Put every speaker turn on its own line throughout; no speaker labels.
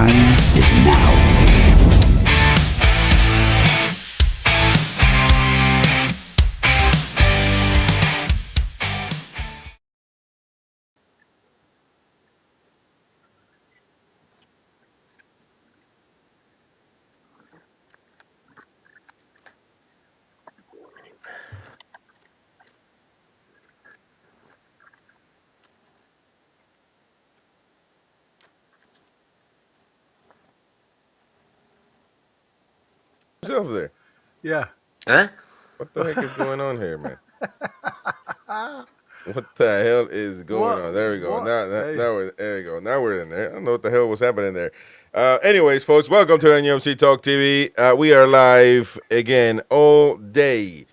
time is now.
Over there.
Yeah.
Huh?
What the heck is going on here, man? What the hell is going on? There we go. There we go. Now we're in there. I don't know what the hell was happening there. Anyways, folks, welcome to NUFC Talk TV. We are live again all day.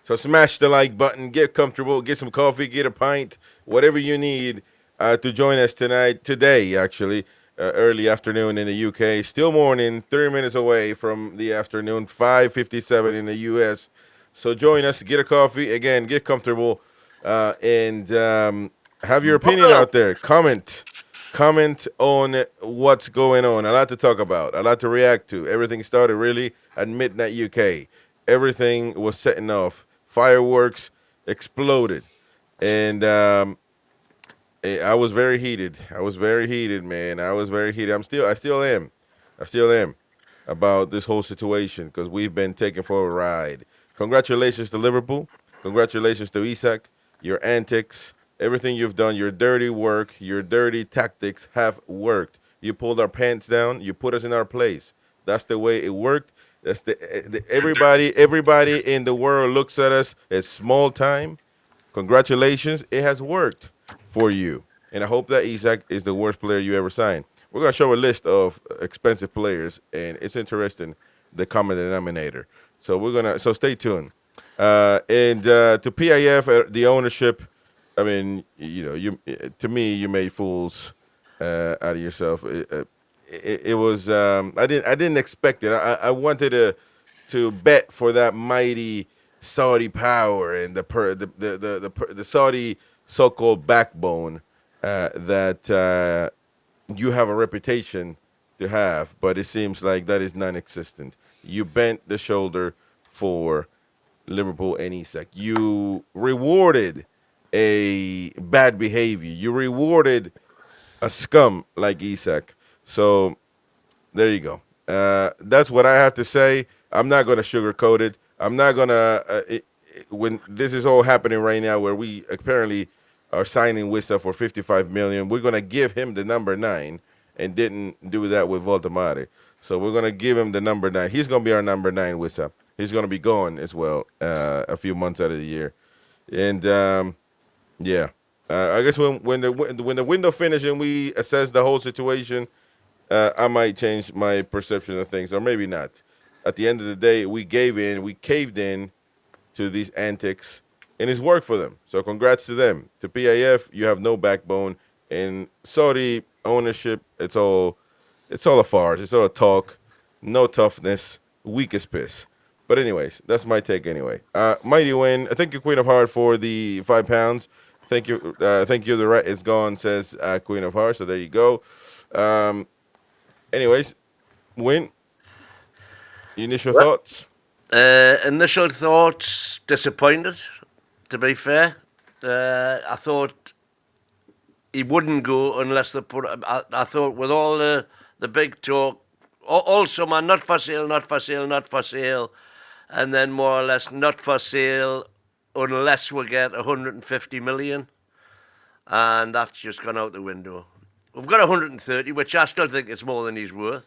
So smash the like button, get comfortable, get some coffee, get a pint, whatever you need to join us today, actually. Early afternoon in the UK, still morning, 30 minutes away from the afternoon, 5:57 in the US. So join us, get a coffee, again, get comfortable, and have your opinion out there. Comment on what's going on. A lot to talk about, a lot to react to. Everything started really at midnight UK. Everything was setting off. Fireworks exploded, and I was very heated. I was very heated, man. I was very heated. I still am about this whole situation because we've been taken for a ride. Congratulations to Liverpool. Congratulations to Isak. Your antics, everything you've done, your dirty work, your dirty tactics have worked. You pulled our pants down. You put us in our place. That's the way it worked. That's everybody in the world looks at us as small time. Congratulations. It has worked for you. And I hope that Isak is the worst player you ever signed. We're going to show a list of expensive players, and it's interesting, the common denominator. So stay tuned. And to PIF, the ownership, I mean, to me, you made fools out of yourself. It was I didn't expect it. I wanted to bet for that mighty Saudi power and the Saudi so-called backbone that you have a reputation to have, but it seems like that is non-existent. You bent the shoulder for Liverpool and Isak. You rewarded a bad behavior. You rewarded a scum like Isak. So there you go. That's what I have to say. I'm not going to sugarcoat it. I'm not going to, when this is all happening right now where we apparently are signing Wissa for 55 million, we're going to give him the number 9 and didn't do that with Voltemade. So we're going to give him the number 9. He's going to be our number 9, Wissa. He's going to be gone as well a few months out of the year. And, yeah. I guess when the window finishes and we assess the whole situation, I might change my perception of things, or maybe not. At the end of the day, we caved in to these antics, and it's worked for them. So congrats to them. To PIF, you have no backbone. And Saudi ownership, it's all a farce. It's all a talk. No toughness. Weak as piss. But anyways, that's my take anyway. Mighty win. Thank you, Queen of Heart, for the £5. Thank you. The rat is gone, says Queen of Hearts. So there you go. Anyways, win. Initial thoughts?
Initial thoughts, disappointed, to be fair. I thought he wouldn't go unless they put... I thought with all the big talk, all summer, not for sale, not for sale, not for sale, and then more or less not for sale unless we get 150 million. And that's just gone out the window. We've got 130, which I still think is more than he's worth,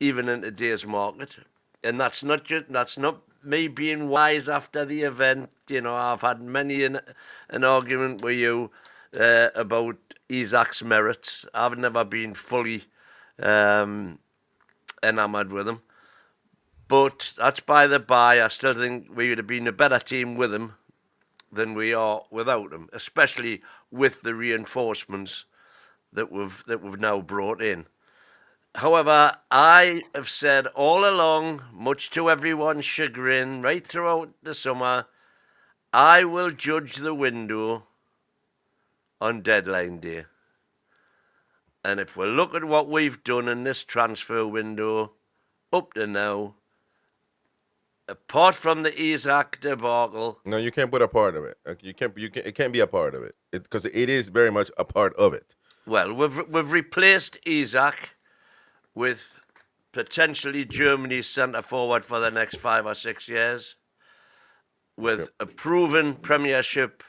even in today's market. And that's not me being wise after the event. You know, I've had many an argument with you about Isak's merits. I've never been fully enamoured with him. But that's by the by. I still think we would have been a better team with him than we are without him, especially with the reinforcements that we've now brought in. However, I have said all along, much to everyone's chagrin, right throughout the summer, I will judge the window on deadline day. And if we look at what we've done in this transfer window up to now, apart from the Isak debacle.
No, you can't put a part of it. You can't. It can't be a part of it because it is very much a part of it.
Well, we've replaced Isak with potentially Germany's centre forward for the next 5 or 6 years, with a proven Premiership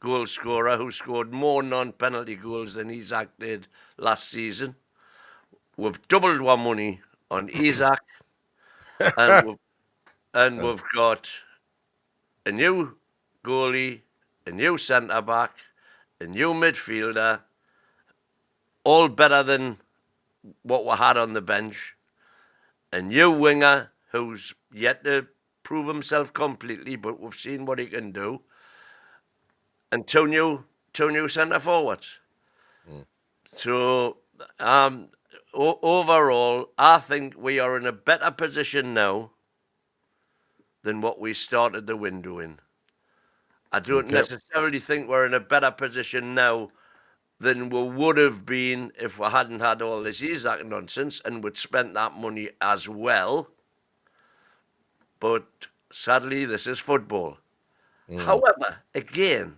goal scorer who scored more non-penalty goals than Isak did last season. We've doubled our money on Isak, and we've got a new goalie, a new centre-back, a new midfielder, all better than what we had on the bench, a new winger who's yet to prove himself completely, but we've seen what he can do, and two new centre-forwards. So, overall, I think we are in a better position now than what we started the window in. I don't necessarily think we're in a better position now than we would have been if we hadn't had all this Isak nonsense and we'd spent that money as well. But sadly, this is football. However, again,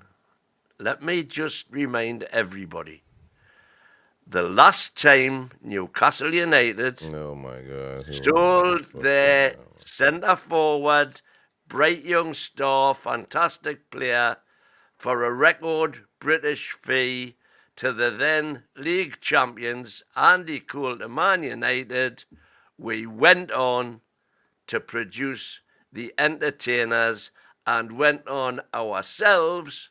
let me just remind everybody, the last time Newcastle United sold their centre-forward, bright young star, fantastic player, for a record British fee to the then league champions, Andy Cole to Man United, we went on to produce the entertainers and went on ourselves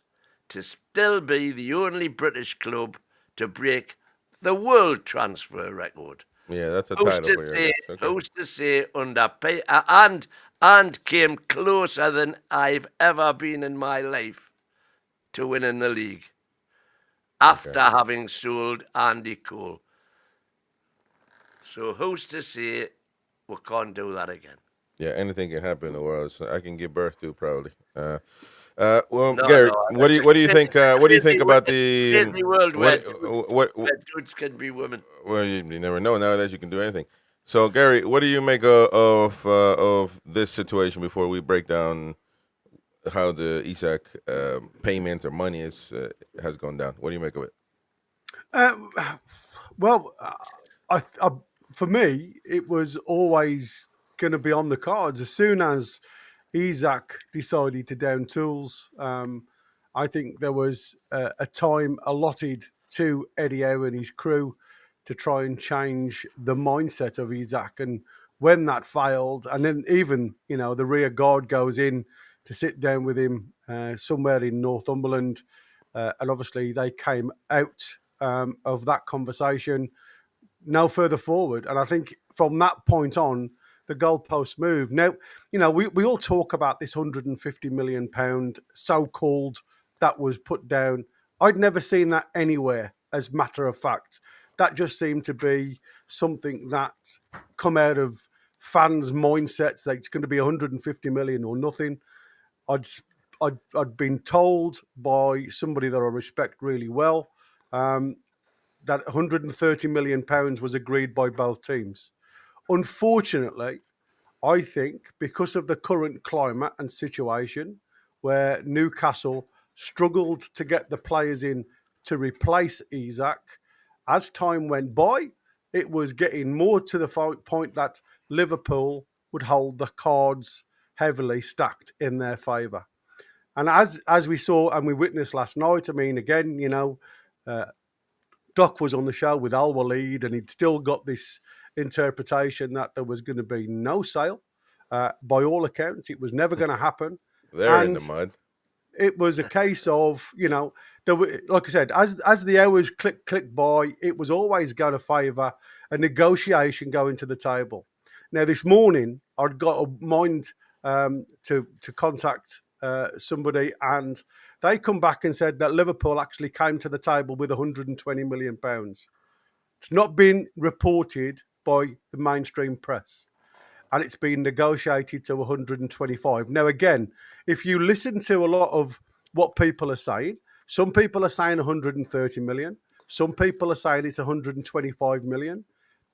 to still be the only British club to break the world transfer record.
Yeah, that's a title for you.
Who's to say under pay and came closer than I've ever been in my life to winning the league after having sold Andy Cole. So who's to say we can't do that again?
Yeah, anything can happen in the world. So I can give birth to probably. Gary, what do you think? What do you think about the
Disney world where
dudes
can be women?
Well, you never know. Nowadays, you can do anything. So, Gary, what do you make of this situation before we break down how the Isak payment or money has gone down? What do you make of it?
Well, for me, it was always going to be on the cards. As soon as Isak decided to down tools, I think there was a time allotted to Eddie Howe and his crew to try and change the mindset of Isak. And when that failed, and then even, the rear guard goes in to sit down with him somewhere in Northumberland, and obviously they came out of that conversation no further forward. And I think from that point on, the goalposts moved. Now, we all talk about this £150 million so-called that was put down. I'd never seen that anywhere, as a matter of fact. That just seemed to be something that come out of fans' mindsets that it's going to be 150 million or nothing. I'd been told by somebody that I respect really well that 130 million pounds was agreed by both teams. Unfortunately, I think because of the current climate and situation where Newcastle struggled to get the players in to replace Isak, as time went by, it was getting more to the point that Liverpool would hold the cards heavily stacked in their favour. And as we saw and we witnessed last night, I mean, again, Doc was on the show with Al Waleed, and he'd still got this interpretation that there was going to be no sale. By all accounts, it was never going to happen.
They're in the mud.
It was a case of, like I said, as the hours click by, it was always going to favour a negotiation going to the table. Now, this morning, I'd got a mind to contact somebody, and they come back and said that Liverpool actually came to the table with £120 million. It's not been reported by the mainstream press, and it's been negotiated to 125. Now, again, if you listen to a lot of what people are saying, some people are saying 130 million. Some people are saying it's 125 million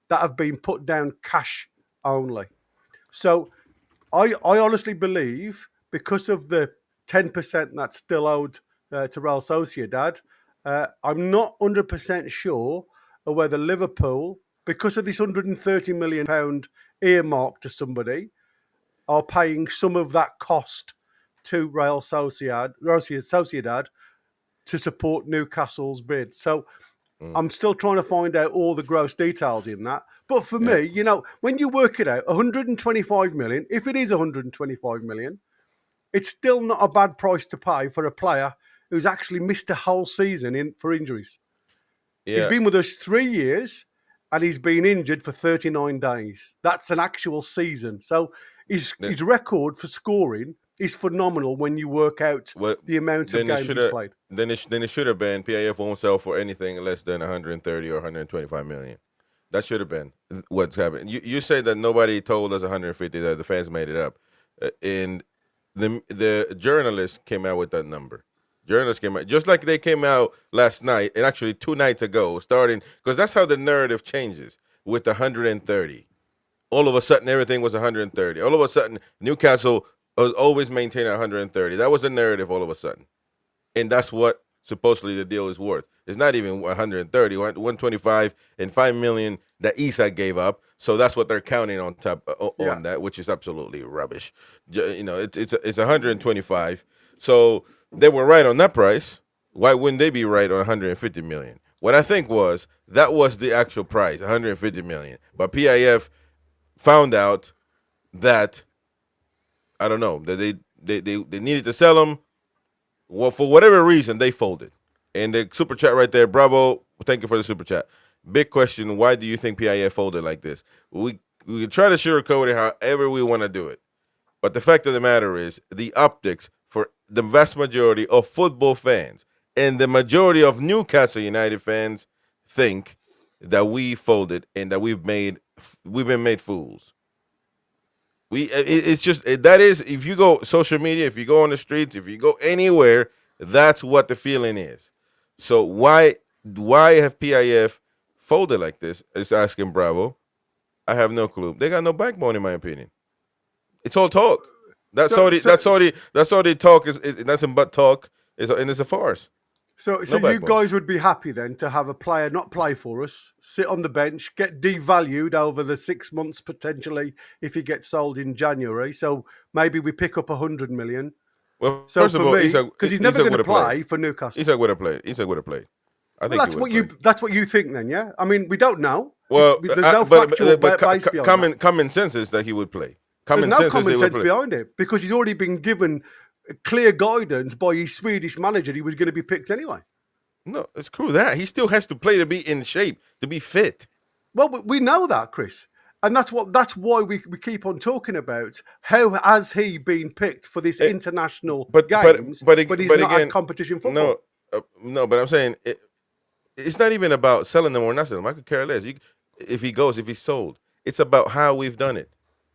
that have been put down cash only. So I honestly believe, because of the 10% that's still owed to Real Sociedad, I'm not 100% sure of whether Liverpool, because of this £130 million earmark to somebody, are paying some of that cost to Real Sociedad to support Newcastle's bid. So I'm still trying to find out all the gross details in that. But for me, you know, when you work it out, 125 million, if it is 125 million, it's still not a bad price to pay for a player who's actually missed a whole season for injuries. Yeah. He's been with us 3 years and he's been injured for 39 days. That's an actual season. So his record for scoring is phenomenal when you work out the amount of games he's played.
Then it should have been PIF won't sell for anything less than 130 or 125 million. That should have been what's happening. You say that nobody told us 150, that the fans made it up. And the journalists came out with that number. Journalists came out, just like they came out last night, and actually 2 nights ago, starting, because that's how the narrative changes with the 130. All of a sudden, everything was 130. All of a sudden, Newcastle was always maintaining 130. That was the narrative all of a sudden. And that's what supposedly the deal is worth. It's not even 130, 125 and 5 million that Isak gave up. So that's what they're counting on top on that, which is absolutely rubbish. You know, it's 125. So they were right on that price. Why wouldn't they be right on 150 million? What I think was that was the actual price, 150 million. But PIF found out that, I don't know, that they needed to sell them. Well, for whatever reason, they folded. And the super chat right there, bravo. Thank you for the super chat. Big question, why do you think PIF folded like this? We can try to sugarcoat it however we want to do it. But the fact of the matter is, the optics for the vast majority of football fans and the majority of Newcastle United fans think that we folded and that we've been made fools. It's just, that is, if you go social media, if you go on the streets, if you go anywhere, that's what the feeling is. So why have PIF folded like this? Is asking Bravo. I have no clue. They got no backbone, in my opinion. It's all talk. That's all they talk is nothing but talk. And it's a farce.
So you guys would be happy then to have a player not play for us, sit on the bench, get devalued over the 6 months potentially if he gets sold in January. So maybe we pick up 100 million.
Well, so first of all,
because he's never going to play for Newcastle.
Isak would have played. I think
that's what you think then, yeah? I mean, we don't know.
Well,
there's no factual base behind that.
Common sense is that he would play.
There's no common sense behind it because he's already been given clear guidance by his Swedish manager. He was going to be picked anyway.
No, it's true that he still has to play to be in shape, to be fit.
Well, we know that, Chris. And that's why we keep on talking about how has he been picked for this international games, but he's not had competition football.
No, but I'm saying it's not even about selling them or not selling them. I could care less. If he's sold. It's about how we've done it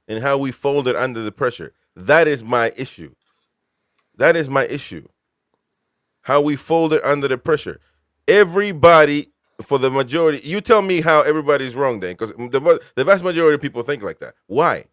and how we folded under the pressure. That is my issue. How we folded under the pressure. Everybody, for the majority, you tell me how everybody's wrong then, because the vast majority of people think like that. Why?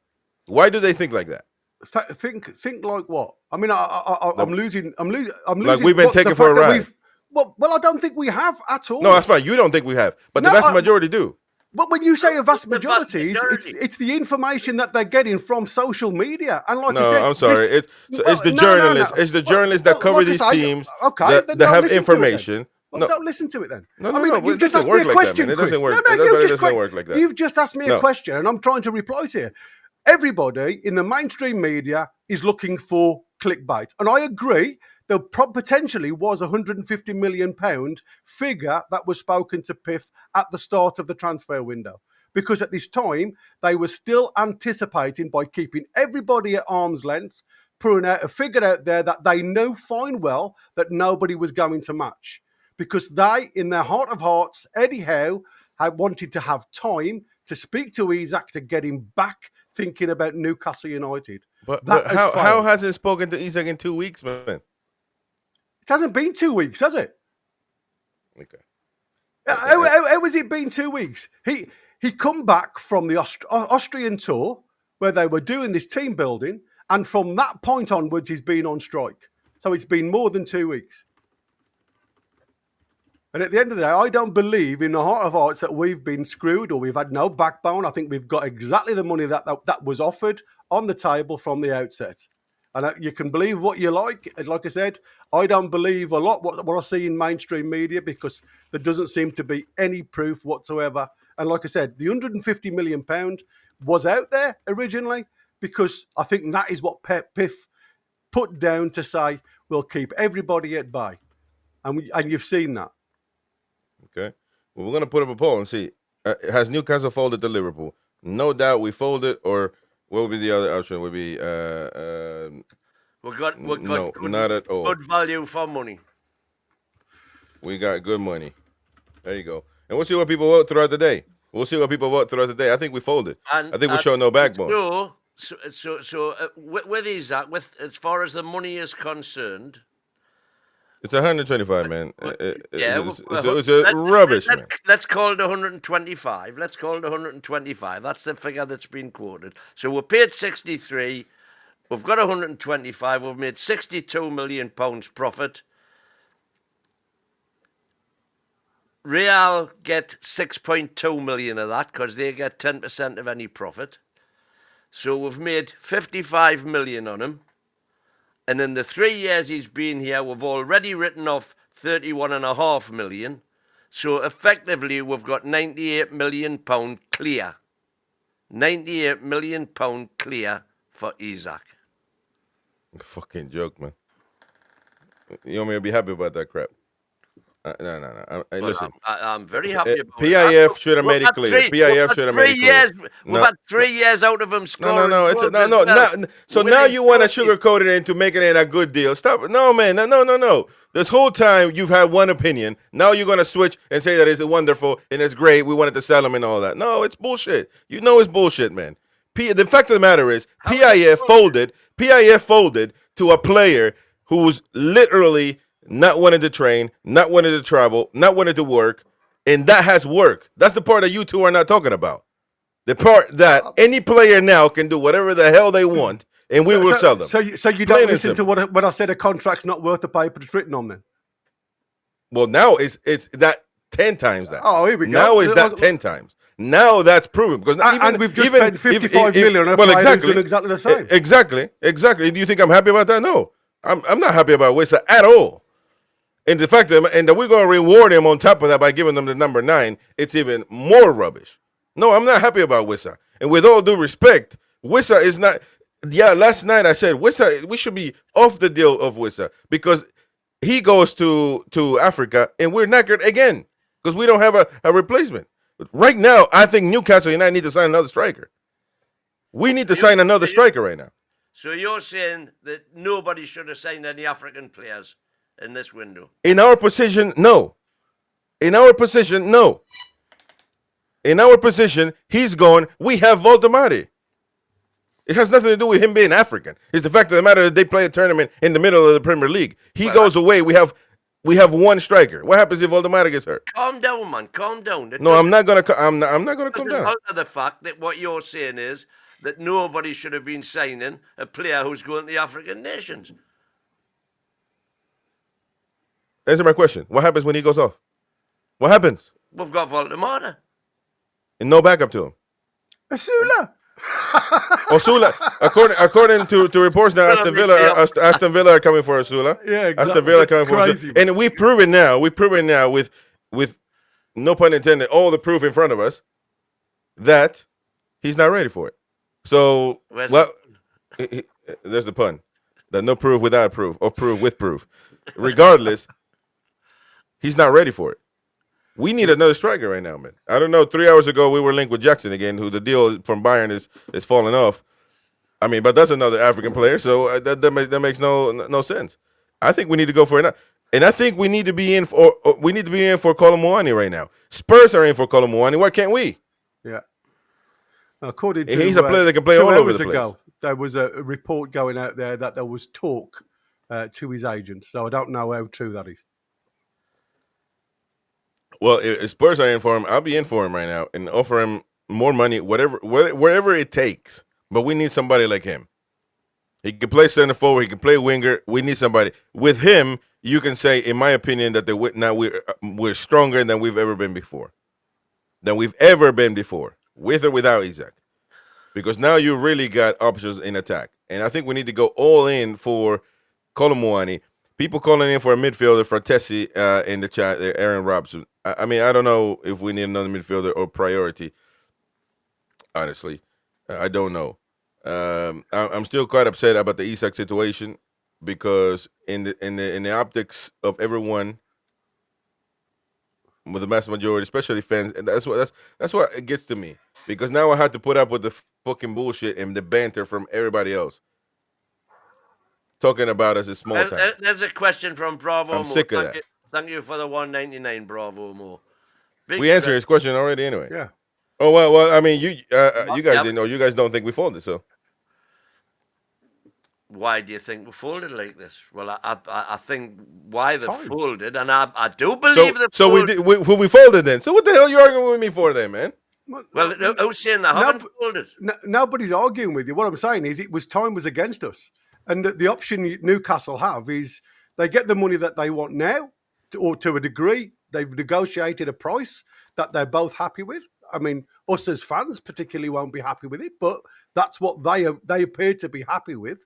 Why do they think like that?
Think like what? I mean, I'm losing.
Like we've been taken for a ride.
Well, I don't think we have at all.
No, that's fine. You don't think we have, but the vast majority do.
But when you say a vast majority, it's the information that they're getting from social media. And like I said,
I'm sorry. It's the journalists. It's the journalists that cover these teams that have information.
Well, don't listen to it then.
You've just asked me a question, Chris. It doesn't work like that.
You've just asked me a question, and I'm trying to reply to you. Everybody in the mainstream media is looking for clickbait. And I agree, there potentially was a £150 million figure that was spoken to PIF at the start of the transfer window. Because at this time, they were still anticipating, by keeping everybody at arm's length, putting out a figure out there that they know fine well that nobody was going to match. Because they, in their heart of hearts, Eddie Howe had wanted to have time to speak to Isak to get him back thinking about Newcastle United.
But how has it spoken to Isak in 2 weeks, man?
It hasn't been 2 weeks, has it?
Okay.
How has it been 2 weeks? He come back from the Austrian tour where they were doing this team building, and from that point onwards, he's been on strike. So it's been more than 2 weeks. And at the end of the day, I don't believe in the heart of hearts that we've been screwed or we've had no backbone. I think we've got exactly the money that was offered on the table from the outset. And you can believe what you like. And like I said, I don't believe a lot what I see in mainstream media because there doesn't seem to be any proof whatsoever. And like I said, the £150 million was out there originally because I think that is what PIF put down to say, we'll keep everybody at bay. And you've seen that.
Okay. Well, we're going to put up a poll and see. Has Newcastle folded to Liverpool? No doubt we folded, or what would be the other option? Would be
we got
no,
good,
not at all.
Good value for money.
We got good money. There you go. And we'll see what people vote throughout the day. I think we folded. I think we show no backbone.
So with Isak, as far as the money is concerned,
it's 125, man. It's rubbish, man.
Let's call it 125. That's the figure that's been quoted. So we're paid 63. We've got 125. We've made £62 million profit. Real get 6.2 million of that because they get 10% of any profit. So we've made 55 million on him. And in the 3 years he's been here, we've already written off 31.5 million. So effectively, we've got £98 million clear. £98 million clear for Isak.
Fucking joke, man. You want me to be happy about that crap? No. Listen,
I'm very happy about
PIF should have made it clear. PIF should have made it clear.
We've had 3 years out of him scoring.
No. So now you want to sugarcoat it into making it a good deal. Stop. No, man. No. This whole time you've had one opinion. Now you're going to switch and say that it's wonderful and it's great. We wanted to sell him and all that. No, it's bullshit. You know it's bullshit, man. The fact of the matter is PIF folded to a player who's literally not wanting to train, not wanting to travel, not wanting to work, and that has worked. That's the part that you two are not talking about. The part that any player now can do whatever the hell they want, and we will sell them.
So you don't listen to what I said a contract's not worth the paper it's written on then?
Well, now it's that 10 times that.
Oh, here we go.
Now is that 10 times. Now that's proven. Because
and we've just spent 55 million on a player who's doing exactly the same.
Exactly. Do you think I'm happy about that? No. I'm not happy about Wissa at all. And the fact that we're going to reward him on top of that by giving them the number 9, it's even more rubbish. No, I'm not happy about Wissa. And with all due respect, Wissa is not. Yeah, last night I said Wissa, we should be off the deal of Wissa because he goes to Africa and we're knackered again because we don't have a replacement. But right now, I think Newcastle United need to sign another striker. We need to sign another striker right now.
So you're saying that nobody should have signed any African players in this window?
In our position, no. In our position, he's going, we have Voldemari. It has nothing to do with him being African. It's the fact of the matter that they play a tournament in the middle of the Premier League. He goes away, we have one striker. What happens if Voldemari gets hurt?
Calm down, man. Calm down.
I'm not gonna calm down.
Out of the fact that what you're saying is that nobody should have been signing a player who's going to the African nations.
Answer my question. What happens when he goes off? What happens?
We've got Voldemari.
And no backup to him. Osula. According to reports now, Aston Villa are coming for Osula.
Yeah, exactly.
Aston Villa coming for Osula. And we've proven now with no pun intended, all the proof in front of us that he's not ready for it. So, there's the pun. That no proof without proof, or proof with proof. Regardless, he's not ready for it. We need another striker right now, man. I don't know. 3 hours ago, we were linked with Jackson again, who the deal from Bayern is falling off. I mean, but that's another African player, so that makes no sense. I think we need to go for it, and I think we need to be in for Kolomuani right now. Spurs are in for Kolomuani. Why can't we?
Yeah. According to
he's a player that can play all over the place.
There was a report going out there that there was talk to his agent, so I don't know how true that is.
Well, if Spurs are in for him, I'll be in for him right now and offer him more money, wherever it takes. But we need somebody like him. He can play center forward. He can play winger. We need somebody with him. You can say, in my opinion, that now we're stronger than we've ever been before, with or without Isak. Because now you really got options in attack, and I think we need to go all in for Kolomuani. People calling in for a midfielder for Tessie in the chat there, Aaron Robson. I mean, I don't know if we need another midfielder or priority. Honestly, I don't know. I'm still quite upset about the Isak situation because in the optics of everyone, with the mass majority, especially fans, and that's what it gets to me, because now I have to put up with the fucking bullshit and the banter from everybody else talking about us as small time.
There's a question from Bravo.
I'm sick of that.
Thank you for the 199, Bravo Mo.
We answered his question already anyway.
Yeah.
Oh well. I mean, you guys didn't know. You guys don't think we folded, so.
Why do you think we folded like this? Well, I think why they folded, and I do believe that.
So we folded then. So what the hell are you arguing with me for then, man?
Well, who's saying they haven't folded?
Nobody's arguing with you. What I'm saying is, time was against us, and the option Newcastle have is they get the money that they want now, or to a degree, they've negotiated a price that they're both happy with. I mean, us as fans particularly won't be happy with it, but that's what they appear to be happy with.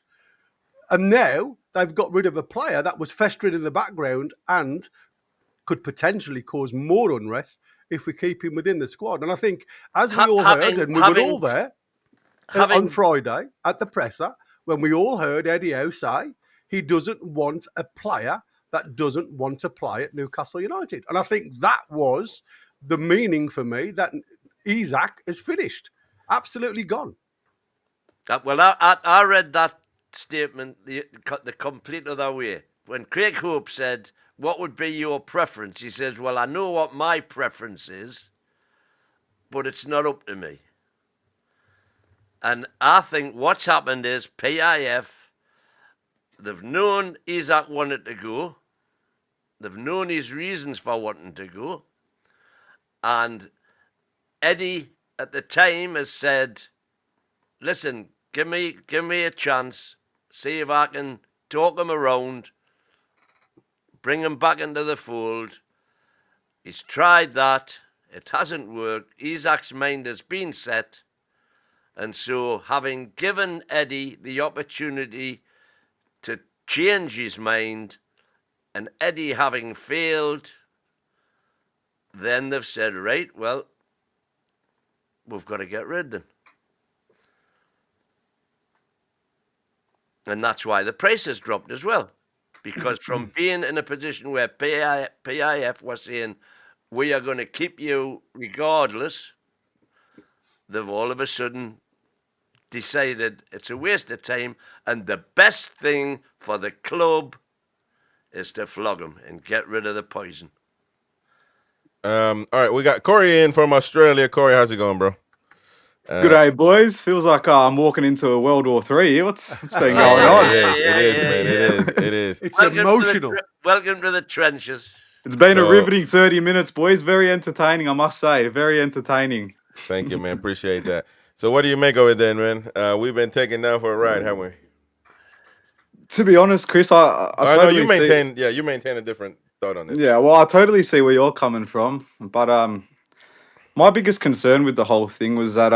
And now they've got rid of a player that was festering in the background and could potentially cause more unrest if we keep him within the squad. And I think, as we all heard, and we were all there on Friday at the presser, when we all heard Eddie Howe say he doesn't want a player that doesn't want to play at Newcastle United. And I think that was the meaning for me that Isak is finished. Absolutely gone.
Well, I read that statement the complete other way. When Craig Hope said, "What would be your preference?" he says, "Well, I know what my preference is, but it's not up to me." And I think what's happened is PIF, they've known Isak wanted to go. They've known his reasons for wanting to go. And Eddie at the time has said, "Listen, give me a chance. See if I can talk him around, bring him back into the fold." He's tried that. It hasn't worked. Isak's mind has been set. And so, having given Eddie the opportunity to change his mind, and Eddie having failed, then they've said, right, well, we've got to get rid of them. And that's why the price has dropped as well. Because from being in a position where PIF was saying, we are going to keep you regardless, they've all of a sudden decided it's a waste of time, and the best thing for the club is to flog him and get rid of the poison.
All right, we got Corey in from Australia. Corey, how's it going, bro?
Good day, boys. Feels like I'm walking into a World War III here. What's been going on?
It is, man. It is.
It's emotional.
Welcome to the trenches.
It's been a riveting 30 minutes, boys. Very entertaining, I must say. Very entertaining.
Thank you, man. Appreciate that. So what do you make of it then, man? We've been taken down for a ride, haven't we?
To be honest, Chris, I
know you maintain a different thought on this.
Yeah, well, I totally see where you're coming from. But my biggest concern with the whole thing was that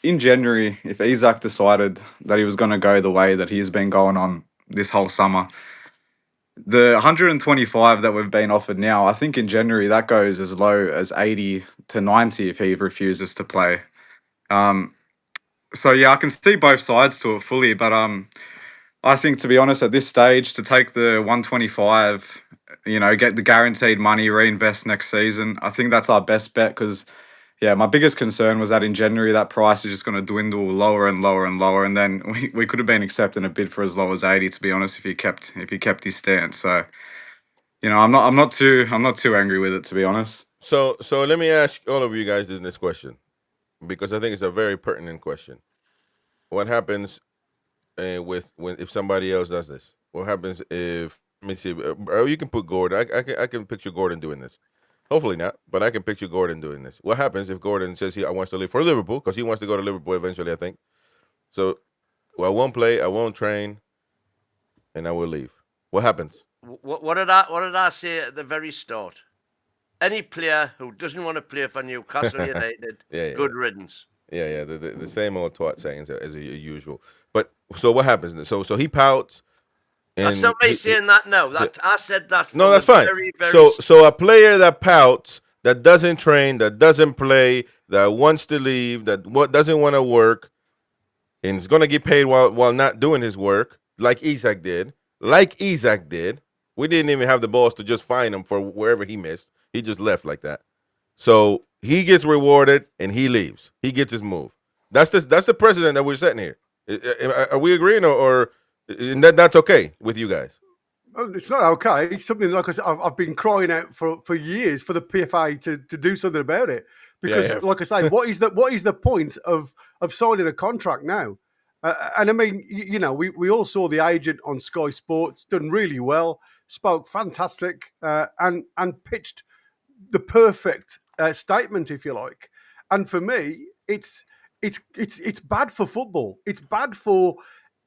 in January, if Isak decided that he was going to go the way that he's been going on this whole summer, the 125 that we've been offered now, I think in January that goes as low as 80 to 90 if he refuses to play. So yeah, I can see both sides to it fully, but I think, to be honest, at this stage, to take the 125, get the guaranteed money, reinvest next season, I think that's our best bet. Because yeah, my biggest concern was that in January that price is just going to dwindle lower and lower and lower, and then we could have been accepting a bid for as low as 80, to be honest, if he kept his stance. So I'm not too angry with it, to be honest.
So let me ask all of you guys this question, because I think it's a very pertinent question. What happens if somebody else does this? What happens if, let me see, you can put Gordon. I can picture Gordon doing this. Hopefully not, but I can picture Gordon doing this. What happens if Gordon says I wants to leave for Liverpool, because he wants to go to Liverpool eventually, I think. So, I won't play, I won't train, and I will leave. What happens?
What did I say at the very start? Any player who doesn't want to play for Newcastle United, good riddance.
Yeah, the same old twat sayings as usual. But so what happens? So he pouts.
That's not me saying that. No, I said that.
No, that's fine.
Very, very
so a player that pouts, that doesn't train, that doesn't play, that wants to leave, that doesn't want to work, and is going to get paid while not doing his work, like Isak did. We didn't even have the balls to just fine him for wherever he missed. He just left like that. So he gets rewarded and he leaves. He gets his move. That's the precedent that we're setting here. Are we agreeing, or that's okay with you guys?
It's not okay. It's something like I said, I've been crying out for years for the PFA to do something about it. Because, like I say, what is the point of signing a contract now? And I mean, we all saw the agent on Sky Sports, done really well, spoke fantastic, and pitched the perfect statement, if you like. And for me, it's bad for football. It's bad for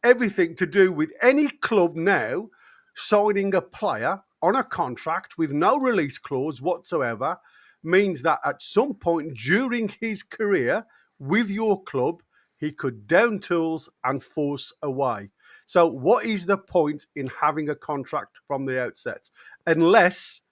everything to do with any club now signing a player on a contract with no release clause whatsoever means that at some point during his career with your club, he could down tools and force away. So what is the point in having a contract from the outset? Unless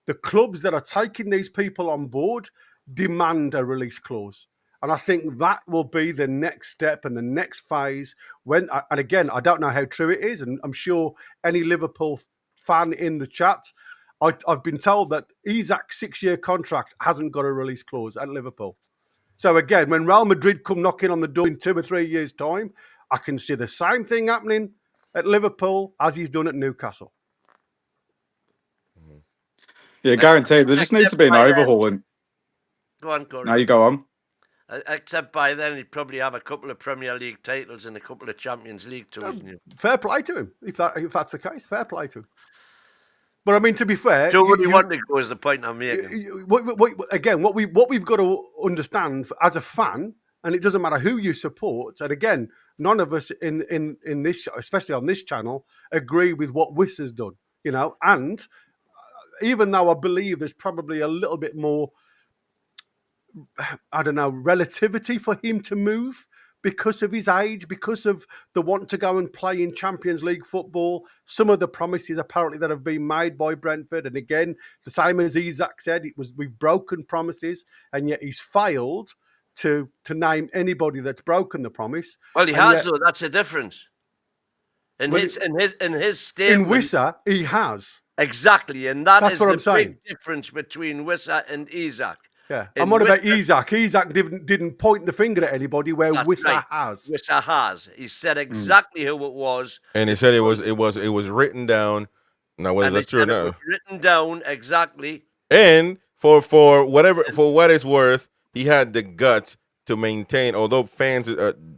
the clubs that are taking these people on board demand a release clause. And I think that will be the next step and the next phase. And again, I don't know how true it is, and I'm sure any Liverpool fan in the chat, I've been told that Isak's 6-year contract hasn't got a release clause at Liverpool. So again, when Real Madrid come knocking on the door in 2 or 3 years' time, I can see the same thing happening at Liverpool as he's done at Newcastle.
Yeah, guaranteed. There just needs to be an overhaul.
Go on, Corey.
Now you go on.
Except by then he'd probably have a couple of Premier League titles and a couple of Champions League titles.
Fair play to him, if that's the case. Fair play to him. But I mean, to be fair,
so what you want to go is the point I'm making.
Again, what we've got to understand as a fan, and it doesn't matter who you support. And again, none of us in this, especially on this channel, agree with what Wissa's done. And even though I believe there's probably a little bit more, I don't know, relativity for him to move because of his age, because of the want to go and play in Champions League football, some of the promises apparently that have been made by Brentford. And again, the same as Isak said, we've broken promises, and yet he's failed to name anybody that's broken the promise.
Well, he has, though. That's a difference. In his statement,
in Wissa, he has.
Exactly, and that's
what
the
I'm saying.
Big difference between Wissa and Isak.
Yeah, I'm on about Isak. Isak didn't point the finger at anybody where Wissa has.
Wissa has. He said exactly who it was,
and he said it was written down. Now whether that's true or not,
written down exactly.
And for what it's worth, he had the guts to maintain. Although fans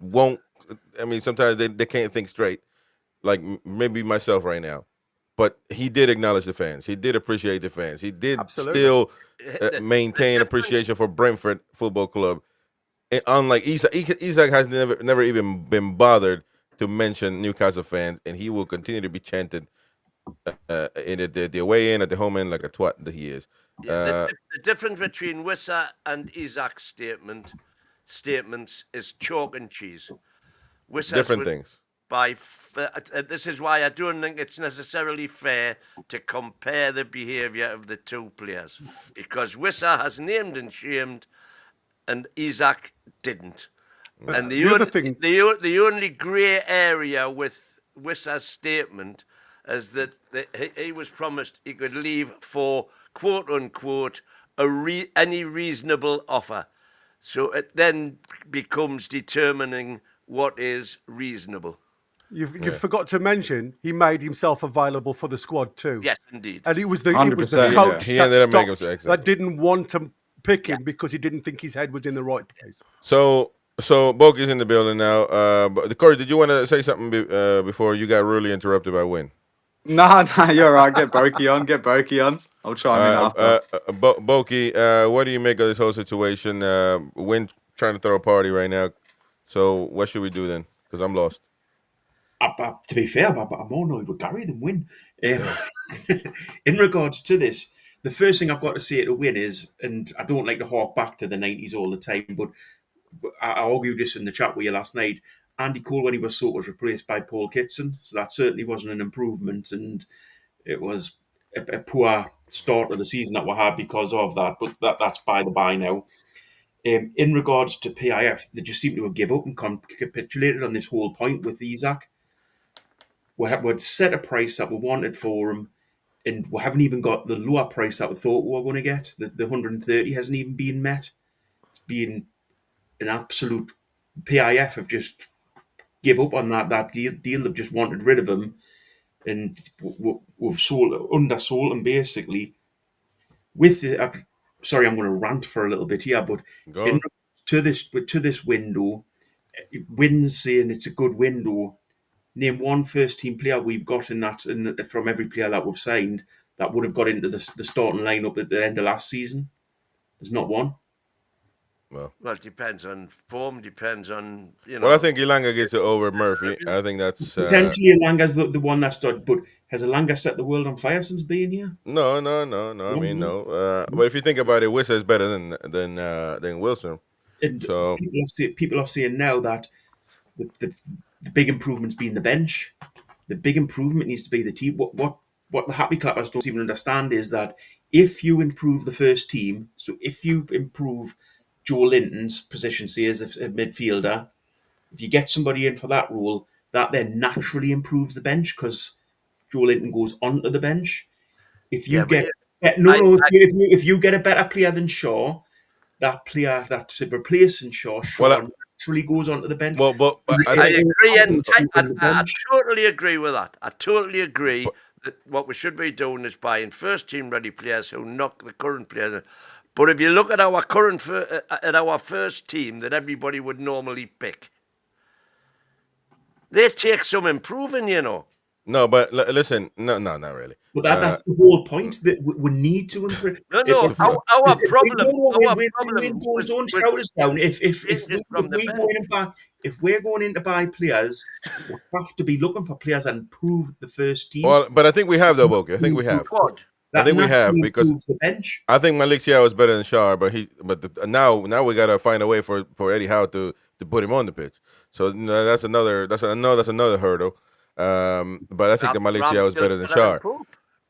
won't, I mean, sometimes they can't think straight, like maybe myself right now. But he did acknowledge the fans. He did appreciate the fans. He did still maintain appreciation for Brentford Football Club. And unlike Isak has never even been bothered to mention Newcastle fans, and he will continue to be chanted in the away end, at the home end, like a twat that he is.
The difference between Wissa and Isak's statements is chalk and cheese. Wissa's
different things.
This is why I don't think it's necessarily fair to compare the behaviour of the two players, because Wissa has named and shamed, and Isak didn't. And the only grey area with Wissa's statement is that he was promised he could leave for quote unquote any reasonable offer. So it then becomes determining what is reasonable.
You've forgot to mention he made himself available for the squad too.
Yes, indeed.
And it was the coach that didn't want to pick him because he didn't think his head was in the right place.
So Boki's in the building now. Corey, did you want to say something before you got really interrupted by Win?
Nah, you're right. Get Boki on. Get Boki on. I'll chime in after.
Boki, what do you make of this whole situation? Win trying to throw a party right now. So what should we do then? Because I'm lost.
To be fair, I'm more annoyed with Gary than Win. In regards to this, the first thing I've got to say to Win is, and I don't like to hark back to the 90s all the time, but I argued this in the chat with you last night. Andy Cole, when he was sold, was replaced by Paul Kitson, so that certainly wasn't an improvement, and it was a poor start of the season that we had because of that. But that's by the by now. In regards to PIF, they just seem to have given up and capitulated on this whole point with Isak. We'd set a price that we wanted for him, and we haven't even got the lower price that we thought we were going to get. The 130 hasn't even been met. It's been an absolute PIF have just give up on that deal. They've just wanted rid of him, and we've undersold him basically. With the, sorry, I'm going to rant for a little bit here, but to this window, Wynn's saying it's a good window. Name one first team player we've got from every player that we've signed that would have got into the starting lineup at the end of last season. There's not one.
Well, it depends on form. Depends on
Well, I think Elanga gets it over Murphy. I think that's
potentially Elanga's the one that's done. But has Elanga set the world on fire since being here?
No. I mean, no. But if you think about it, Wissa is better than Wilson.
And
so
people are saying now that the big improvement's been the bench. The big improvement needs to be the team. What the happy clappers don't even understand is that if you improve the first team, so if you improve Joe Linton's position, say as a midfielder, if you get somebody in for that role, that then naturally improves the bench because Joe Linton goes onto the bench. If you if you get a better player than Shaw, that player that's replacing Shaw naturally goes onto the bench.
Well, but
I agree, and I totally agree with that. I totally agree that what we should be doing is buying first team ready players who knock the current players. But if you look at our first team that everybody would normally pick, they take some improving,
No, but listen, no, not really.
But that's the whole point, that we need to improve.
No, our problem.
Don't shout us down. If we're going in to buy players, we have to be looking for players that improve the first team.
Well, but I think we have though, Boki. I think we have. I think we have because
the bench.
I think Malik Chiao is better than Shar, but now we gotta find a way for Eddie Howe to put him on the pitch. So that's another hurdle. But I think that Malik Chiao is better than Shar.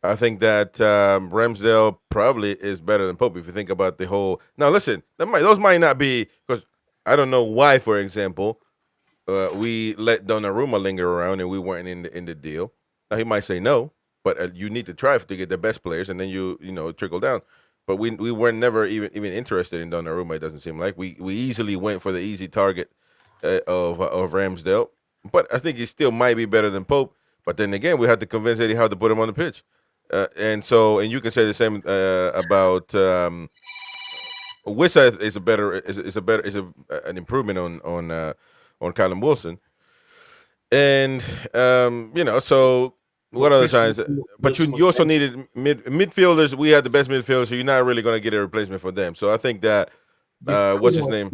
I think that Ramsdale probably is better than Pope if you think about the whole. Now listen, those might not be, because I don't know why, for example, we let Donnarumma linger around and we weren't in the deal. Now he might say no, but you need to try to get the best players, and then you trickle down. But we were never even interested in Donnarumma. It doesn't seem like we easily went for the easy target of Ramsdale. But I think he still might be better than Pope. But then again, we had to convince Eddie Howe to put him on the pitch. And you can say the same about Wissa is an improvement on Callum Wilson. And so what other signs? But you also needed midfielders. We had the best midfielders, so you're not really going to get a replacement for them. So I think that what's his name?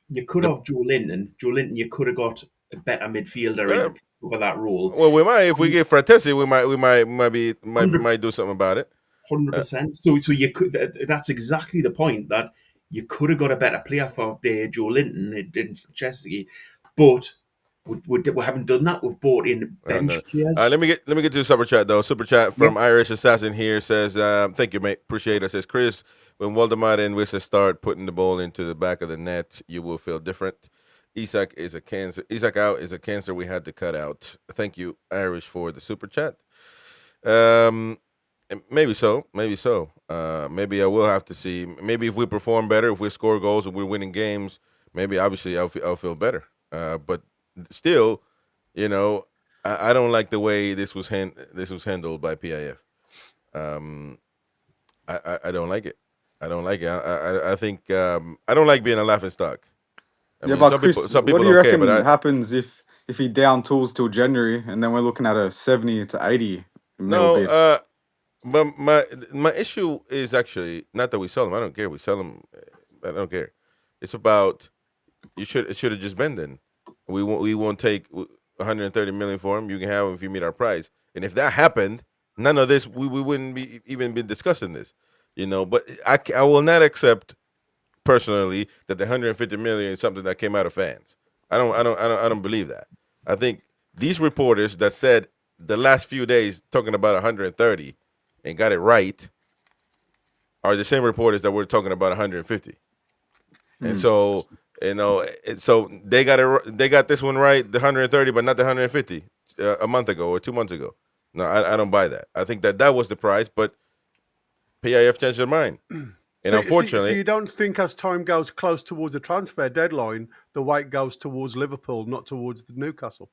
You could have Joe Linton. You could have got a better midfielder over that role.
Well, we might if we get Fratesi, we might do something about it.
100%. So you could. That's exactly the point, that you could have got a better player for Joe Linton in Franceschi, but we haven't done that. We've bought in bench players.
Let me get to the super chat though. Super chat from Irish Assassin here says, "Thank you, mate. Appreciate it." Says Chris, when Waldemar and Wissa start putting the ball into the back of the net, you will feel different. Isak is a cancer. Isak out is a cancer we had to cut out. Thank you, Irish, for the super chat. Maybe so. Maybe I will have to see. Maybe if we perform better, if we score goals and we're winning games, maybe obviously I'll feel better. But still, I don't like the way this was handled by PIF. I don't like it. I think I don't like being a laughingstock.
But Chris, some people what do you reckon happens if he down tools till January and then we're looking at a 70 to 80 Mil bid.
But my issue is actually not that we sell them. I don't care. We sell them. I don't care. It's about it should have just been then. We won't take 130 million for him. You can have him if you meet our price. And if that happened, none of this we wouldn't be even been discussing this. But I will not accept personally that the 150 million is something that came out of fans. I don't believe that. I think these reporters that said the last few days talking about 130 and got it right are the same reporters that were talking about 150. And so so they got this one right, the 130, but not the 150 a month ago or 2 months ago. No, I don't buy that. I think that was the price, but PIF changed their mind. And unfortunately,
so you don't think as time goes close towards the transfer deadline, the weight goes towards Liverpool, not towards the Newcastle?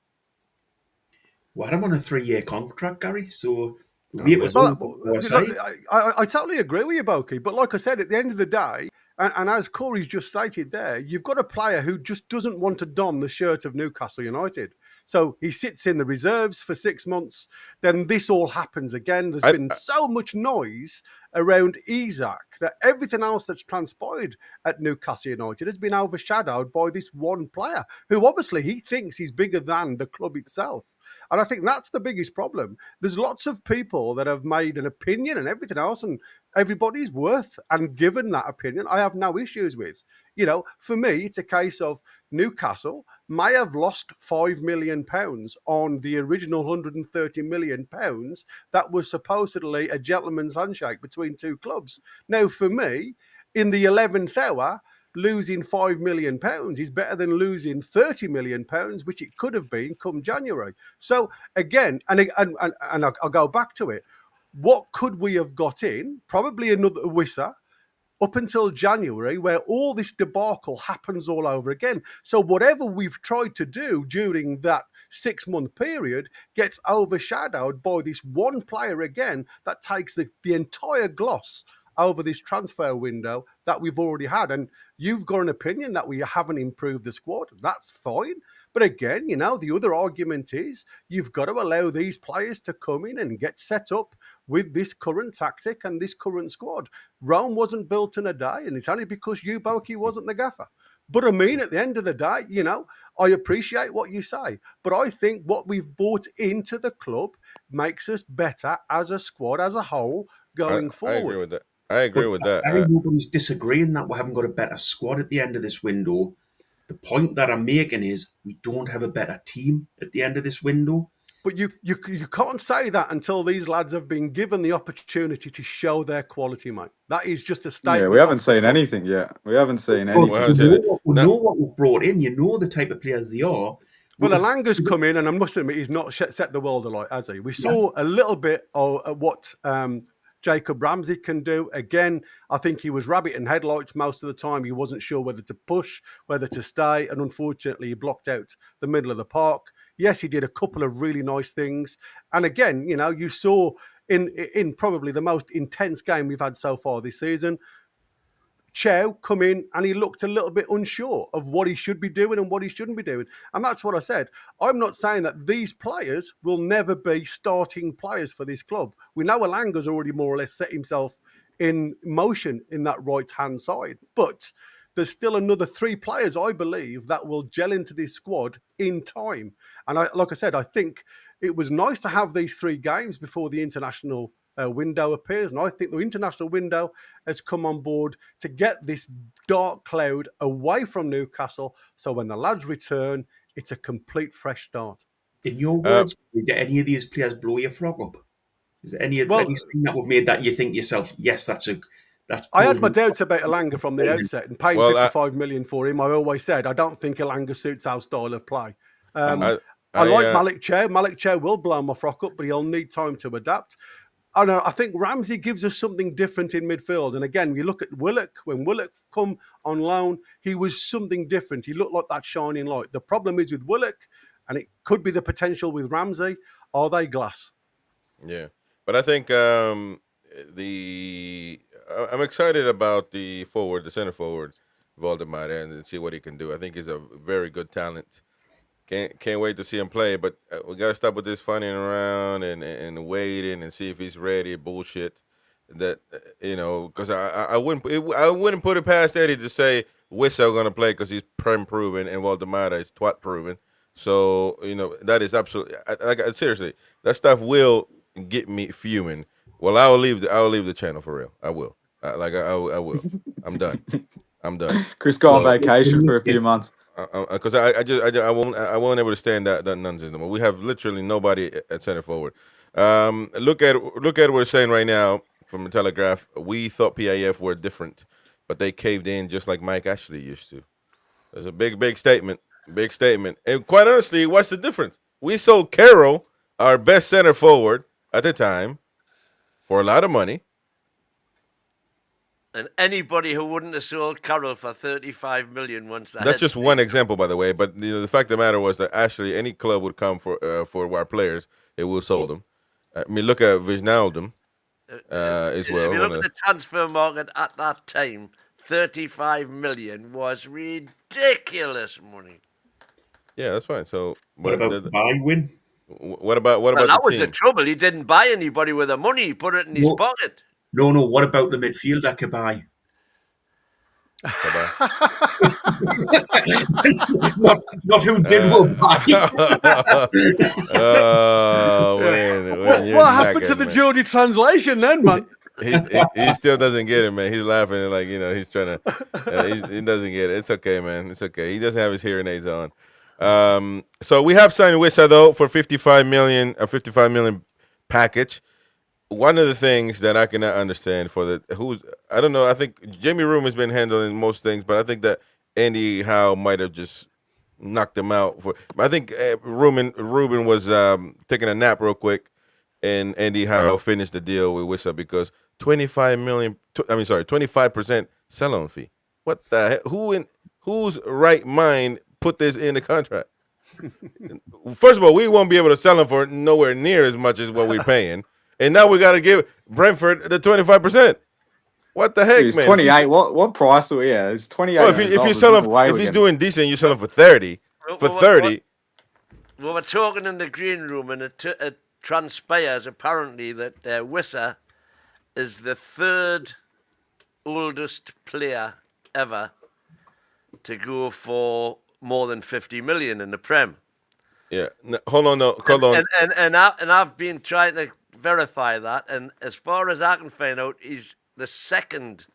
Well, I'm on a 3-year contract, Gary. So
I totally agree with you, Boki. But like I said, at the end of the day, and as Corey's just stated there, you've got a player who just doesn't want to don the shirt of Newcastle United. So he sits in the reserves for 6 months. Then this all happens again. There's been so much noise around Isak that everything else that's transpired at Newcastle United has been overshadowed by this one player who obviously he thinks he's bigger than the club itself. And I think that's the biggest problem. There's lots of people that have made an opinion and everything else, and everybody's worth and given that opinion. I have no issues with. For me, it's a case of Newcastle may have lost £5 million on the original £130 million that was supposedly a gentleman's handshake between two clubs. Now, for me, in the 11th hour, losing £5 million is better than losing £30 million, which it could have been come January. So again, and I'll go back to it. What could we have got in? Probably another Wissa up until January, where all this debacle happens all over again. So whatever we've tried to do during that 6-month period gets overshadowed by this one player again that takes the entire gloss over this transfer window that we've already had. And you've got an opinion that we haven't improved the squad. That's fine. But again, the other argument is you've got to allow these players to come in and get set up with this current tactic and this current squad. Rome wasn't built in a day, and it's only because you, Boki, wasn't the gaffer. But I mean, at the end of the day, I appreciate what you say, but I think what we've brought into the club makes us better as a squad, as a whole, going forward.
I agree with that. I agree with that.
Nobody's disagreeing that we haven't got a better squad at the end of this window. The point that I'm making is we don't have a better team at the end of this window.
But you can't say that until these lads have been given the opportunity to show their quality, mate. That is just a statement.
Yeah, we haven't seen anything yet. We haven't seen anything.
We know what we've brought in. You know the type of players they are.
Well, Alanga's come in, and I must admit, he's not set the world alight, has he? We saw a little bit of what Jacob Ramsey can do. Again, I think he was rabbit in headlights most of the time. He wasn't sure whether to push, whether to stay, and unfortunately, he blocked out the middle of the park. Yes, he did a couple of really nice things. And again, you saw in probably the most intense game we've had so far this season, Chow come in and he looked a little bit unsure of what he should be doing and what he shouldn't be doing. And that's what I said. I'm not saying that these players will never be starting players for this club. We know Alanga's already more or less set himself in motion in that right-hand side. But there's still another 3 players, I believe, that will gel into this squad in time. And like I said, I think it was nice to have these 3 games before the international window appears. And I think the international window has come on board to get this dark cloud away from Newcastle. So when the lads return, it's a complete fresh start.
In your words, did any of these players blow your frog up? Is there anything that we've made that you think yourself, yes, that's I
had my doubts about Elanga from the outset, and paying 55 million for him. I always said I don't think Elanga suits our style of play. I like Malik Chow. Malik Chow will blow my frock up, but he'll need time to adapt. I think Ramsey gives us something different in midfield. And again, we look at Willock. When Willock come on loan, he was something different. He looked like that shining light. The problem is with Willock, and it could be the potential with Ramsey, are they glass?
Yeah. But I think I'm excited about the center forward, Valdemar, and see what he can do. I think he's a very good talent. Can't wait to see him play. But we gotta stop with this funning around and waiting and see if he's ready. Bullshit. That because I wouldn't put it past Eddie to say Wissa gonna play because he's prem proven and Waldemar is twat proven. So that is absolutely seriously that stuff will get me fuming. Well, I'll leave the channel for real. I will. I will. I'm done.
Chris go on vacation for a few months.
Because I won't able to stand that nonsense anymore. We have literally nobody at center forward. Look at what we're saying right now from the Telegraph. We thought PIF were different, but they caved in just like Mike Ashley used to. That's a big statement. Big statement. And quite honestly, what's the difference? We sold Carroll, our best center forward at the time, for a lot of money.
And anybody who wouldn't have sold Carroll for 35 million once that.
That's just one example, by the way. But the fact of the matter was that actually any club would come for our players. It will sold them. I mean, look at Wijnaldum as well.
If you look at the transfer market at that time, 35 million was ridiculous money.
Yeah, that's fine. So
what about buy win?
What about
that was
team?
the trouble. He didn't buy anybody with the money. He put it in his pocket.
No. What about the midfielder Kabay? not who did will buy.
What happened to the Geordie translation then, man?
he still doesn't get it, man. He's laughing like he's trying to. He doesn't get it. It's okay, man. It's okay. He doesn't have his hearing aids on. So we have signed Wissa though for 55 million, a 55 million package. One of the things that I cannot understand I don't know. I think Jamie Room has been handling most things, but I think that Eddie Howe might have just knocked him out. I think Ruben was taking a nap real quick, and Eddie Howe finished the deal with Wissa because 25% sell-on fee. What the heck? Whose right mind put this in the contract? First of all, we won't be able to sell him for nowhere near as much as what we're paying. And now we got to give Brentford the 25%. What the heck,
He's
man?
28. What price? Yeah, it's 28.
Well, if he's doing decent, you sell him for 30. For 30.
Well, we're talking in the green room, and it transpires apparently that Wissa is the third oldest player ever to go for more than 50 million in the Prem.
Yeah. No, hold on.
And I've been trying to verify that, and as far as I can find out, he's the second.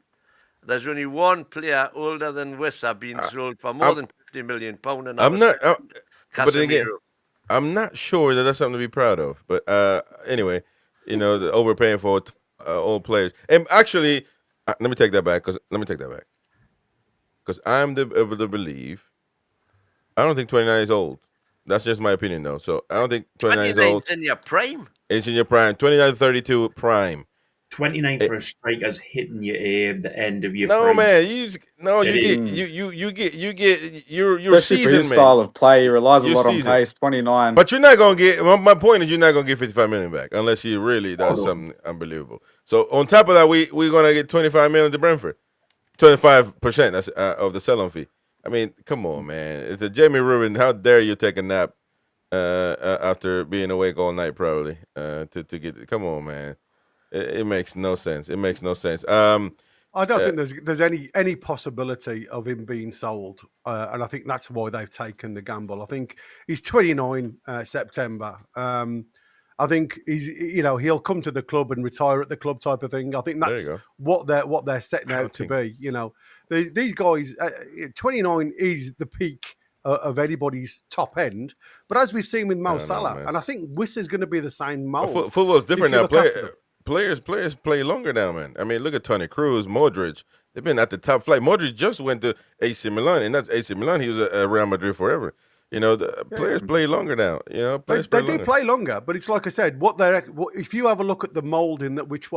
There's only one player older than Wissa being sold for more than £50 million. And
but again, I'm not sure that that's something to be proud of. But anyway, the overpaying for old players. And actually, let me take that back because I'm able to believe. I don't think 29 is old. That's just my opinion, though. So I don't think 29 is old.
It's in your prime.
It's in your prime. 29 to 32 prime.
29 for a striker's hitting you the end of your
no
prime.
Man, you're seasoned, man.
Style of play, he relies a lot on pace. 29,
but you're not gonna get. My point is, you're not gonna get 55 million back unless he really does something unbelievable. So on top of that, we're gonna get 25 million to Brentford, 25% that's of the sell-on fee. I mean, come on, man. It's a Jamie Rubin. How dare you take a nap after being awake all night, probably to get. Come on, man. It makes no sense. It makes no sense. I
don't think there's any possibility of him being sold, and I think that's why they've taken the gamble. I think he's 29 September. I think he'll come to the club and retire at the club type of thing. I think that's what they're setting out to be. These guys, 29 is the peak of anybody's top end. But as we've seen with Mo Salah, and I think Wissa's going to be the same mold.
Football's different now. Players play longer now, man. I mean, look at Toni Kroos, Modric. They've been at the top flight. Modric just went to AC Milan, and that's AC Milan. He was at Real Madrid forever. The players play longer now. They do
play longer, but it's like I said. If you have a look at the mold in that which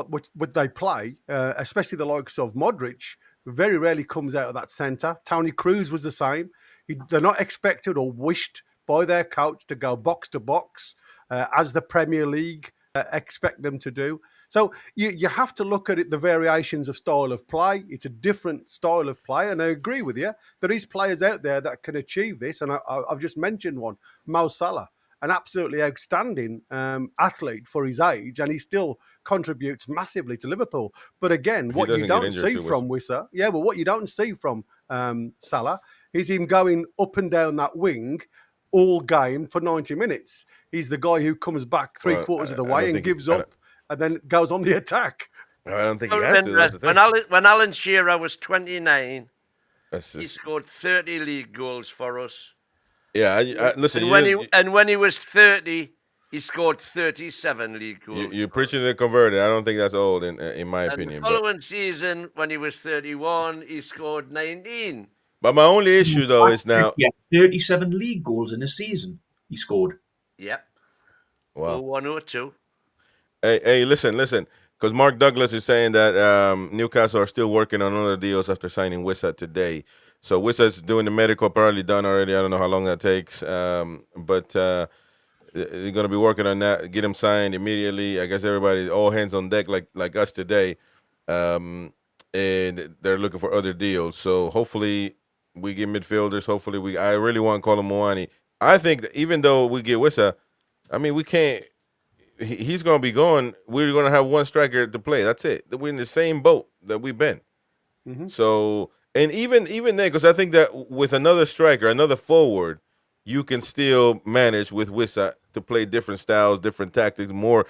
they play, especially the likes of Modric, very rarely comes out of that centre. Toni Kroos was the same. They're not expected or wished by their coach to go box to box as the Premier League expect them to do. So you have to look at it, the variations of style of play. It's a different style of play, and I agree with you. There is players out there that can achieve this, and I've just mentioned one, Mo Salah, an absolutely outstanding athlete for his age, and he still contributes massively to Liverpool. But again, what you don't see from Wissa, but what you don't see from Salah is him going up and down that wing all game for 90 minutes. He's the guy who comes back three-quarters of the way and gives up and then goes on the attack.
I don't think he has to. That's the thing.
When Alan Shearer was 29, he scored 30 league goals for us.
Yeah, listen.
When he was 30, he scored 37 league goals.
You're preaching to the converted. I don't think that's old, in my opinion.
The following season, when he was 31, he scored 19.
But my only issue, though, is now...
37 league goals in a season he scored.
Yep.
Wow.
0102.
Hey, listen. Because Mark Douglas is saying that Newcastle are still working on other deals after signing Wissa today. So Wissa's doing the medical, probably done already. I don't know how long that takes. But they're going to be working on that, get him signed immediately. I guess everybody, all hands on deck like us today. And they're looking for other deals. So hopefully we get midfielders. I really want Kolo Muani. I think that even though we get Wissa, I mean, we can't. He's going to be going. We're going to have one striker to play. That's it. We're in the same boat that we've been. Mm-hmm. So, and even then, because I think that with another striker, another forward, you can still manage with Wissa to play different styles, different tactics, more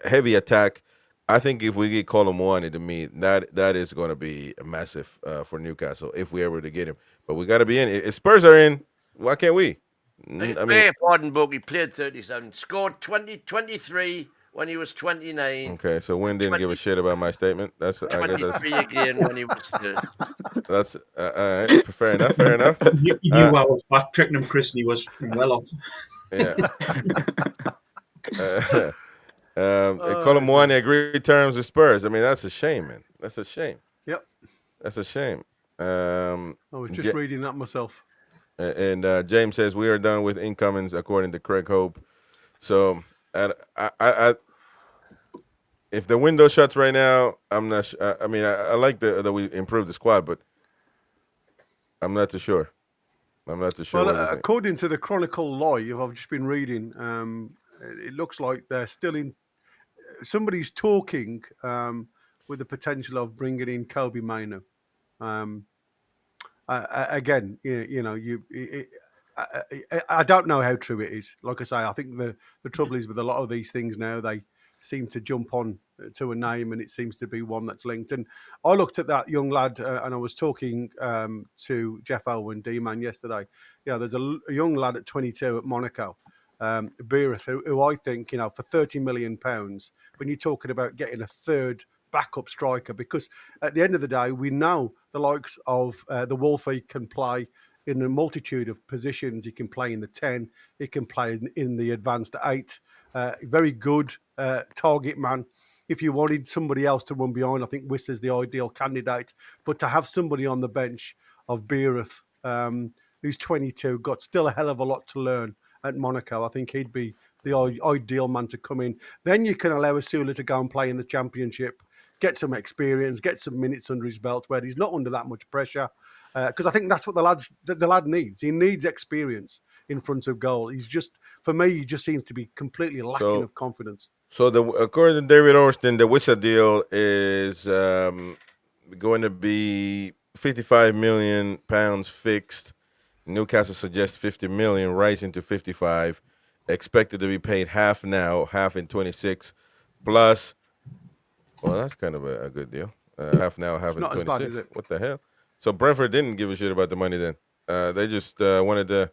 heavy attack. I think if we get Kolo Muani, to me, that is going to be massive for Newcastle if we ever to get him. But we got to be in. If Spurs are in, why can't we?
I mean, pardon, Book, he played 37, scored 23 when he was 29.
Okay, so Wynn didn't give a shit about my statement. That's
23 again when he was 30.
That's all right. Fair enough.
You knew I was backtracking him, Chris, and he was well off.
Yeah. Kolo Muani agreed terms with Spurs. I mean, that's a shame, man. That's a shame.
Yep.
That's a shame.
I was just reading that myself.
And James says we are done with incomings, according to Craig Hope. So, I if the window shuts right now, I'm not. I mean, I like that we improved the squad, but I'm not too sure.
Well, according to the Chronicle Live, I've just been reading. It looks like they're still in. Somebody's talking with the potential of bringing in Kobe Mainoo. Again, I don't know how true it is. Like I say, I think the trouble is with a lot of these things now, they seem to jump on to a name and it seems to be one that's linked. And I looked at that young lad and I was talking to Jeff Owen, D-Man, yesterday. There's a young lad at 22 at Monaco, Beereth, who I think, for £30 million, when you're talking about getting a third backup striker, because at the end of the day, we know the likes of the Wolfie can play in a multitude of positions. He can play in the 10, he can play in the advanced 8. Very good target man. If you wanted somebody else to run behind, I think Wissa's the ideal candidate. But to have somebody on the bench of Beereth, who's 22, got still a hell of a lot to learn at Monaco, I think he'd be the ideal man to come in. Then you can allow Osula to go and play in the Championship, get some experience, get some minutes under his belt where he's not under that much pressure. Because I think that's what the lad needs. He needs experience in front of goal. For me, he just seems to be completely lacking of confidence.
So according to David Orsten, the Wissa deal is going to be £55 million fixed. Newcastle suggests 50 million, rising to 55. Expected to be paid half now, half in 26, plus. Well, that's kind of a good deal. Half now, half in 26. Not as bad, is it? What the hell? So Brentford didn't give a shit about the money then. They just wanted to.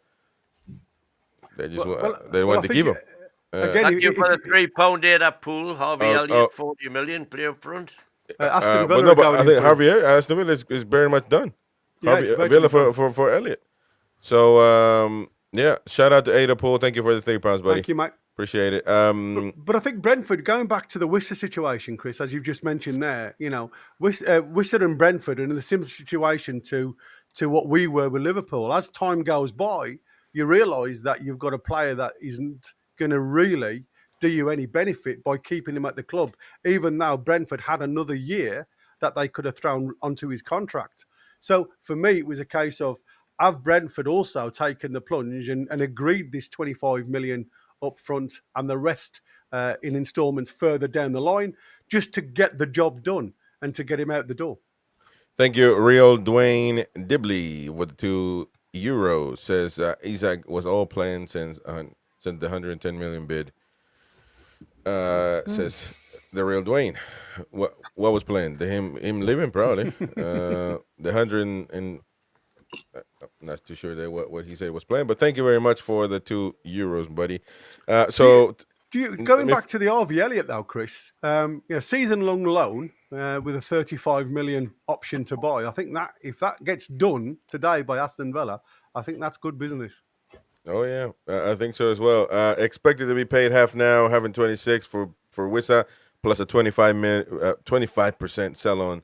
They wanted to keep him.
Thank you for the £3 data pool. Harvey Elliott, 40 million, play up front.
Aston Villa.
I think Aston Villa is very much done.
Yeah,
Villa for Elliott. So shout out to Ada Pool. Thank you for the £3, buddy.
Thank you, mate.
Appreciate it.
But I think Brentford, going back to the Wissa situation, Chris, as you've just mentioned there, Wissa and Brentford are in a similar situation to what we were with Liverpool. As time goes by, you realise that you've got a player that isn't going to really do you any benefit by keeping him at the club, even though Brentford had another year that they could have thrown onto his contract. So for me, it was a case of, have Brentford also taken the plunge and agreed this 25 million up front and the rest in instalments further down the line, just to get the job done and to get him out the door.
Thank you, Real Dwayne Dibley with €2. Says Isak was all playing since the 110 million bid. Says the Real Dwayne. What was playing? Him leaving probably. The 100 and I'm not too sure that what he said was playing, but thank you very much for the €2, buddy.
Going back to the Harvey Elliott though, Chris, season-long loan with a 35 million option to buy. I think that if that gets done today by Aston Villa, I think that's good business.
Oh yeah, I think so as well. Expected to be paid half now, having 26 for Wissa, plus a 25% sell on.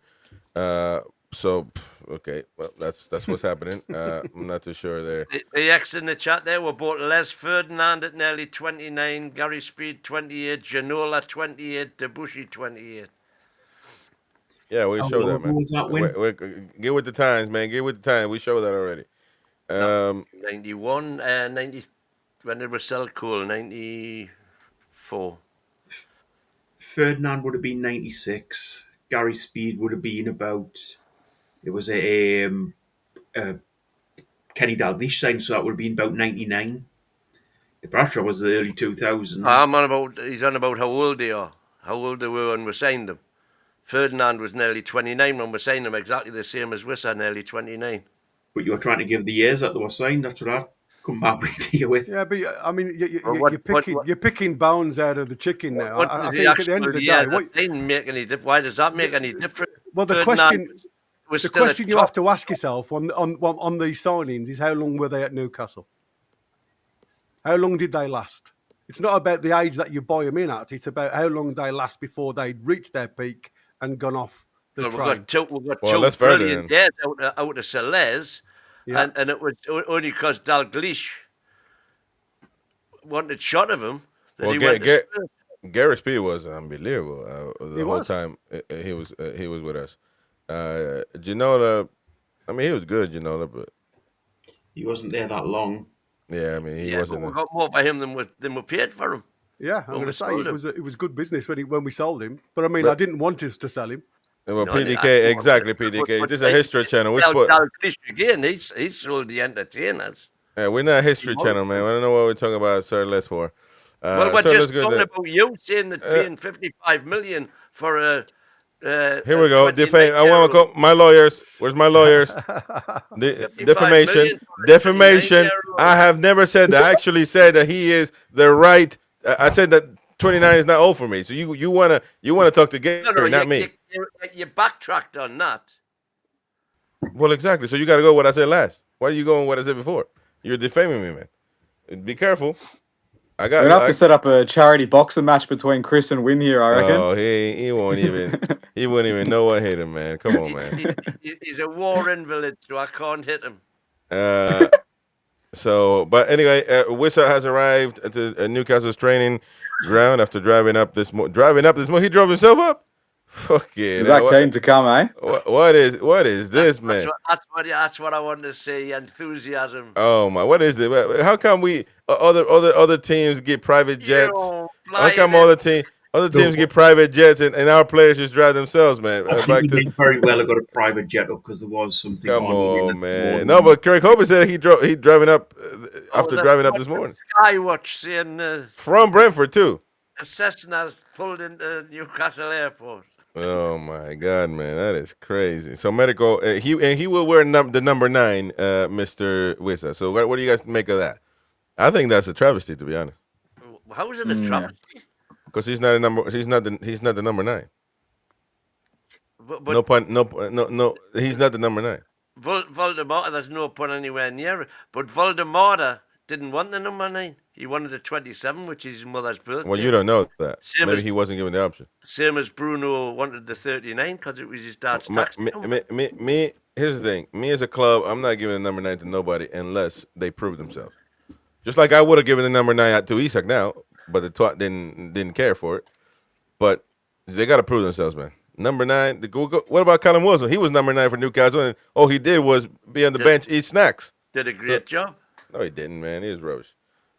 Okay, well that's what's happening. I'm not too sure there.
The X in the chat there were bought Les Ferdinand at nearly 29, Gary Speed 28, Ginola 28, Debussy 28.
Yeah, we showed that, man. Get with the times, man. Get with the times. We showed that already.
91, 90, when it was sell cool, 94.
Ferdinand would have been 96. Gary Speed would have been about. It was a Kenny Dalglish signed, so that would have been about 99. Bradshaw was the early 2000s.
He's on about how old they are. How old they were when we signed them. Ferdinand was nearly 29 when we signed him, exactly the same as Wissa, nearly 29.
But you're trying to give the years that they were signed. That's what I come back to you with.
Yeah, but I mean, you're picking bones out of the chicken now. I think at the end of the day,
why does that make any difference?
Well, the question you have to ask yourself on these signings is, how long were they at Newcastle? How long did they last? It's not about the age that you buy them in at. It's about how long they last before they reach their peak and gone off the train.
We've got two brilliant years out of Celeste, and it was only because Dalglish wanted shot of him that he went to
Gary Speed was unbelievable the whole time he was with us. Ginola, I mean, he was good, Ginola, but
he wasn't there that long.
Yeah, I mean, he wasn't.
We got more for him than we paid for him.
Yeah, I'm going to say it was good business when we sold him. But I mean, I didn't want us to sell him.
Well, PDK, exactly, PDK. This is a history channel.
Again, he sold the entertainers.
Yeah, we're not a history channel, man. I don't know what we're talking about, sir. Less for.
Well, we're just talking about you saying that paying 55 million for a.
Here we go. I want to call my lawyers. Where's my lawyers? Defamation. I have never said that. I actually said that he is the right. I said that 29 is not old for me. So you wanna talk to Gary, not me.
You backtracked on that.
Well, exactly. So you got to go what I said last. Why are you going what I said before? You're defaming me, man. Be careful.
We're gonna have to set up a charity boxing match between Chris and Win here, I reckon.
Oh, he won't even. He wouldn't even know I hit him, man. Come on, man.
He's a war invalid, so I can't hit him.
But anyway, Wissa has arrived at the Newcastle's training ground after driving up this morning. He drove himself up. Fuck yeah!
That keen to come, eh?
What is this, man?
That's what I want to see. Enthusiasm.
Oh my! What is it? How come we other teams get private jets? How come other teams get private jets and our players just drive themselves, man?
I think he very well have got a private jet up because there was something.
Come on, man. No, but Craig Hope said he driving up after driving up this morning.
Skywatch saying
from Brentford too.
A Cessna's pulled into Newcastle Airport.
Oh my God, man, that is crazy. So medical, he will wear the number 9, Mr. Wissa. So what do you guys make of that? I think that's a travesty, to be honest.
How is it a travesty?
Because he's not the number 9.
But
no pun. No. He's not the number 9.
Voldemort, there's no pun anywhere near it. But Voldemort didn't want the number 9. He wanted a 27, which is his mother's birthday.
Well, you don't know that. Maybe he wasn't given the option.
Same as Bruno wanted the 39 because it was his dad's tax number.
Here's the thing. Me as a club, I'm not giving the number 9 to nobody unless they prove themselves. Just like I would have given the number 9 to Isak now, but the twat didn't care for it. But they got to prove themselves, man. Number 9. What about Callum Wilson? He was number 9 for Newcastle, and all he did was be on the bench, eat snacks.
Did a great job.
No, he didn't, man. He was rubbish.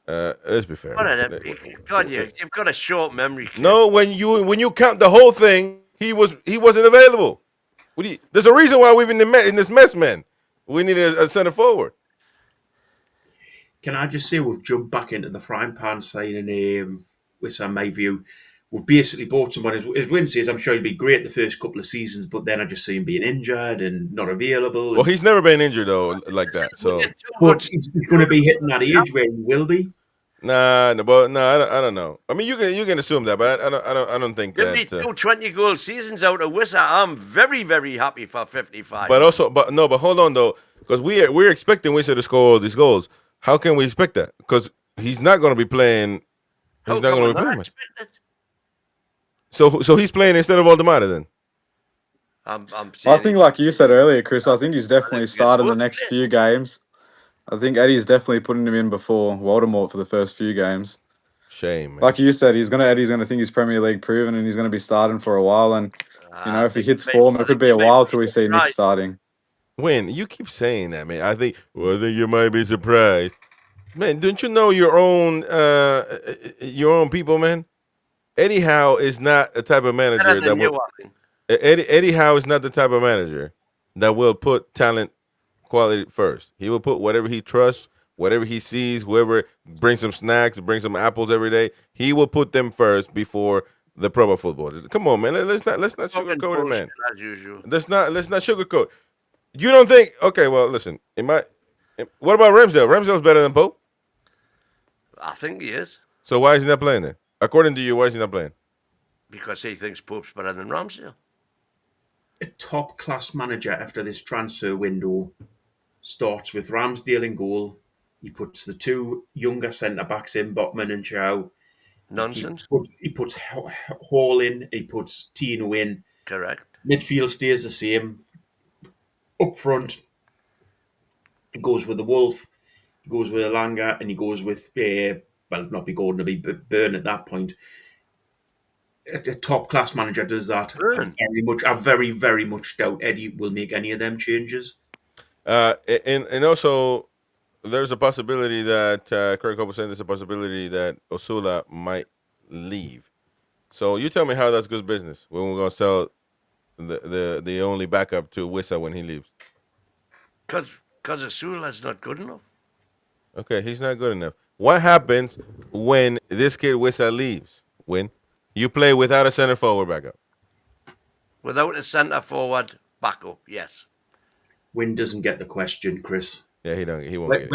Let's be fair.
God, you've got a short memory. Kid.
No, when you count the whole thing, he wasn't available. There's a reason why we've been in this mess, man. We need a center forward.
Can I just say we've jumped back into the frying pan signing Wissa, in my view. We've basically bought someone, as Win says, I'm sure he'd be great the first couple of seasons, but then I just see him being injured and not available.
Well, he's never been injured, though, like that. So
but he's going to be hitting that age where he will be.
Nah, I don't know. I mean, you can assume that, but I don't think that.
Give me 2 20-goal seasons out of Wissa. I'm very, very happy for 55.
But hold on though, because we're expecting Wissa to score all these goals. How can we expect that? Because he's not going to be playing. He's not going to be playing. So he's playing instead of Valdemar then.
I think, like you said earlier, Chris, I think he's definitely starting the next few games. I think Eddie's definitely putting him in before Voldemort for the first few games.
Shame, man.
Like you said, Eddie's gonna think he's Premier League proven, and he's gonna be starting for a while. And if he hits form, it could be a while till we see Nick starting.
Win, you keep saying that, man. I think you might be surprised, man. Don't you know your own people, man? Eddie Howe is not the type of manager that will. Eddie Howe is not the type of manager that will put talent quality first. He will put whatever he trusts, whatever he sees, whoever brings some snacks, brings some apples every day. He will put them first before the pro football. Come on, man. Let's not sugarcoat it, man.
As usual.
Let's not sugarcoat. You don't think? Okay, well, listen. What about Ramsdale? Ramsdale's better than Pope.
I think he is.
So why is he not playing then? According to you, why is he not playing?
Because he thinks Pope's better than Ramsdale.
A top-class manager after this transfer window starts with Ramsdale in goal. He puts the 2 younger centre-backs in, Botman and Chow.
Nonsense.
He puts Hall in. He puts Tino in.
Correct.
Midfield stays the same. Up front, he goes with the Wolf. He goes with Alanga, and he goes with, not be Gordon, it'll be Byrne at that point. A top-class manager does that. I very, very much doubt Eddie will make any of them changes.
And also, there's a possibility that Craig Hope was saying there's a possibility that Osula might leave. So you tell me how that's good business when we're gonna sell the only backup to Wissa when he leaves.
Because Osula's not good enough.
Okay, he's not good enough. What happens when this kid Wissa leaves? When you play without a center forward backup?
Without a centre forward backup, yes.
Win doesn't get the question, Chris.
Yeah, he won't get it.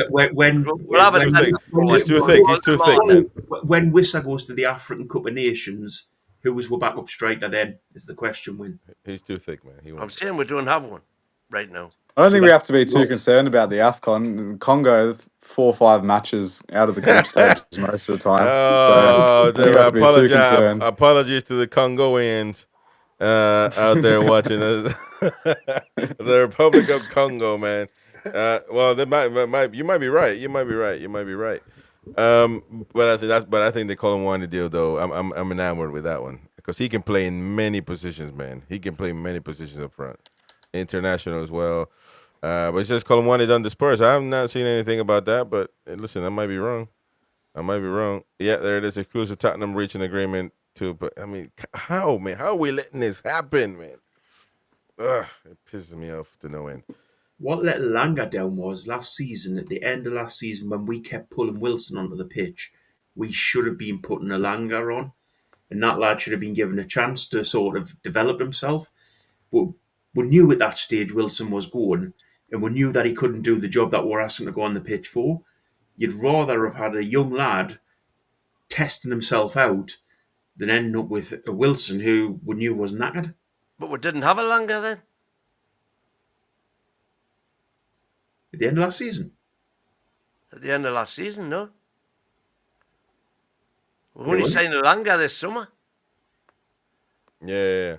He's
too thick. He's too thick, man.
When Wissa goes to the African Cup of Nations, who was our backup striker then? Is the question, Win?
He's too thick, man.
I'm saying we don't have one right now.
I don't think we have to be too concerned about the AFCON. Congo, 4 or 5 matches out of the group stages most of the time.
Apologies to the Congolians out there watching us. The Republic of Congo, man. Well, you might be right. But I think they call him one to deal though. I'm enamored with that one because he can play in many positions, man. He can play many positions up front, international as well. But it's just Colomwani done the Spurs. I have not seen anything about that, but listen, I might be wrong. Yeah, there it is. Exclusive Tottenham reaching agreement to. But I mean, how, man? How are we letting this happen, man? Ugh, it pisses me off to no end.
What let Langa down was last season, at the end of last season, when we kept pulling Wilson onto the pitch, we should have been putting a Langa on, and that lad should have been given a chance to sort of develop himself. But we knew at that stage Wilson was going, and we knew that he couldn't do the job that we're asking to go on the pitch for. You'd rather have had a young lad testing himself out than end up with a Wilson who we knew was knackered.
But we didn't have a Langa then?
At the end of last season?
At the end of last season, no. We only signed a Langa this summer.
Yeah.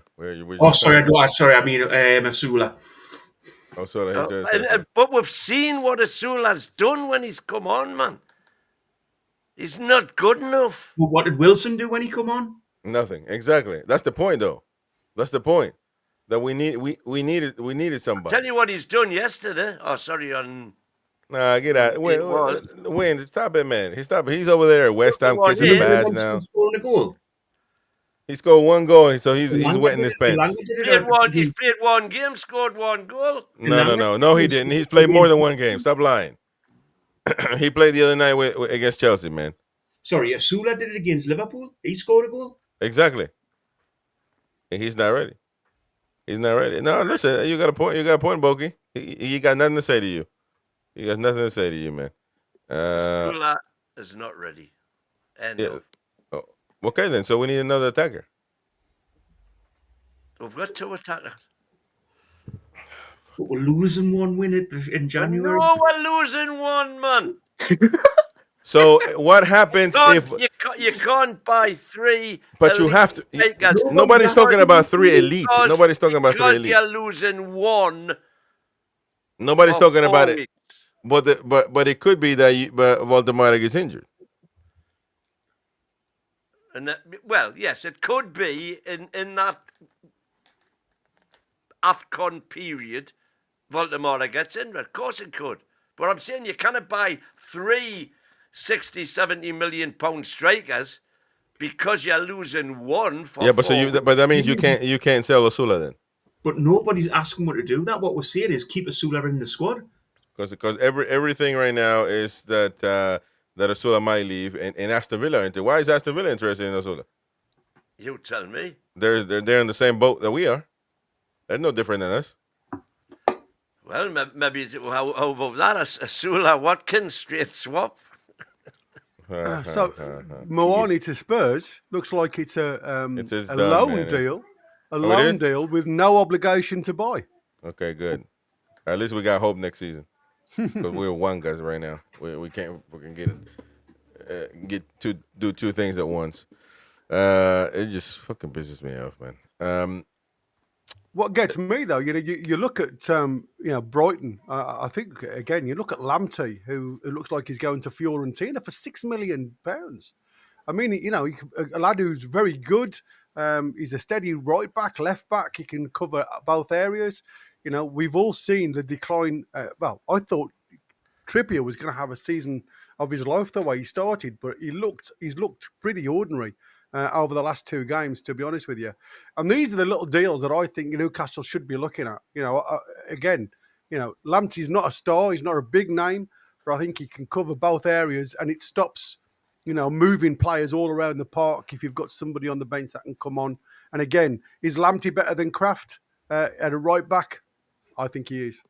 Sorry. I mean Osula.
Osula.
But we've seen what Osula's done when he's come on, man. He's not good enough.
Well, what did Wilson do when he come on?
Nothing. Exactly. That's the point, though. That's the point. That we needed somebody.
Tell you what he's done yesterday. Oh, sorry, on.
Nah, get out. Win. Stop it, man. He's over there at West Ham
Well,
kissing the badge now.
Scoring a goal.
He scored one goal, so he's wetting his pants.
He's played one game, scored one goal.
No, he didn't. He's played more than one game. Stop lying. He played the other night against Chelsea, man.
Sorry, Osula did it against Liverpool. He scored a goal.
Exactly. And he's not ready. He's not ready. No, listen, you got a point. You got a point, Boki. He got nothing to say to you. He got nothing to say to you, man.
Osula is not ready.
Yeah. Oh, okay, then. So we need another attacker.
We've got two attackers.
But we're losing one win in January.
No, we're losing one, man.
So what happens if
you can't buy three?
But you have to. Nobody's talking about three elite. Nobody's talking about three elite.
You're losing one.
Nobody's talking about it. But it could be that Valdemar gets injured.
And well, yes, it could be in that AFCON period. Valdemar gets injured. Of course it could. But I'm saying you cannot buy three 60, 70 million pound strikers because you're losing one for
but that means you can't sell Osula then.
But nobody's asking what to do that. What we're saying is keep Osula in the squad.
Because everything right now is that Osula might leave and Aston Villa. Why is Aston Villa interested in Osula?
You tell me.
They're in the same boat that we are. They're no different than us.
Well, maybe how about that? Osula Watkins straight swap.
So Moani to Spurs looks like it's a loan deal, deal with no obligation to buy.
Okay, good. At least we got hope next season because we're one guys right now. We can do two things at once. It just fucking pisses me off, man.
What gets me though, you look at Brighton. I think again, you look at Lamptey, who looks like he's going to Fiorentina for £6 million. I mean, a lad who's very good. He's a steady right back, left back. He can cover both areas. We've all seen the decline. I thought Trippier was going to have a season of his life the way he started, but he's looked pretty ordinary over the last two games, to be honest with you. And these are the little deals that I think Newcastle should be looking at. Lamptey's not a star, he's not a big name, but I think he can cover both areas, and it stops, moving players all around the park if you've got somebody on the bench that can come on. And again, is Lamptey better than Kraft at a right back? I think he is.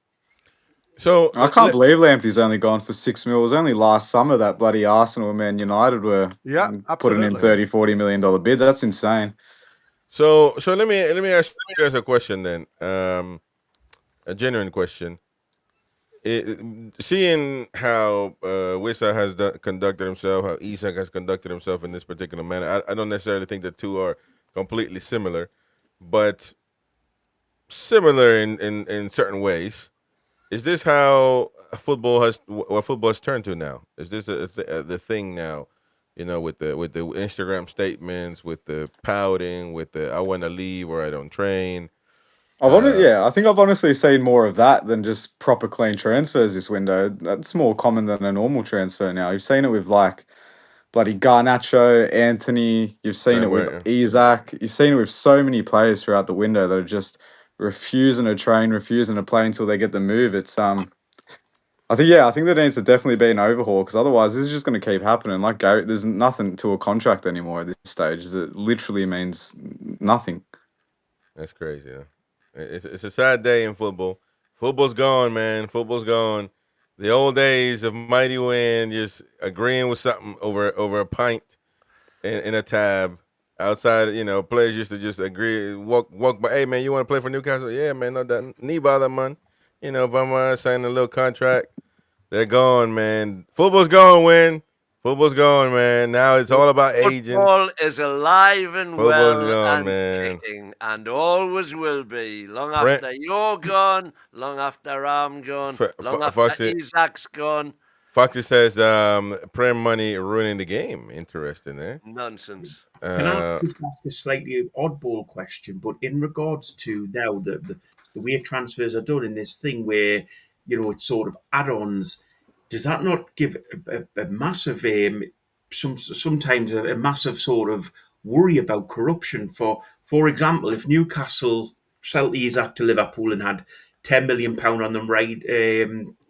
So I can't believe Lamptey's only gone for 6 mil. It was only last summer that bloody Arsenal and Man United were putting in $30, $40 million bids. That's insane.
So let me ask you guys a question then, a genuine question. Seeing how Wissa has conducted himself, how Isak has conducted himself in this particular manner, I don't necessarily think the two are completely similar, but similar in certain ways. Is this how football has turned to now? Is this the thing now? With the Instagram statements, with the pouting, with the I want to leave or I don't train.
I think I've honestly seen more of that than just proper clean transfers this window. That's more common than a normal transfer now. You've seen it with like bloody Garnacho, Anthony. You've seen it with Isak. You've seen it with so many players throughout the window that are just refusing to train, refusing to play until they get the move. It's I think there needs to definitely be an overhaul, because otherwise this is just going to keep happening. Like Gary, there's nothing to a contract anymore at this stage. It literally means nothing.
That's crazy. Huh? It's a sad day in football. Football's gone, man. Football's gone. The old days of mighty win, just agreeing with something over a pint in a tab. Outside, players used to just agree, walk by. Hey, man, you want to play for Newcastle? Yeah, man, no doubt. Knee bother, man. Bama signing a little contract. They're gone, man. Football's gone, Win. Football's gone, man. Now it's all about agents.
Football is alive and
Football's
well
gone,
and
man.
kicking, and always will be. Long after you're gone, long after I'm gone, long after Isak's gone.
Foxy says Prem money ruining the game. Interesting, eh?
Nonsense.
Can I just ask a slightly oddball question? But in regards to now the way transfers are done in this thing where, it's sort of add-ons, does that not give a massive, sometimes a massive sort of worry about corruption? For example, if Newcastle sell Isak to Liverpool and had £10 million on them, right,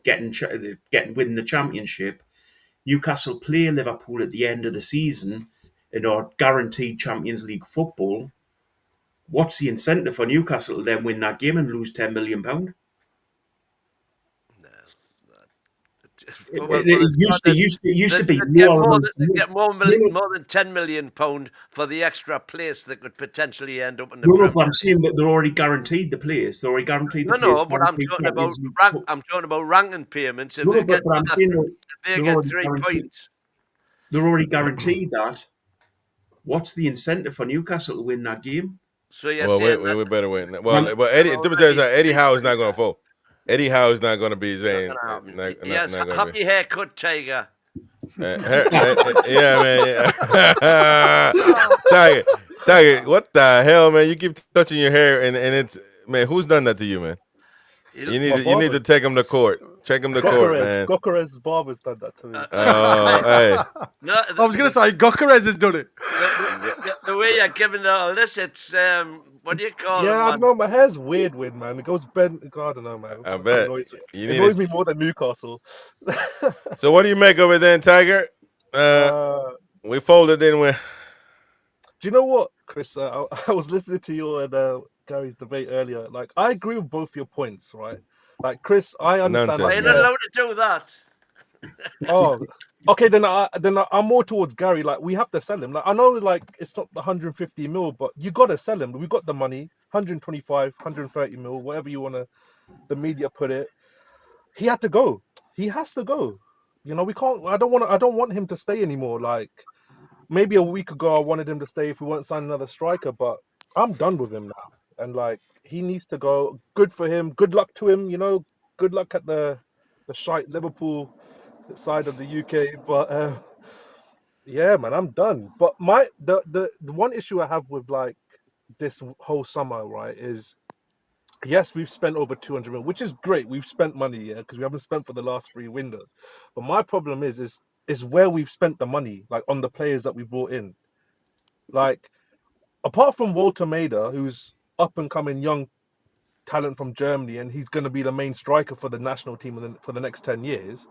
getting winning the championship, Newcastle play Liverpool at the end of the season and are guaranteed Champions League football. What's the incentive for Newcastle to then win that game and lose £10 million? It used to be
get more than £10 million for the extra place that could potentially end up in the
Premier. But I'm saying that they're already guaranteed the place. They're already guaranteed the place.
No, but I'm talking about ranking payments. If they get 3 points,
they're already guaranteed that. What's the incentive for Newcastle to win that game?
So you're
we better win. Well, Eddie Howe is not going to fall. Eddie Howe is not going to be saying.
Yes, happy haircut, Tiger.
Yeah, man. Yeah. Tiger, what the hell, man? You keep touching your hair, and it's, man. Who's done that to you, man? You need to take him to court. Check him to court, man.
Gokares barber's done that to me.
Oh, hey.
No, I was going to say Gokares has done it.
The way you're giving all this, it's what do you call it?
Yeah, I know my hair's weird, man. It goes bent. I don't know, man.
I bet
it annoys me more than Newcastle.
So what do you make of it then, Tiger? We folded in with.
Do you know what, Chris? I was listening to you and Gary's debate earlier. Like, I agree with both your points, right? Like, Chris, I understand.
You're not allowed to do that.
Oh, okay. Then I'm more towards Gary. Like, we have to sell him. Like, I know, like, it's not the 150 mil, but you got to sell him. We got the money, 125, 130 mil, whatever you want to, the media put it. He had to go. He has to go. We can't. I don't want him to stay anymore. Like, maybe a week ago, I wanted him to stay if we weren't signing another striker, but I'm done with him now. And like, he needs to go. Good for him. Good luck to him. Good luck at the shite Liverpool side of the UK. But yeah, man, I'm done. But the one issue I have with like this whole summer, right, is yes, we've spent over 200 million, which is great. We've spent money, yeah, because we haven't spent for the last 3 windows. But my problem is where we've spent the money, like on the players that we brought in. Like, apart from Walter Maida, who's up and coming young talent from Germany, and he's going to be the main striker for the national team for the next 10 years.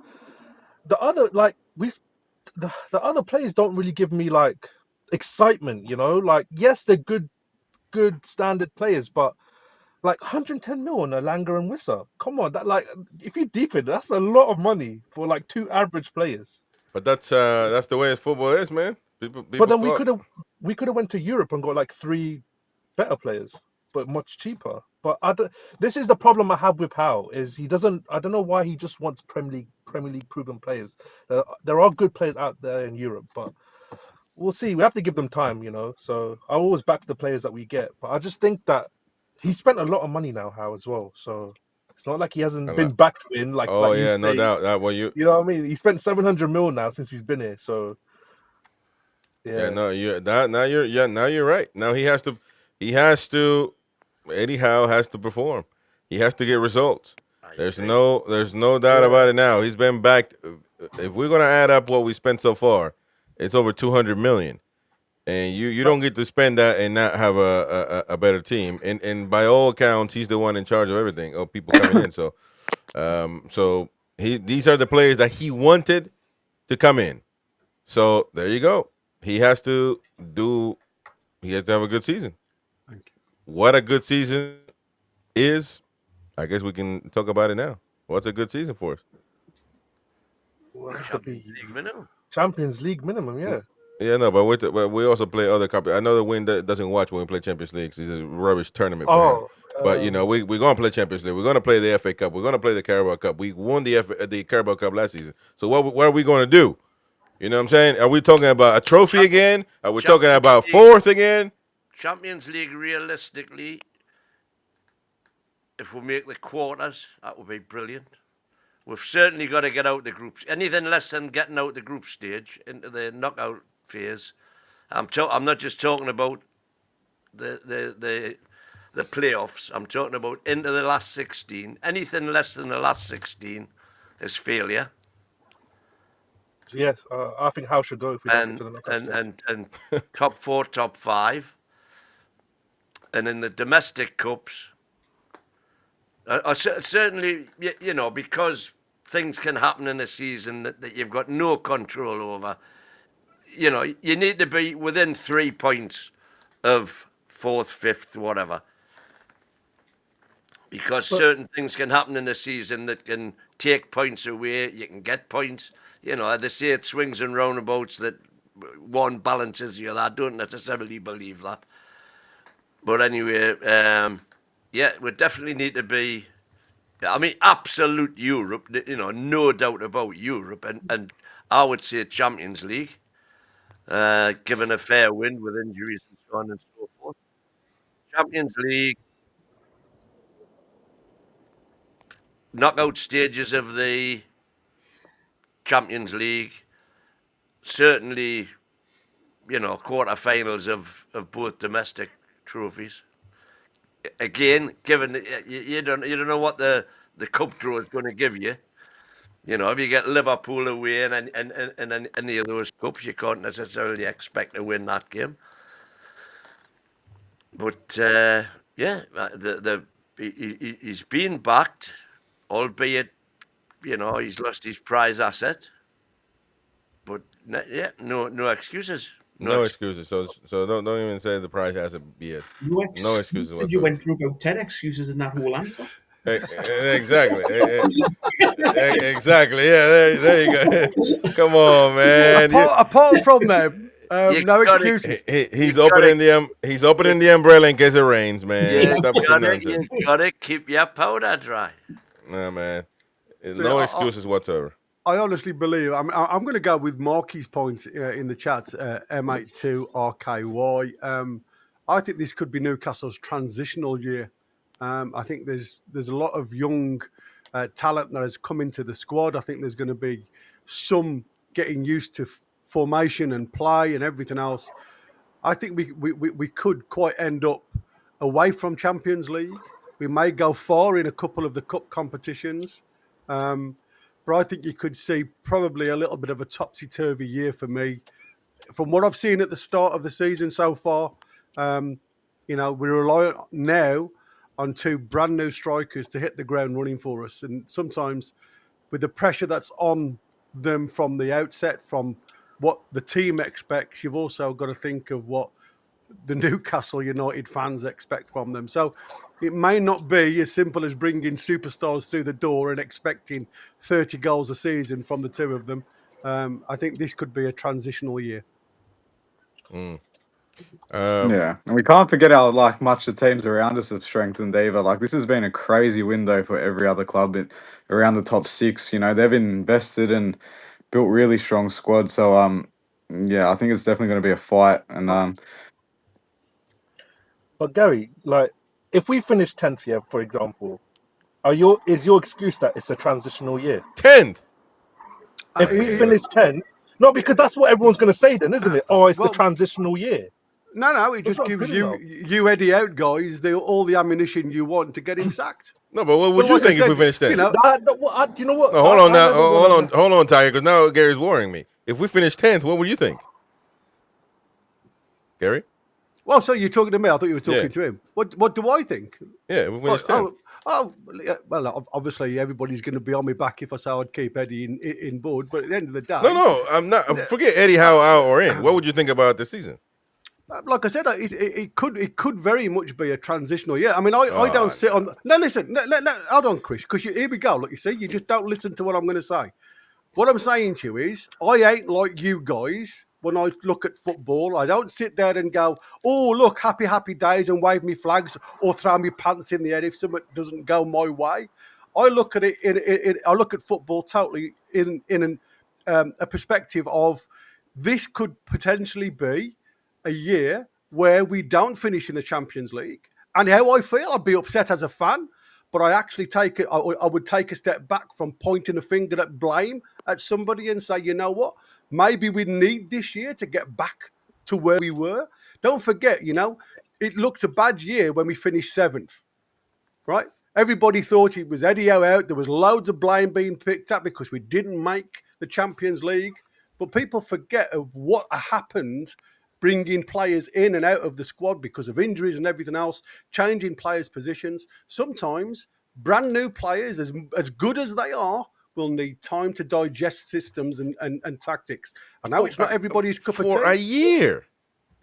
The other, like, the other players don't really give me like excitement, like, yes, they're good standard players, but like 110 mil on Alanga and Wissa. Come on, that, like, if you deep it, that's a lot of money for like 2 average players.
But that's the way football is, man. People
but then we could have went to Europe and got like 3 better players, but much cheaper. But this is the problem I have with Howe, is he doesn't. I don't know why he just wants Premier League proven players. There are good players out there in Europe, but we'll see. We have to give them time, So I always back the players that we get, but I just think that he spent a lot of money now, Howe, as well. So it's not like he hasn't been backed in. Like,
oh
like
yeah, no doubt. That
you know what I mean? He spent 700 mil now since he's been here. So
yeah, no, now you're right. Now he has to. Eddie Howe has to perform. He has to get results. There's no doubt about it now. He's been backed. If we're gonna add up what we spent so far, it's over 200 million, and you don't get to spend that and not have a better team. And by all accounts, he's the one in charge of everything. Oh, people coming in. So, these are the players that he wanted to come in. So there you go. He has to have a good season.
Thank you.
What a good season is, I guess we can talk about it now. What's a good season for us?
Well,
Champions League minimum.
Champions League minimum, yeah.
Yeah, no, but we also play other cup. I know the Win doesn't watch when we play Champions League. It's a rubbish tournament for him. But we're gonna play Champions League. We're gonna play the FA Cup. We're gonna play the Carabao Cup. We won the Carabao Cup last season. So what are we gonna do? You know what I'm saying? Are we talking about a trophy again? Are we talking about 4th again?
Champions League, realistically, if we make the quarters, that would be brilliant. we've certainly got to get out the groups. Anything less than getting out the group stage into the knockout phase. I'm not just talking about the playoffs. I'm talking about into the last 16. Anything less than the last 16 is failure.
Yes, I think Howe should go if we don't get to the knockout stage.
And top 4, top 5. And in the domestic cups, certainly, you know, because things can happen in a season that you've got no control over, you know, you need to be within 3 points of 4th, 5th, whatever. Because certain things can happen in a season that can take points away. You can get points. You know, they say it swings and roundabouts that one balances the other. I don't necessarily believe that. But anyway, yeah, we definitely need to be, I mean, absolute Europe, you know, no doubt about Europe. And I would say Champions League, given a fair win with injuries and so on and so forth. Champions League, knockout stages of the Champions League, certainly, you know, quarterfinals of both domestic trophies. Again, given you don't know what the cup draw is going to give you. You know, if you get Liverpool away and any of those cups, you can't necessarily expect to win that game. But yeah, he's been backed, albeit, you know, he's lost his prize asset. But yeah, no excuses.
No excuses. So don't even say the prize hasn't be it.
No
excuses.
Because you went through about 10 excuses in that whole answer.
Exactly. Exactly. Yeah, there you go. Come on, man.
Apart from them, no excuses.
He's opening the umbrella in case it rains, man. Stop with your nonsense.
You gotta keep your powder dry.
Nah, man. No excuses whatsoever.
I honestly believe, I'm going to go with Marky's point in the chat, M82RKY. I think this could be Newcastle's transitional year. I think there's a lot of young talent that has come into the squad. I think there's going to be some getting used to formation and play and everything else. I think we could quite end up away from Champions League. We may go far in a couple of the cup competitions. But I think you could see probably a little bit of a topsy-turvy year for me. From what I've seen at the start of the season so far, you know, we rely now on 2 brand new strikers to hit the ground running for us. And sometimes with the pressure that's on them from the outset, from what the team expects, you've also got to think of what the Newcastle United fans expect from them. So it may not be as simple as bringing superstars through the door and expecting 30 goals a season from the 2 of them. I think this could be a transitional year.
Yeah, and we can't forget how much the teams around us have strengthened either. Like, this has been a crazy window for every other club around the top 6. You know, they've invested and built really strong squads. So yeah, I think it's definitely going to be a fight. And
But Gary, like, if we finish 10th here, for example, is your excuse that it's a transitional year?
10th.
If we finish 10th, no, because that's what everyone's going to say then, isn't it? Oh, it's the transitional year.
No, it just gives you Eddie Howe guys all the ammunition you want to get him sacked.
No, but what would you think if we finished 10th?
You know what?
No, hold on, Tiger, because now Gary's worrying me. If we finish 10th, what would you think? Gary?
Well, so you're talking to me. I thought you were talking to him. What do I think?
Yeah, we finished 10th.
Well, obviously everybody's going to be on me back if I say I'd keep Eddie in board. But at the end of the day,
no, I'm not. Forget Eddie Howe out or in. What would you think about this season?
Like I said, it could very much be a transitional year. I mean, I don't sit on. No, listen, hold on, Chris, because here we go. Look, you see, you just don't listen to what I'm going to say. What I'm saying to you is, I ain't like you guys. When I look at football, I don't sit there and go, "Oh, look, happy days," and wave me flags or throw me pants in the air if something doesn't go my way. I look at it. I look at football totally in a perspective of this could potentially be a year where we don't finish in the Champions League. And how I feel, I'd be upset as a fan, but I actually take it. I would take a step back from pointing a finger at blame at somebody and say, you know what? Maybe we need this year to get back to where we were. Don't forget, it looked a bad year when we finished 7th, right? Everybody thought it was Eddie Howe out. There was loads of blame being picked up because we didn't make the Champions League. But people forget of what happened bringing players in and out of the squad because of injuries and everything else, changing players' positions. Sometimes brand new players, as good as they are, will need time to digest systems and tactics. I know it's not everybody's cup of tea.
For a year.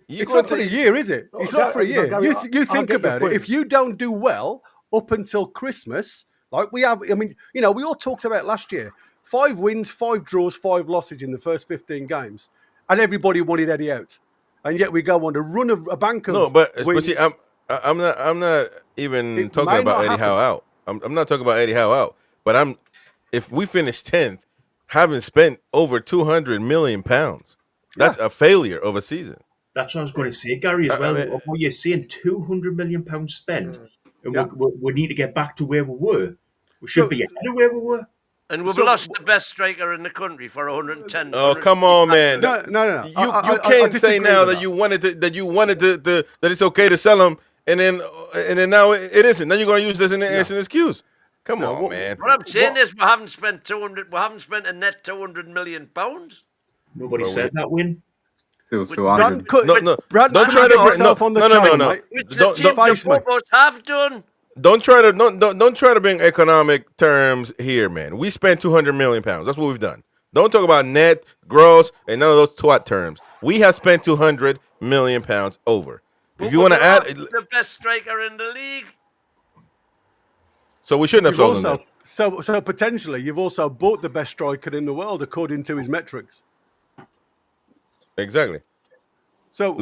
It's not for a year, is it? It's not for a year. You think about it. If you don't do well up until Christmas, like we have, I mean, we all talked about last year, 5 wins, 5 draws, 5 losses in the first 15 games, and everybody wanted Eddie out. And yet we go on a run of a bank of wins.
See, I'm not even talking about Eddie Howe out. I'm not talking about Eddie Howe out. But if we finish 10th, having spent over £200 million, that's a failure of a season.
That's what I was going to say, Gary, as well. What you're saying, £200 million spent, and we need to get back to where we were. We should be ahead of where we were.
And we've lost the best striker in the country for 110.
Oh, come on, man!
No.
You can't say now that you wanted that it's okay to sell him, and then now it isn't. Then you're going to use this as an excuse. Come on, man.
What I'm saying is we haven't spent a net £200 million.
Nobody said that, Win.
Don't try to bring yourself on the chain, mate.
Don't face me. Have done.
Don't try to bring economic terms here, man. We spent £200 million. That's what we've done. Don't talk about net, gross, and none of those twat terms. We have spent £200 million over.
But
if you want to add
the best striker in the league,
so we shouldn't have sold him.
So potentially, you've also bought the best striker in the world according to his metrics.
Exactly.
So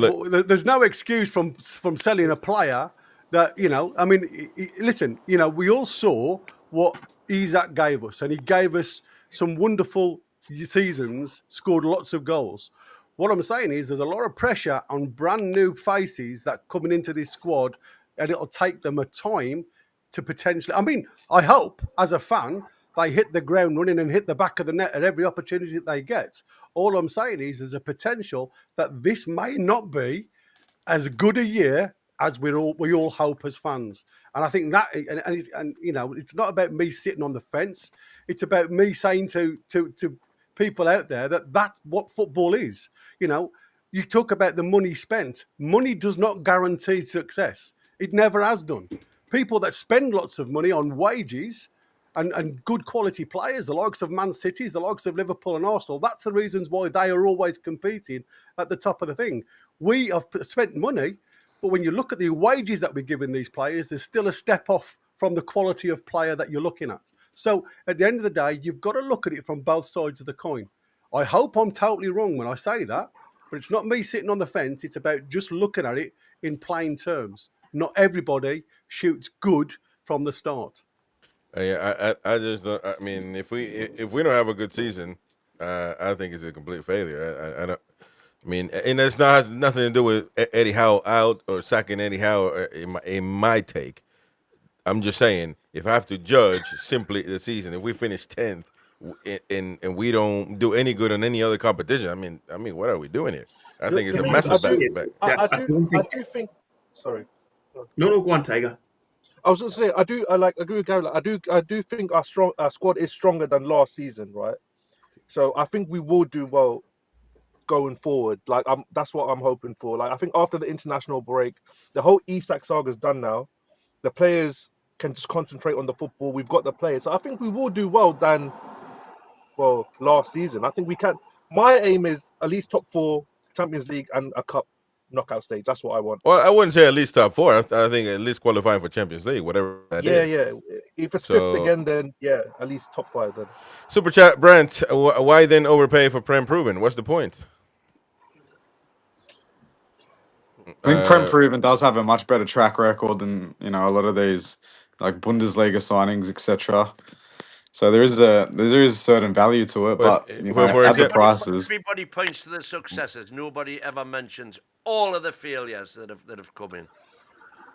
there's no excuse from selling a player that, I mean, listen, we all saw what Isak gave us, and he gave us some wonderful seasons, scored lots of goals. What I'm saying is there's a lot of pressure on brand new faces that coming into this squad, and it'll take them a time to potentially, I mean, I hope as a fan, they hit the ground running and hit the back of the net at every opportunity that they get. All I'm saying is there's a potential that this may not be as good a year as we all hope as fans. And I think that, and it's not about me sitting on the fence. It's about me saying to people out there that that's what football is. You talk about the money spent. Money does not guarantee success. It never has done. People that spend lots of money on wages and good quality players, the likes of Man City, the likes of Liverpool and Arsenal, that's the reasons why they are always competing at the top of the thing. We have spent money, but when you look at the wages that we're giving these players, there's still a step off from the quality of player that you're looking at. So at the end of the day, you've got to look at it from both sides of the coin. I hope I'm totally wrong when I say that, but it's not me sitting on the fence. It's about just looking at it in plain terms. Not everybody shoots good from the start.
I just don't. I mean, if we don't have a good season, I think it's a complete failure. I don't. I mean, and it's not has nothing to do with Eddie Howe out or sacking Eddie Howe. In my take, I'm just saying if I have to judge simply the season, if we finish 10th and we don't do any good on any other competition, I mean, what are we doing here? I think it's a massive back.
I do think. Sorry.
No, go on, Tiger.
I was going to say I agree with Gary. I do think our squad is stronger than last season, right? So I think we will do well going forward. That's what I'm hoping for. I think after the international break, the whole Isak saga is done now. The players can just concentrate on the football. We've got the players, so I think we will do well than last season. I think we can. My aim is at least top 4, Champions League and a cup knockout stage. That's what I want.
Well, I wouldn't say at least top 4. I think at least qualifying for Champions League, whatever that is.
Yeah. If it's 5th again, then at least top 5 then.
Super chat, Brent. Why then overpay for Prem Proven? What's the point?
I think Prem Proven does have a much better track record than a lot of these like Bundesliga signings, etc. So there is a certain value to it, but at the prices,
everybody points to the successes. Nobody ever mentions all of the failures that have come in.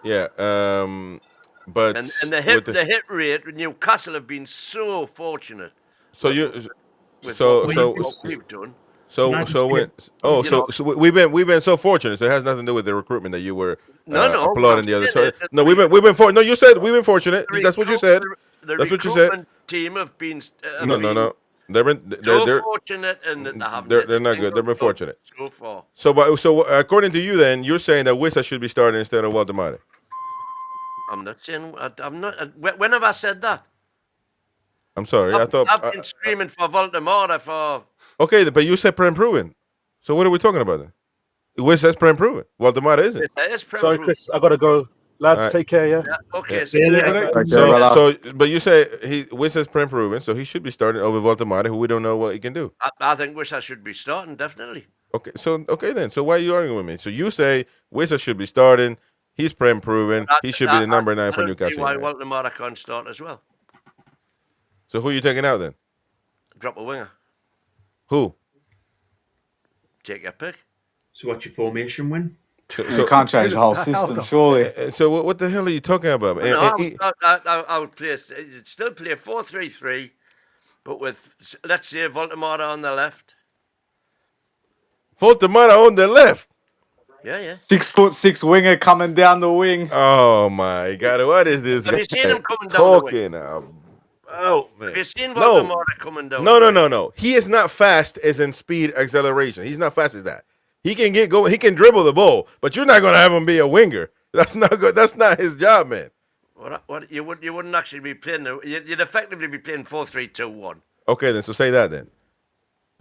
Yeah, But
and the hit rate, Newcastle have been so fortunate.
So
with
what
we've done.
We've been so fortunate. So it has nothing to do with the recruitment that you were applauding the other. So we've been fortunate. No, you said we've been fortunate. That's what you said.
That's what you said. Team have been
no. They're
fortunate, and
they're not good. They've been fortunate
so far.
So according to you, then you're saying that Wissa should be starting instead of Waldemar.
I'm not saying. I'm not. When have I said that?
I'm sorry.
I've been screaming for Voldemort for.
Okay, but you said pre-improving. So what are we talking about then? Wissa's pre-improving. Waldemar isn't.
It is
Sorry, Chris. I gotta go. Lads,
right.
Take care. Yeah.
Okay.
But you say Wissa's pre-improving, so he should be starting over Waldemar, who we don't know what he can do.
I think Wissa should be starting definitely.
Okay then. So why are you arguing with me? So you say Wissa should be starting. He's pre-improving. He should be the number 9 for Newcastle.
Why Waldemar can't start as well?
So who are you taking out then?
Drop a winger.
Who?
Take your pick.
So what's your formation win?
You can't change the whole system, surely.
So what the hell are you talking about?
I would play. Still play 4-3-3, but with, let's say, Voldemar on the left.
Voldemar on the left.
Yeah.
6'6" winger coming down the wing.
Oh my God! What is this?
Have you seen him coming down
talking
the wing?
Oh man!
Have you seen Voldemar coming down?
No. He is not fast as in speed acceleration. He's not fast as that. He can get going. He can dribble the ball, but you're not going to have him be a winger. That's not good. That's not his job, man.
What you wouldn't actually be playing. You'd effectively be playing 4-3-2-1.
Okay, then. So say that then.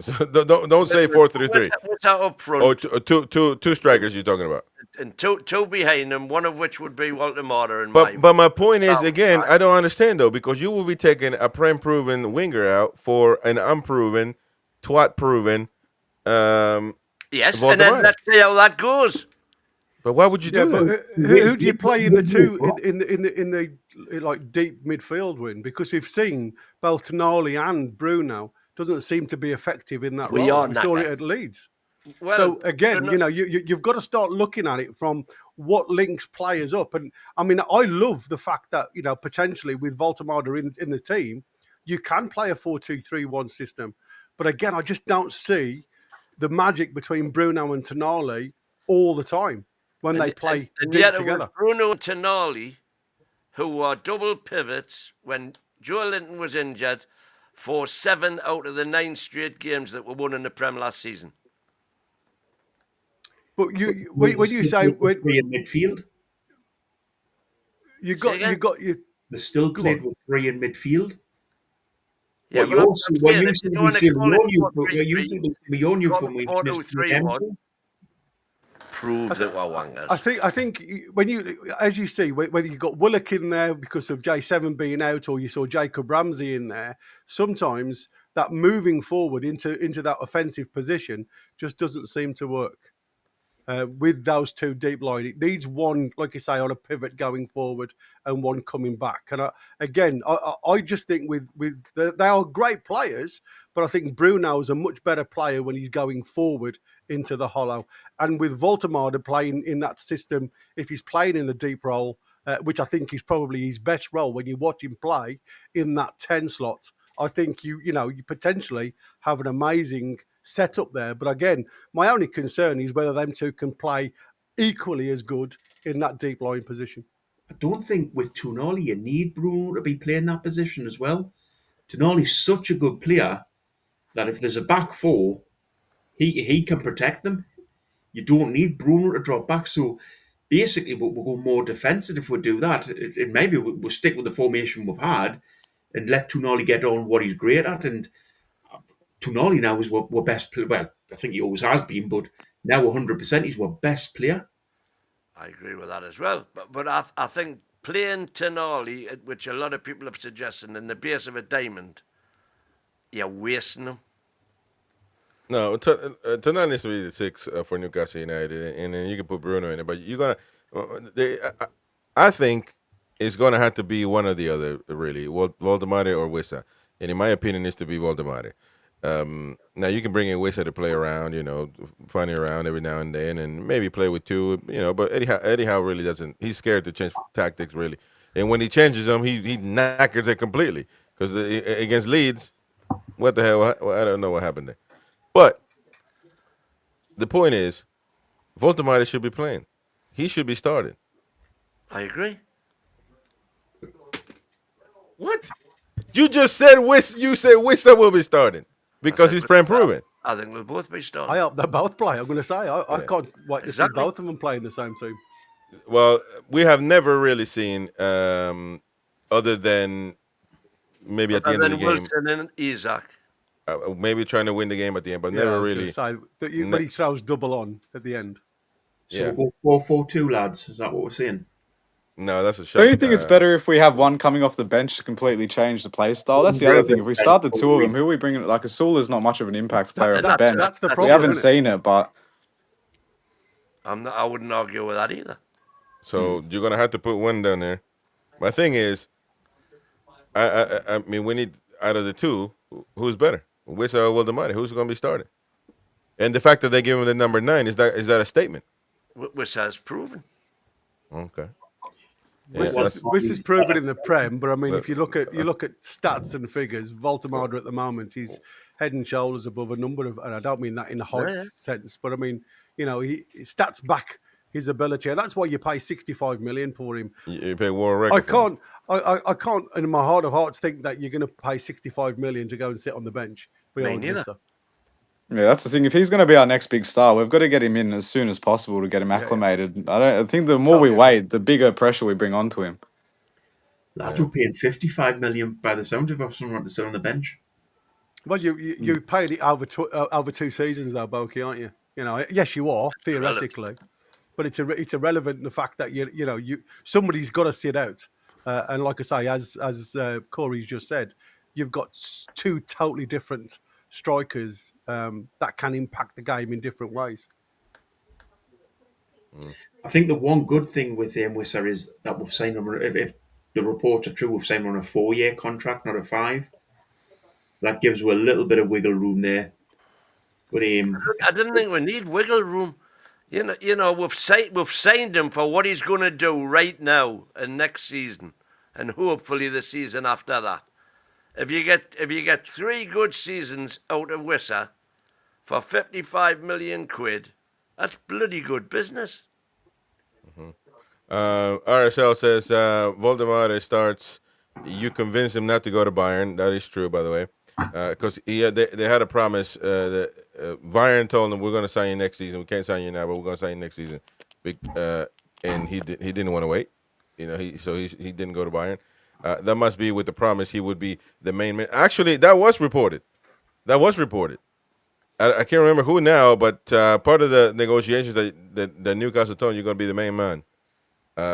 So don't say 4-3-3.
What's out up front?
Two strikers you're talking about.
And two behind them, one of which would be Waldemar.
But my point is, again, I don't understand though, because you will be taking a pre-proven winger out for an unproven, twat-proven.
Yes, and then let's see how that goes.
But why would you do that?
Who do you play in the two in the like deep midfield win? Because we've seen Beltonali and Bruno doesn't seem to be effective in that role. We saw it at Leeds. Well, so again, you've got to start looking at it from what links players up. And I mean, I love the fact that potentially with Voldemar in the team, you can play a 4-2-3-1 system. But again, I just don't see the magic between Bruno and Tonali all the time when they play deep together.
Bruno and Tonali, who were double pivots when Joe Linton was injured for 7 out of the 9 straight games that were won in the Prem last season.
But when you say three in midfield, they still played with 3 in midfield. Yeah, we're using the formation.
Prove that we're wangers.
I think when you, as you see, whether you've got Willock in there because of J7 being out, or you saw Jacob Ramsey in there, sometimes that moving forward into that offensive position just doesn't seem to work. With those two deep line, it needs one, like you say, on a pivot going forward and one coming back. And I just think they are great players, but I think Bruno is a much better player when he's going forward into the hollow. And with Voldemar playing in that system, if he's playing in the deep role, which I think is probably his best role when you watch him play in that 10 slot, I think you potentially have an amazing set up there. But again, my only concern is whether them two can play equally as good in that deep line position.
I don't think with Tonali you need Bruno to be playing that position as well. Tonali's such a good player that if there's a back four, he can protect them. You don't need Bruno to drop back. So basically we'll go more defensive if we do that. And maybe we'll stick with the formation we've had and let Tonali get on what he's great at. And Tonali now is our best player. Well, I think he always has been, but now 100% he's our best player.
I agree with that as well. But I think playing Tonali, which a lot of people have suggested, in the base of a diamond, you're wasting him.
No, Tonali needs to be the 6 for Newcastle United, and then you can put Bruno in it. But you're gonna, I think it's gonna have to be one or the other, really, Waldemar or Wissa. And in my opinion, it needs to be Waldemar. Now you can bring in Wissa to play around, funny around every now and then, and maybe play with 2, but Eddie Howe really doesn't. He's scared to change tactics, really. And when he changes them, he knackers it completely. Because against Leeds, what the hell? I don't know what happened there. But the point is, Voldemort should be playing. He should be starting.
I agree.
What? You just said Wissa will be starting because he's proven.
I think they'll both be starting.
I hope they both play. I'm going to say I can't wait to see both of them play in the same team.
Well, we have never really seen, other than maybe at the end of the game,
Wilson and Isak.
maybe trying to win the game at the end, but never really.
But he throws double on at the end.
So we'll go 4-4-2, lads. Is that what we're saying?
No, that's a shot.
Don't you think it's better if we have one coming off the bench to completely change the play style? That's the other thing. If we start the two of them, who are we bringing? Like, Osula's not much of an impact player at the bench.
That's the problem.
We haven't seen it, but
I wouldn't argue with that either.
So you're gonna have to put one down there. My thing is, I mean, we need out of the two, who's better, Wissa or Wildemade? Who's going to be starting? And the fact that they give him the number 9 is that a statement?
Wissa's proven.
Okay.
Wissa's proven in the Prem, but I mean, if you look at stats and figures, Voltemade at the moment he's head and shoulders above a number of, and I don't mean that in a height sense, but I mean, he stats back his ability, and that's why you pay 65 million for him.
You pay Warren Record.
I can't, in my heart of hearts, think that you're going to pay 65 million to go and sit on the bench behind Wissa.
Yeah, that's the thing. If he's going to be our next big star, we've got to get him in as soon as possible to get him acclimated. Yeah. I think the more we wait, the bigger pressure we bring onto him.
Lads were paying 55 million by the sound of us someone to sit on the bench.
Well, you paid it over 2 seasons though, Boki, aren't you? Yes, you are theoretically, but it's irrelevant in the fact that somebody's got to sit out. And like I say, as Corey's just said, you've got 2 totally different strikers that can impact the game in different ways.
I think the one good thing with Wissa is that we've signed him, if the reports are true, we've signed him on a 4-year contract, not a 5. So that gives us a little bit of wiggle room there. But
I didn't think we need wiggle room. We've signed him for what he's going to do right now and next season, and hopefully the season after that. If you get 3 good seasons out of Wissa for 55 million quid, that's bloody good business.
RSL says Voldemade starts. You convince him not to go to Bayern. That is true, by the way, because they had a promise that Bayern told him, we're going to sign you next season. We can't sign you now, but we're going to sign you next season. And he didn't want to wait. He didn't go to Bayern. That must be with the promise he would be the main man. Actually, that was reported. I can't remember who now, but part of the negotiations that Newcastle told you're going to be the main man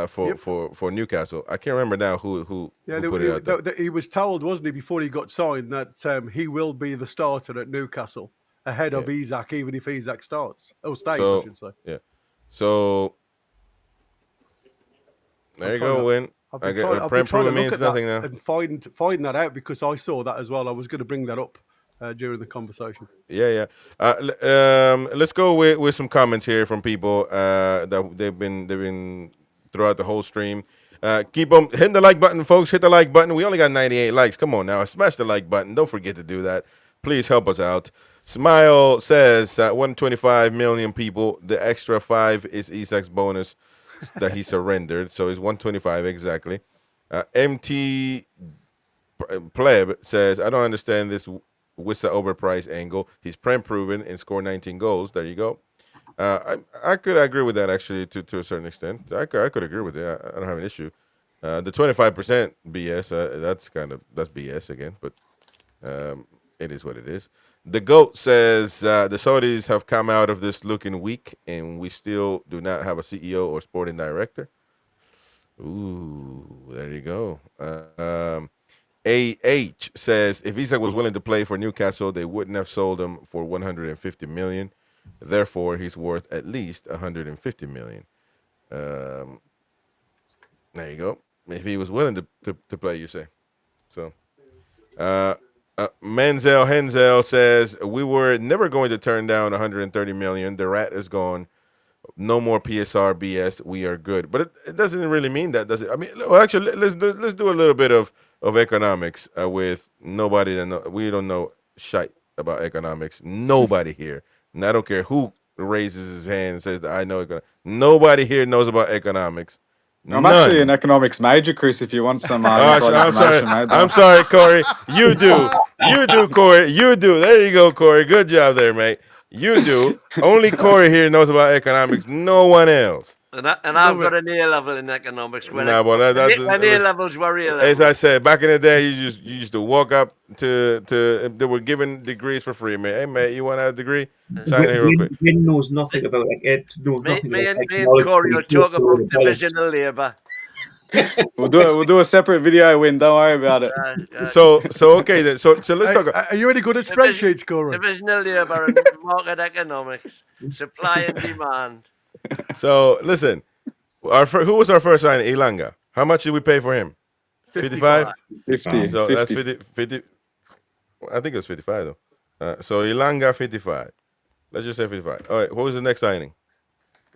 for Newcastle. I can't remember now who put it out there.
He was told, wasn't he, before he got signed, that he will be the starter at Newcastle ahead of Isak, even if Isak stays, I should say.
Yeah. So there you go, Win.
I've been trying to look at nothing now and find that out because I saw that as well. I was going to bring that up during the conversation.
Yeah. Let's go with some comments here from people that they've been throughout the whole stream. Keep on hitting the like button, folks. Hit the like button. We only got 98 likes. Come on now, smash the like button. Don't forget to do that. Please help us out. Smile says 125 million people. The extra 5 is Isak's bonus that he surrendered, so it's 125 exactly. MT Pleb says, I don't understand this Wissa overpriced angle. He's prem proven and scored 19 goals. There you go. I could agree with that actually to a certain extent. I could agree with it. I don't have an issue. The 25% BS, that's BS again, but it is what it is. The GOAT says the Saudis have come out of this looking weak, and we still do not have a CEO or sporting director. Ooh, there you go. AH says if Isak was willing to play for Newcastle, they wouldn't have sold him for 150 million. Therefore, he's worth at least 150 million. There you go. If he was willing to play, you say. So, Menzel Henzel says we were never going to turn down 130 million. The rat is gone. no more PSR BS. We are good, but it doesn't really mean that, does it? I mean, well, actually, let's do a little bit of economics with nobody that we don't know shite about economics. Nobody here, and I don't care who raises his hand and says that I know economics. Nobody here knows about economics.
I'm actually an economics major, Chris. If you want some inside
I'm sorry.
information, mate.
I'm sorry, Corey. You do. You do, Corey. You do. There you go, Corey. Good job there, mate. You do. Only Corey here knows about economics. No one else.
And I've got an A level in economics. When
nah, well, that's
A levels were A levels.
As I said, back in the day, you used to walk up to they were giving degrees for free, man. Hey, mate, you want a degree? Sign here real quick.
Win knows nothing about Ed knows
Me
nothing
and
about
Corey will talk about divisional labour.
We'll do a separate video, Win. Don't worry about it.
So okay then. So let's talk.
Are you any good at spreadsheets, Corey?
Divisional labour and market economics, supply and demand.
So listen, who was our first signing? Ilanga. How much did we pay for him? 55?
50.
So
50.
that's 50. I think it was 55 though. So Ilanga 55. Let's just say 55. All right. What was the next signing?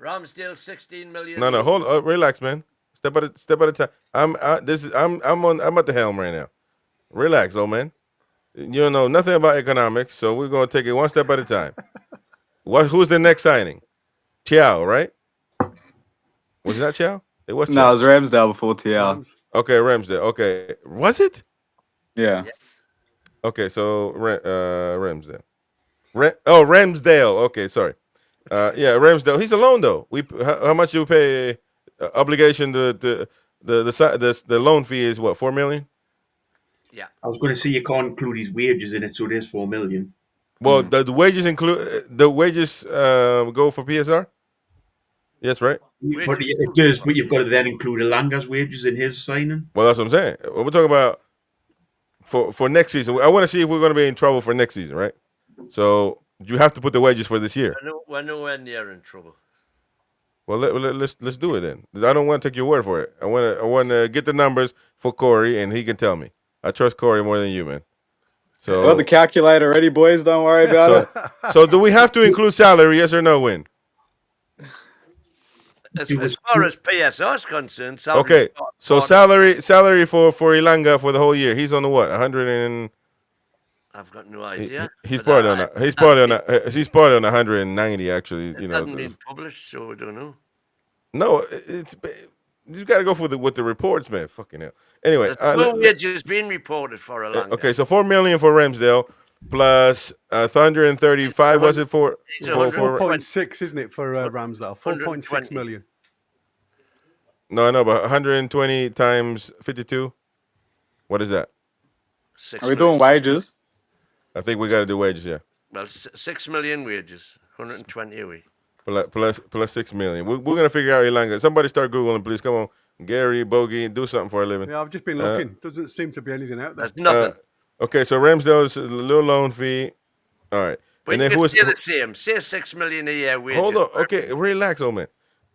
Ramsdale 16 million.
No, hold. Relax, man. Step at a time. I'm at the helm right now. Relax, old man. You don't know nothing about economics, so we're gonna take it one step at a time. Who's the next signing? Chiao, right? Was that Chiao? It was Chiao.
No, it was Ramsdale before TL.
Okay, Ramsdale. Okay, was it?
Yeah.
Okay, so Ramsdale. Ramsdale. Okay, sorry. Yeah, Ramsdale. He's alone though. How much do we pay? Obligation the loan fee is what, 4 million?
Yeah.
I was going to say you can't include his wages in it, so there's 4 million.
Well, the wages go for PSR. Yes, right.
But it does, but you've got to then include Elanga's wages in his signing.
Well, that's what I'm saying. We're talking about for next season. I want to see if we're going to be in trouble for next season, right? So you have to put the wages for this year.
We're nowhere near in trouble.
Well, let's do it then. I don't want to take your word for it. I want to get the numbers for Corey, and he can tell me. I trust Corey more than you, man. So
got the calculator ready, boys. Don't worry about
it. So do we have to include salary? Yes or no, Win?
As far as PSR is concerned,
okay. So salary for Ilanga for the whole year. He's on the what? 100 and.
I've got no idea.
He's probably on that. He's probably on 190 actually.
It hasn't been published, so I don't know.
No, you got to go with the reports, man. Fucking hell. Anyway,
wages been reported for Ilanga.
Okay, so 4 million for Ramsdale plus 135. Was it for
4.6? Isn't it for Ramsdale? 4.6 million.
No, but 120 times 52. What is that?
Are we doing wages?
I think we got to do wages, yeah.
Well, 6 million wages, 120 a week.
Plus 6 million. We're going to figure out Ilanga. Somebody start Googling, please. Come on. Gary, Bogey, do something for a living.
Yeah, I've just been looking. Doesn't seem to be anything out there.
There's nothing.
Okay, so Ramsdale's a little loan fee. All right.
But and then who is the same? Say 6 million a year wages.
Hold on. Okay, relax, old man.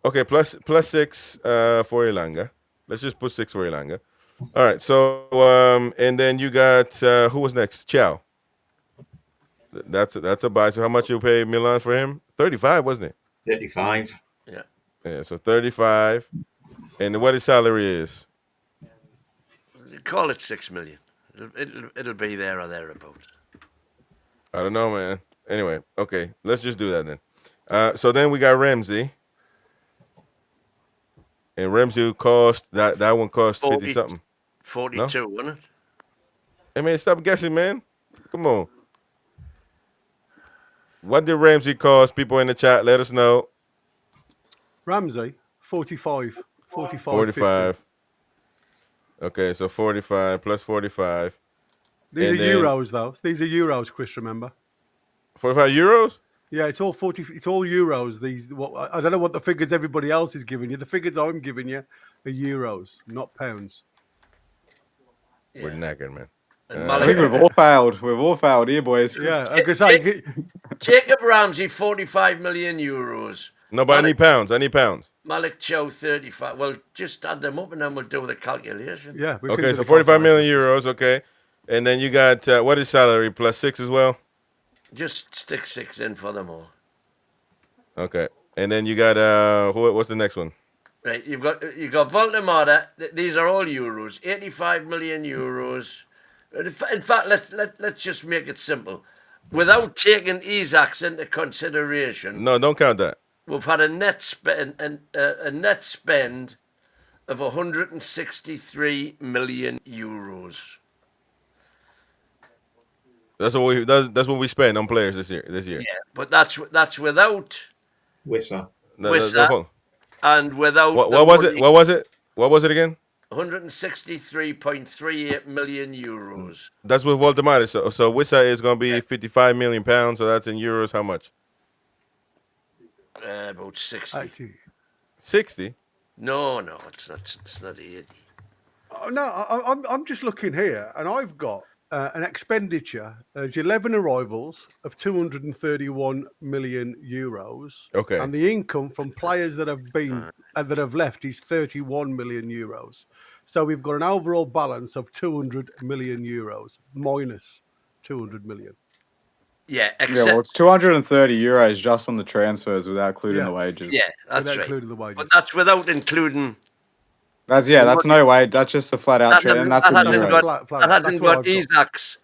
Okay, plus 6 for Ilanga. Let's just put 6 for Ilanga. All right. So and then you got who was next? Chow. That's a buy. So how much you pay Milan for him? 35, wasn't it?
35.
Yeah.
Yeah. So 35, and what his salary is?
Call it 6 million. It'll be there or thereabouts.
I don't know, man. Anyway, okay, let's just do that then. So then we got Ramsey, and Ramsey cost that one cost 50 something.
42,
no?
wasn't it?
Hey man, stop guessing, man. Come on. What did Ramsey cost? People in the chat, let us know.
Ramsey, 45.
45. 50. Okay, so 45 plus 45.
These are euros, though. These are euros, Chris, remember?
45 euros?
Yeah, it's all 40. It's all euros. I don't know what the figures everybody else is giving you. The figures I'm giving you are euros, not pounds.
Yeah. We're knackered, man.
I think we've all failed. We've all failed here, boys.
Yeah, I could say.
Jacob Ramsey, 45 million euros.
No, but I need pounds.
Malik Chow, 35. Well, just add them up and then we'll do the calculation.
Yeah.
Okay, so 45 million euros. Okay. And then you got, what is salary? Plus 6 as well?
Just stick 6 in for them all.
Okay. And then you got what's the next one?
Right, you've got Voldemort. These are all euros. 85 million euros. In fact, let's just make it simple. Without taking Isak's into consideration,
No, don't count that.
we've had a net spend of 163 million euros.
That's what we spent on players this year.
Yeah, but that's without
Wissa.
Wissa and without
what was it? What was it? What was it again?
163.38 million euros.
That's with Voldemort. So Wissa is going to be 55 million pounds. So that's in euros. How much?
About 60.
60.
No, it's not. It's not 80.
Oh, no, I'm just looking here, and I've got an expenditure. There's 11 arrivals of 231 million euros.
Okay.
And the income from players that have been that have left is 31 million euros. So we've got an overall balance of 200 million euros minus 200 million.
Yeah,
well, it's 230 euros just on the transfers without including the wages.
Yeah, that's
Without
right.
including the wages.
But that's without including.
That's no wage. That's just a flat out trade, and that's in
That hasn't
euros.
got,
Flat.
that hasn't
That's what
got
I've got.
Isak's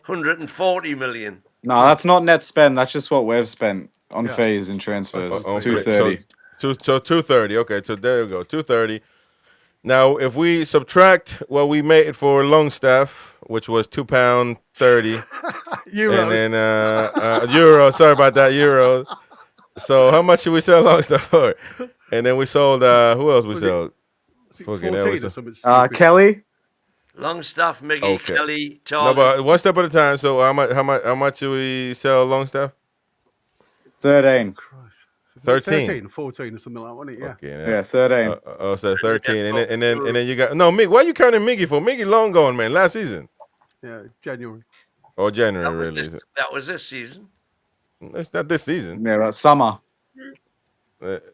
140 million.
No, that's not net spend. That's just what we've spent on
Yeah.
fees and transfers.
Okay,
230.
So 230. Okay, so there you go. 230. Now, if we subtract what we made for Longstaff, which was £2.30,
Euros.
and then euro. Sorry about that, euro. So how much should we sell Longstaff for? And then we sold. Who else we sold?
Was it
fucking
14
hell,
or
so-
something stupid?
Kelly,
Longstaff, Miggy,
Okay.
Kelly,
No,
Target.
but one step at a time. So how much should we sell Longstaff?
13.
Christ.
13.
14 or something like that, wasn't it? Yeah.
Okay,
Yeah, 13.
So 13, and then you got Mick. Why you counting Miggy for? Miggy long gone, man. Last season
Yeah, January.
or January, really?
That was this season.
It's not this season.
Yeah, that's summer.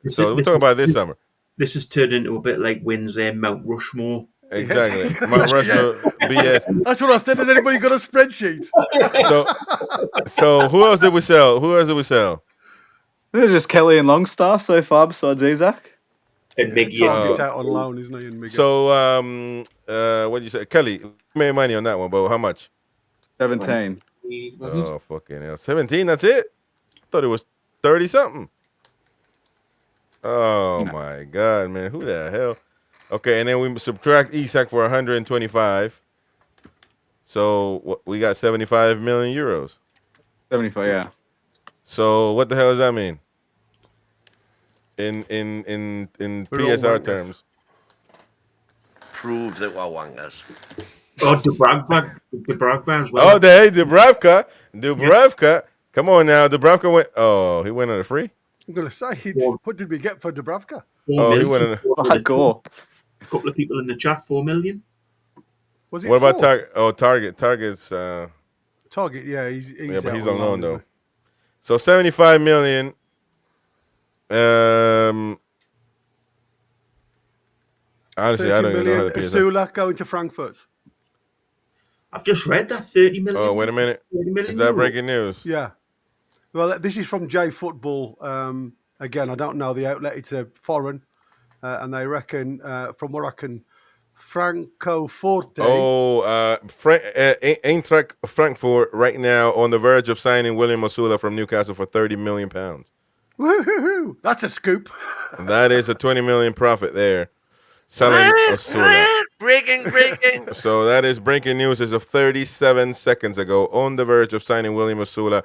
So we're talking about this summer.
This has turned into a bit like Wynn's Mount Rushmore.
Exactly. Mount Rushmore BS.
That's what I said. Has anybody got a spreadsheet?
So who else did we sell?
They're just Kelly and Longstaff so far, besides Isak.
And Miggy
Target's
and
out on loan, isn't he? And Miguel?
So what did you say? Kelly made money on that one, but how much?
17.
Oh, fucking hell. 17, that's it? I thought it was 30 something. Oh my God, man. Who the hell? Okay, and then we subtract Isak for 125. So we got 75 million euros.
75, yeah.
So what the hell does that mean? In
We're all
PSR
wankers.
terms.
Prove that we're wangers.
Oh, Dubravka as well.
Oh, Dubravka. Come on now. Dubravka went. Oh, he went on a free?
I'm going to say, what did we get for Dubravka?
4
Oh, he
million.
went on a.
Oh, goal.
A couple of people in the chat, 4 million.
Was it
What about
4?
Target? Oh, Target. Target's.
Target, yeah, he's
Yeah, but
out
he's on loan,
isn't
though. So 75 million. Honestly,
he?
I
30
don't even know how
million.
to PSR.
Osula going to Frankfurt.
I've just read that 30 million.
Oh, wait a minute.
30 million
Is that
euro.
breaking news?
Yeah. Well, this is from J Football. Again, I don't know the outlet. It's a foreign. And they reckon, from what I can, Franco Forte.
Oh, Eintracht Frankfurt right now on the verge of signing William Osula from Newcastle for £30 million.
Woo-hoo-hoo. That's a scoop.
And that is a 20 million profit there. Selling Osula.
Breaking.
So that is breaking news as of 37 seconds ago. On the verge of signing William Osula.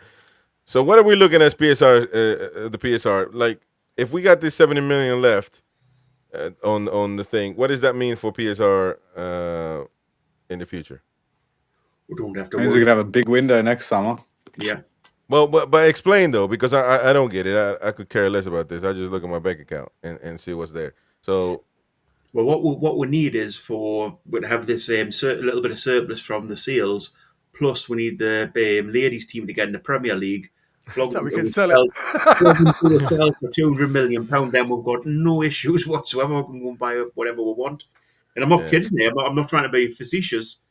So what are we looking at PSR? The PSR, like if we got this 70 million left on the thing, what does that mean for PSR in the future?
We don't have to
Means we
worry.
could have a big window next summer.
Yeah.
Well, but explain though, because I don't get it. I could care less about this. I just look at my bank account and see what's there. So
Well, what we need is we have this little bit of surplus from the sales, plus we need the ladies team to get in the Premier League.
So we can sell it.
For £200 million, then we've got no issues whatsoever. We can go and buy whatever we want. And I'm not kidding there. I'm not trying to be facetious.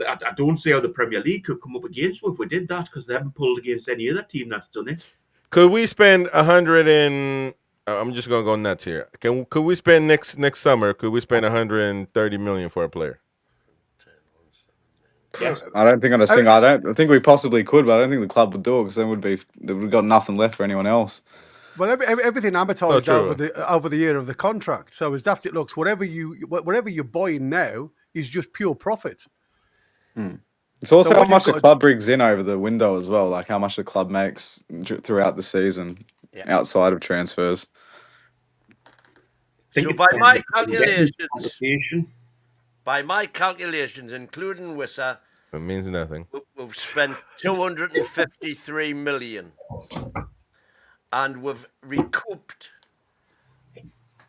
I don't see how the Premier League could come up against us if we did that, because they haven't pulled against any other team that's done it.
Could we spend 100 and I'm just gonna go nuts here. Could we spend next summer? Could we spend 130 million for a player?
Yes.
I don't think I think we possibly could, but I don't think the club would do it because then we've got nothing left for anyone else.
Well, everything amortized over the year of the contract. So as daft it looks, whatever you're buying now is just pure profit.
It's also how much the club brings in over the window as well, like how much the club makes throughout the season outside of transfers.
So by my calculations, including Wissa,
it means nothing.
We've spent 253 million, and we've recouped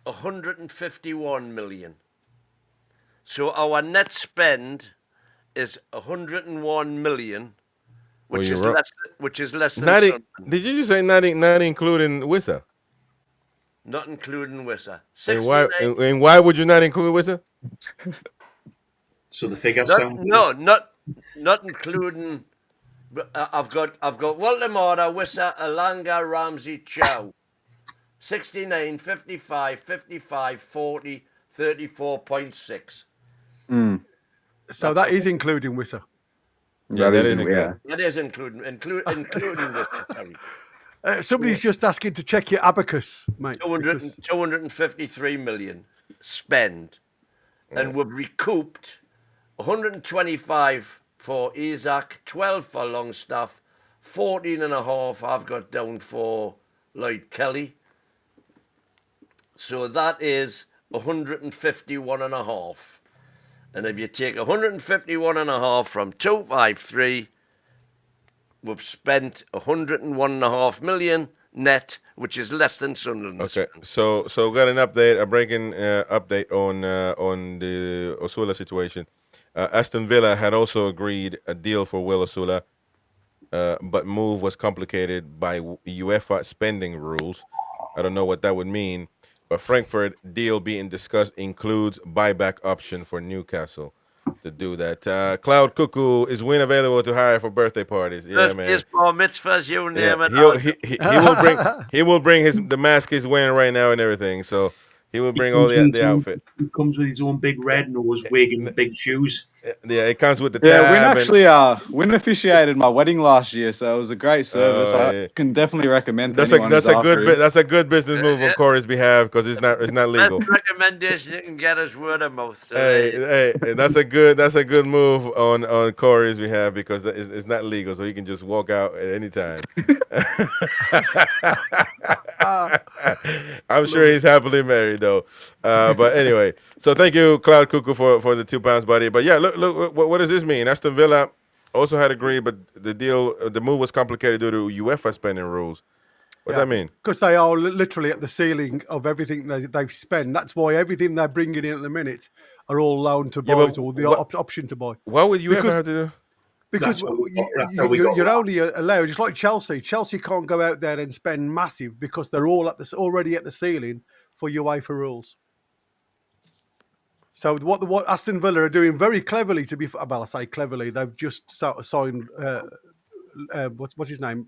151 million. So our net spend is 101 million, which is less than.
Did you just say not including Wissa?
Not including Wissa.
And why would you not include Wissa?
So the figure sounds
not including. I've got Walter Mora, Wissa, Alanga, Ramsey, Chow. 69, 55, 55, 40, 34.6.
So that is including Wissa.
Yeah, that
is including Wissa. Sorry.
Somebody's just asking to check your abacus, mate.
253 million spend, and we've recouped 125 for Isak, 12 for Longstaff, 14.5 I've got down for Lloyd Kelly. So that is 151.5. And if you take 151.5 from 253, we've spent 101.5 million net, which is less than Sunderland.
Okay, so got an update, a breaking update on the Osula situation. Aston Villa had also agreed a deal for Will Osula, but move was complicated by UEFA spending rules. I don't know what that would mean, but Frankfurt deal being discussed includes buyback option for Newcastle to do that. Cloud Cuckoo, is Win available to hire for birthday parties? Yeah, man.
His bar mitzvahs, you name it.
He will bring the mask he's wearing right now and everything. So he will bring all the outfit.
He comes with his own big red nose, wig, and big shoes.
Yeah, it comes with the tab.
Yeah, Win officiated my wedding last year, so it was a great service. I can definitely recommend.
That's a good business move on Corey's behalf because it's not legal.
Best recommendation you can get is word of mouth. So
hey, that's a good move on Corey's behalf because it's not legal, so he can just walk out at any time. I'm sure he's happily married though. But anyway, so thank you, Cloud Cuckoo, for the £2, buddy. But yeah, look, what does this mean? Aston Villa also had agreed, but the move was complicated due to UEFA spending rules. What does that mean?
Because they are literally at the ceiling of everything they've spent. That's why everything they're bringing in at the minute are all loan to buys or the option to buy.
What would UEFA have to do?
Because you're only allowed, just like Chelsea. Chelsea can't go out there and spend massive because they're all already at the ceiling for UEFA rules. So what Aston Villa are doing very cleverly, I say cleverly, they've just signed what's his name?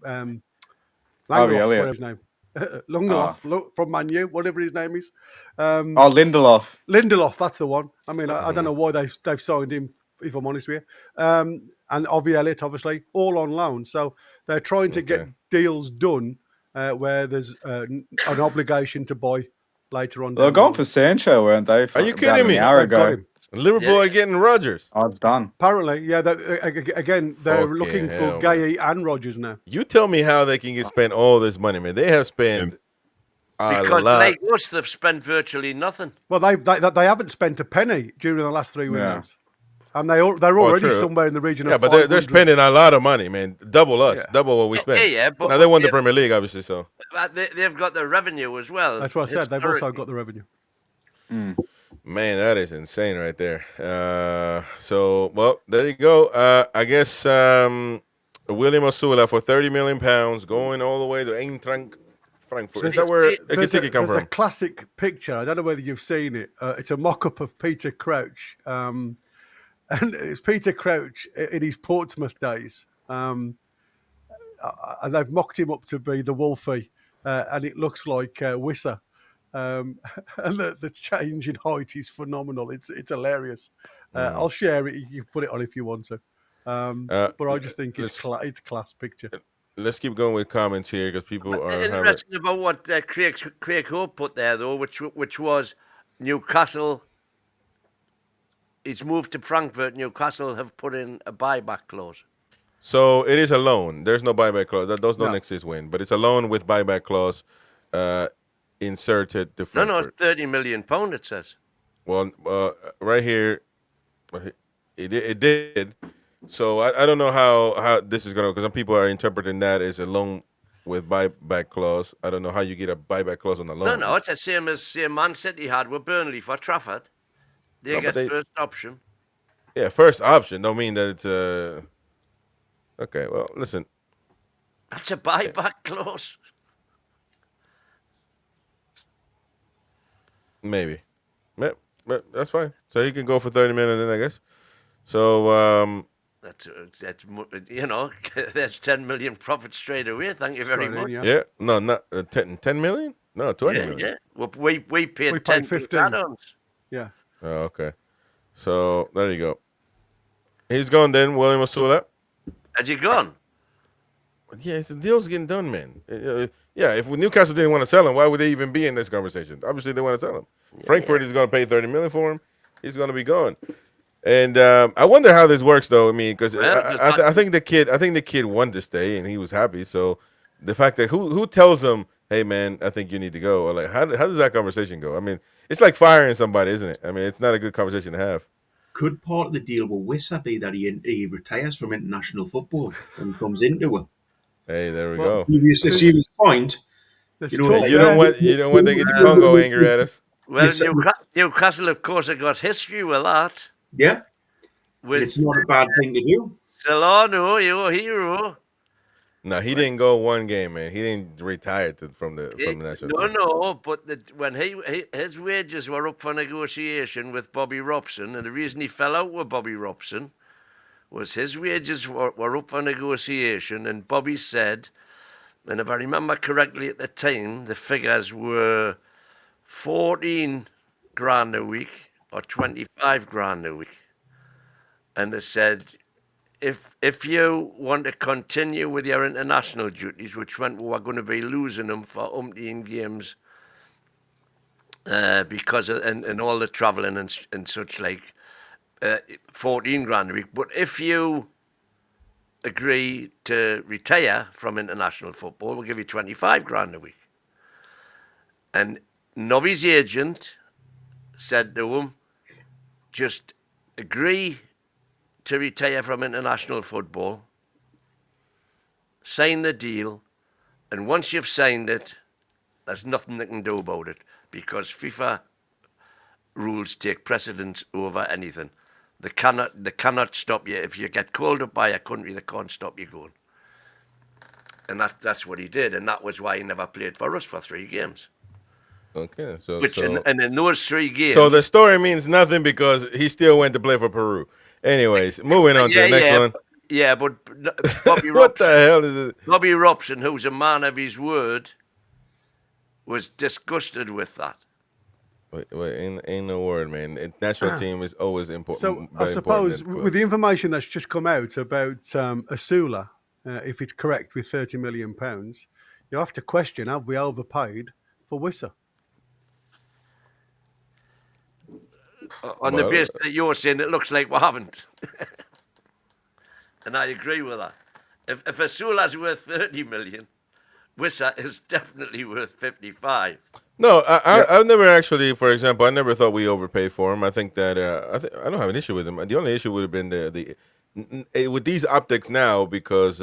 Langloff, whatever his name. Langloff from Man U, whatever his name is.
Lindelof.
Lindelof, that's the one. I mean, I don't know why they've signed him, if I'm honest with you. And Ovie Elliott, obviously, all on loan. So they're trying to get deals done where there's an obligation to buy later on.
They're going for Sancho, weren't they?
Are you kidding me?
An hour ago.
Liverpool are getting Rodgers.
Oh, it's done.
Apparently, yeah. They're looking for Gay and Rodgers now.
You tell me how they can spend all this money, man. They have spent a lot.
Like us, they've spent virtually nothing.
Well, they haven't spent a penny during the last 3 windows. And they're already somewhere in the region of 500.
But they're spending a lot of money, man. Double us, double what we spend.
Yeah, but
now they won the Premier League, obviously. So
they've got the revenue as well.
That's what I said. They've also got the revenue.
Man, that is insane right there. Well, there you go. I guess William Osula for £30 million going all the way to Eintracht Frankfurt. Is that where Ekitiki come from?
There's a classic picture. I don't know whether you've seen it. It's a mock-up of Peter Crouch. And it's Peter Crouch in his Portsmouth days. I and they've mocked him up to be the Wolfie, and it looks like Wissa. And the change in height is phenomenal. It's hilarious. I'll share it. You can put it on if you want to. But I just think it's a class picture.
Let's keep going with comments here because people are
interesting about what Craig Hope put there though, which was Newcastle. He's moved to Frankfurt. Newcastle have put in a buyback clause.
So it is a loan. There's no buyback clause. Those don't exist, Win. But it's a loan with buyback clause inserted to Frankfurt.
No, £30 million, it says.
Well, right here, it did. So I don't know how this is going to, because some people are interpreting that as a loan with buyback clause. I don't know how you get a buyback clause on a loan.
No, it's the same as Man City had with Burnley for Trafford. They get first option.
Yeah, first option. Don't mean that it's okay, well, listen.
That's a buyback clause.
Maybe. But that's fine. So he can go for 30 million then, I guess. So
that's there's 10 million profit straight away. Thank you very much.
Yeah. No, not 10 million? No, 20 million.
Yeah. Well, we paid 10
15
add-ons.
Yeah.
Oh, okay. So there you go. He's gone then, William Osula.
Had you gone?
Yeah, the deal's getting done, man. Yeah, if Newcastle didn't want to sell him, why would they even be in this conversation? Obviously, they want to sell him. Frankfurt is going to pay 30 million for him. He's going to be gone. And I wonder how this works, though. I mean, because I think the kid wanted to stay and he was happy. So the fact that who tells him, hey man, I think you need to go, or like how does that conversation go? I mean, it's like firing somebody, isn't it? I mean, it's not a good conversation to have.
Could part of the deal with Wissa be that he retires from international football and comes into it?
Hey, there we go.
A serious point.
You don't want they get the Congo angry at us.
Well, Newcastle, of course, have got history with that.
Yeah, it's not a bad thing to do.
Solano, your hero.
No, he didn't go one game, man. He didn't retire from the national team.
No, but when his wages were up for negotiation with Bobby Robson, and the reason he fell out with Bobby Robson was his wages were up for negotiation, and Bobby said, and if I remember correctly at the time, the figures were 14 grand a week or 25 grand a week. And they said, if you want to continue with your international duties, which meant we were going to be losing them for umpteen games because of and all the travelling and such like, 14 grand a week. But if you agree to retire from international football, we'll give you 25 grand a week. And Nobby's agent said to him, just agree to retire from international football, sign the deal, and once you've signed it, there's nothing they can do about it because FIFA rules take precedence over anything. They cannot stop you. If you get called up by a country, they can't stop you going. And that's what he did, and that was why he never played for us for 3 games.
Okay,
and in those 3 games.
So the story means nothing because he still went to play for Peru. Anyways, moving on to the next one.
Yeah, but Bobby
What
Robson,
the hell is it?
Bobby Robson, who's a man of his word, was disgusted with that.
Wait, ain't no word, man. National team is always important.
So I suppose with the information that's just come out about Osula, if it's correct with £30 million, you have to question, have we overpaid for Wissa?
On the basis that you're saying, it looks like we haven't. And I agree with that. If Osula's worth 30 million, Wissa is definitely worth 55.
No, I've never actually, for example, I never thought we overpaid for him. I think that I don't have an issue with him. The only issue would have been with these optics now because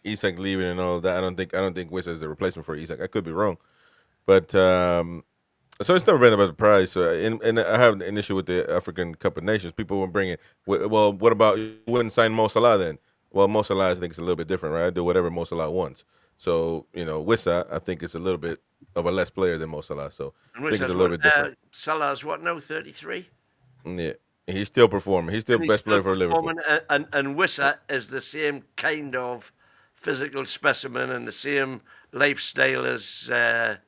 Isak leaving and all that. I don't think Wissa is the replacement for Isak. I could be wrong, but so it's never been about the price. And I have an issue with the African Cup of Nations. People were bringing, well, what about you wouldn't sign Mo Salah then? Well, Mo Salah I think is a little bit different, right? I do whatever Mo Salah wants. So Wissa I think is a little bit of a less player than Mo Salah. So I think it's a little bit different.
Salah's what now? 33.
Yeah, he's still performing. He's still best player for Liverpool.
And Wissa is the same kind of physical specimen and the same lifestyle as Salah.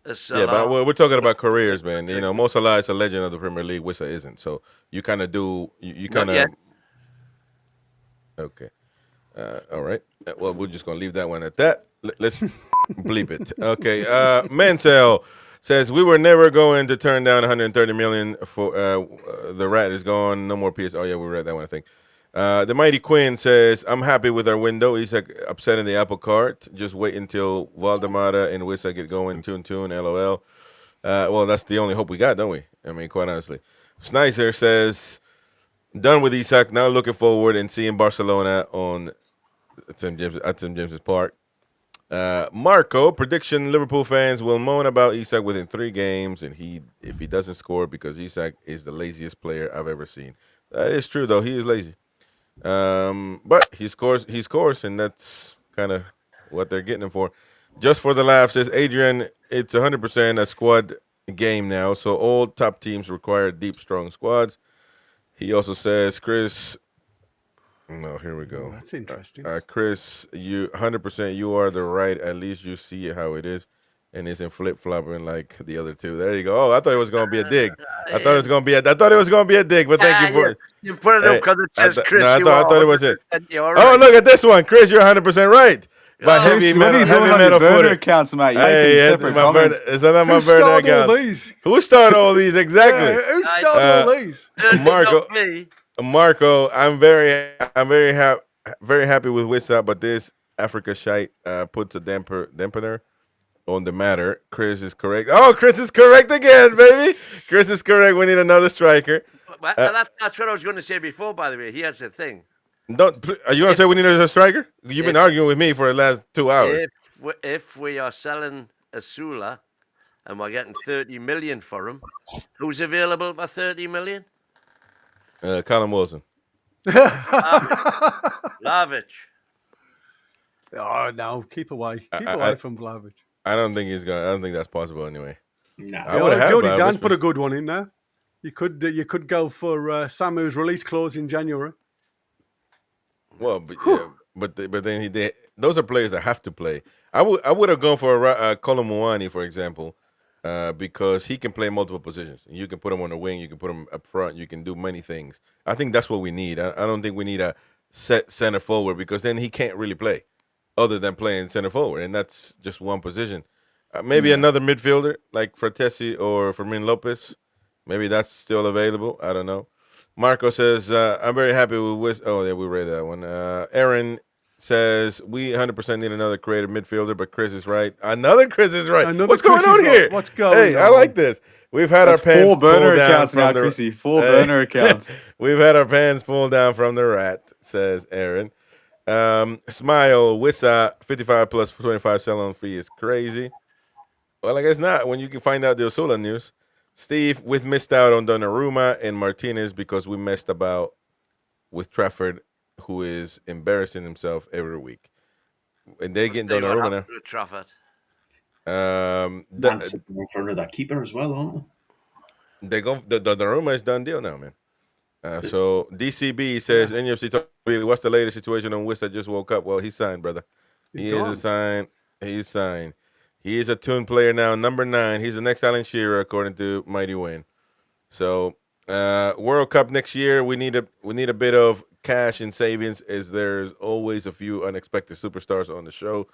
Yeah, but we're talking about careers, man. You know, Mo Salah is a legend of the Premier League. Wissa isn't. So you kind of do. You kind of. Okay. All right. Well, we're just gonna leave that one at that. Let's bleep it. Okay. Mansell says we were never going to turn down 130 million for the rat is gone. No more PS. Oh yeah, we read that one. I think. The Mighty Quinn says I'm happy with our window. He's upsetting the apple cart. Just wait until Valdemara and Wissa get going. Toon. LOL. Well, that's the only hope we got, don't we? I mean, quite honestly. Snizer says done with Isak. Now looking forward and seeing Barcelona on at St. James's Park. Marco, prediction: Liverpool fans will moan about Isak within 3 games, and if he doesn't score because Isak is the laziest player I've ever seen. That is true, though. He is lazy. But he scores, and that's kind of what they're getting him for. Just for the laugh, says Adrian, it's 100% a squad game now, so all top teams require deep, strong squads. He also says, Chris. No, here we go.
Oh, that's interesting.
Chris, you 100%. You are the right. At least you see it how it is, and isn't flip flopping like the other two. There you go. Oh, I thought it was gonna be a dig. I thought it was gonna be a dig. But thank you for.
You put it up because it says Chris.
No, I thought it was it.
Right.
Oh, look at this one, Chris. You're 100% right. But heavy metal
burner accounts, mate.
Hey, my burner. Is that not my burner account? Who started all these exactly?
Yeah, who started all these?
Marco, I'm very happy with Wissa, but this Africa shite puts a dampener on the matter. Chris is correct. Oh, Chris is correct again, baby. Chris is correct. We need another striker.
That's what I was going to say before. By the way, here's the thing.
Are you going to say we need a striker? You've been arguing with me for the last 2 hours.
If we are selling Osula and we're getting 30 million for him, who's available for 30 million?
Callum Wilson.
Vlahovic.
Oh no, keep away from Vlahovic.
I don't think he's going. I don't think that's possible anyway.
No, Jody Dan put a good one in there. You could go for Samu's release clause in January.
Well, but then those are players that have to play. I would have gone for Kolomuani, for example, because he can play multiple positions. You can put him on the wing, you can put him up front, you can do many things. I think that's what we need. I don't think we need a set center forward because then he can't really play other than playing center forward, and that's just one position. Maybe another midfielder like Fratesi or Fermin Lopez. Maybe that's still available. I don't know. Marco says, I'm very happy with Oh, yeah, we read that one. Aaron says, we 100% need another creative midfielder, but Chris is right. Another Chris is right. What's going on here?
What's going on?
Hey, I like this. We've had our pants pulled down from the...
Chrissy. 4 burner accounts.
We've had our pants pulled down from the rat, says Aaron. Smile, Wissa, 55 plus 25 sell-on fee is crazy. Well, I guess not when you can find out the Osula news. Steve, we've missed out on Donnarumma and Martinez because we messed about with Trafford, who is embarrassing himself every week. And they getting Donnarumma now.
Trafford.
That's in front of that keeper as well, aren't
they? The Donnarumma is done deal now, man. So DCB says NUFC Talk TV, what's the latest situation on Wissa just woke up? Well, he signed, brother. He's signed. He is a Toon player now, number 9. He's the next Alan Shearer, according to Mighty Wayne. So, World Cup next year, we need a bit of cash and savings, as there's always a few unexpected superstars on the show.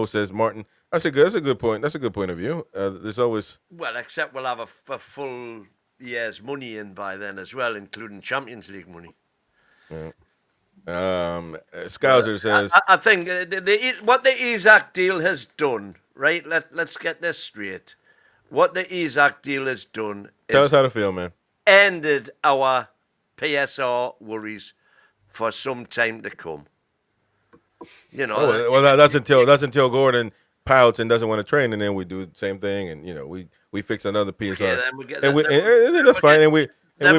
Says Martin. That's a good point. That's a good point of view. There's always
except we'll have a full year's money in by then as well, including Champions League money.
Yeah. Scouser says,
I think what the Isak deal has done. Right, let's get this straight. What the Isak deal has done is
tell us how to feel, man.
Ended our PSR worries for some time to come. You know.
That's until Gordon pouts and doesn't want to train, and then we do the same thing, and we fix another PSR.
Yeah, then we get
and that's fine, and we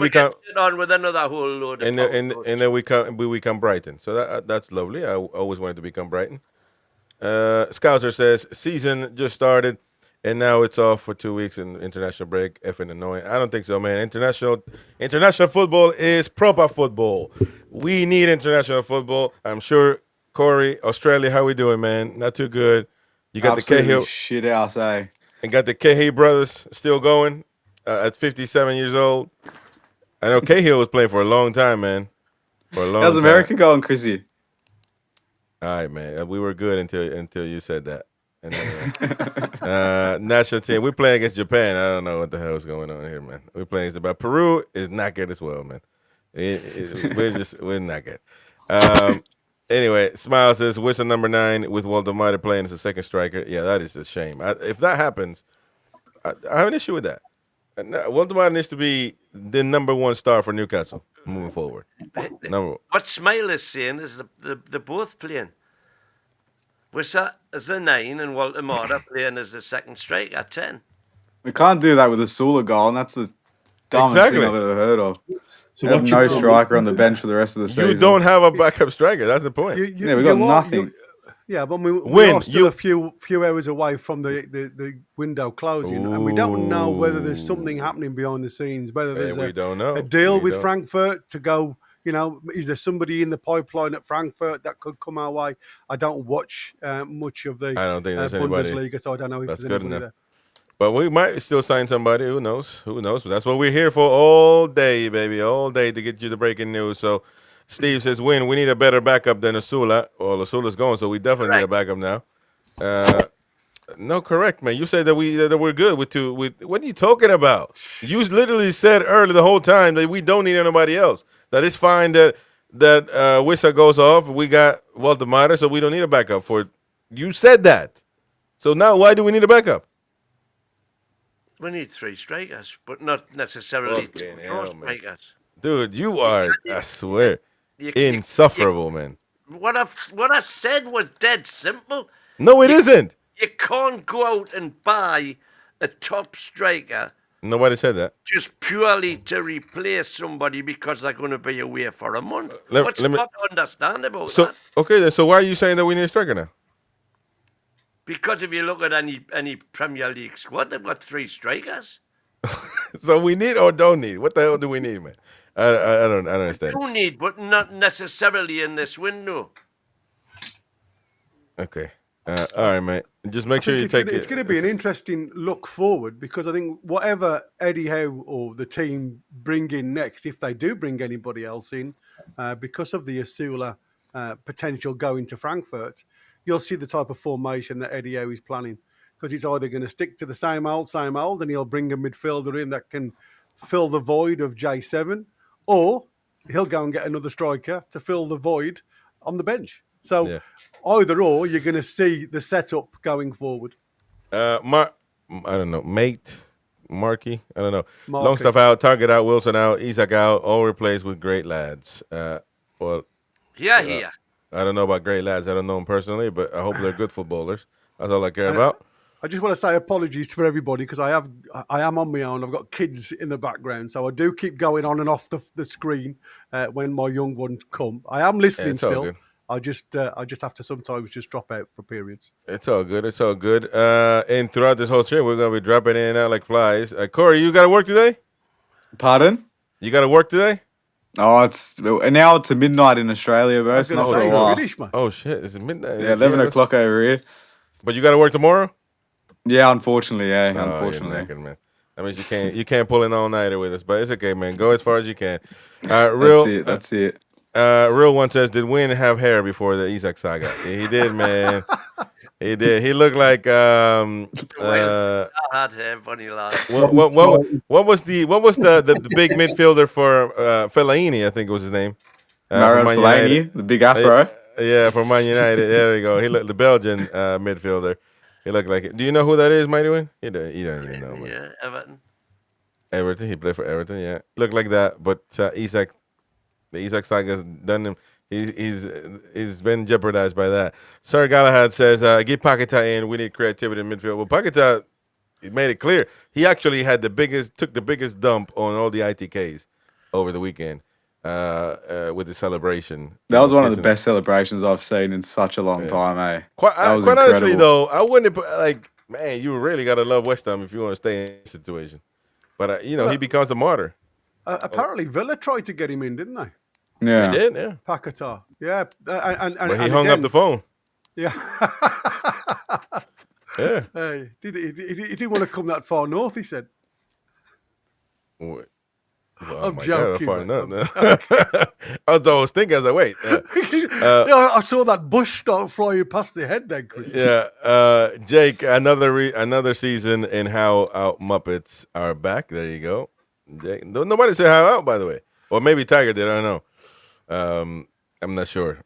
become
on with another whole load of
and then we become Brighton. So that's lovely. I always wanted to become Brighton. Scouser says season just started and now it's off for 2 weeks in international break. Effing annoying. I don't think so, man. International football is proper football. We need international football. I'm sure Corey, Australia, how we doing, man? Not too good. You got
Absolutely
the Cahill
shit house, eh?
and got the Cahill brothers still going at 57 years old. I know Cahill was playing for a long time, man. For a long
How's
time.
America going, Chrissy?
All right, man. We were good until you said that. And then, national team. We're playing against Japan. I don't know what the hell is going on here, man. We're playing against Japan. Peru is not good as well, man. We're not good. Anyway, Smile says Wissa number 9 with Waldemar playing as a second striker. Yeah, that is a shame. If that happens, I have an issue with that. Waldemar needs to be the number 1 star for Newcastle moving forward.
What Smile is saying is they're both playing. Wissa as the 9 and Waldemar playing as the second striker at 10.
We can't do that with a Osula goal, and that's the dumbest thing I've ever heard of.
So
have no striker on the bench for the rest of the season.
You don't have a backup striker. That's the point.
We got nothing.
Yeah, but we are still a few hours away from the window closing, and we don't know whether there's something happening behind the scenes. Whether there's a deal with Frankfurt to go. Is there somebody in the pipeline at Frankfurt that could come our way? I don't watch much of the
I don't think there's anybody.
Bundesliga, so I don't know if
That's
there's
good
anybody
enough.
there.
But we might still sign somebody. Who knows? Who knows? But that's what we're here for all day, baby. All day to get you the breaking news. So Steve says, we need a better backup than Osula. Well, Osula's gone, so we definitely need a backup now. No, correct, man. You said that we're good with two. What are you talking about? You literally said earlier the whole time that we don't need anybody else. That it's fine that Wissa goes off. We got Waldemar, so we don't need a backup for it. You said that. So now why do we need a backup?
We need 3 strikers, but not necessarily 4 strikers.
Dude, you are, I swear, insufferable, man.
What I said was dead simple.
No, it isn't.
You can't go out and buy a top striker.
Nobody said that.
Just purely to replace somebody because they're going to be away for a month. What's not to understand about that?
Okay, then, so why are you saying that we need a striker now?
Because if you look at any Premier League squad, they've got 3 strikers.
So we need or don't need? What the hell do we need, man? I don't understand.
We do need, but not necessarily in this window.
Okay. All right, mate. Just make sure you take it.
It's going to be an interesting look forward because I think whatever Eddie Howe or the team bring in next, if they do bring anybody else in, because of the Osula potential going to Frankfurt, you'll see the type of formation that Eddie Howe is planning. Because he's either going to stick to the same old, and he'll bring a midfielder in that can fill the void of J7, or he'll go and get another striker to fill the void on the bench. So either or, you're going to see the setup going forward.
I don't know, Marky, I don't know. Longstaff out, Target out, Wilson out, Isak out, all replaced with great lads. I don't know about great lads. I don't know them personally, but I hope they're good footballers. That's all I care about.
I just want to say apologies for everybody because I am on my own. I've got kids in the background, so I do keep going on and off the screen when my young ones come. I am listening still. Good. I just have to sometimes just drop out for periods.
It's all good. It's all good. And throughout this whole stream, we're gonna be dropping in and out like flies. Corey, you got to work today?
Pardon?
You got to work today?
Oh, it's now to midnight in Australia, bro.
It's not finished, man.
Oh shit! It's midnight.
Yeah, 11 o'clock over here.
But you got to work tomorrow?
Yeah, unfortunately, yeah.
Oh,
unfortunately,
you're knackered, man. That means you can't pull an all-nighter with us, but it's okay, man. Go as far as you can. Real.
That's it.
Real one says, did Win have hair before the Isak saga? Yeah, he did, man. He did. He looked like
I had hair, funny line.
What was the big midfielder for Fellaini? I think was his name.
Mario Fellaini, the big afro.
Yeah, for Man United. There we go. He looked the Belgian midfielder. He looked like it. Do you know who that is, Mighty Win? You don't even know, man.
Yeah, Everton.
Everton. He played for Everton. Yeah, looked like that. But Isak, the Isak saga's done him. He's been jeopardized by that. Sir Galahad says, "Get Paquetá in. We need creativity in midfield." Well, Paquetá, he made it clear he actually took the biggest dump on all the ITKs over the weekend with the celebration.
That was one of the best celebrations I've seen in such a long time, eh?
Quite honestly, though, I wouldn't man, you really gotta love West Ham if you want to stay in this situation. But he becomes a martyr.
Apparently, Villa tried to get him in, didn't they?
Yeah.
He did, yeah.
Paquetá. Yeah. And
But he hung up the phone.
Yeah.
Yeah.
He didn't want to come that far north, he said.
Well,
I'm
my
joking.
God, I was thinking, I was like, wait.
Yeah, I saw that bush start flying past your head then, Chris.
Yeah. Jake, another season in How Out Muppets are back. There you go. Jake, nobody said How Out, by the way. Or maybe Tiger did, I don't know. I'm not sure.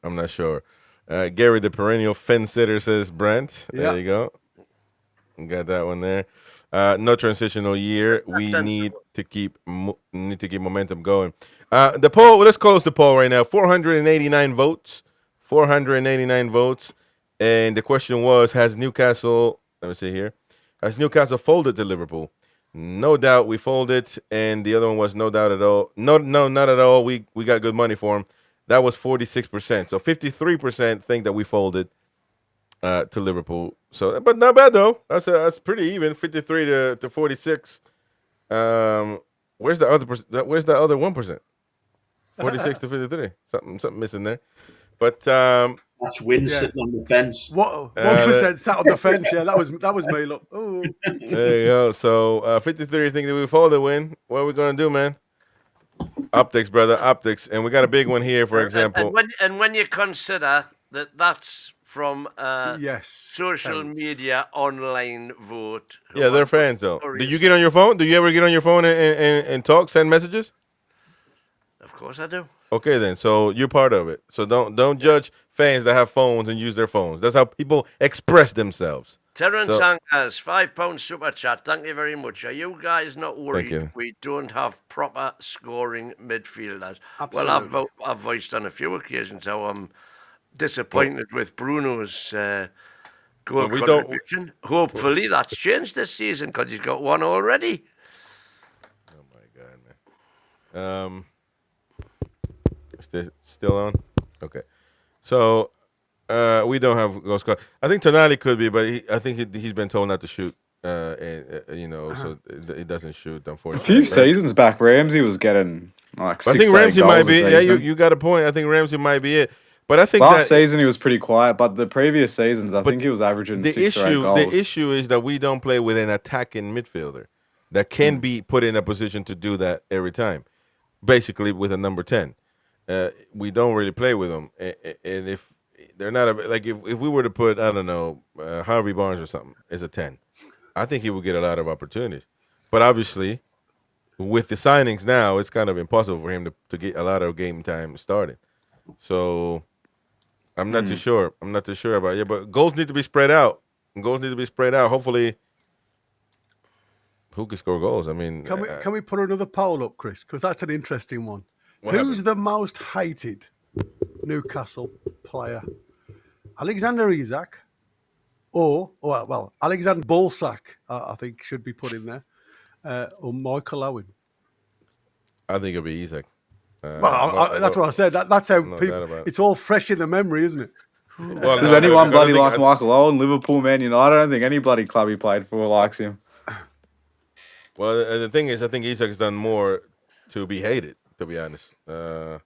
Gary, the perennial fence sitter, says Brent. There you go. Got that one there. No transitional year. We need to keep momentum going. The poll. Let's close the poll right now. 489 votes. 489 votes. And the question was: has Newcastle? Let me see here. Has Newcastle folded to Liverpool? No doubt we folded. And the other one was no doubt at all. No, not at all. We got good money for him. That was 46%. So 53% think that we folded to Liverpool. So, but not bad though. That's pretty even. 53 to 46. Where's the other 1%? 46 to 53. Something missing there. But
that's Win sitting on the fence.
What 1% sat on the fence? Yeah, that was me. Look, oh.
There you go. So 53 think that we folded. Win. What are we gonna do, man? Optics, brother, optics, and we got a big one here. For example,
and when you consider that that's from social
fans.
media online vote.
Yeah, they're fans though. Do you get on your phone? Do you ever get on your phone and talk, send messages?
Of course I do.
Okay, then. So you're part of it. So don't judge fans that have phones and use their phones. That's how people express themselves.
Terence Angas, £5 super chat. Thank you very much. Are you guys not worried we don't have proper scoring midfielders?
Absolutely.
Well, I've voiced on a few occasions how I'm disappointed with Bruno's goal contribution. Hopefully that's changed this season because he's got one already.
Oh my God, man. Still on? Okay. So we don't have goal scorer. I think Tonali could be, but I think he's been told not to shoot. So he doesn't shoot. Unfortunately,
a few seasons back, Ramsey was getting like.
I think Ramsey might be. Yeah, you got a point. I think Ramsey might be it. But I think
last season he was pretty quiet. But the previous seasons, I think he was averaging 6 or 8 goals.
The issue is that we don't play with an attacking midfielder that can be put in a position to do that every time. Basically, with a number 10, we don't really play with them. And if they're not if we were to put, I don't know, Harvey Barnes or something as a 10, I think he would get a lot of opportunities. But obviously, with the signings now, it's kind of impossible for him to get a lot of game time started. So I'm not too sure. I'm not too sure about it. But goals need to be spread out. Hopefully, who can score goals? I mean,
can we put another poll up, Chris? Because that's an interesting one. Who's the most hated Newcastle player? Alexander Isak, or Alexander Balsak, I think should be put in there, or Michael Owen.
I think it'll be Isak.
That's what I said. That's how people. It's all fresh in the memory, isn't it?
Well, does anyone bloody like Michael Owen? Liverpool, Man United. I don't think any bloody club he played for likes him.
Well, the thing is, I think Isak's done more to be hated, to be honest. So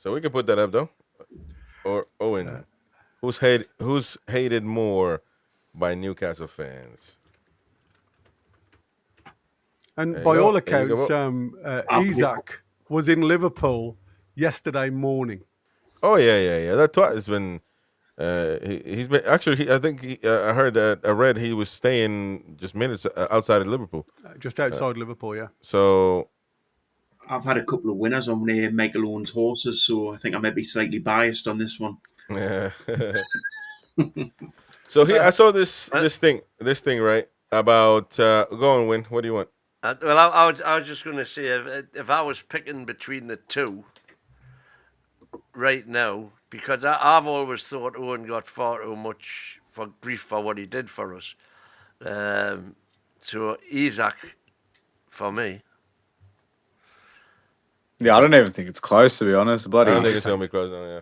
we can put that up though. Or Owen, who's hated more by Newcastle fans?
And by all accounts, Isak was in Liverpool yesterday morning.
Oh yeah. That's why it's been. He's been actually. I think I heard that. I read he was staying just minutes outside of Liverpool.
Just outside Liverpool, yeah.
So
I've had a couple of winners on Michael Owen's horses, so I think I might be slightly biased on this one.
Yeah. So I saw this thing right about go on, Win. What do you want?
Well, I was just going to say if I was picking between the two right now, because I've always thought Owen got far too much for grief for what he did for us. So Isak for me.
Yeah, I don't even think it's close, to be honest.
I don't think it's going to be close now, yeah.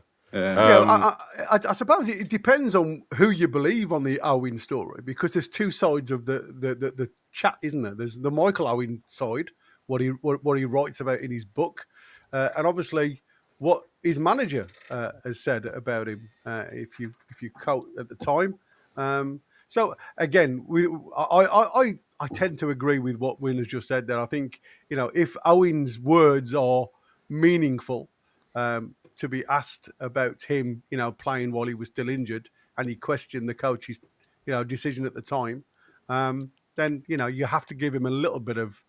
I suppose it depends on who you believe on the Owen story, because there's two sides of the chat, isn't there? There's the Michael Owen side, what he writes about in his book, and obviously what his manager has said about him. If you quote at the time, so again, I tend to agree with what Win has just said there. I think if Owen's words are meaningful, to be asked about him, playing while he was still injured, and he questioned the coach's decision at the time, then you have to give him a little bit of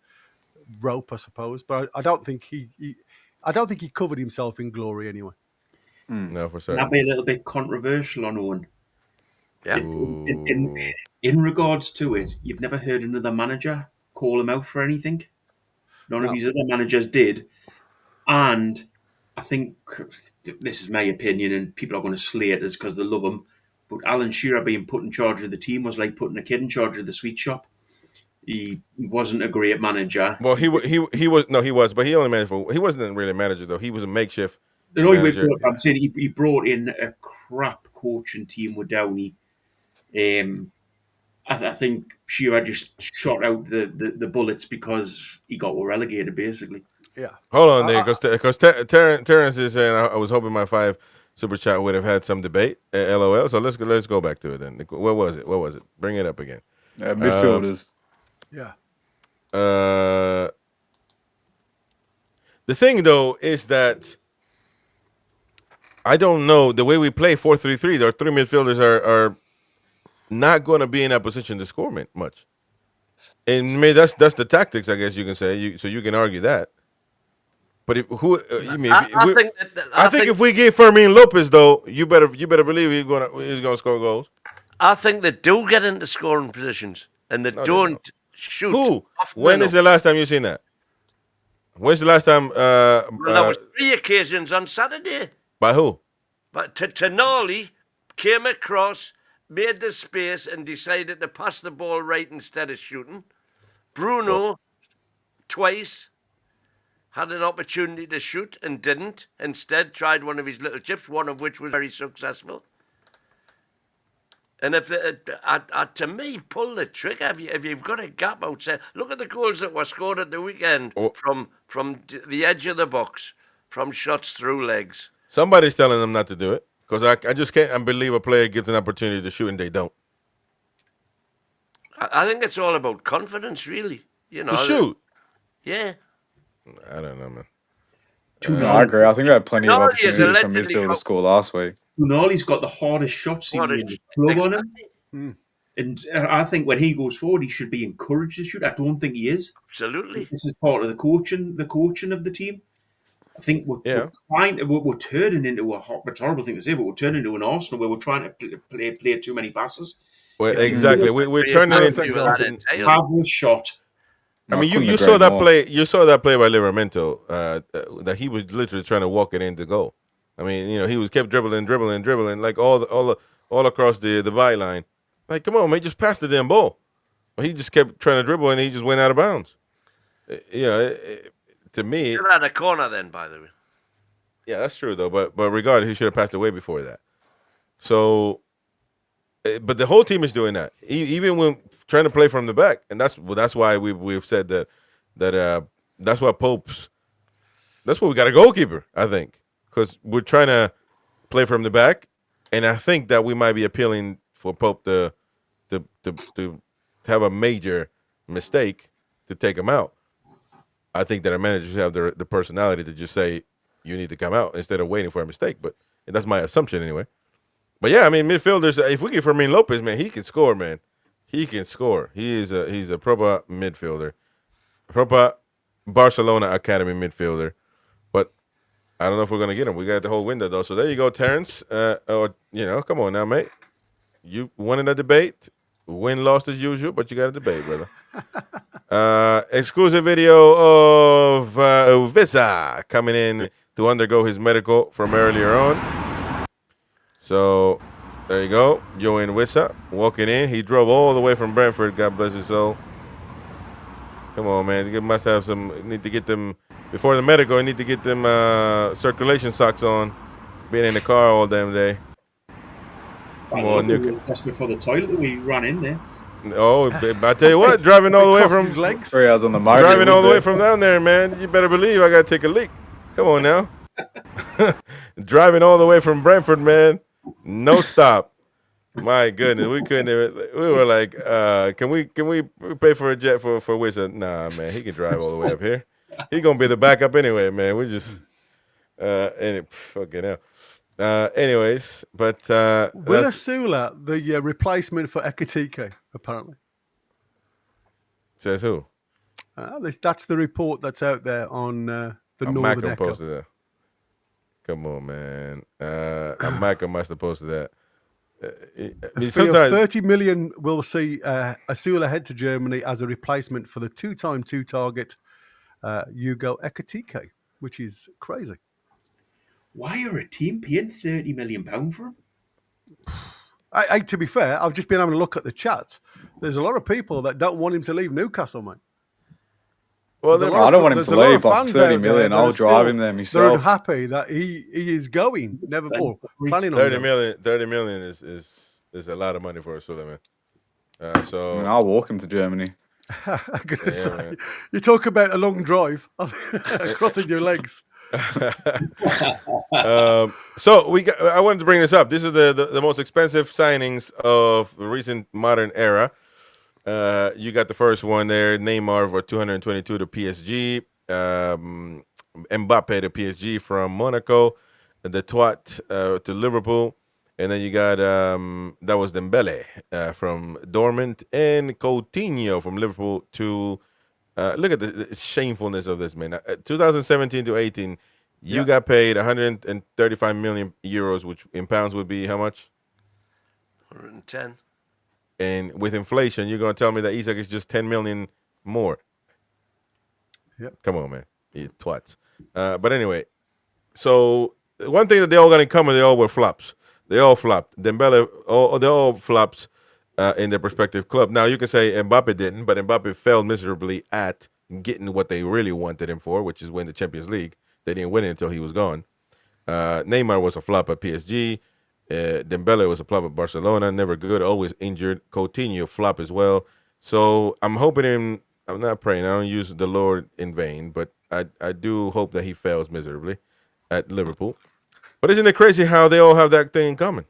rope, I suppose. But I don't think I don't think he covered himself in glory anyway.
No, for certain.
That'd be a little bit controversial on Owen.
Yeah.
In regards to it, you've never heard another manager call him out for anything. None of his other managers did. And I think this is my opinion, and people are going to slate us because they love him. But Alan Shearer being put in charge of the team was like putting a kid in charge of the sweet shop. He wasn't a great manager.
Well, he was, but he only managed he wasn't really a manager though. He was a makeshift.
No, I'm saying he brought in a crap coaching team with Downey. I think Shearer just shot out the bullets because he got relegated, basically.
Yeah.
Hold on there, because Terrence is saying I was hoping my 5 super chat would have had some debate. LOL. So let's go back to it then. What was it? Bring it up again.
Midfielders.
Yeah.
The thing though is that I don't know the way we play 4-3-3. Our 3 midfielders are not going to be in that position to score much, and maybe that's the tactics, I guess you can say. So you can argue that. But I think if we give Fermin Lopez though, you better believe he's gonna score goals.
I think they do get into scoring positions and they don't shoot.
Who? When is the last time you've seen that? When's the last time?
Well, there was 3 occasions on Saturday.
By who?
But Tonali came across, made the space, and decided to pass the ball right instead of shooting. Bruno, twice, had an opportunity to shoot and didn't. Instead, tried one of his little chips, one of which was very successful. And if to me, pull the trigger if you've got a gap outside. Look at the goals that were scored at the weekend from the edge of the box, from shots through legs.
Somebody's telling them not to do it because I just can't believe a player gets an opportunity to shoot and they don't.
I think it's all about confidence, really.
To shoot.
Yeah.
I don't know, man.
I agree. I think we had plenty of opportunities from midfield to score last week.
Tonali's got the hardest shots in the club on him. And I think when he goes forward, he should be encouraged to shoot. I don't think he is.
Absolutely.
This is part of the coaching of the team. I think we're turning into a horrible thing to say, but we're turning into an Arsenal where we're trying to play too many passes.
Well, exactly. We're turning into
have a shot.
I mean, you saw that play. You saw that play by Livramento. That he was literally trying to walk it in to goal. I mean, he was kept dribbling, like all across the byline. Like, come on, man, just pass the damn ball. But he just kept trying to dribble, and he just went out of bounds. To me,
still had a corner then, by the way.
Yeah, that's true though. But regardless, he should have passed away before that. So, but the whole team is doing that, even when trying to play from the back, and that's why we've said that that's why Pope's. That's why we got a goalkeeper, I think, because we're trying to play from the back, and I think that we might be appealing for Pope to have a major mistake to take him out. I think that our managers have the personality to just say you need to come out instead of waiting for a mistake. But that's my assumption anyway. But yeah, I mean, midfielders. If we get Fermin Lopez, man, he can score, man. He can score. He's a proper midfielder, proper Barcelona Academy midfielder. But I don't know if we're gonna get him. We got the whole window though. So there you go, Terrence. Come on now, mate. You won in a debate. Win lost as usual, but you got a debate, brother. Exclusive video of Wissa coming in to undergo his medical from earlier on. So there you go, Joey Wissa walking in. He drove all the way from Brentford. God bless his soul. Come on, man. You must have some. Need to get them before the medical. You need to get them circulation socks on. Being in the car all damn day. Come on, Newcastle.
Just before the toilet that we ran in there.
Oh, I tell you what, driving all the way from
his legs.
3 hours on the motor.
Driving all the way from down there, man. You better believe I gotta take a leak. Come on now. Driving all the way from Brentford, man. No stop. My goodness, we couldn't even. We were like, can we pay for a jet for Wissa? Nah, man, he can drive all the way up here. He gonna be the backup anyway, man. We just fucking hell. Anyways, but
Will Osula, the replacement for Ekitike, apparently.
Says who?
That's the report that's out there on the Northern Echo.
Posted that. Come on, man. Michael must have posted that.
Sometimes 30 million will see Osula head to Germany as a replacement for the two-time two-target Hugo Ekitike, which is crazy.
Why are a team paying £30 million for him?
To be fair, I've just been having a look at the chat. There's a lot of people that don't want him to leave Newcastle, mate.
Well, I don't want him to leave, but 30 million, I'll drive him there myself.
They're happy that he is going, never more planning on
30 million is a lot of money for Osula, man. So
I'll walk him to Germany.
I'm gonna say, you talk about a long drive, crossing your legs.
So I wanted to bring this up. These are the most expensive signings of the recent modern era. You got the first one there, Neymar for 222 to PSG, Mbappe to PSG from Monaco, the Twat to Liverpool, and then you got that was Dembele from Dortmund, and Coutinho from Liverpool to look at the shamefulness of this, man. 2017 to 18, you got paid 135 million euros, which in pounds would be how much?
110.
And with inflation, you're going to tell me that Isak is just 10 million more.
Yep.
Come on, man. You twats. But anyway, so one thing that they all got in common, they all were flops. They all flopped. Dembele, they all flops in their respective club. Now, you can say Mbappe didn't, but Mbappe failed miserably at getting what they really wanted him for, which is win the Champions League. They didn't win it until he was gone. Neymar was a flop at PSG. Dembele was a flop at Barcelona, never good, always injured. Coutinho flop as well. So I'm hoping I'm not praying, I don't use the Lord in vain, but I do hope that he fails miserably at Liverpool. But isn't it crazy how they all have that thing in common,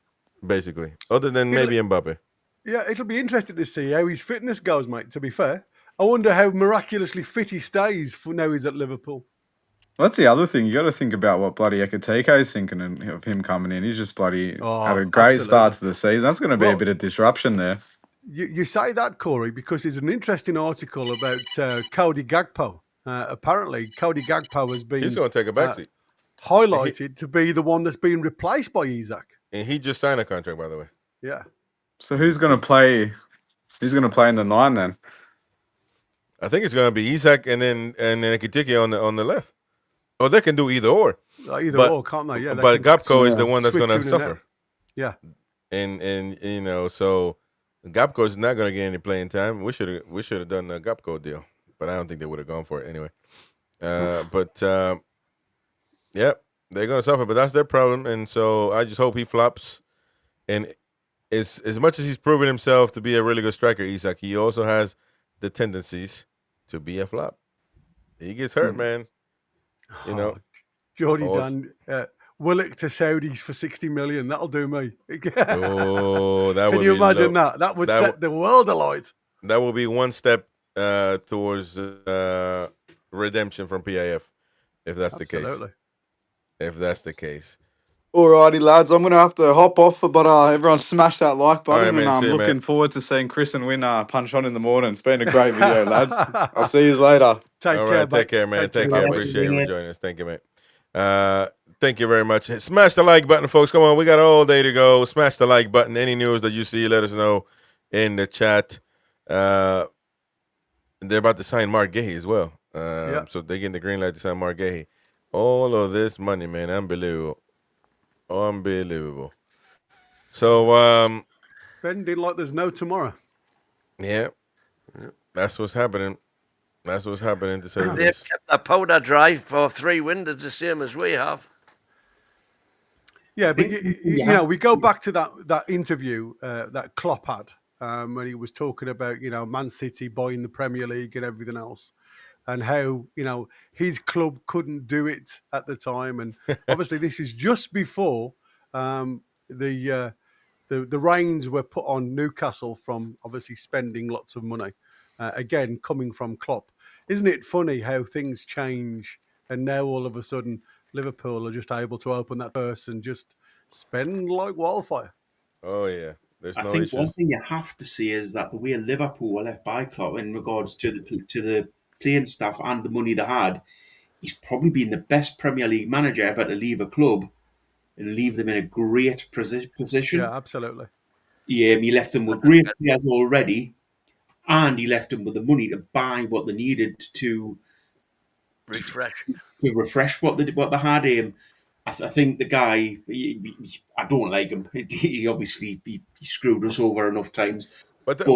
basically, other than maybe Mbappe?
Yeah, it'll be interesting to see how his fitness goes, mate, to be fair. I wonder how miraculously fit he stays for now he's at Liverpool.
Well, that's the other thing. You got to think about what bloody Ekitike is thinking of him coming in. He's just bloody had a great start to the season. That's going to be a bit of disruption there.
You say that, Corey, because there's an interesting article about Cody Gakpo. Apparently, Cody Gakpo has been...
He's going to take a backseat.
Highlighted to be the one that's being replaced by Isak.
And he just signed a contract, by the way.
Yeah.
So who's going to play? Who's going to play in the 9 then?
I think it's going to be Isak and then Ekitike on the left. Oh, they can do either or.
Either or, can't they? Yeah.
But Gakpo is the one that's going to suffer.
Yeah.
And you know, so Gakpo is not going to get any playing time. We should have done the Gakpo deal, but I don't think they would have gone for it anyway. Yeah, they're going to suffer, but that's their problem. And so I just hope he flops. And as much as he's proven himself to be a really good striker, Isak, he also has the tendencies to be a flop. He gets hurt, man. You know,
Jordy Dan, Willock to Saudis for 60 million. That'll do me.
Oh, that
Can
would
you
be
imagine that? That would set the world alight.
That will be one step towards redemption from PIF, if that's the case. If that's the case.
Alrighty, lads. I'm going to have to hop off, but everyone smash that like button,
right, man,
and I'm looking forward to seeing Chris and Win punch on in the morning. It's been a great video, lads. I'll see you later.
Take care, man. Take care. Appreciate you joining us. Thank you, mate. Thank you very much. Smash the like button, folks. Come on, we got all day to go. Smash the like button. Any news that you see, let us know in the chat. They're about to sign Mark Gahey as well. So they're getting the green light to sign Mark Gahey. All of this money, man. Unbelievable. So,
spending like there's no tomorrow.
Yeah. That's what's happening. That's what's happening to say
They've kept the powder dry for 3 winters, the same as we have.
Yeah, but you know, we go back to that interview that Klopp had when he was talking about, you know, Man City buying the Premier League and everything else. and how, you know, his club couldn't do it at the time. And obviously this is just before the reins were put on Newcastle from obviously spending lots of money. Again, coming from Klopp. Isn't it funny how things change, and now all of a sudden Liverpool are just able to open that purse and just spend like wildfire?
Oh yeah, there's
I
no
think
issues.
one thing you have to see is that the way Liverpool were left by Klopp in regards to the playing staff and the money they had, he's probably been the best Premier League manager ever to leave a club and leave them in a great position.
Yeah, absolutely.
Yeah, he left them with great players already, and he left them with the money to buy what they needed to
refresh
what they had. I think the guy, I don't like him. He obviously he screwed us over enough times,
But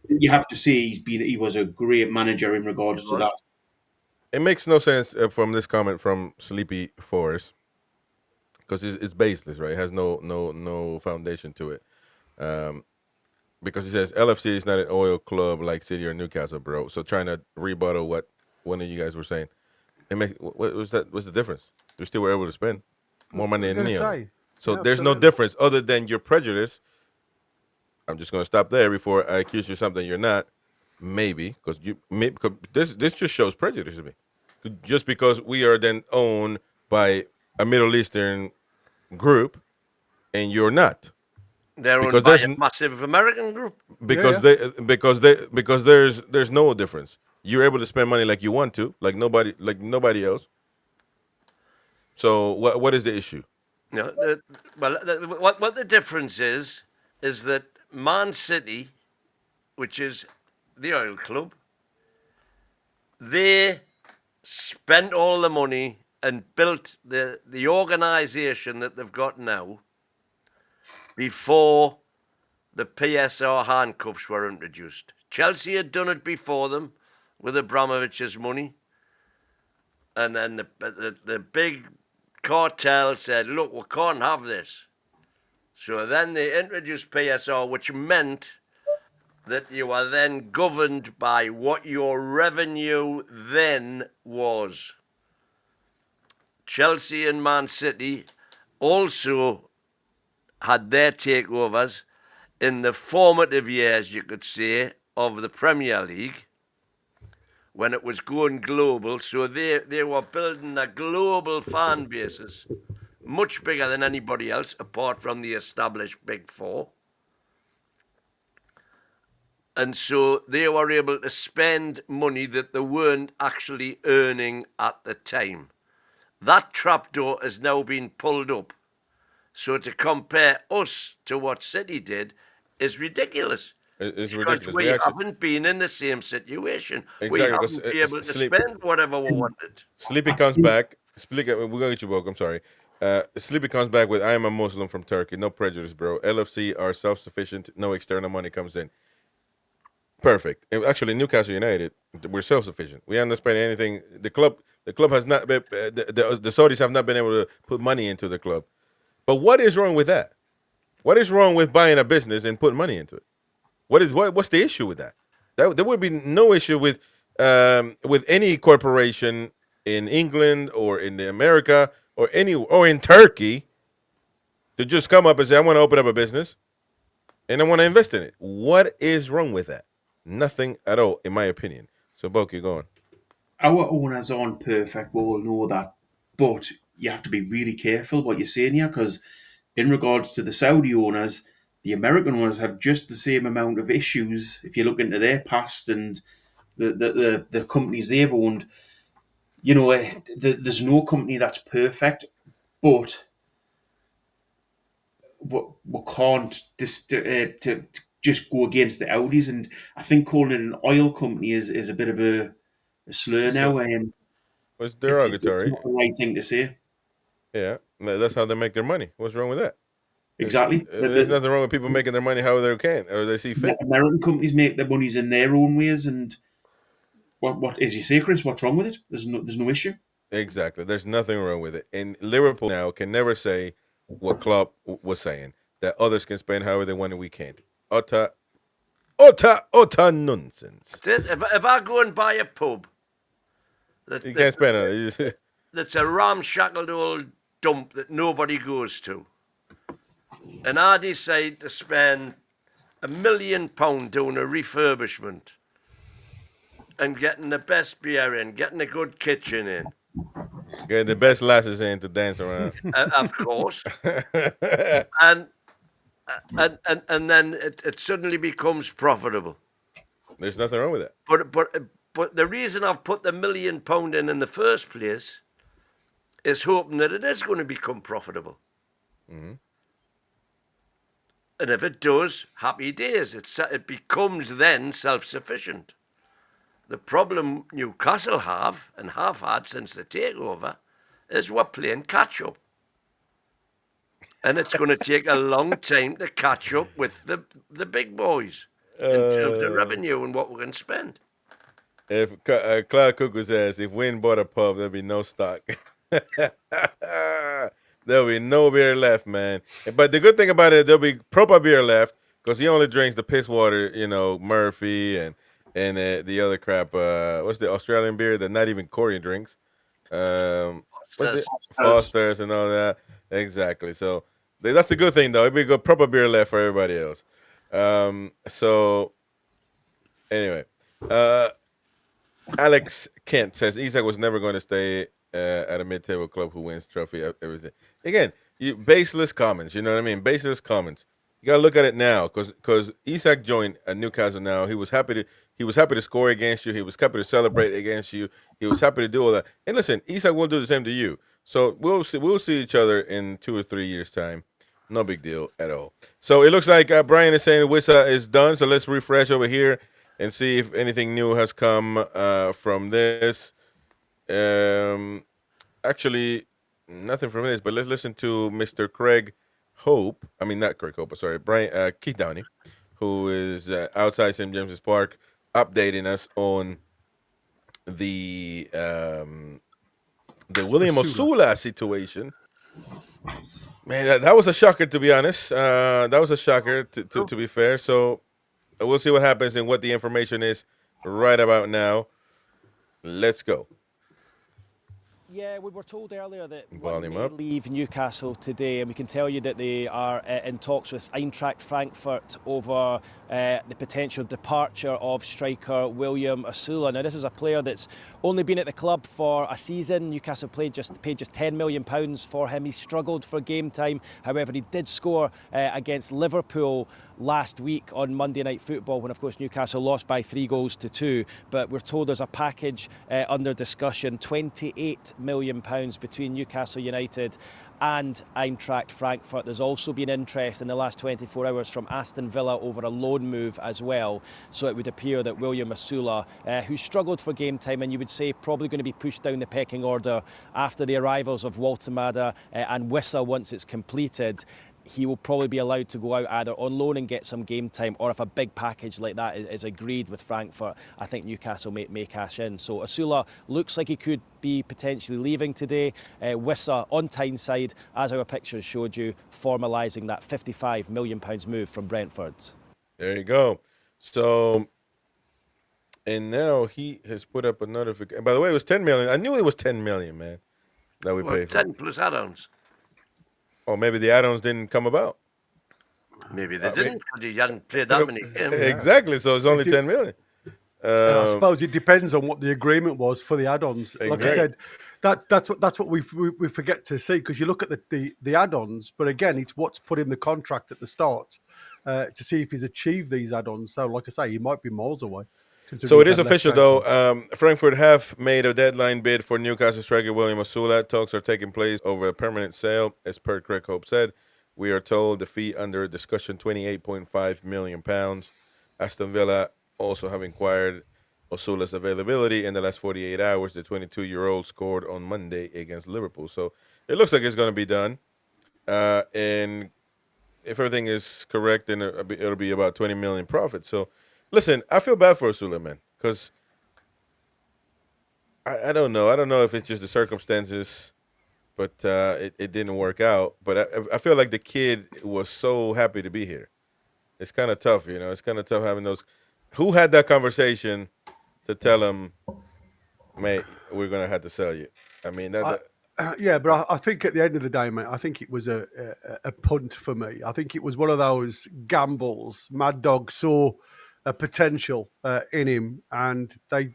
you have to say he was a great manager in regards to that.
it makes no sense from this comment from Sleepy Forest, because it's baseless, right? It has no foundation to it. Because he says LFC is not an oil club like City or Newcastle, bro. So trying to rebuttal what one of you guys were saying. What was that? What's the difference? You still were able to spend more money than any other. So there's no difference other than your prejudice. I'm just gonna stop there before I accuse you of something you're not. Maybe because this just shows prejudice to me. Just because we are then owned by a Middle Eastern group and you're not.
They're owned by a massive American group.
Because there's no difference. You're able to spend money like you want to, like nobody else. So what is the issue?
No, what the difference is that Man City, which is the oil club, they spent all the money and built the organisation that they've got now before the PSR handcuffs were introduced. Chelsea had done it before them with Abramovich's money. And then the big cartel said, look, we can't have this. So then they introduced PSR, which meant that you are then governed by what your revenue then was. Chelsea and Man City also had their takeovers in the formative years, you could say, of the Premier League, when it was going global. So they were building a global fan bases, much bigger than anybody else, apart from the established Big Four. And so they were able to spend money that they weren't actually earning at the time. That trapdoor has now been pulled up. So to compare us to what City did is ridiculous.
It's
because
ridiculous.
we haven't been in the same situation.
Exactly,
we haven't been able to spend whatever we wanted.
Sleepy comes back. We're going to get you woke. I'm sorry. Sleepy comes back with, I am a Muslim from Turkey. No prejudice, bro. LFC are self-sufficient. No external money comes in. Perfect. Actually, Newcastle United, we're self-sufficient. We haven't spent anything. The club has not been, the Saudis have not been able to put money into the club. But what is wrong with that? What is wrong with buying a business and putting money into it? What's the issue with that? There would be no issue with any corporation in England or in America or in Turkey to just come up and say, I want to open up a business and I want to invest in it. What is wrong with that? Nothing at all, in my opinion. So, Bo, keep going.
Our owners aren't perfect. We all know that, but you have to be really careful what you're saying here, because in regards to the Saudi owners, the American owners have just the same amount of issues. If you look into their past and the companies they've owned, you know, there's no company that's perfect, but we can't just go against the Audis. And I think calling it an oil company is a bit of a slur now.
It's derogatory.
It's not the right thing to say.
Yeah, that's how they make their money. What's wrong with that?
Exactly.
There's nothing wrong with people making their money however they can or they see fit.
American companies make their monies in their own ways, and what is you say, Chris? What's wrong with it? There's no issue.
Exactly. There's nothing wrong with it. And Liverpool now can never say what Klopp was saying, that others can spend however they want and we can't. Utter nonsense.
If I go and buy a pub
You can't spend on it.
That's a ramshackled old dump that nobody goes to. And I decide to spend £1 million doing a refurbishment and getting the best beer in, getting a good kitchen in.
Getting the best lasses in to dance around.
Of course. and then it suddenly becomes profitable.
There's nothing wrong with that.
But the reason I've put the £1 million in the first place is hoping that it is going to become profitable.
Mm-hmm.
And if it does, happy days. It becomes then self-sufficient. The problem Newcastle have and have had since the takeover is we're playing catch-up. And it's going to take a long time to catch up with the big boys in terms of revenue and what we can spend.
If Cloud Cuckoo says, if Wynn bought a pub, there'll be no stock. There'll be no beer left, man. But the good thing about it, there'll be proper beer left because he only drinks the piss water, Murphy and the other crap. What's the Australian beer that not even Korean drinks? Foster's and all that. Exactly. So that's the good thing, though. It'll be good proper beer left for everybody else. So anyway, Alex Kent says Isak was never going to stay at a mid-table club who wins trophy everything. Again, baseless comments. You know what I mean? Baseless comments. You gotta look at it now, because Isak joined Newcastle. Now he was happy to score against you. He was happy to celebrate against you. He was happy to do all that. And listen, Isak will do the same to you. So we'll see each other in 2 or 3 years' time. No big deal at all. So it looks like Brian is saying Wissa is done. So let's refresh over here and see if anything new has come from this. Actually, nothing from this, but let's listen to Mr. Craig Hope. I mean, not Craig Hope, but sorry, Brian Keith Downey, who is outside St. James's Park, updating us on the William Osula situation. Man, that was a shocker, to be honest. That was a shocker, to be fair. So we'll see what happens and what the information is right about now. Let's go.
Yeah, we were told earlier that
Volume
may
up.
leave Newcastle today, and we can tell you that they are in talks with Eintracht Frankfurt over the potential departure of striker William Osula. Now, this is a player that's only been at the club for a season. Newcastle paid just £10 million for him. He struggled for game time. However, he did score against Liverpool last week on Monday Night Football when, of course, Newcastle lost by 3-2. But we're told there's a package under discussion, £28 million between Newcastle United and Eintracht Frankfurt. There's also been interest in the last 24 hours from Aston Villa over a loan move as well. So it would appear that William Osula, who struggled for game time and you would say probably going to be pushed down the pecking order after the arrivals of Waltemada and Wissa once it's completed, he will probably be allowed to go out either on loan and get some game time, or if a big package like that is agreed with Frankfurt, I think Newcastle may cash in. So Osula looks like he could be potentially leaving today. Wissa on Tyneside, as our pictures showed you, formalising that £55 million move from Brentford.
There you go. So, and now he has put up a notification. By the way, it was 10 million. I knew it was 10 million, man, that we paid for.
10 plus add-ons.
Or maybe the add-ons didn't come about.
Maybe they didn't, because he hadn't played that many games.
Exactly, so it's only 10 million.
I suppose it depends on what the agreement was for the add-ons. Like I said, that's what we forget to see, because you look at the add-ons, but again, it's what's put in the contract at the start to see if he's achieved these add-ons. So, like I say, he might be miles away.
So it is official, though. Frankfurt have made a deadline bid for Newcastle striker William Osula. Talks are taking place over a permanent sale, as per Craig Hope said. We are told the fee under discussion, £28.5 million. Aston Villa also have inquired Osula's availability in the last 48 hours. The 22-year-old scored on Monday against Liverpool. So it looks like it's going to be done. And if everything is correct, then it'll be about 20 million profit. So listen, I feel bad for Osula, man, because I don't know. I don't know if it's just the circumstances, but it didn't work out. But I feel like the kid was so happy to be here. It's kind of tough, you know. It's kind of tough having those. Who had that conversation to tell him, mate, we're gonna have to sell you. I mean,
yeah, but I think at the end of the day, mate, I think it was a punt for me. I think it was one of those gambles. Mad Dog saw a potential in him, and they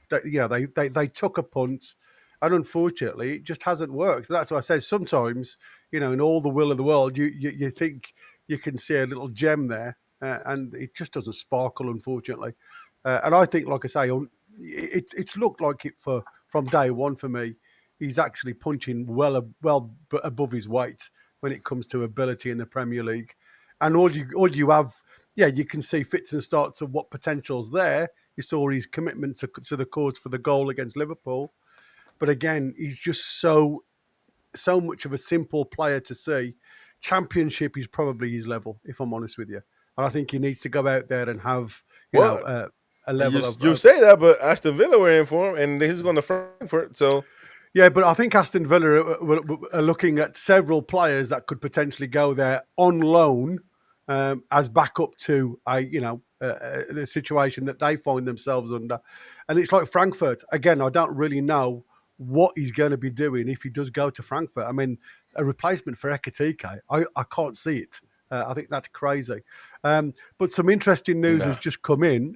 took a punt, and unfortunately, it just hasn't worked. That's why I said sometimes, in all the will of the world, you think you can see a little gem there, and it just doesn't sparkle, unfortunately. And I think, like I say, it's looked like it from day one for me. He's actually punching well above his weight when it comes to ability in the Premier League. And all you have, you can see fits and starts of what potential's there. You saw his commitment to the cause for the goal against Liverpool. But again, he's just so much of a simple player to see. Championship is probably his level, if I'm honest with you. And I think he needs to go out there and have, a level of...
You say that, but Aston Villa were in for him, and he's going to Frankfurt, so...
Yeah, but I think Aston Villa are looking at several players that could potentially go there on loan as backup to the situation that they find themselves under. And it's like Frankfurt. Again, I don't really know what he's going to be doing if he does go to Frankfurt. I mean, a replacement for Ekitike, I can't see it. I think that's crazy. But some interesting news has just come in.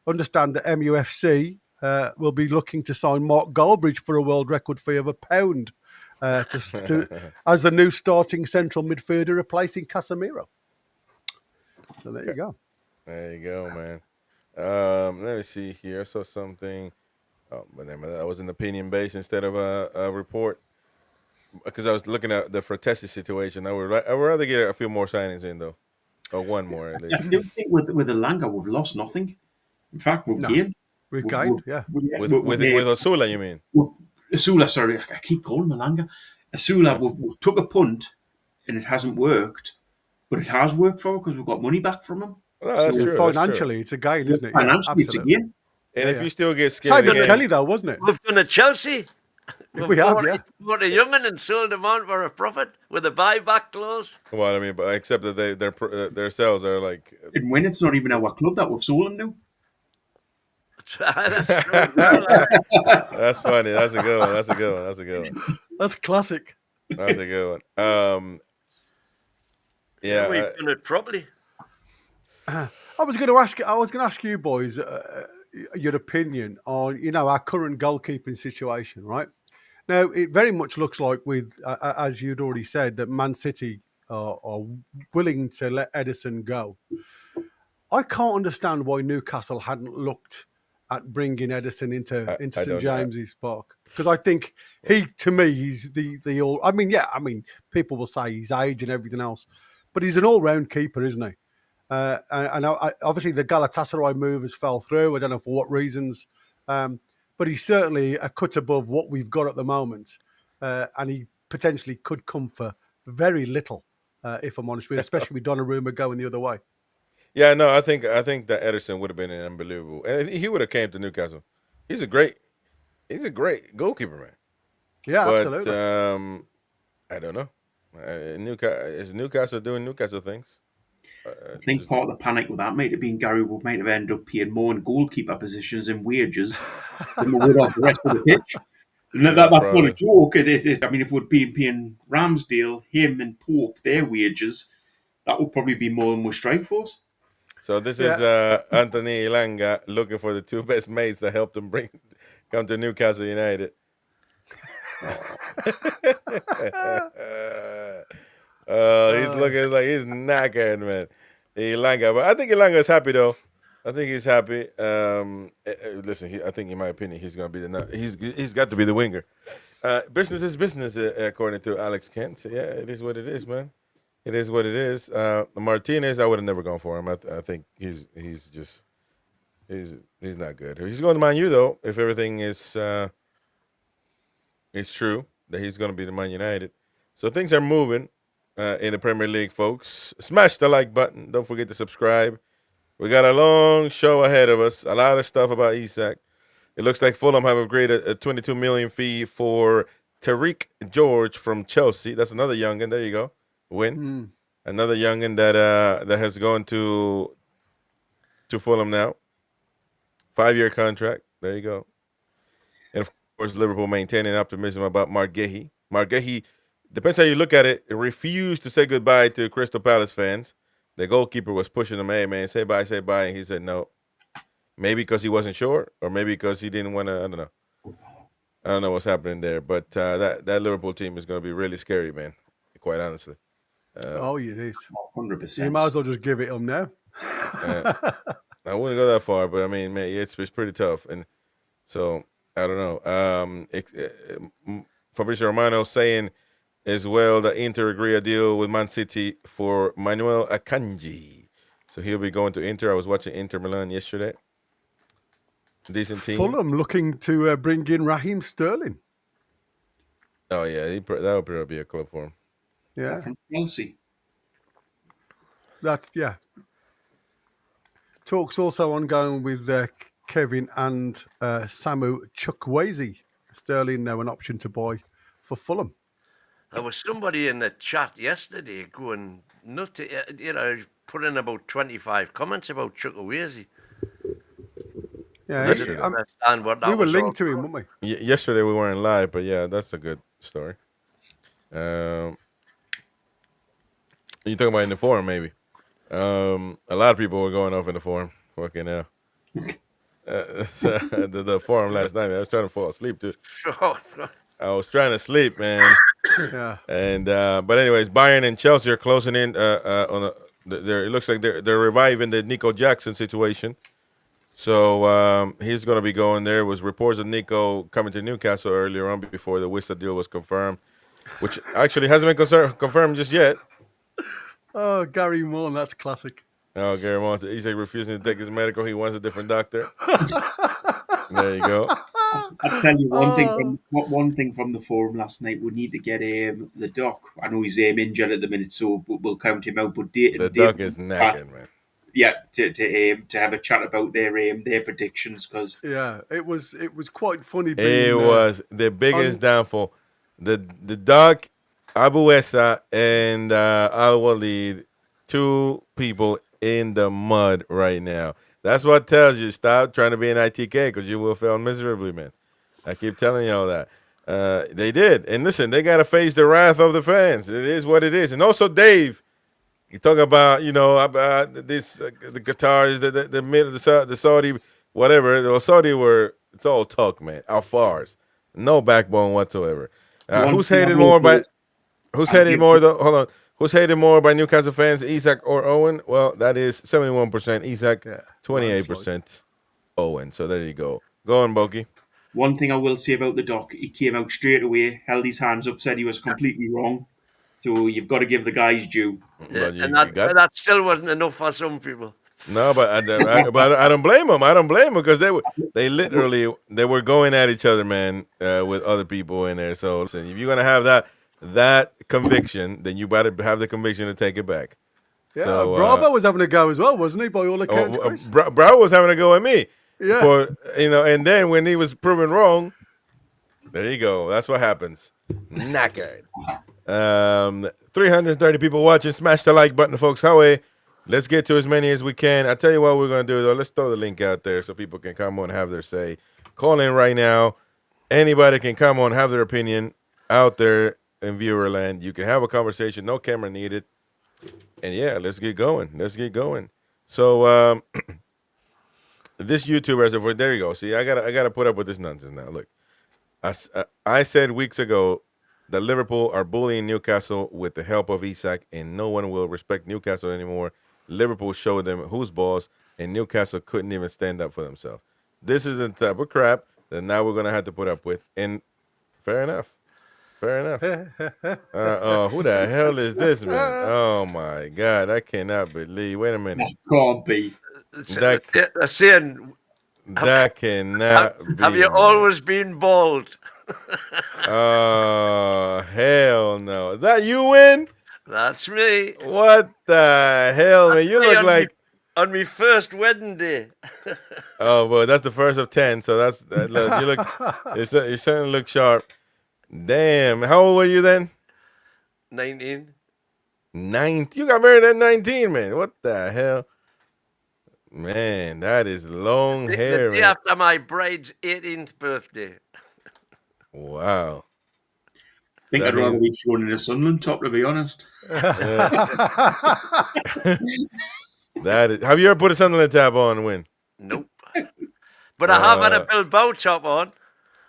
Understand that MUFC will be looking to sign Mark Goldbridge for a world record fee of £1 as the new starting central midfielder replacing Casemiro. So there you go.
There you go, man. Let me see here. I saw something. Oh, but that was an opinion based instead of a report. Because I was looking at the Fratesi situation. I would rather get a few more signings in, though. Or one more, at least.
I do think with Elanga, we've lost nothing. In fact, we've gained.
We've gained, yeah.
With Osula, you mean?
With Osula, sorry. I keep calling him Elanga. Osula, we've took a punt, and it hasn't worked. But it has worked for us because we've got money back from him.
Well, that's true.
Financially, it's a gain, isn't it?
Financially, it's a gain.
And if you still get scared
Simon Kelly, though, wasn't it?
We've done a Chelsea.
We have, yeah.
Bought a young'un and sold him on for a profit with a buyback clause.
Well, I mean, but except that their sales are like...
And when it's not even our club that we've sold him to.
That's true.
That's funny. That's a good one.
That's classic.
That's a good one. Yeah,
we've done it properly.
I was going to ask you boys your opinion on our current goalkeeping situation, right? Now it very much looks like, with as you'd already said, that Man City are willing to let Ederson go. I can't understand why Newcastle hadn't looked at bringing Ederson into St James's Park, because I think he's the all. I mean, people will say his age and everything else, but he's an all-round keeper, isn't he? And obviously the Galatasaray move has fell through. I don't know for what reasons, but he's certainly a cut above what we've got at the moment, and he potentially could come for very little, if I'm honest with you, especially with Donnarumma going the other way.
Yeah, no, I think that Ederson would have been unbelievable, and he would have came to Newcastle. He's a great goalkeeper, man.
Yeah,
but,
absolutely.
I don't know. Is Newcastle doing Newcastle things?
I think part of the panic with that might have been Gary might have ended up paying more in goalkeeper positions and wages than we would off the rest of the pitch. And that's not a joke. I mean, if we'd been paying Ramsdale, him, and Pope their wages, that would probably be more than we strike force.
So this is Anthony Elanga looking for the two best mates that helped him come to Newcastle United. He's looking like he's knackered, man. Elanga, but I think Elanga is happy though. I think he's happy. Listen, I think in my opinion, he's gonna be he's got to be the winger. Business is business, according to Alex Kent. So, yeah, it is what it is, man. It is what it is. Martinez, I would have never gone for him. I think he's not good. He's going to Man U though. If everything is true that he's going to be the Man United, so things are moving in the Premier League, folks. Smash the like button. Don't forget to subscribe. We got a long show ahead of us. A lot of stuff about Isak. It looks like Fulham have agreed a 22 million fee for Tariq George from Chelsea. That's another youngin. There you go. Win. Another youngin that has gone to Fulham now. 5-year contract. There you go. And course, Liverpool maintaining optimism about Mark Gahey. Mark Gahey, depends how you look at it, refused to say goodbye to Crystal Palace fans. The goalkeeper was pushing him, hey, man, say bye, and he said no. Maybe because he wasn't sure, or maybe because he didn't want to, I don't know. I don't know what's happening there, but that Liverpool team is going to be really scary, man, quite honestly.
Oh, it is.
100%.
You might as well just give it them now.
I wouldn't go that far, but I mean, man, it's pretty tough, and so I don't know. Fabrizio Romano saying as well that Inter agree a deal with Man City for Manuel Akanji, so he'll be going to Inter. I was watching Inter Milan yesterday. Decent team.
Fulham looking to bring in Raheem Sterling.
Oh yeah, that would probably be a club for him.
Yeah,
From Chelsea.
yeah. Talks also ongoing with Kevin and Samu Chukwueze. Sterling now an option to buy for Fulham.
There was somebody in the chat yesterday going nutty, putting about 25 comments about Chukwueze.
Yeah,
I didn't understand what that
we were
was
linked
all
to him, weren't we?
Yesterday we weren't live, but yeah, that's a good story. You talking about in the forum, maybe? A lot of people were going off in the forum. Fucking hell. The forum last night, man, I was trying to fall asleep too. I was trying to sleep, man.
Yeah.
And but anyways, Bayern and Chelsea are closing in on it looks like they're reviving the Nico Jackson situation. So he's going to be going there. There was reports of Nico coming to Newcastle earlier on before the Wissa deal was confirmed, which actually hasn't been confirmed just yet.
Oh, Gary Moore, that's classic.
Oh, Gary Moore, he's like refusing to take his medical. He wants a different doctor. There you go.
I'll tell you one thing from the forum last night. We need to get the doc. I know he's injured at the minute, so we'll count him out. But
the doc is knackered, man.
Yeah, to have a chat about their predictions, because
it was quite funny.
It was the biggest downfall. The doc, Abu Wissa, and Al Walid, two people in the mud right now. That's what tells you stop trying to be an ITK because you will fail miserably, man. I keep telling you all that. They did, and listen, they got to face the wrath of the fans. It is what it is, and also Dave. You talk about, about this, the Qataris, the Saudi, whatever. The Saudi it's all talk, man. Al-Fars, no backbone whatsoever. Who's hated more by Newcastle fans, Isak or Owen? Well, that is 71% Isak, 28% Owen. So there you go. Go on, Boki.
One thing I will say about the doc, he came out straight away, held his hands up, said he was completely wrong. So you've got to give the guys due.
Yeah, that still wasn't enough for some people.
No, but I don't blame them. I don't blame them because they were going at each other, man, with other people in there. So listen, if you're gonna have that conviction, then you better have the conviction to take it back.
Yeah,
so,
Bravo was having a go as well, wasn't he? By all accounts,
Bravo was having a go at me.
Yeah,
and then when he was proven wrong, there you go. That's what happens. Knackered. 330 people watching. Smash the like button, folks. Howie, let's get to as many as we can. I tell you what we're going to do, though. Let's throw the link out there so people can come on and have their say. Call in right now. Anybody can come on, have their opinion out there in viewer land. You can have a conversation. No camera needed. And, yeah, let's get going. So, this YouTuber, there you go. See, I gotta put up with this nonsense now. Look, I said weeks ago that Liverpool are bullying Newcastle with the help of Isak, and no one will respect Newcastle anymore. Liverpool showed them who's boss, and Newcastle couldn't even stand up for themselves. This is the type of crap that now we're going to have to put up with, and fair enough. Who the hell is this, man? Oh, my God. I cannot believe. Wait a minute.
Can't be.
They're saying,
that cannot be.
Have you always been bald?
Oh, hell no. Is that you, Win?
That's me.
What the hell, man? You look like...
On my first wedding day.
Oh, well, that's the first of 10, so that's... you certainly look sharp. Damn. How old were you then?
19.
19? You got married at 19, man. What the hell? Man, that is long hair.
The day after my bride's 18th birthday.
Wow.
I think I'd rather be shown in a Sunderland top, to be honest.
That is. Have you ever put a Sunderland tab on, Win?
Nope. But I have had a Bilbao top on.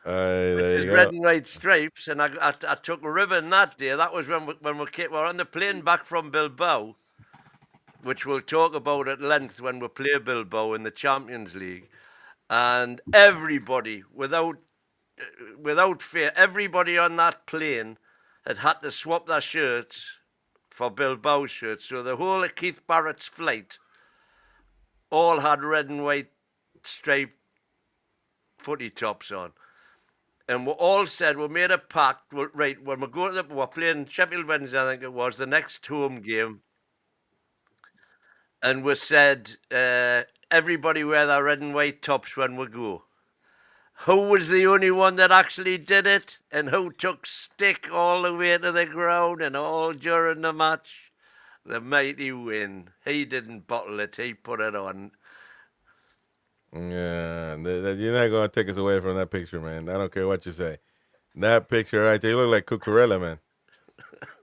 There you go.
Red and white stripes, and I took a ribbon that day. That was when we were on the plane back from Bilbao, which we'll talk about at length when we play Bilbao in the Champions League. And everybody, without fear, everybody on that plane had to swap their shirts for Bilbao shirts. So the whole of Keith Barrett's flight all had red and white striped footy tops on. And we all said, we made a pact, right, when we go to we're playing Sheffield Wednesday, I think it was, the next home game. And we said, everybody wear their red and white tops when we go. Who was the only one that actually did it? And who took stick all the way to the ground and all during the match? The mighty Win. He didn't bottle it, he put it on.
Yeah, you're not going to take us away from that picture, man. I don't care what you say. That picture right there, you look like Cucurella, man.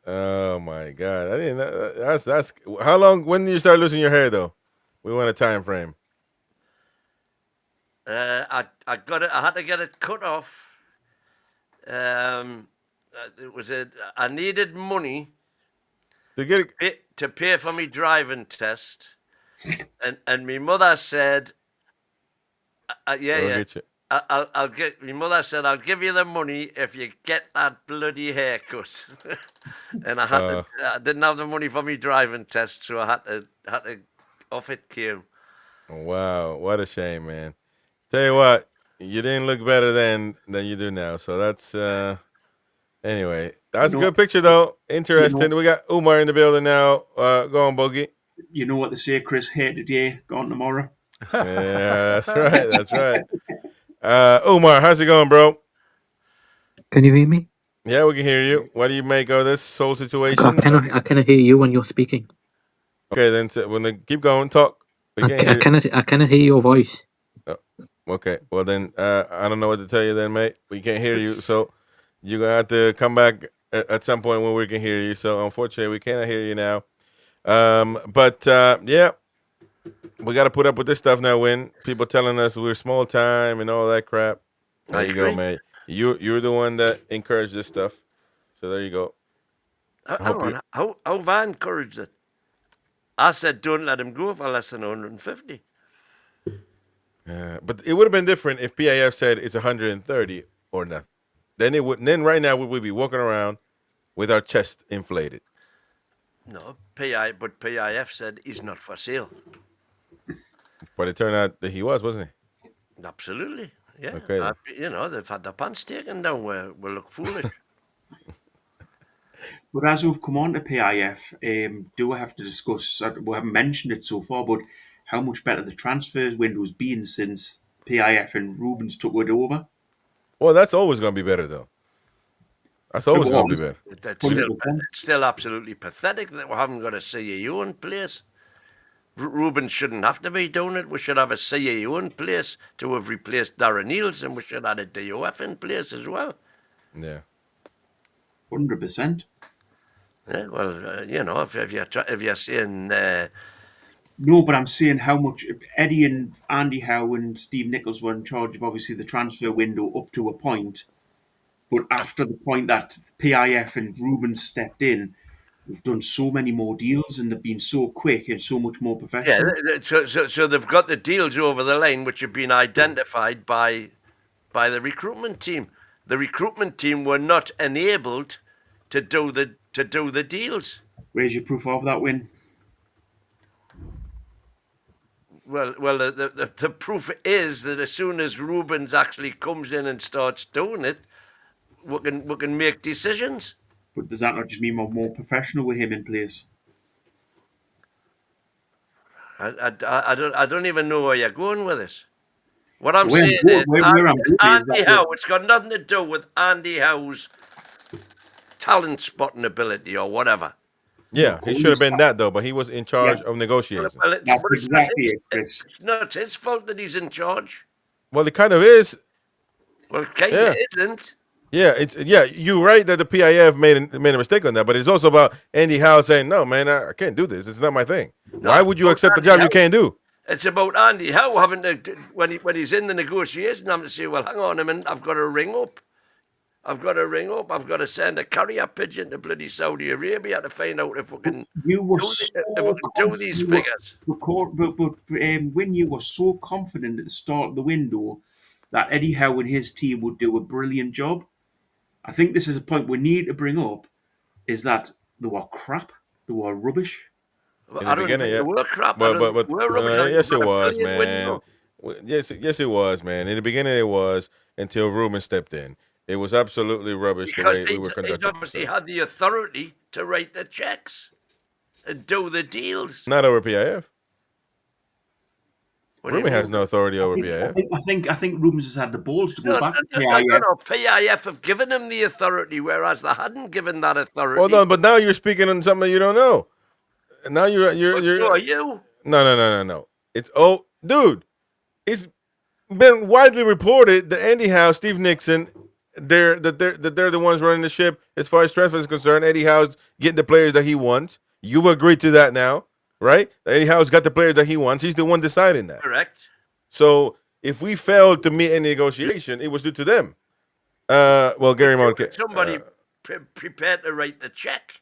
Oh, my God. I didn't know. That's how long, when did you start losing your hair, though? We want a time frame.
I had to get it cut off. I needed money to pay for my driving test. And my mother said, I'll get. My mother said, "I'll give you the money if you get that bloody haircut." And I didn't have the money for my driving test, so I had to. Off it came.
Wow, what a shame, man. Tell you what, you didn't look better then than you do now. So that's anyway. That's a good picture though. Interesting. We got Umar in the building now. Go on, Boogie.
You know what they say, Chris, here today, gone tomorrow.
Yeah, that's right. That's right. Umar, how's it going, bro?
Can you hear me?
Yeah, we can hear you. What do you make of this whole situation?
I cannot hear you when you're speaking.
Okay, then keep going, talk.
I cannot hear your voice.
Oh, okay, well then, I don't know what to tell you then, mate. We can't hear you, so you're gonna have to come back at some point when we can hear you. So unfortunately, we cannot hear you now. But yeah, we got to put up with this stuff now. When people telling us we're small time and all that crap, there you go, mate. You're the one that encouraged this stuff, so there you go.
How have I encouraged it? I said don't let him go for less than 150.
But it would have been different if PIF said it's 130 or nothing. Then it would. Then right now we would be walking around with our chest inflated.
No, PIF said he's not for sale.
But it turned out that he wasn't he?
Absolutely, yeah.
Okay.
They've had their pants taken down where we look foolish.
But as we've come on to PIF, do we have to discuss, we haven't mentioned it so far, but how much better the transfers window's been since PIF and Rubens took it over?
Well, that's always going to be better, though. That's always going to be better.
It's still absolutely pathetic that we haven't got a CAO in place. Rubens shouldn't have to be doing it. We should have a CAO in place to have replaced Darren Niels, and we should have a DOF in place as well.
Yeah.
100%.
Yeah, well, if you're saying...
No, but I'm saying how much Eddie and Andy Howe and Steve Nichols were in charge of, obviously, the transfer window up to a point. But after the point that PIF and Rubens stepped in, we've done so many more deals and they've been so quick and so much more professional.
Yeah, so they've got the deals over the line which have been identified by the recruitment team. The recruitment team were not enabled to do the deals.
Where's your proof of that, Win?
Well, the proof is that as soon as Rubens actually comes in and starts doing it, we can make decisions.
But does that not just mean we're more professional with him in place?
I don't even know where you're going with this. What I'm saying is, Andy Howe, it's got nothing to do with Andy Howe's talent spotting ability or whatever.
Yeah, he should have been that, though, but he was in charge of negotiating.
Well, that's exactly it, Chris.
It's not his fault that he's in charge.
Well, it kind of is.
Well, it kind of isn't.
Yeah, you're right that the PIF made a mistake on that, but it's also about Andy Howe saying, "No, man, I can't do this. It's not my thing. Why would you accept a job you can't do?"
It's about Andy Howe having to when he's in the negotiation, having to say, "Well, hang on a minute, I've got to ring up. I've got to send a carrier pigeon to bloody Saudi Arabia to find out if we can do these figures."
But when you were so confident at the start of the window that Eddie Howe and his team would do a brilliant job, I think this is a point we need to bring up, is that they were crap, they were rubbish.
In the beginning, yeah.
We're crap.
But yes, it
We're a
was,
brilliant
man.
window.
Yes, it was, man. In the beginning, it was until Ruben stepped in. It was absolutely rubbish the way we were conducting.
He obviously had the authority to write the checks and do the deals.
Not over PIF. Ruben has no authority over PIF.
I think Rubens has had the balls to go back to PIF.
No. PIF have given him the authority, whereas they hadn't given that authority.
Hold on, but now you're speaking on something you don't know. Now you're.
Who are you?
No. Dude, it's been widely reported that Andy Howe, Steve Nixon, they're the ones running the ship as far as transfer is concerned. Eddie Howe's getting the players that he wants. You've agreed to that now, right? Eddie Howe's got the players that he wants. He's the one deciding that.
Correct.
So if we failed to meet any negotiation, it was due to them. Well, Gary Monk.
Somebody prepared to write the check.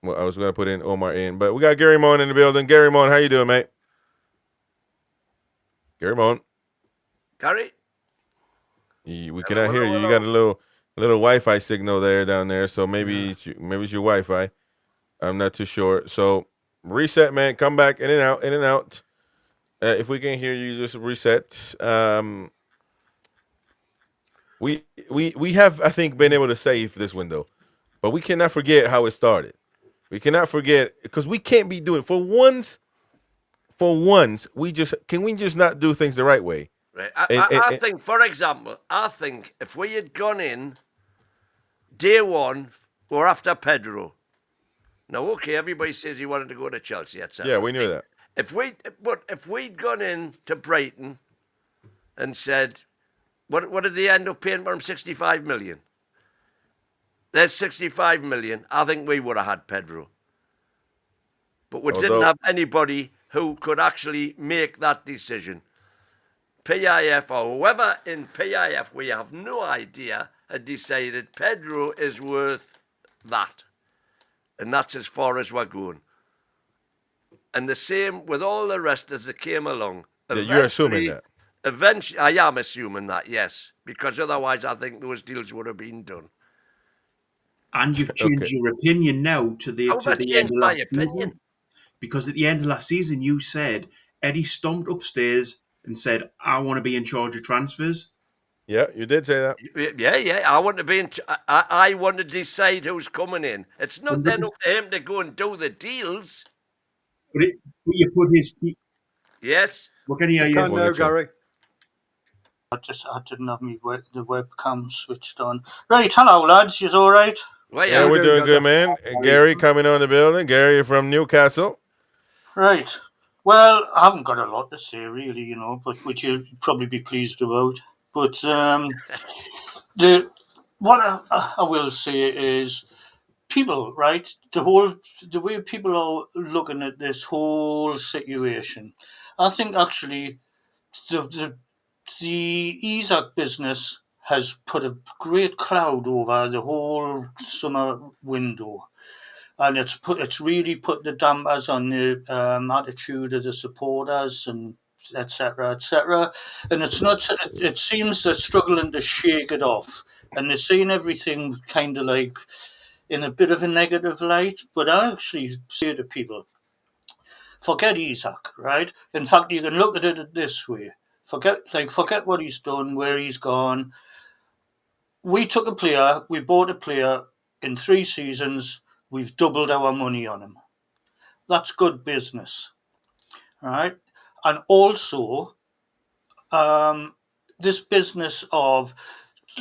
Well, I was going to put in Omar in, but we got Gary Mon in the building. Gary Mon, how you doing, mate? Gary Mon.
Gary?
We cannot hear you. You got a little Wi-Fi signal down there, so maybe it's your Wi-Fi. I'm not too sure. So reset, man. Come back in and out. If we can hear you, just reset. We have, I think, been able to save this window, but we cannot forget how it started. We cannot forget, because we can't be doing for once. We just not do things the right way.
Right. I think, for example, if we had gone in day one or after Pedro. Now, okay, everybody says he wanted to go to Chelsea, etc.
Yeah, we knew that.
If we'd gone in to Brighton and said, what did they end up paying for him? 65 million. There's 65 million. I think we would have had Pedro. But we didn't have anybody who could actually make that decision. PIF or whoever in PIF, we have no idea, had decided Pedro is worth that. And that's as far as we're going. And the same with all the rest as they came along.
Yeah, you're assuming that.
Eventually, I am assuming that, yes. Because otherwise I think those deals would have been done.
And you've changed your opinion now to the end of last season. Because at the end of last season, you said Eddie stomped upstairs and said, "I want to be in charge of transfers."
Yeah, you did say that.
Yeah. I want to be I want to decide who's coming in. It's not then up to him to go and do the deals.
But you put his.
Yes.
What can you hear?
Can't know, Gary.
I didn't have the webcam switched on. Right, hello lads, you all right?
Well,
yeah, we're doing good, man. Gary coming on the building. Gary from Newcastle.
Right. Well, I haven't got a lot to say really, but which you'll probably be pleased about. But what I will say is, people, right? The way people are looking at this whole situation, I think actually the Isak business has put a great cloud over the whole summer window, and it's really put the dampers on the attitude of the supporters and etc. And it seems they're struggling to shake it off, and they're seeing everything kind of like in a bit of a negative light. But I actually say to people, forget Isak, right? In fact, you can look at it this way. Forget what he's done, where he's gone. We bought a player in 3 seasons. We've doubled our money on him. That's good business, right? And also, this business of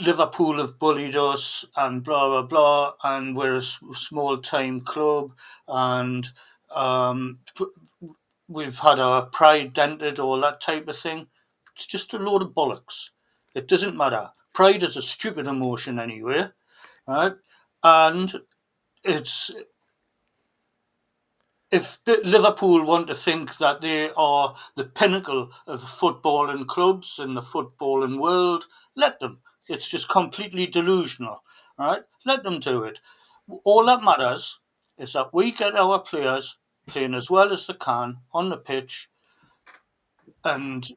Liverpool have bullied us and blah, blah, blah, and we're a small-time club, and we've had our pride dented, all that type of thing. It's just a load of bollocks. It doesn't matter. Pride is a stupid emotion anyway, right? And it's if Liverpool want to think that they are the pinnacle of footballing clubs in the footballing world, let them. It's just completely delusional, right? Let them do it. All that matters is that we get our players playing as well as they can on the pitch, and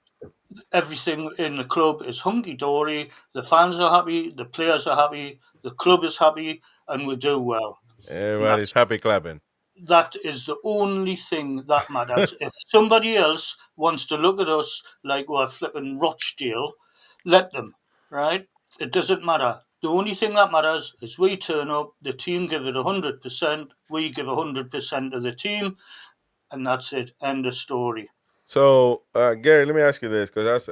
everything in the club is hunky-dory. The fans are happy, the players are happy, the club is happy, and we do well.
Everybody's happy clapping.
That is the only thing that matters. If somebody else wants to look at us like we're flipping Rochdale, let them, right? It doesn't matter. The only thing that matters is we turn up, the team give it 100%, we give 100% of the team, and that's it. End of story.
So, Gary, let me ask you this, because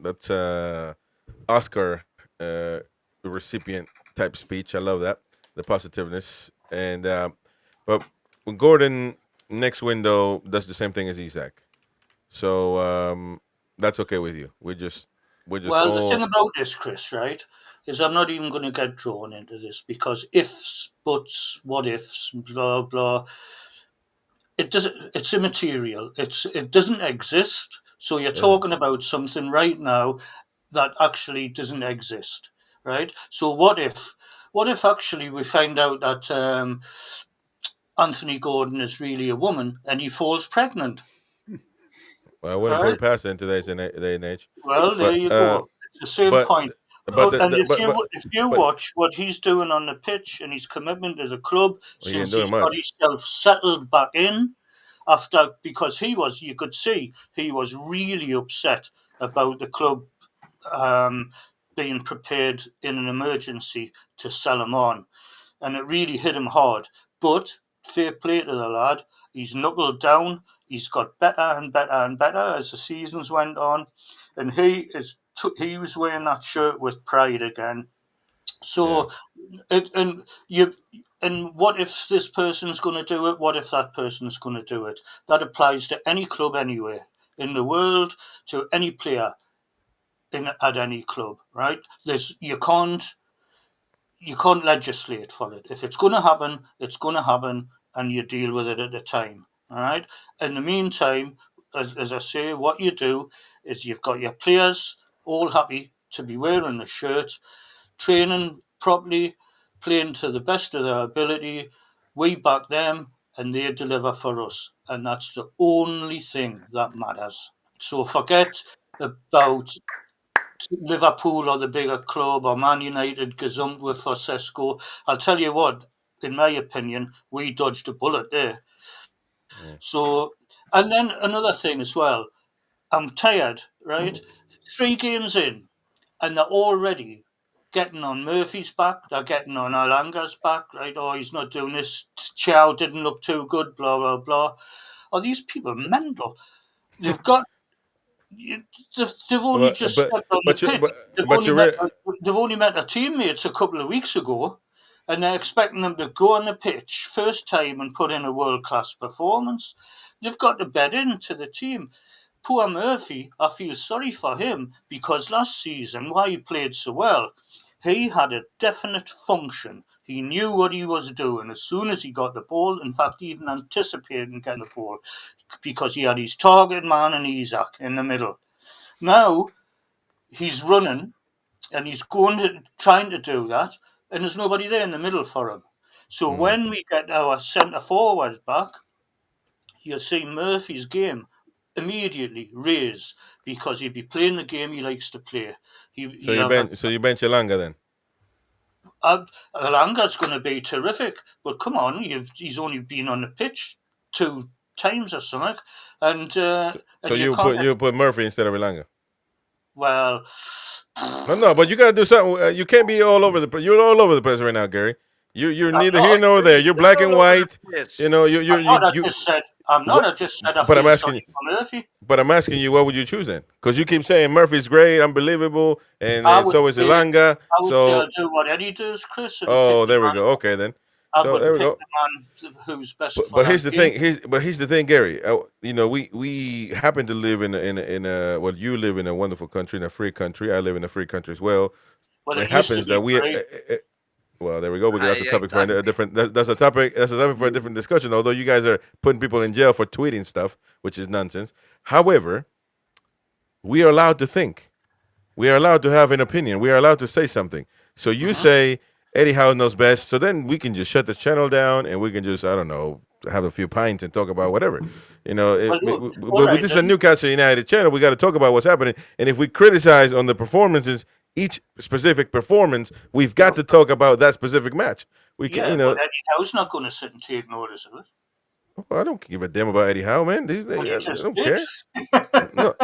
that's Oscar recipient type speech. I love that, the positiveness. And but when Gordon next window does the same thing as Isak, so that's okay with you. We're just
well, the thing about this, Chris, right, is I'm not even going to get drawn into this because ifs, buts, what ifs, blah blah. It doesn't. It's immaterial. It doesn't exist. So you're talking about something right now that actually doesn't exist, right? So what if actually we find out that Anthony Gordon is really a woman and he falls pregnant?
Well, I wouldn't put it past it in today's day and age.
Well, there you go. It's the same point. If you watch what he's doing on the pitch and his commitment to the club since he's got himself settled back in, because you could see he was really upset about the club being prepared in an emergency to sell him on, and it really hit him hard. But fair play to the lad, he's knuckled down. He's got better and better and better as the seasons went on, and he was wearing that shirt with pride again. So, and what if this person's going to do it? What if that person's going to do it? That applies to any club anywhere in the world, to any player at any club, right? You can't legislate for it. If it's going to happen, it's going to happen, and you deal with it at the time. All right. In the meantime, as I say, what you do is you've got your players all happy to be wearing the shirt, training properly, playing to the best of their ability. We back them and they deliver for us. And that's the only thing that matters. So forget about Liverpool or the bigger club or Man United gazumped with for Sesko. I'll tell you what, in my opinion, we dodged a bullet there. So, and then another thing as well, I'm tired, right? 3 games in, and they're already getting on Murphy's back, they're getting on Alanga's back, right? Oh, he's not doing this, Chow didn't look too good, blah, blah, blah. Are these people mental? They've only just stepped on the pitch. They've only met their teammates a couple of weeks ago, and they're expecting them to go on the pitch first time and put in a world-class performance. They've got to bed into the team. Poor Murphy, I feel sorry for him, because last season, why he played so well, he had a definite function. He knew what he was doing as soon as he got the ball, in fact, even anticipating getting the ball, because he had his target man and Isak in the middle. Now, he's running, and he's trying to do that, and there's nobody there in the middle for him. So when we get our centre-forward back, you'll see Murphy's game immediately raise, because he'll be playing the game he likes to play.
So you bench Alanga then?
Alanga's going to be terrific, but come on, he's only been on the pitch 2 times or something, and
so you put Murphy instead of Alanga?
Well,
no, but you got to do something. You can't be all over the place. You're all over the place right now, Gary. You're neither here nor there. You're black and white. You know,
I'm not. I just said I feel sorry for Murphy.
But I'm asking you, what would you choose then? Because you keep saying Murphy's great, unbelievable, and so is Elanga.
I would do what Eddie does, Chris.
Oh, there we go. Okay, then.
I
So
wouldn't
there we
pick
go.
the man who's best for
But
that
here's the
game.
thing. Here's the thing, Gary. We happen to live in a well, you live in a wonderful country, in a free country. I live in a free country as well.
Well,
It
it used to
happens that
be
we.
free.
Well, there we go. That's a
Aye,
topic for a
exactly.
different. That's a topic. That's a topic for a different discussion. Although you guys are putting people in jail for tweeting stuff, which is nonsense. However, we are allowed to think. We are allowed to have an opinion. We are allowed to say something. So you say Eddie Howe knows best. So then we can just shut the channel down and we can just, I don't know, have a few pints and talk about whatever.
Well, look, all
But
right,
this is a
then.
Newcastle United channel. We got to talk about what's happening. And if we criticize on the performances, each specific performance, we've got to talk about that specific match. We can,
Yeah, but Eddie Howe's not going to sit and take notice of it.
I don't give a damn about Eddie Howe, man.
Well, you
I
just
don't
did.
care.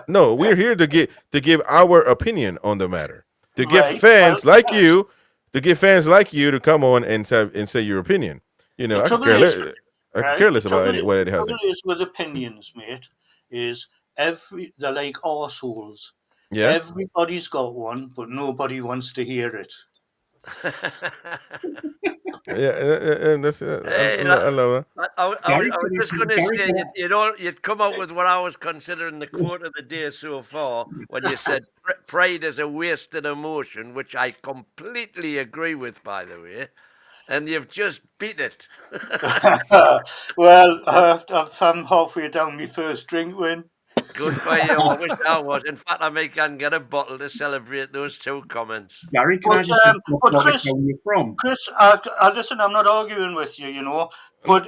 No, we're here to give our opinion on the matter. To give
Right.
fans
Well,
like
yes.
you, to come on and say your opinion.
The
I could
trouble
care
is,
less. I could
right?
care
The
less about
trouble,
what
the
Eddie Howe
trouble
thinks.
is with opinions, mate, is they're like arseholes.
Yeah.
Everybody's got one, but nobody wants to hear it.
And that's
Hey,
I love that.
I was
Gary,
just going to
Gary,
say, you'd come up with what I was considering the quote of the day so far when you said pride is a wasted emotion, which I completely agree with, by the way. And you've just beat it.
Well, I'm halfway down my first drink, Win.
Good for you. I wish I was. In fact, I may can get a bottle to celebrate those two comments.
Gary, can I
But,
just ask
but
what
Chris,
town you're from?
Chris, listen, I'm not arguing with you, but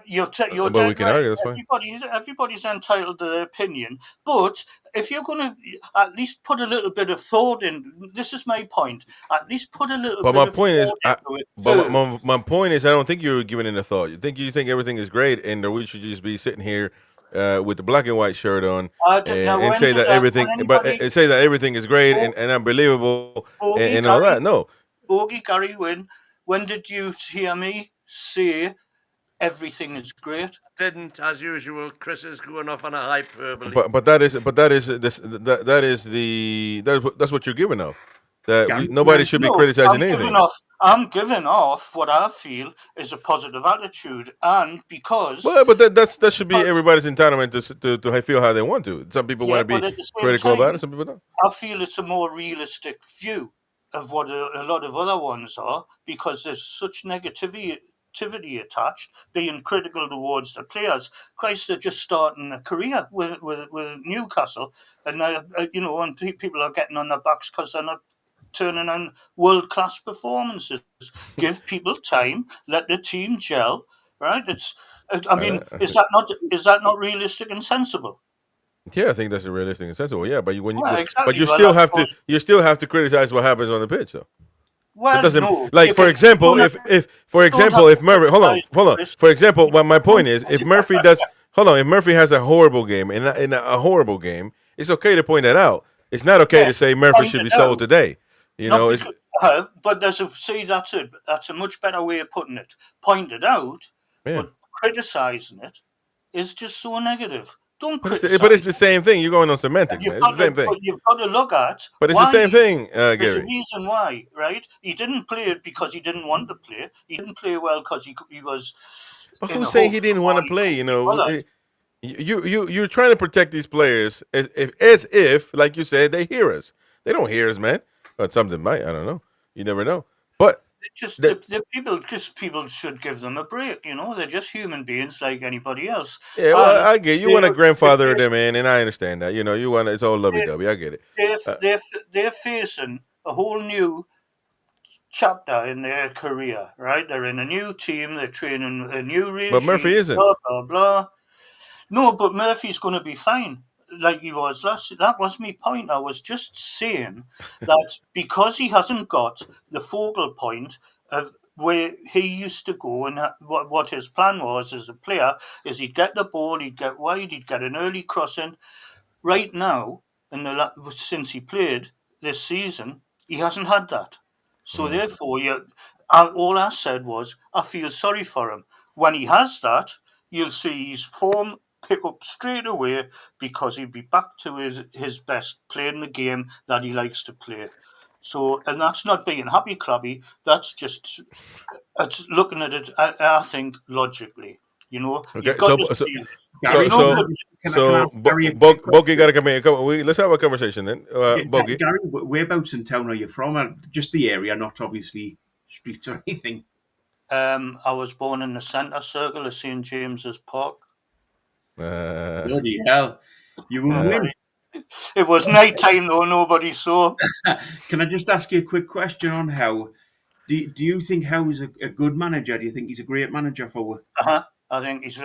you're
But
dead
we can
right.
argue. That's fine.
Everybody's entitled to their opinion, but if you're going to at least put a little bit of thought in, this is my point. At least put a little
But
bit
my
of
point is,
thought into it
but
first.
my point is, I don't think you're giving it a thought. You think everything is great, and that we should just be sitting here with the black and white shirt on
Now,
and
when
say
did
that everything, but
anybody,
say that everything is great and unbelievable
Bogey,
and all
Gary,
that. No,
Gary Wynn, when did you hear me say everything is great?
Didn't, as usual. Chris is going off on a hyperbole.
but that's what you're giving off. That
Gary,
nobody should be
No,
criticizing anything.
I'm giving off what I feel is a positive attitude, and because
Well, but that should be
because-
everybody's entitlement to feel how they want to. Some people want to
but
be
at the same
critical about
time,
it. Some people don't.
I feel it's a more realistic view of what a lot of other ones are, because there's such negativity attached, being critical towards the players. Christ, they're just starting a career with Newcastle, and and people are getting on their backs because they're not turning on world-class performances. Give people time, let the team gel, right? I mean, is that not realistic and sensible?
Yeah, I think that's a realistic and sensible. Yeah, but
Exactly.
but you
Well,
still
that's
have to criticize what happens on the pitch, though.
Well,
It doesn't
no.
like, for example, if Murphy, hold on.
Chris.
For example, my point is, if Murphy has a horrible game in a horrible game, it's okay to point that out. It's not okay to say Murphy should be sold today.
But that's a much better way of putting it. Point it out, but criticizing it is just so negative. Don't criticize.
But it's the same thing. You're going on semantics, man. It's the same thing.
But you've got to look at.
But it's the same thing,
There's a
Gary.
reason why, right? He didn't play it because he didn't want to play. He didn't play well because he was.
But who's saying he didn't want to play? You're trying to protect these players as if, like you said, they hear us. They don't hear us, man. But something might. I don't know. You never know. But
people should give them a break. They're just human beings like anybody else.
yeah, well, I get it. You want to grandfather them in, and I understand that. You want it's all lovey-dovey. I get it.
They're facing a whole new chapter in their career, right? They're in a new team. They're training a new regime.
But Murphy isn't.
Blah blah blah. No, but Murphy's going to be fine, like he was last. That was my point. I was just saying that because he hasn't got the focal point of where he used to go and what his plan was as a player is he'd get the ball, he'd get wide, he'd get an early crossing. Right now, since he played this season, he hasn't had that. So therefore, all I said was I feel sorry for him. When he has that, you'll see his form pick up straight away because he'll be back to his best, playing the game that he likes to play. So, and that's not being happy clappy. That's just looking at it. I think logically,
Okay,
you've got to see it. There's no
so
good.
Can I ask Gary a quick
Bogey got to
question?
come in. Let's have a conversation then. Bogey.
Gary, whereabouts in town are you from? Just the area, not obviously streets or anything.
I was born in the centre circle of St James's Park.
Bloody hell. You won't win.
It was night time though, nobody saw.
Can I just ask you a quick question on Howe? Do you think Howe's a good manager? Do you think he's a great manager for?
I think he's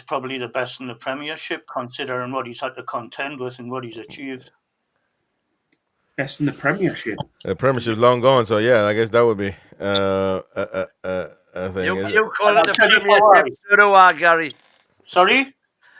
probably the best in the Premiership, considering what he's had to contend with and what he's achieved.
Best in the Premiership.
The Premiership's long gone, so yeah, I guess that would be a thing.
You call it the Premiership, so do I, Gary.
Sorry?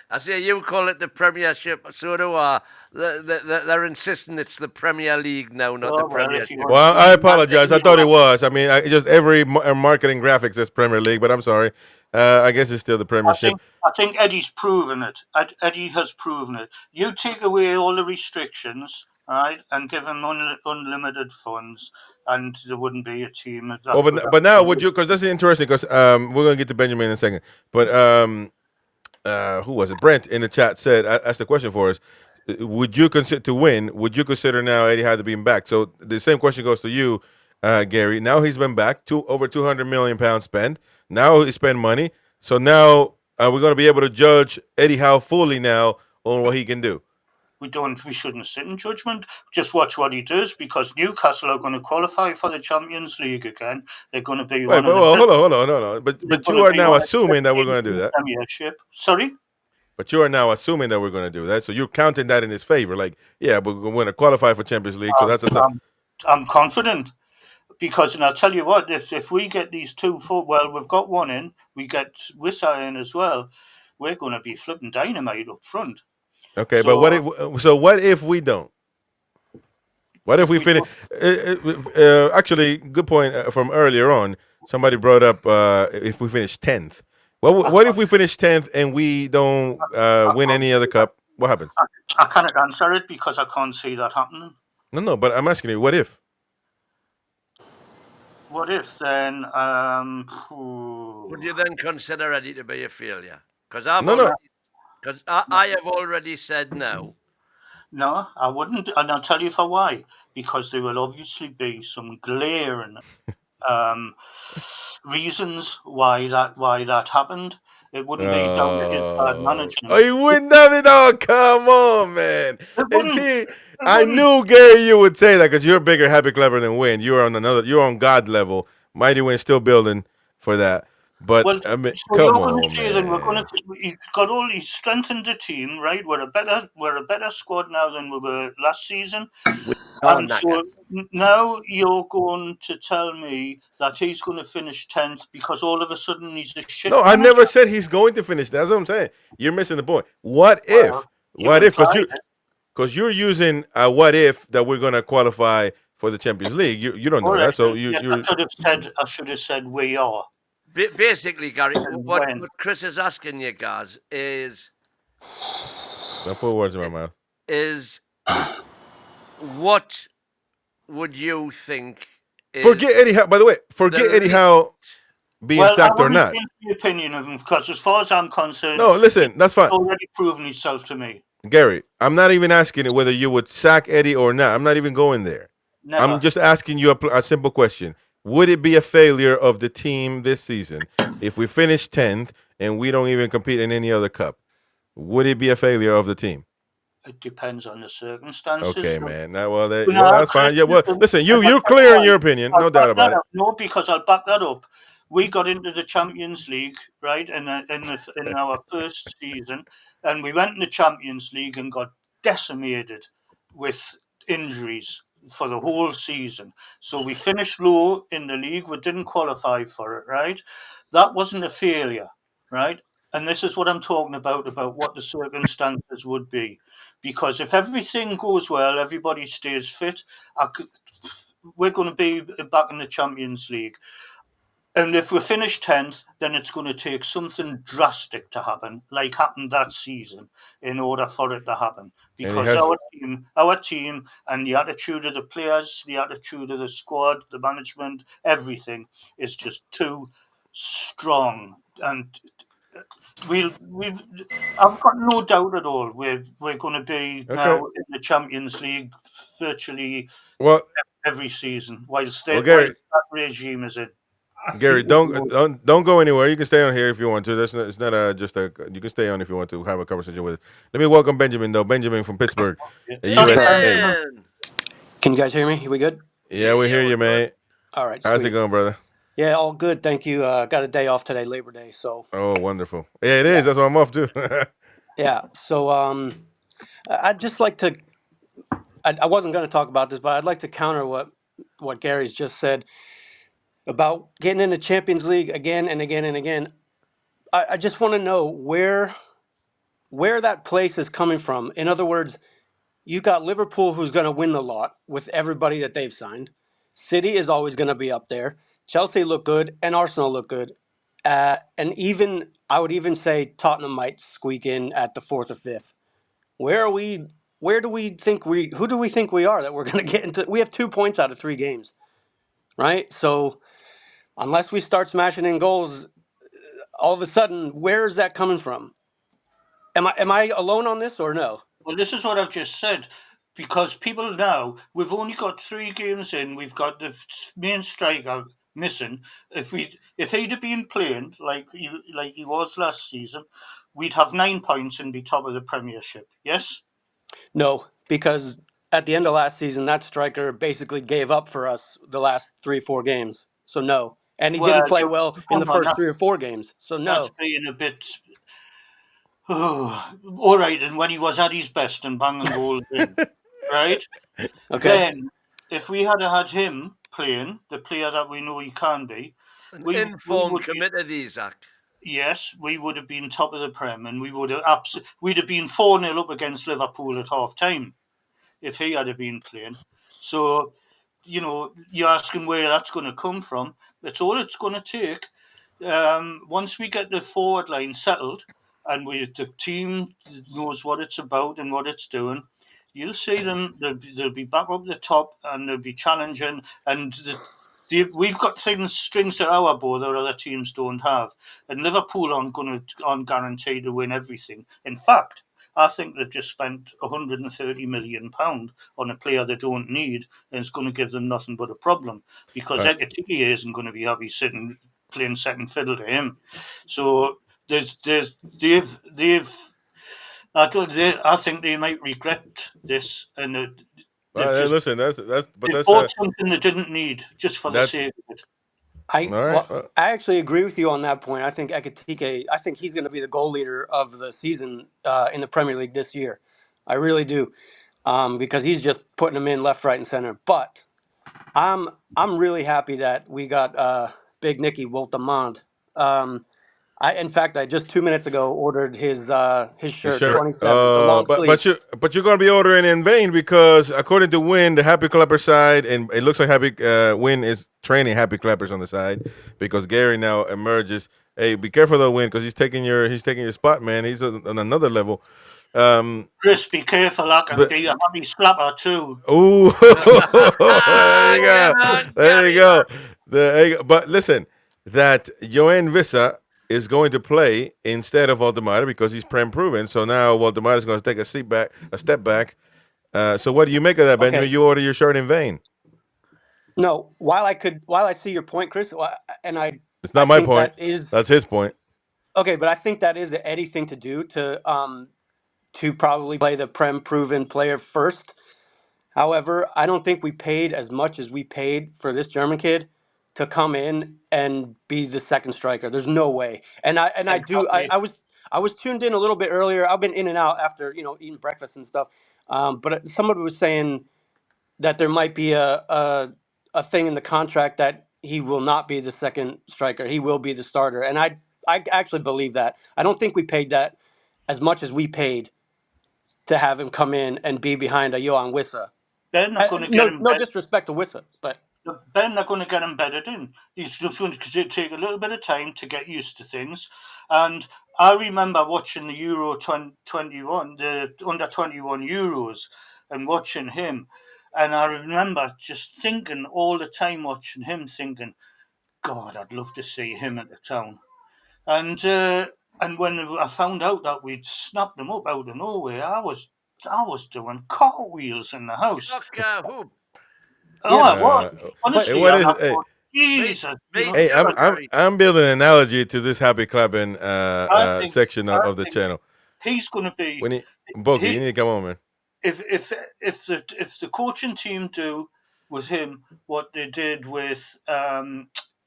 I say you call it the Premiership, so do I. They're insisting it's the Premier League now, not the Premiership.
Well, I apologize. I thought it was. I mean, just every marketing graphic says Premier League, but I'm sorry. I guess it's still the Premiership.
I think Eddie's proven it. Eddie has proven it. You take away all the restrictions, right, and give him unlimited funds, and there wouldn't be a team.
But now would you? Because that's interesting. Because we're gonna get to Benjamin in a second. But who was it? Brent in the chat said, asked the question for us. Would you consider to win? Would you consider now Eddie Howe to be back? So the same question goes to you, Gary. Now he's been back. Over £200 million spent. Now he spent money. So now we're going to be able to judge Eddie Howe fully now on what he can do.
We shouldn't sit in judgment. Just watch what he does, because Newcastle are going to qualify for the Champions League again. They're going to be
hold on, no. But you are now assuming that we're going to do that.
Premiership. Sorry?
But you are now assuming that we're going to do that. So you're counting that in his favor. Like, yeah, but we're going to qualify for Champions League. So that's
I'm confident. Because, and I'll tell you what, if we get these we've got one in, we get Wissa in as well, we're going to be flipping dynamite up front.
Okay, but what if we don't? What if we finish? Actually, good point from earlier on. Somebody brought up if we finish 10th. What if we finish 10th and we don't win any other cup? What happens?
I cannot answer it because I can't see that happening.
No, but I'm asking you, what if?
What if then?
Would you then consider Eddie to be a failure? Because I have already said no.
No, I wouldn't, and I'll tell you for why. Because there will obviously be some glaring reasons why that happened. It wouldn't be down to his bad management.
Oh, you wouldn't have it all. Come on, man. I knew, Gary, you would say that because you're bigger, happy, clever than Win. You're on God level. Mighty Win still building for that. But I mean,
so
come
on,
man.
He's strengthened the team, right? We're a better squad now than we were last season. And so now you're going to tell me that he's going to finish 10th because all of a sudden he's a shit.
No, I never said he's going to finish. That's what I'm saying. You're missing the point. What if? Because you're using a what if that we're going to qualify for the Champions League. You don't know that, so
I should have said we are.
Basically, Gary, what Chris is asking you guys is...
Don't put words in my mouth.
Is what would you think is...
Forget Eddie Howe, by the way, Eddie Howe being sacked or not.
The opinion of him, because as far as I'm concerned...
No, listen, that's fine.
He's already proven himself to me.
Gary, I'm not even asking you whether you would sack Eddie or not. I'm not even going there.
Never.
I'm just asking you a simple question. Would it be a failure of the team this season if we finish 10th and we don't even compete in any other cup? Would it be a failure of the team?
It depends on the circumstances.
Okay, man. That's fine. Yeah, well, listen, you're clear in your opinion, no doubt about it.
No, because I'll back that up. We got into the Champions League, right, in our first season, and we went in the Champions League and got decimated with injuries for the whole season. So we finished low in the league. We didn't qualify for it, right? That wasn't a failure, right? And this is what I'm talking about what the circumstances would be. Because if everything goes well, everybody stays fit, we're going to be back in the Champions League. And if we finish 10th, then it's going to take something drastic to happen, like happened that season, in order for it to happen. Because our team and the attitude of the players, the attitude of the squad, the management, everything is just too strong. And I've got no doubt at all we're going to be now in the Champions League virtually every season whilst that regime is in.
Gary, don't go anywhere. You can stay on here if you want to. It's not you can stay on if you want to have a conversation with us. Let me welcome Benjamin though. Benjamin from Pittsburgh, USA.
Can you guys hear me? Are we good?
Yeah, we hear you, man.
All right.
How's it going, brother?
Yeah, all good. Thank you. Got a day off today, Labor Day. So.
Oh, wonderful. Yeah, it is. That's why I'm off too.
Yeah. So I'd just like to. I wasn't going to talk about this, but I'd like to counter what Gary's just said about getting in the Champions League again and again and again. I just want to know where that place is coming from. In other words, you got Liverpool, who's going to win the lot with everybody that they've signed. City is always going to be up there. Chelsea look good, and Arsenal look good. And even I would even say Tottenham might squeak in at the 4th or 5th. Who do we think we are that we're going to get into? We have 2 points out of 3 games, right? So unless we start smashing in goals, all of a sudden, where is that coming from? Am I alone on this or no?
Well, this is what I've just said, because people now, we've only got 3 games in. We've got the main striker missing. If he'd have been playing like he was last season, we'd have 9 points and be top of the Premiership. Yes?
No, because at the end of last season, that striker basically gave up for us the last 3-4 games. So no, and he didn't play well in the first 3 or 4 games. So no.
That's being a bit. Oh, all right, and when he was at his best and banging goals in, right?
Okay.
Then, if we had had him playing, the player that we know he can be,
informed, committed Isak.
Yes, we would have been top of the Prem, and we would have we'd have been 4-0 up against Liverpool at half time if he had been playing. So, you're asking where that's going to come from. That's all it's going to take. Once we get the forward line settled, and the team knows what it's about and what it's doing, you'll see them. They'll be back up the top and they'll be challenging. And we've got strings to our bow that other teams don't have. And Liverpool aren't guaranteed to win everything. In fact, I think they've just spent £130 million on a player they don't need, and it's going to give them nothing but a problem, because Ekitike isn't going to be happy sitting playing second fiddle to him. So I think they might regret this, and
listen, that's
bought something they didn't need just for the sake of it.
I actually agree with you on that point. I think Ekitike, he's going to be the goal leader of the season in the Premier League this year. I really do, because he's just putting them in left, right, and center. But I'm really happy that we got Big Nicky Woltemond. In fact, I just 2 minutes ago ordered his shirt 27, the long sleeve.
But you're gonna be ordering in vain, because according to Win, the Happy Clapper side, and it looks like Win is training Happy Clappers on the side, because Gary now emerges. Hey, be careful though, Win, because he's taking your spot, man. He's on another level.
Chris, be careful, I can be a happy slapper too.
Ooh, there you go. But listen, that Johan Wissa is going to play instead of Waldemar, because he's Prem proven. So now Waldemar is going to take a step back. So what do you make of that, Benjamin? You order your shirt in vain.
No, while I see your point, Chris,
it's not my point. That's his point.
Okay, but I think that is the Eddie thing to do, to probably play the Prem proven player first. However, I don't think we paid as much as we paid for this German kid to come in and be the second striker. There's no way. And I was tuned in a little bit earlier. I've been in and out after eating breakfast and stuff. But somebody was saying that there might be a thing in the contract that he will not be the second striker. He will be the starter. And I actually believe that. I don't think we paid that as much as we paid to have him come in and be behind a Johan Wissa.
They're not going to get him.
No disrespect to Wissa, but
Ben, they're going to get embedded in. He's just going to take a little bit of time to get used to things. And I remember watching the Euro 2021, the under 21 Euros, and watching him. And I remember just thinking all the time, watching him, thinking, God, I'd love to see him at the Town. And when I found out that we'd snapped them up out of nowhere, I was doing cartwheels in the house.
Hoop.
Oh, I was. Honestly,
what
I
is
thought, Jesus.
Hey, I'm building an analogy to this happy clapping section of the channel.
He's going to be.
Bogey, you need to come on, man.
If the coaching team do with him what they did with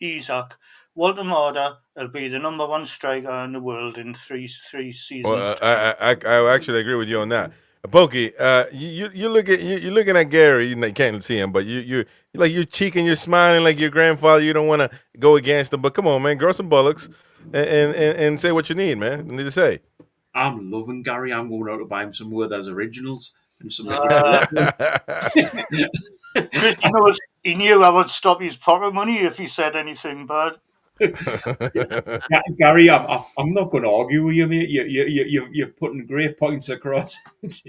Isak, Walter Marder will be the number one striker in the world in three seasons.
Well, I actually agree with you on that. Bogey, you're looking at Gary. You can't see him, but you're cheeking, you're smiling like your grandfather. You don't want to go against him, but come on, man, grow some bullocks and say what you need, man. You need to say.
I'm loving Gary. I'm going out to buy him some Werther's originals and some.
Chris, he knew I would stop his pocket money if he said anything bad.
Gary, I'm not going to argue with you, mate. You're putting great points across.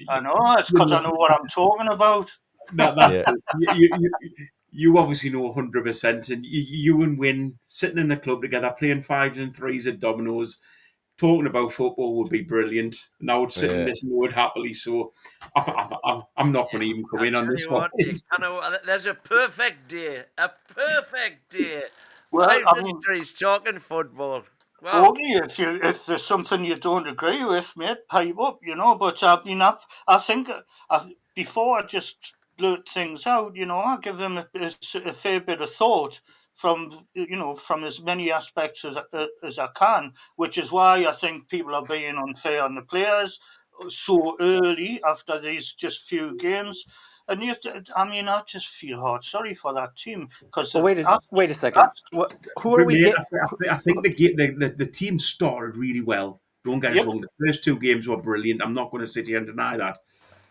I know, it's because I know what I'm talking about.
You obviously know 100%, and you and Win sitting in the club together, playing 5s and 3s at dominoes, talking about football would be brilliant. And I would sit and listen to it happily. So I'm not going to even come in on this one.
I know, there's a perfect day.
Well,
5 victories talking football.
Wow. Bogey, if there's something you don't agree with, mate, pipe up, But I think before I just blurt things out, I give them a fair bit of thought from as many aspects as I can, which is why I think people are being unfair on the players so early after these just few games. And I just feel hard sorry for that team because.
Well, wait a second. Who are we?
I think the team started really well. Don't get us wrong. The first 2 games were brilliant. I'm not going to sit here and deny that.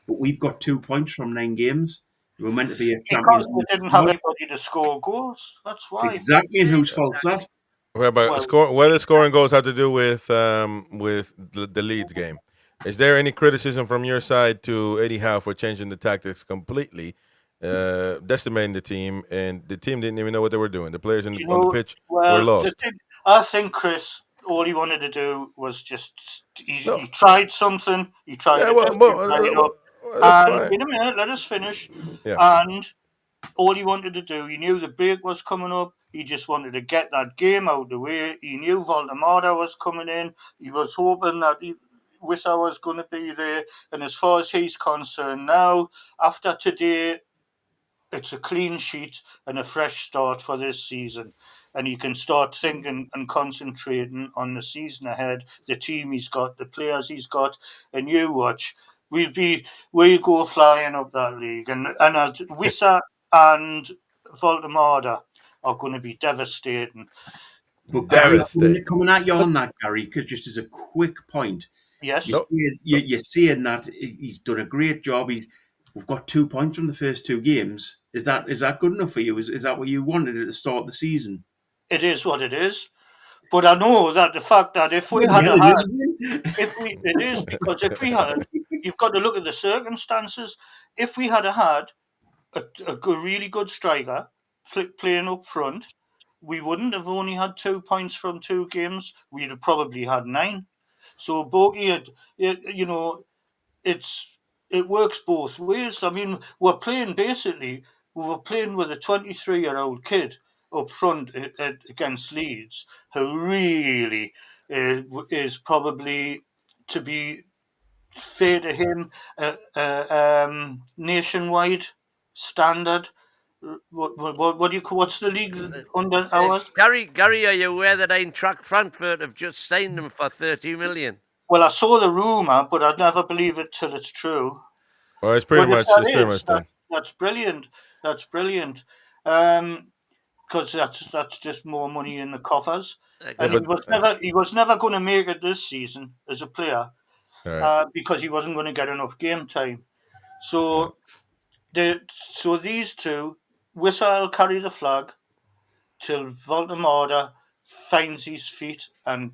But we've got 2 points from 9 games. We were meant to be a Champions League.
We didn't have anybody to score goals. That's why.
Exactly. And whose fault's that?
What does scoring goals have to do with the Leeds game? Is there any criticism from your side to Eddie Howe for changing the tactics completely, decimating the team, and the team didn't even know what they were doing? The players on the pitch were lost.
I think Chris, all he wanted to do was just he tried something. He tried to wait a minute, let us finish. Yeah. And all he wanted to do, he knew the break was coming up. He just wanted to get that game out of the way. He knew Valdemar was coming in. He was hoping that Wissa was going to be there. And as far as he's concerned now, after today, it's a clean sheet and a fresh start for this season. And he can start thinking and concentrating on the season ahead, the team he's got, the players he's got. And you watch, we'll go flying up that league. And Wissa and Valdemar are going to be devastating.
But Gary, coming at you on that, Gary, because just as a quick point,
yes,
you're saying that he's done a great job. We've got 2 points from the first 2 games. Is that good enough for you? Is that what you wanted at the start of the season?
It is what it is. But I know that the fact that if we had it is because if we had, you've got to look at the circumstances. If we had had a really good striker playing up front, we wouldn't have only had 2 points from 2 games. We'd have probably had 9. So Bogey, it works both ways. I mean, we were playing with a 23-year-old kid up front against Leeds, who really is probably, to be fair to him, nationwide standard. What's the league under ours?
Gary, are you aware that Eintracht Frankfurt have just signed him for 30 million?
Well, I saw the rumour, but I'd never believe it till it's true.
Well, it's pretty much done.
That's brilliant. That's brilliant. Because that's just more money in the coffers. And he was never going to make it this season as a player, because he wasn't going to get enough game time. So these two, Wissa will carry the flag till Voldemort finds his feet and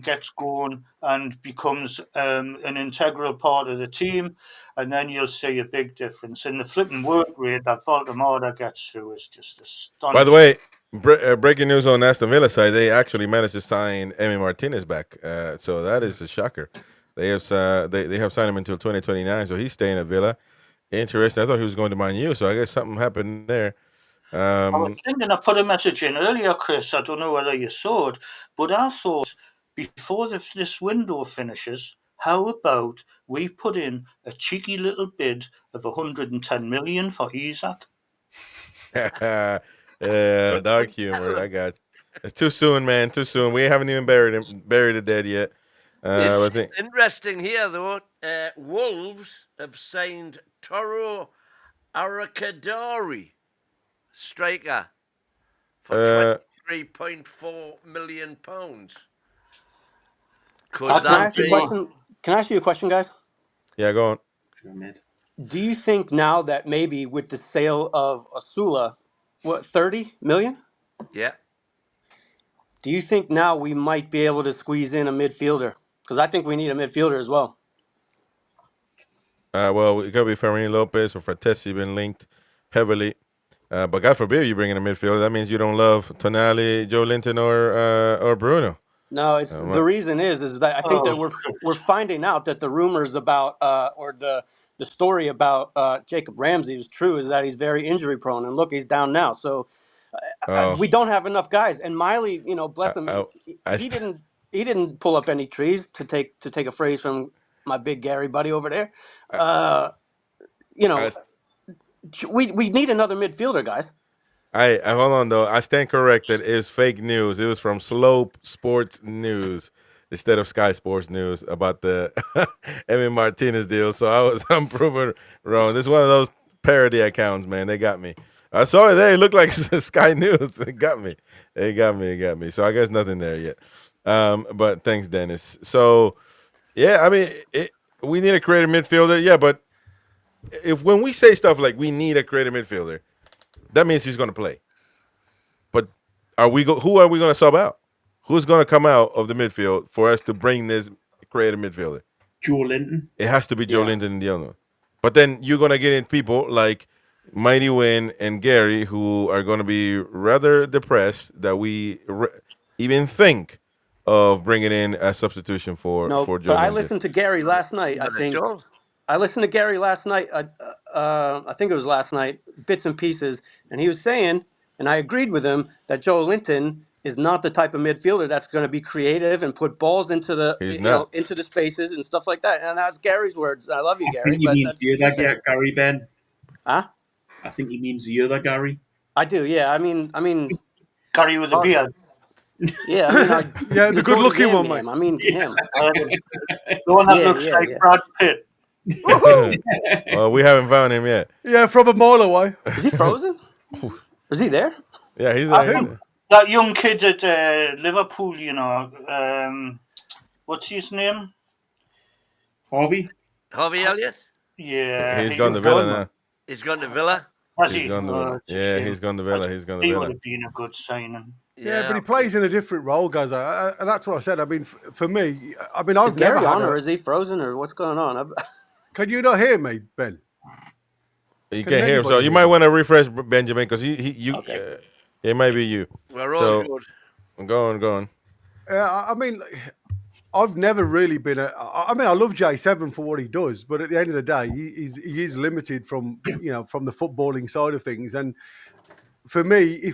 gets going and becomes an integral part of the team, and then you'll see a big difference. And the flipping work rate that Voldemort gets through is just astonishing.
By the way, breaking news on Aston Villa side, they actually managed to sign Emi Martinez back. So that is a shocker. They have they have signed him until 2029, so he's staying at Villa. Interesting. I thought he was going to Man U, so I guess something happened there.
I was thinking, I put a message in earlier, Chris. I don't know whether you saw it, but I thought before this window finishes, how about we put in a cheeky little bid of 110 million for Isak?
Dark humor. I got you. It's too soon, man. Too soon. We haven't even buried the dead yet. I think
Interesting here, though. Wolves have signed Toro Arakadori, striker, for £23.4 million.
Can I ask you a question, guys?
Yeah, go on.
Do you think now that maybe with the sale of Osula, 30 million?
Yeah.
Do you think now we might be able to squeeze in a midfielder? Because I think we need a midfielder as well.
Well, it could be Fermin Lopez or Fratesi been linked heavily. But God forbid you bring in a midfielder. That means you don't love Tonali, Joe Linton, or Bruno.
No, it's the reason is that I think that we're finding out that the rumors about or the story about Jacob Ramsey is true, is that he's very injury prone, and look, he's down now. So we don't have enough guys. And Miley, bless him, he didn't pull up any trees, to take a phrase from my big Gary buddy over there. We need another midfielder, guys.
I hold on though. I stand corrected. It was fake news. It was from Slope Sports News instead of Sky Sports News about the Emi Martinez deal. So I'm proven wrong. This is one of those parody accounts, man. They got me. I saw it there. It looked like Sky News. It got me. It got me. So I guess nothing there yet. But thanks, Dennis. So yeah, I mean, we need a creative midfielder. Yeah, but when we say stuff like we need a creative midfielder, that means he's going to play. But who are we going to sub out? Who's going to come out of the midfield for us to bring this creative midfielder?
Joe Linton.
It has to be Joe Linton and Diono. But then you're going to get in people like Mighty Win and Gary, who are going to be rather depressed that we even think of bringing in a substitution for Joe Linton.
I listened to Gary last night. I listened to Gary last night. I think it was last night, bits and pieces, and he was saying, and I agreed with him, that Joe Linton is not the type of midfielder that's going to be creative and put balls into the into the spaces and stuff like that. And that's Gary's words. I love you, Gary.
I think he means the other Gary, Ben.
Huh?
I think he means the other Gary.
I do. Yeah. I mean,
Gary with a beard.
Yeah, I mean,
yeah, the good-looking one, mate.
I mean, him.
The one that looks like Brad Pitt.
Well, we haven't found him yet.
Yeah, from a mile away.
Is he frozen? Is he there?
Yeah, he's there.
That young kid at Liverpool, what's his name?
Harvey
Elliott?
Yeah.
He's gone to Villa now.
He's gone to Villa?
Has
he's
he?
gone to Villa. Yeah, he's gone to Villa.
He would have been a good signing.
Yeah, but he plays in a different role, guys. And that's what I said. I mean, for me, I've never
Gary
had
or is he frozen, or what's going on?
Can you not hear me, Ben?
You can't hear him, so you might want to refresh Benjamin, because it might be you.
We're all good.
Go on.
Yeah, I mean, I've never really been I love J7 for what he does, but at the end of the day, he is limited from from the footballing side of things. And for me,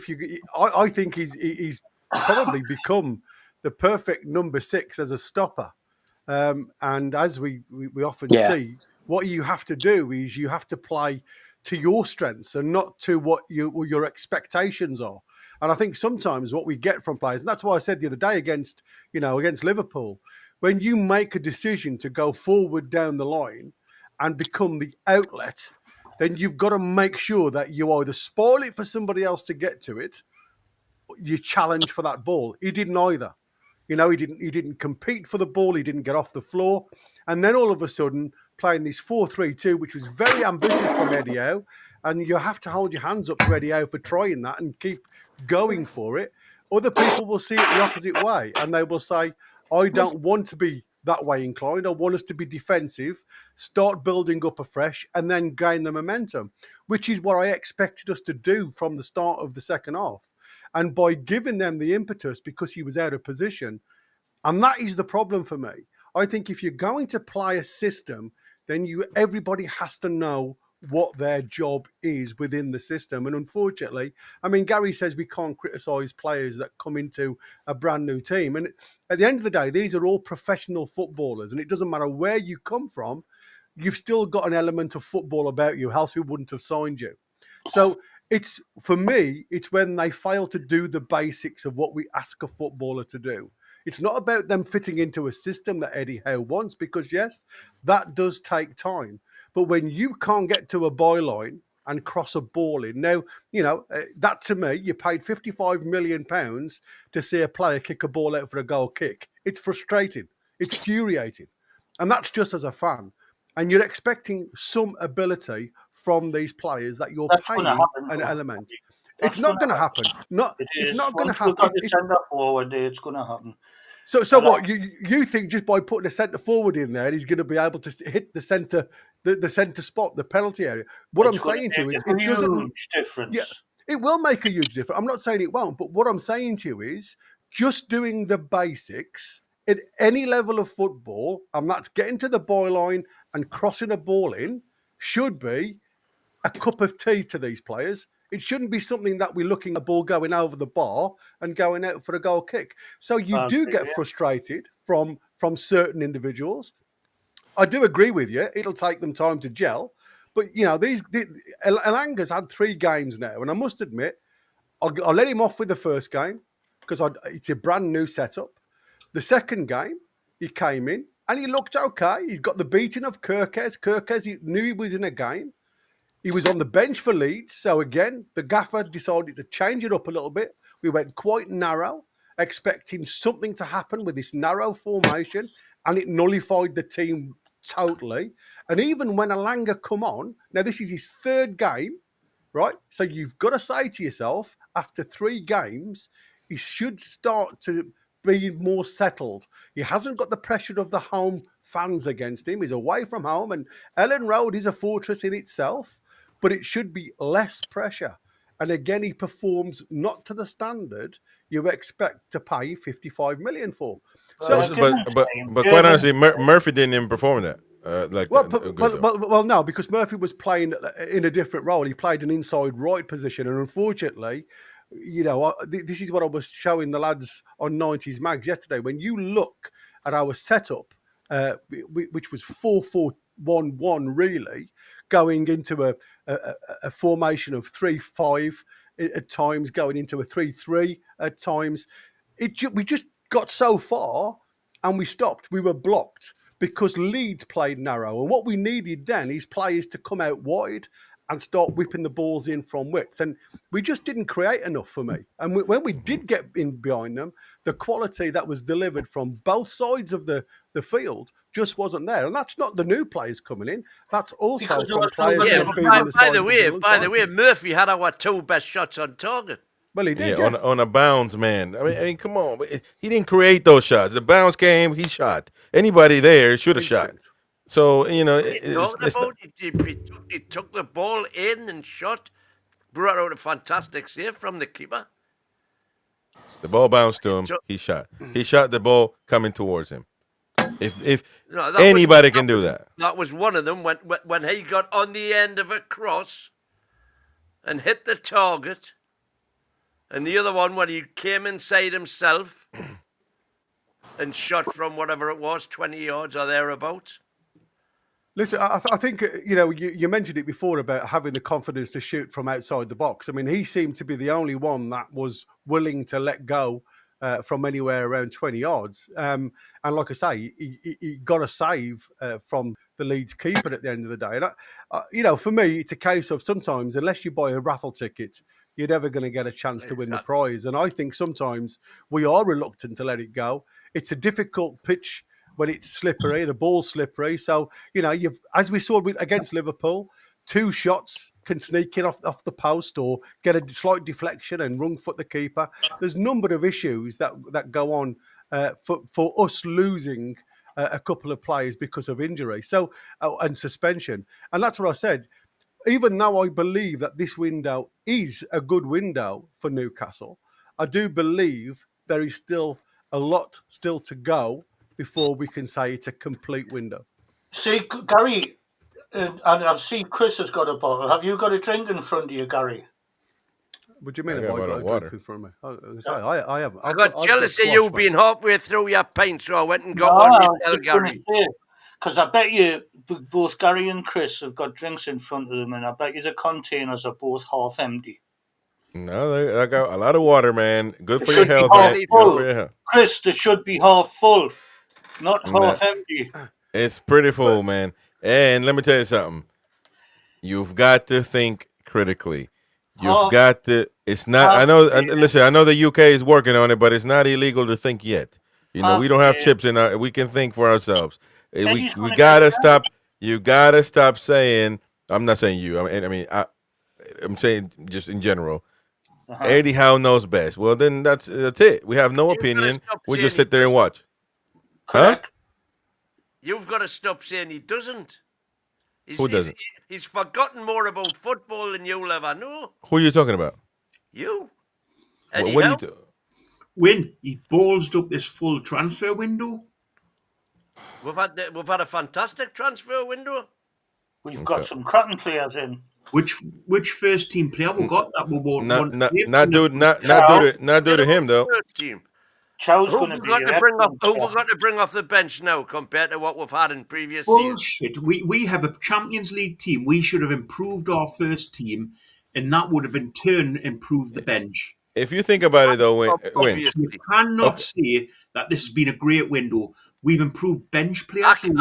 I think he's probably become the perfect number 6 as a stopper. And as we often see, what you have to do is you have to play to your strengths and not to what your expectations are. And I think sometimes what we get from players, and that's why I said the other day against Liverpool, when you make a decision to go forward down the line and become the outlet, then you've got to make sure that you either spoil it for somebody else to get to it, or you challenge for that ball. He didn't either. He didn't compete for the ball. He didn't get off the floor. And then all of a sudden, playing this 4-3-2, which was very ambitious from Eddie Howe, and you have to hold your hands up to Eddie Howe for trying that and keep going for it. Other people will see it the opposite way, and they will say, I don't want to be that way inclined. I want us to be defensive, start building up afresh, and then gain the momentum, which is what I expected us to do from the start of the second half. And by giving them the impetus because he was out of position, and that is the problem for me. I think if you're going to play a system, then everybody has to know what their job is within the system. And unfortunately, I mean, Gary says we can't criticise players that come into a brand new team. And at the end of the day, these are all professional footballers. And it doesn't matter where you come from, you've still got an element of football about you, else we wouldn't have signed you. So it's, for me, it's when they fail to do the basics of what we ask a footballer to do. It's not about them fitting into a system that Eddie Howe wants, because yes, that does take time. But when you can't get to a byline and cross a ball in, now, you know, that to me, you paid £55 million to see a player kick a ball out for a goal kick. It's frustrating. It's infuriating. And that's just as a fan. And you're expecting some ability from these players that you're paying an element. It's not going to happen. It's not going to happen.
Once we've got the centre forward, it's going to happen.
So what you think just by putting a centre forward in there, he's going to be able to hit the centre spot, the penalty area? What I'm saying to you is it doesn't.
Difference.
Yeah, it will make a huge difference. I'm not saying it won't, but what I'm saying to you is just doing the basics at any level of football, and that's getting to the byline and crossing a ball in, should be a cup of tea to these players. It shouldn't be something that we're looking at a ball going over the bar and going out for a goal kick. So you do get frustrated from certain individuals. I do agree with you. It'll take them time to gel. But, you know, Elanga's had 3 games now. And I must admit, I'll let him off with the first game because it's a brand new setup. The second game, he came in and he looked okay. He got the beating of Kirkes. Kirkes, he knew he was in a game. He was on the bench for Leeds. So again, the gaffer decided to change it up a little bit. We went quite narrow, expecting something to happen with this narrow formation, and it nullified the team totally. And even when Elanga come on, now this is his 3rd game, right? So you've got to say to yourself, after 3 games, he should start to be more settled. He hasn't got the pressure of the home fans against him. He's away from home, and Ellen Road is a fortress in itself. But it should be less pressure. And again, he performs not to the standard you expect to pay 55 million for. So,
but quite honestly, Murphy didn't even perform that.
Well, no, because Murphy was playing in a different role. He played an inside right position, and unfortunately, you know, this is what I was showing the lads on 90s Mags yesterday. When you look at our setup, which was 4-4-1-1, really, going into a formation of 3-5 at times, going into a 3-3 at times. We just got so far and we stopped. We were blocked because Leeds played narrow. And what we needed then is players to come out wide and start whipping the balls in from width. And we just didn't create enough for me. And when we did get in behind them, the quality that was delivered from both sides of the field just wasn't there. And that's not the new players coming in. That's also from players that have been in the side.
By the way, Murphy had our 2 best shots on target.
Well, he did,
on a bounce, man. I mean, come on. He didn't create those shots. The bounce came, he shot. Anybody there should have shot. So, you know,
he took the ball in and shot, brought out a fantastic save from the keeper.
The ball bounced to him, he shot. He shot the ball coming towards him. If anybody can do that.
That was one of them when he got on the end of a cross and hit the target, and the other one when he came inside himself and shot from whatever it was, 20 yards or thereabouts.
Listen, I think, you know, you mentioned it before about having the confidence to shoot from outside the box. I mean, he seemed to be the only one that was willing to let go from anywhere around 20 yards. And like I say, he got a save from the Leeds keeper at the end of the day. And, you know, for me, it's a case of sometimes, unless you buy a raffle ticket, you're never going to get a chance to win the prize. And I think sometimes we are reluctant to let it go. It's a difficult pitch when it's slippery, the ball's slippery. So, as we saw against Liverpool, 2 shots can sneak in off the post or get a slight deflection and wrong foot the keeper. There's a number of issues that go on for us losing a couple of players because of injury and suspension. And that's what I said. Even though I believe that this window is a good window for Newcastle, I do believe there is still a lot still to go before we can say it's a complete window.
See, Gary, and I've seen Chris has got a bottle. Have you got a drink in front of you, Gary?
What do you mean? Have I got a drink in front of me? I haven't.
I got jealous of you being halfway through your pint, so I went and got one to tell Gary.
Because I bet you both Gary and Chris have got drinks in front of them, and I bet you the containers are both half empty.
No, I got a lot of water, man. Good for your health, man. Good for your health.
Chris, they should be half full, not half empty.
It's pretty full, man. And let me tell you something. You've got to think critically. You've got to. It's not. I know. Listen, I know the UK is working on it, but it's not illegal to think yet. We don't have chips in our. We can think for ourselves. We gotta stop. You gotta stop saying. I'm not saying you. I'm saying just in general. Eddie Howe knows best. Well, then that's it. We have no opinion. We just sit there and watch.
Correct.
Huh?
You've got to stop saying he doesn't.
Who doesn't?
He's forgotten more about football than you'll ever know.
Who are you talking about?
You.
What do you do?
When he ballsed up this full transfer window.
We've had a fantastic transfer window.
We've got some cracking players in.
Which first team player we got that we won't
not do to him though.
First team.
Chow's going to be
who we've got to bring off the bench now compared to what we've had in previous years?
Bullshit. We have a Champions League team. We should have improved our first team, and that would have in turn improved the bench.
If you think about it, though, Win.
You cannot say that this has been a great window. We've improved bench players.
I can.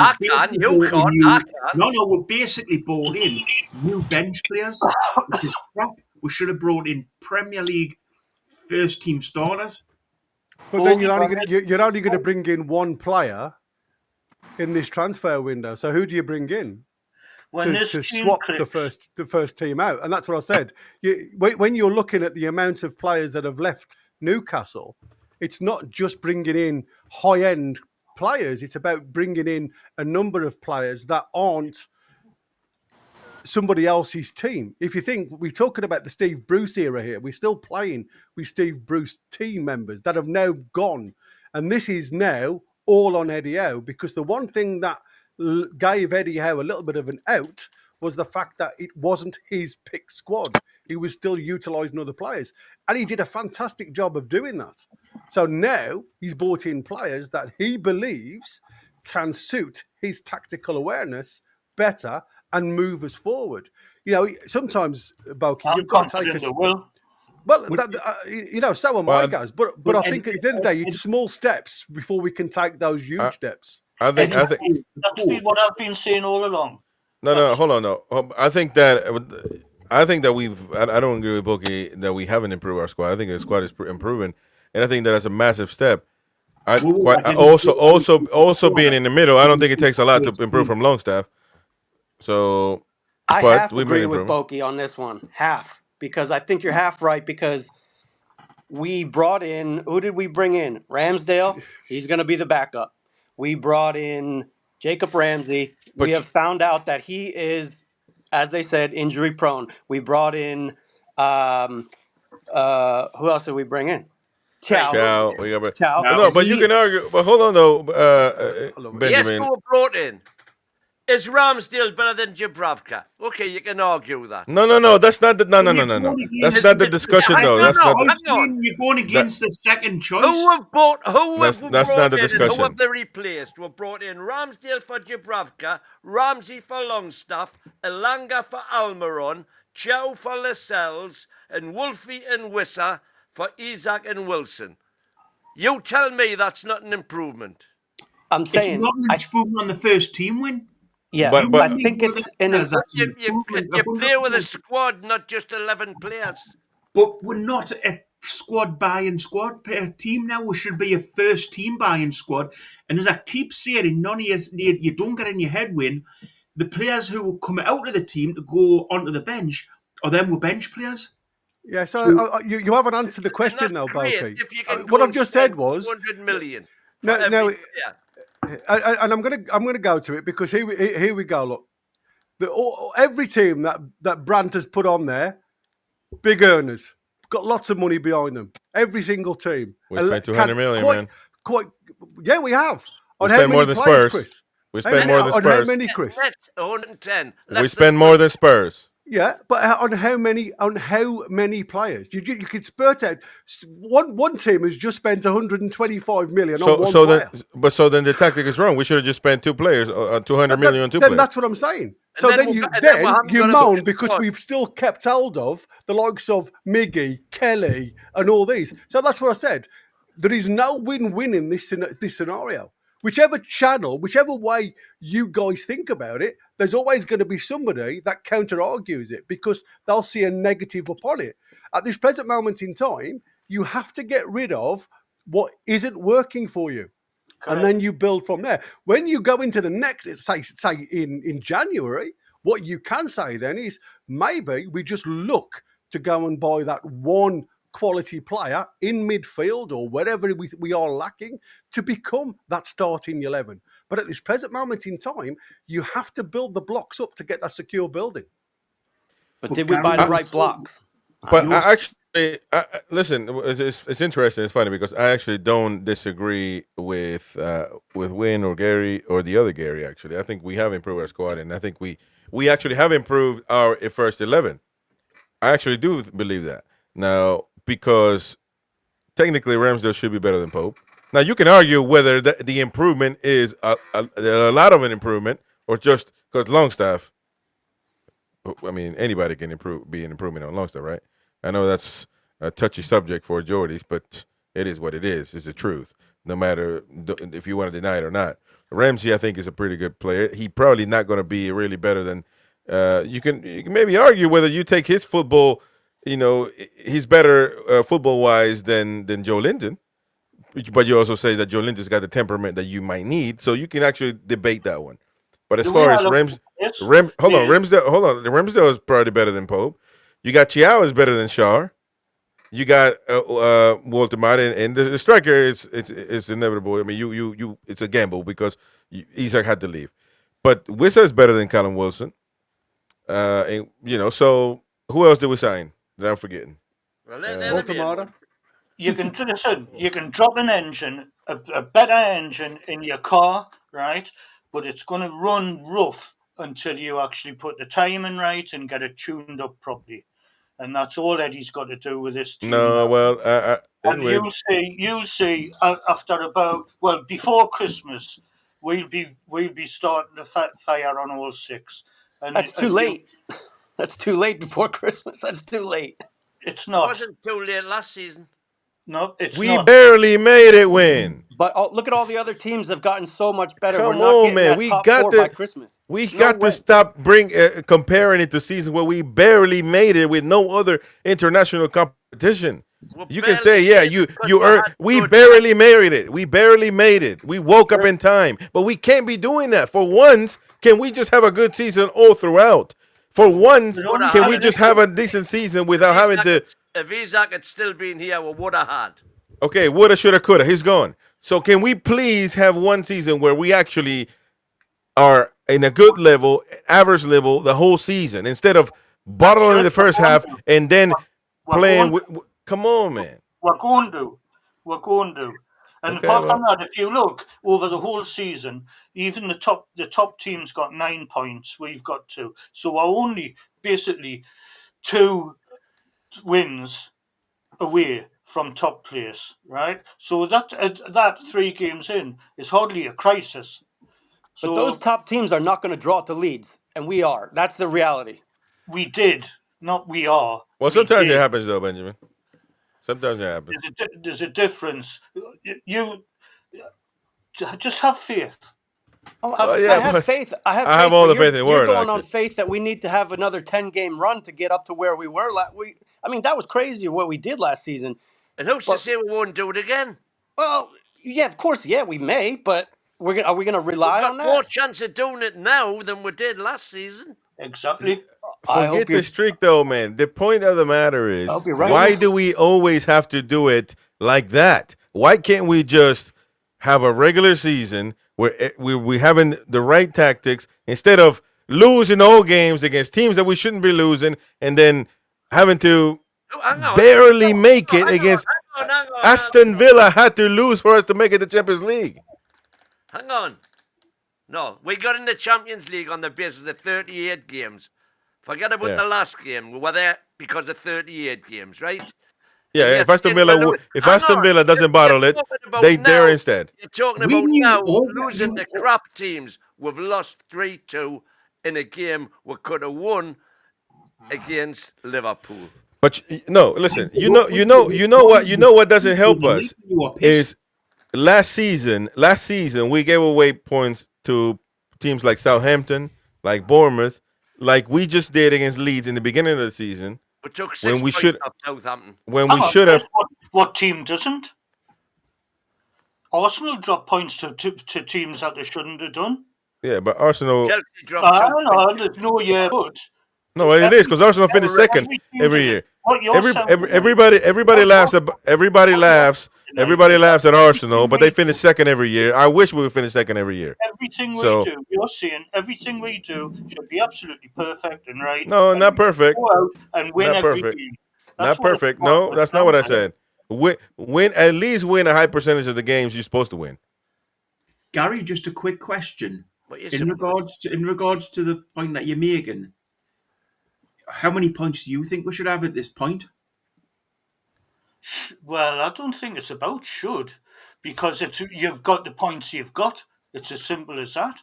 No, we're basically brought in new bench players, which is crap. We should have brought in Premier League first team starters.
But then you're only going to bring in one player in this transfer window. So who do you bring in to swap the first team out? And that's what I said. When you're looking at the amount of players that have left Newcastle, it's not just bringing in high-end players. It's about bringing in a number of players that aren't somebody else's team. If you think we're talking about the Steve Bruce era here, we're still playing with Steve Bruce team members that have now gone. And this is now all on Eddie Howe, because the one thing that gave Eddie Howe a little bit of an out was the fact that it wasn't his pick squad. He was still utilising other players. And he did a fantastic job of doing that. So now he's brought in players that he believes can suit his tactical awareness better and move us forward. Sometimes, Boki, you've got to take us. So am I, guys. But I think at the end of the day, it's small steps before we can take those huge steps.
I think
that's what I've been saying all along.
No, hold on, no. I think that we've. I don't agree with Boki that we haven't improved our squad. I think the squad is improving, and I think that's a massive step. Also being in the middle, I don't think it takes a lot to improve from Longstaff. So
I have to agree with Boki on this one, half, because I think you're half right, because we brought in, who did we bring in? Ramsdale, he's going to be the backup. We brought in Jacob Ramsey. We have found out that he is, as they said, injury prone. We brought in, who else did we bring in?
Chow.
Chow.
No, but you can argue. But hold on, though, Benjamin.
Yes, who were brought in? Is Ramsdale better than Dubravka? Okay, you can argue that.
No. That's not the That's not the discussion, though. That's not.
You're going against the second choice.
That's not the discussion.
Who have they replaced? We've brought in Ramsdale for Dubravka, Ramsey for Longstaff, Elanga for Almiron, Chow for Lascelles, and Wolfie and Wissa for Isak and Wilson. You tell me that's not an improvement.
I'm saying
it's not an improvement on the first team win.
Yeah, but I think it's an
you play with a squad, not just 11 players.
But we're not a squad buying squad team now. We should be a first team buying squad. And as I keep saying, none of you don't get in your head win. The players who come out of the team to go onto the bench are them with bench players.
Yeah, so you haven't answered the question though, Balky. What I've just said was
200 million.
No, and I'm gonna go to it because here we go. Look, every team that Brandt has put on there, big earners, got lots of money behind them. Every single team.
We spent 200 million, man.
Yeah, we have.
We spend more than Spurs.
Chris?
We spend more than Spurs.
On how many, Chris?
110.
We spend more than Spurs.
Yeah, but on how many players? You could spurt out. One team has just spent 125 million on one player.
Then the tactic is wrong. We should have just spent 2 players, 200 million on 2 players.
That's what I'm saying. So then you moan because we've still kept hold of the likes of Miggy, Kelly, and all these. So that's what I said. There is no win-win in this scenario. Whichever channel, whichever way you guys think about it, there's always going to be somebody that counter-argues it because they'll see a negative upon it. At this present moment in time, you have to get rid of what isn't working for you. Correct. And then you build from there. When you go into the next, say in January, what you can say then is maybe we just look to go and buy that one quality player in midfield or wherever we are lacking to become that starting 11. But at this present moment in time, you have to build the blocks up to get that secure building.
But did we buy the right blocks?
But I actually, listen, it's interesting. It's funny because I actually don't disagree with Win or Gary or the other Gary, actually. I think we have improved our squad, and I think we actually have improved our first 11. I actually do believe that. Now, because technically Ramsdale should be better than Pope. Now, you can argue whether the improvement is a lot of an improvement or just because Longstaff, I mean, anybody can be an improvement on Longstaff, right? I know that's a touchy subject for Geordies, but it is what it is. It's the truth, no matter if you want to deny it or not. Ramsey, I think, is a pretty good player. He probably not going to be really better than you can maybe argue whether you take his football. You know, he's better football-wise than Joe Linton. But you also say that Joe Linton's got the temperament that you might need. So you can actually debate that one. But as far as Ramsdale is probably better than Pope. You got Chiao is better than Shar. You got Walter Martin. And the striker is inevitable. I mean, you it's a gamble because Isak had to leave. But Wissa is better than Callum Wilson. And, so who else did we sign? That I'm forgetting.
Baltimore.
You can drop an engine, a better engine in your car, right? But it's going to run rough until you actually put the timing right and get it tuned up properly. And that's all Eddie's got to do with this team.
No, well,
and you'll see after before Christmas, we'll be starting to fire on all 6. And
that's too late. That's too late before Christmas. That's too late.
It's not.
It wasn't too late last season.
No, it's
we
not.
We barely made it win.
But look at all the other teams have gotten so much better.
Come
We're not
on, man.
We got by Christmas.
We got to stop comparing it to seasons where we barely made it with no other international competition. You can say, yeah, you earned. We barely made it. We barely made it. We woke up in time, but we can't be doing that. For once, can we just have a good season all throughout? For once, can we just have a decent season without having to...
If Isak had still been here, we would have had.
Okay, woulda, shoulda, coulda. He's gone. So can we please have one season where we actually are in a good level, average level, the whole season, instead of bottling the first half and then playing... Come on, man.
We're going to. And apart from that, if you look over the whole season, even the top team's got 9 points. We've got 2. So we're only basically 2 wins away from top place, right? So that 3 games in is hardly a crisis.
But those top teams are not going to draw to Leeds, and we are. That's the reality.
We did, not we are.
Well, sometimes it happens, though, Benjamin. Sometimes it happens.
There's a difference. You just have faith.
I have faith. I have
all the faith in the world.
You're going on faith that we need to have another 10-game run to get up to where we were. I mean, that was crazy what we did last season.
And who's to say we won't do it again?
Well, yeah, of course, yeah, we may, but are we gonna rely on
We've got more
that?
chance of doing it now than we did last season.
Exactly.
Forget the streak, though, man. The point of the matter is,
I hope you're right.
why do we always have to do it like that? Why can't we just have a regular season where we having the right tactics instead of losing all games against teams that we shouldn't be losing and then having to barely make it against Aston Villa had to lose for us to make it to Champions League.
Hang on. No, we got in the Champions League on the basis of 38 games. Forget about the last game. We were there because of 38 games, right?
Yeah, if Aston Villa doesn't bottle it, they're instead.
You're talking about now losing the crap teams. We've lost 3-2 in a game we could have won against Liverpool.
But no, listen. You know what doesn't help us is last season we gave away points to teams like Southampton, like Bournemouth, like we just did against Leeds in the beginning of the season.
We took 6 points off Southampton.
When we should have.
What team doesn't? Arsenal dropped points to teams that they shouldn't have done.
Yeah, but Arsenal.
Chelsea dropped
I don't know. There's no year, but.
No, it is because Arsenal finished second every year. Everybody laughs at Arsenal, but they finish second every year. I wish we would finish second every year.
Everything we do, you're saying everything we do should be absolutely perfect and right.
No, not perfect.
Go out and win every game.
Not perfect. No, that's not what I said. Win at least win a high percentage of the games you're supposed to win.
Gary, just a quick question in regards to the point that you're making. How many points do you think we should have at this point?
Well, I don't think it's about should, because you've got the points you've got. It's as simple as that.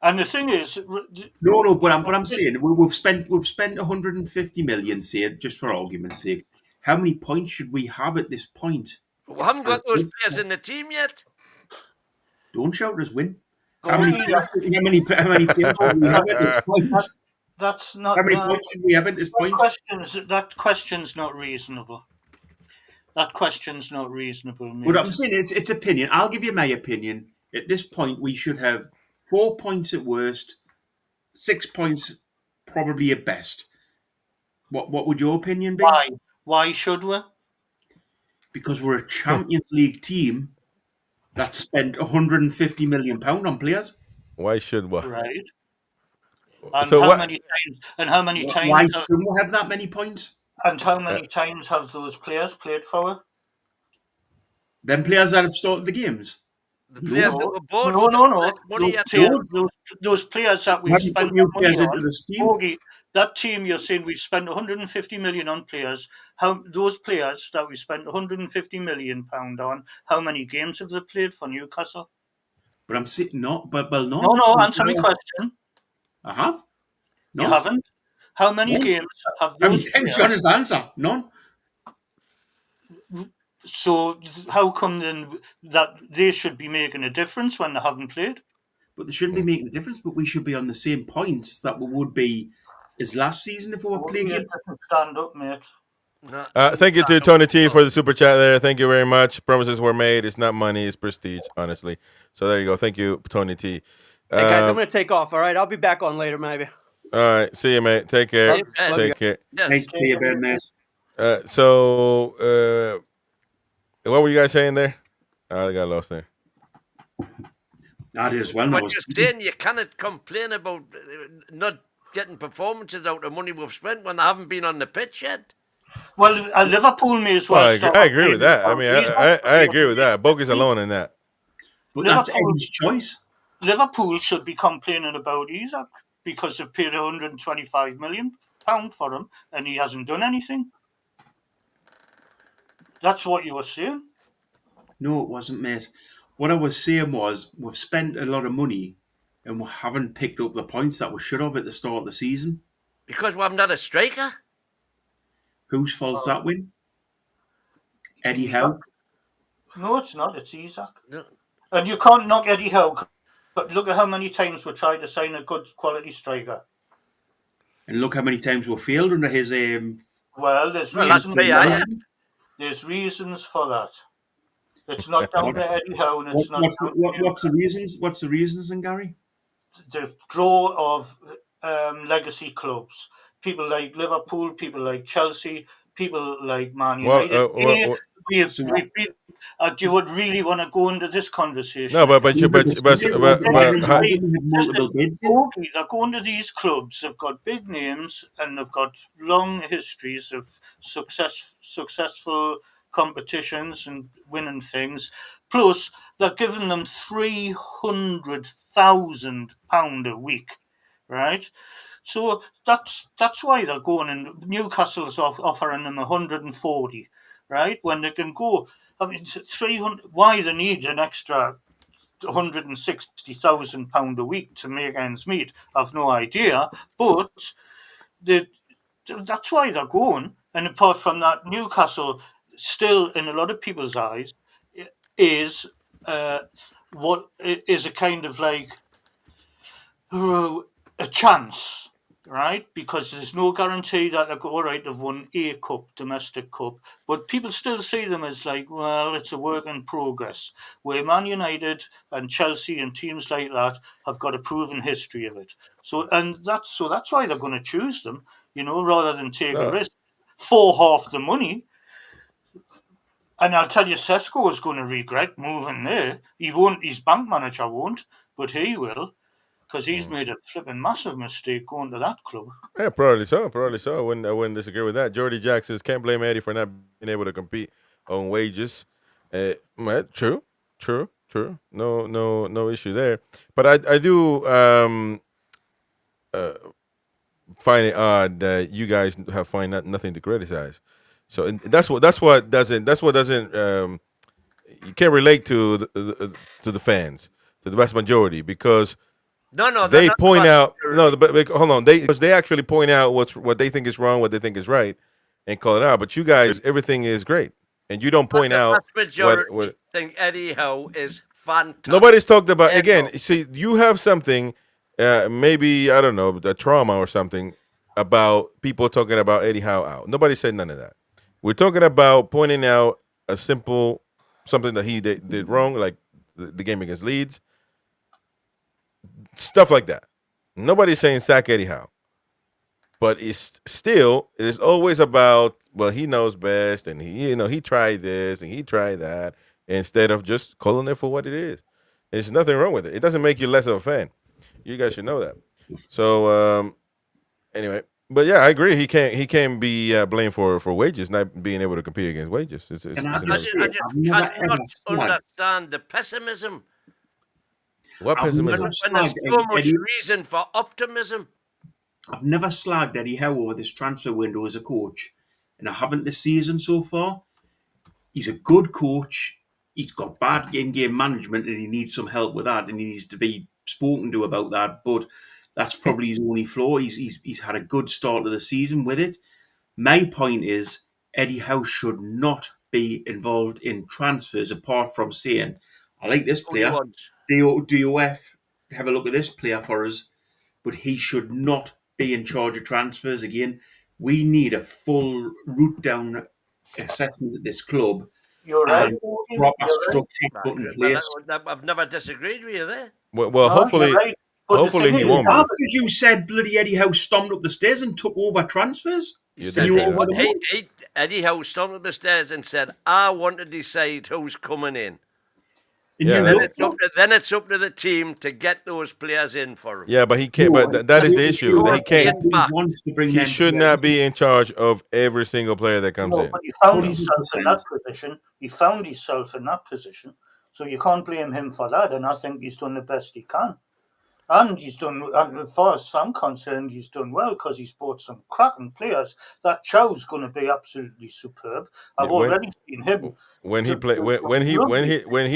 And the thing is,
no. But I'm saying we've spent 150 million, say, just for argument's sake. How many points should we have at this point?
We haven't got those players in the team yet.
Don't shout us win. How many players should we have at this point?
That's not.
How many points should we have at this point?
That question's not reasonable. That question's not reasonable. Mate.
But I'm saying it's opinion. I'll give you my opinion. At this point, we should have 4 points at worst, 6 points probably at best. What would your opinion be?
Why should we?
Because we're a Champions League team that spent £150 million on players.
Why should we?
Right. And
so
how many times?
Why shouldn't we have that many points?
And how many times have those players played for us?
Them players that have started the games.
The players that were bought.
No. Those players that we spent
new players into this team.
Bogey, that team you're saying we spent 150 million on players. How those players that we spent 150 million pound on? How many games have they played for Newcastle?
But I'm saying not. But no.
No. Answer my question.
I have. No.
You haven't. How many games have those?
I'm saying honest answer. None.
So how come then that they should be making a difference when they haven't played?
But they shouldn't be making a difference. But we should be on the same points that we would be as last season if we were playing.
Stand up, mate.
Thank you to Tony T for the super chat there. Thank you very much. Promises were made. It's not money. It's prestige, honestly. So there you go. Thank you, Tony T.
Hey guys, I'm going to take off. All right, I'll be back on later, maybe.
All right, see you, mate. Take care. Take care.
Nice to see you, mate.
So, what were you guys saying there? I got lost there.
I did as well.
But you're saying you cannot complain about not getting performances out of money we've spent when they haven't been on the pitch yet.
Well, Liverpool may as well.
I agree with that. I mean, I agree with that. Bogus alone in that.
But that's Eddie's choice.
Liverpool should be complaining about Isak because they've paid £125 million for him and he hasn't done anything. That's what you were saying.
No, it wasn't, mate. What I was saying was we've spent a lot of money and we haven't picked up the points that we should have at the start of the season.
Because we haven't had a striker?
Whose fault's that win? Eddie Howe?
No, it's not. It's Isak.
No.
And you can't knock Eddie Howe. But look at how many times we tried to sign a good quality striker.
And look how many times we failed under his...
Well, there's reasons. There's reasons for that. It's not down to Eddie Howe, and it's not down to
What's the reasons? What's the reasons, then, Gary?
the draw of legacy clubs. People like Liverpool, people like Chelsea, people like Man United. We've been. Do you would really want to go into this conversation?
No, but
They're
going to these clubs. They've got big names and they've got long histories of successful competitions and winning things. Plus, they're giving them £300,000 a week, right? So that's why they're going. And Newcastle's offering them 140, right? When they can go. I mean, 300. Why they need an extra £160,000 a week to make ends meet? I've no idea. But that's why they're going. And apart from that, Newcastle still, in a lot of people's eyes, is what is a kind of like a chance, right? Because there's no guarantee that they'll go, all right, they've won a cup, domestic cup, but people still see them as like, well, it's a work in progress, where Man United and Chelsea and teams like that have got a proven history of it. So that's why they're going to choose them, rather than take a risk for half the money. And I'll tell you, Sesko is going to regret moving there. He won't, his bank manager won't, but he will. Because he's made a flipping massive mistake going to that club.
Yeah, probably so. I wouldn't disagree with that. Jordy Jack says, can't blame Eddie for not being able to compete on wages. True. No issue there. But I do find it odd that you guys have nothing to criticize. So that's what doesn't you can't relate to the fans, to the vast majority, because.
No,
they point out. No, but hold on. They actually point out what they think is wrong, what they think is right, and call it out. But you guys, everything is great, and you don't point out.
Majority think Eddie Howe is fantastic.
Nobody's talked about again. See, you have something, maybe I don't know, the trauma or something about people talking about Eddie Howe out. Nobody said none of that. We're talking about pointing out a simple something that he did wrong, like the game against Leeds. Stuff like that. Nobody's saying sack Eddie Howe. But it's always about, well, he knows best, and he tried this and he tried that, instead of just calling it for what it is. There's nothing wrong with it. It doesn't make you less of a fan. You guys should know that. So anyway, but yeah, I agree. He can't be blamed for wages, not being able to compete against wages.
I just cannot understand the pessimism.
What pessimism?
When there's so much reason for optimism.
I've never slagged Eddie Howe over this transfer window as a coach, and I haven't this season so far. He's a good coach. He's got bad in-game management, and he needs some help with that, and he needs to be spoken to about that. But that's probably his only flaw. He's had a good start to the season with it. My point is, Eddie Howe should not be involved in transfers, apart from saying, I like this player. DOF, have a look at this player for us, but he should not be in charge of transfers again. We need a full root down assessment at this club.
You're right.
Proper structure put in place.
I've never disagreed with you there.
Well, hopefully he won't.
How because you said bloody Eddie Howe stomped up the stairs and took over transfers?
Eddie Howe stomped up the stairs and said, I want to decide who's coming in.
Yeah,
then it's up to the team to get those players in for him.
Yeah, but he can't. But that is the issue. He can't. He should not be in charge of every single player that comes in.
But he found himself in that position. He found himself in that position. So you can't blame him for that. And I think he's done the best he can. And he's done, as far as I'm concerned, he's done well because he's bought some cracking players. That Chow's going to be absolutely superb. I've already seen him
when he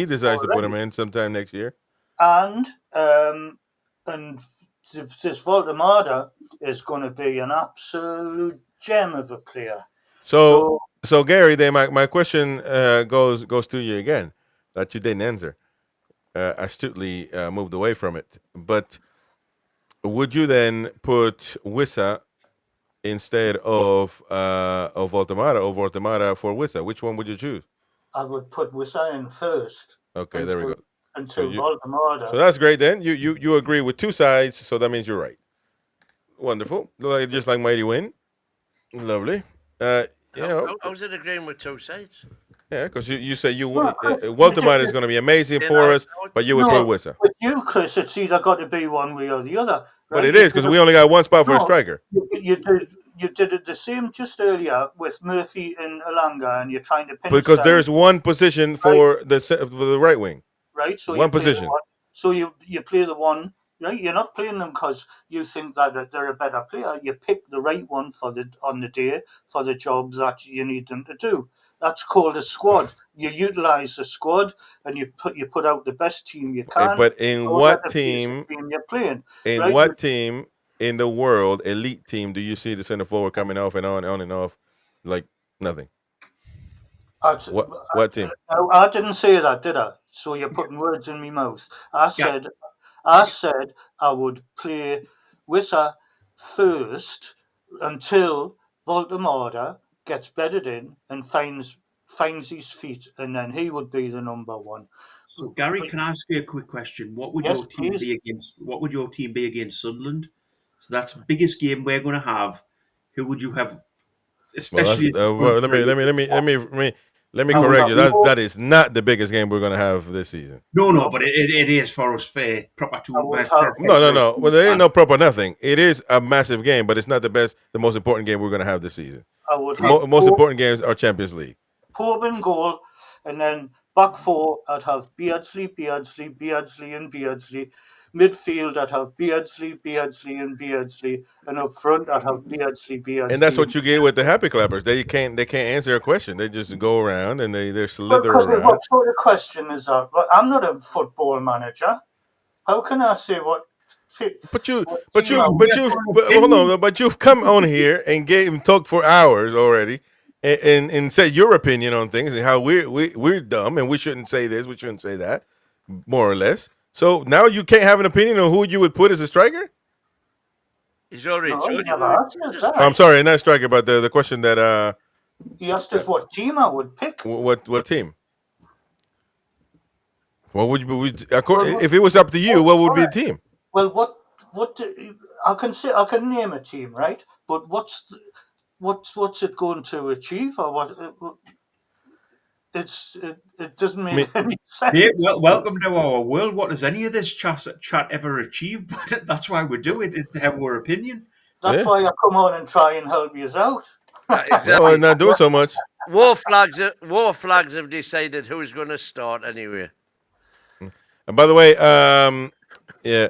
decides to put him in sometime next year.
And this Valdemada is going to be an absolute gem of a player.
So Gary, then my question goes to you again that you didn't answer. Astutely moved away from it. But would you then put Wissa instead of Voltemara or Voltemara for Wissa? Which one would you choose?
I would put Wissa in first.
Okay, there we go.
Until Voldemort.
So that's great then. You agree with two sides, so that means you're right. Wonderful. Just like Mighty Win. Lovely.
How's it agreeing with two sides?
Yeah, because you say Voldemort is going to be amazing for us, but you would put Wissa.
With you, Chris, it's either got to be one way or the other. Right?
But it is, because we only got one spot for a striker.
You did it the same just earlier with Murphy and Alanga, and you're trying to pin
because there's one position for the right wing.
Right, so
one position.
So you play the one, right? You're not playing them because you think that they're a better player. You pick the right one on the day for the job that you need them to do. That's called a squad. You utilize the squad and you put out the best team you can.
But in what team
you're playing?
In what team in the world, elite team, do you see the center forward coming off and on and off like nothing? What team?
I didn't say that, did I? So you're putting words in my mouth. I said I would play Wissa first until Voldemort gets bedded in and finds his feet, and then he would be the number one.
So Gary, can I ask you a quick question? What would your team be against? What would your team be against Sunderland? So that's the biggest game we're going to have. Who would you have? Especially.
Let me correct you. That is not the biggest game we're going to have this season.
No, but it is for us proper to.
No. Well, there ain't no proper nothing. It is a massive game, but it's not the most important game we're going to have this season. Most important games are Champions League.
Pope in goal, and then back four, I'd have Beardsley, and Beardsley. Midfield, I'd have Beardsley, and Beardsley, and up front, I'd have Beardsley.
And that's what you get with the happy clappers. They can't answer a question. They just go around and they slither around.
What sort of question is that? But I'm not a football manager. How can I say what?
But you've come on here and talked for hours already. And said your opinion on things and how we're dumb and we shouldn't say this, we shouldn't say that, more or less. So now you can't have an opinion on who you would put as a striker?
He's already told you.
I'm sorry, not striker, but the question that
he asked us what team I would pick.
What team? What would if it was up to you? What would be the team?
Well, I can name a team, right? But what's it going to achieve, or what? It doesn't make any sense.
Yeah, welcome to our world. What does any of this chat ever achieve? But that's why we do it, is to have our opinion.
That's why I come on and try and help you out.
Well, not doing so much.
War flags have decided who's going to start anyway.
And by the way, yeah.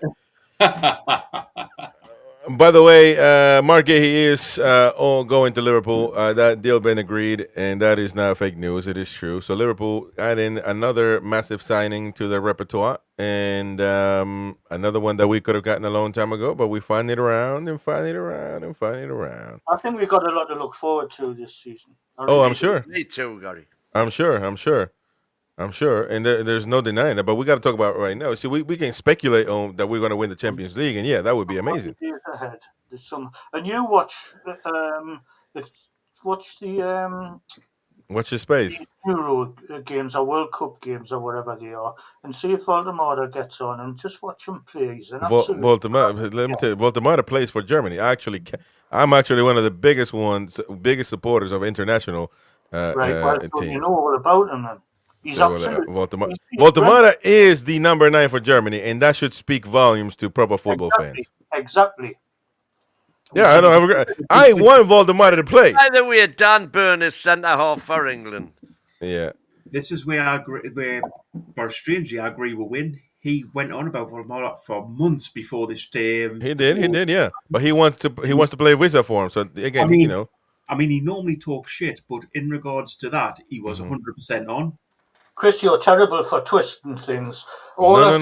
By the way, Mark Gahey is all going to Liverpool. That deal been agreed, and that is not fake news. It is true. So Liverpool add in another massive signing to their repertoire, and another one that we could have gotten a long time ago, but we find it around and find it around and find it around.
I think we've got a lot to look forward to this season.
I'm sure.
Me too, Gary.
I'm sure. And there's no denying that, but we got to talk about it right now. See, we can speculate on that we're going to win the Champions League, and yeah, that would be amazing.
Ahead. And you watch
Watch your space.
Euro games or World Cup games or whatever they are, and see if Voldemort gets on and just watch him play. He's an
Voldemort, let me tell you, Voldemort plays for Germany. I'm actually one of the biggest supporters of international
teams. You know all about him then. He's
Voldemort is the number 9 for Germany, and that should speak volumes to proper football fans.
Exactly.
Yeah, I know. I want Voldemort to play.
By the way, Dan Burn is centre half for England.
Yeah.
This is where strangely I agree with Win. He went on about Voldemort for months before this game.
He did, yeah. But he wants to play Wissa for him. So again,
I mean, he normally talks shit, but in regards to that, he was 100% on.
Chris, you're terrible for twisting things.
No.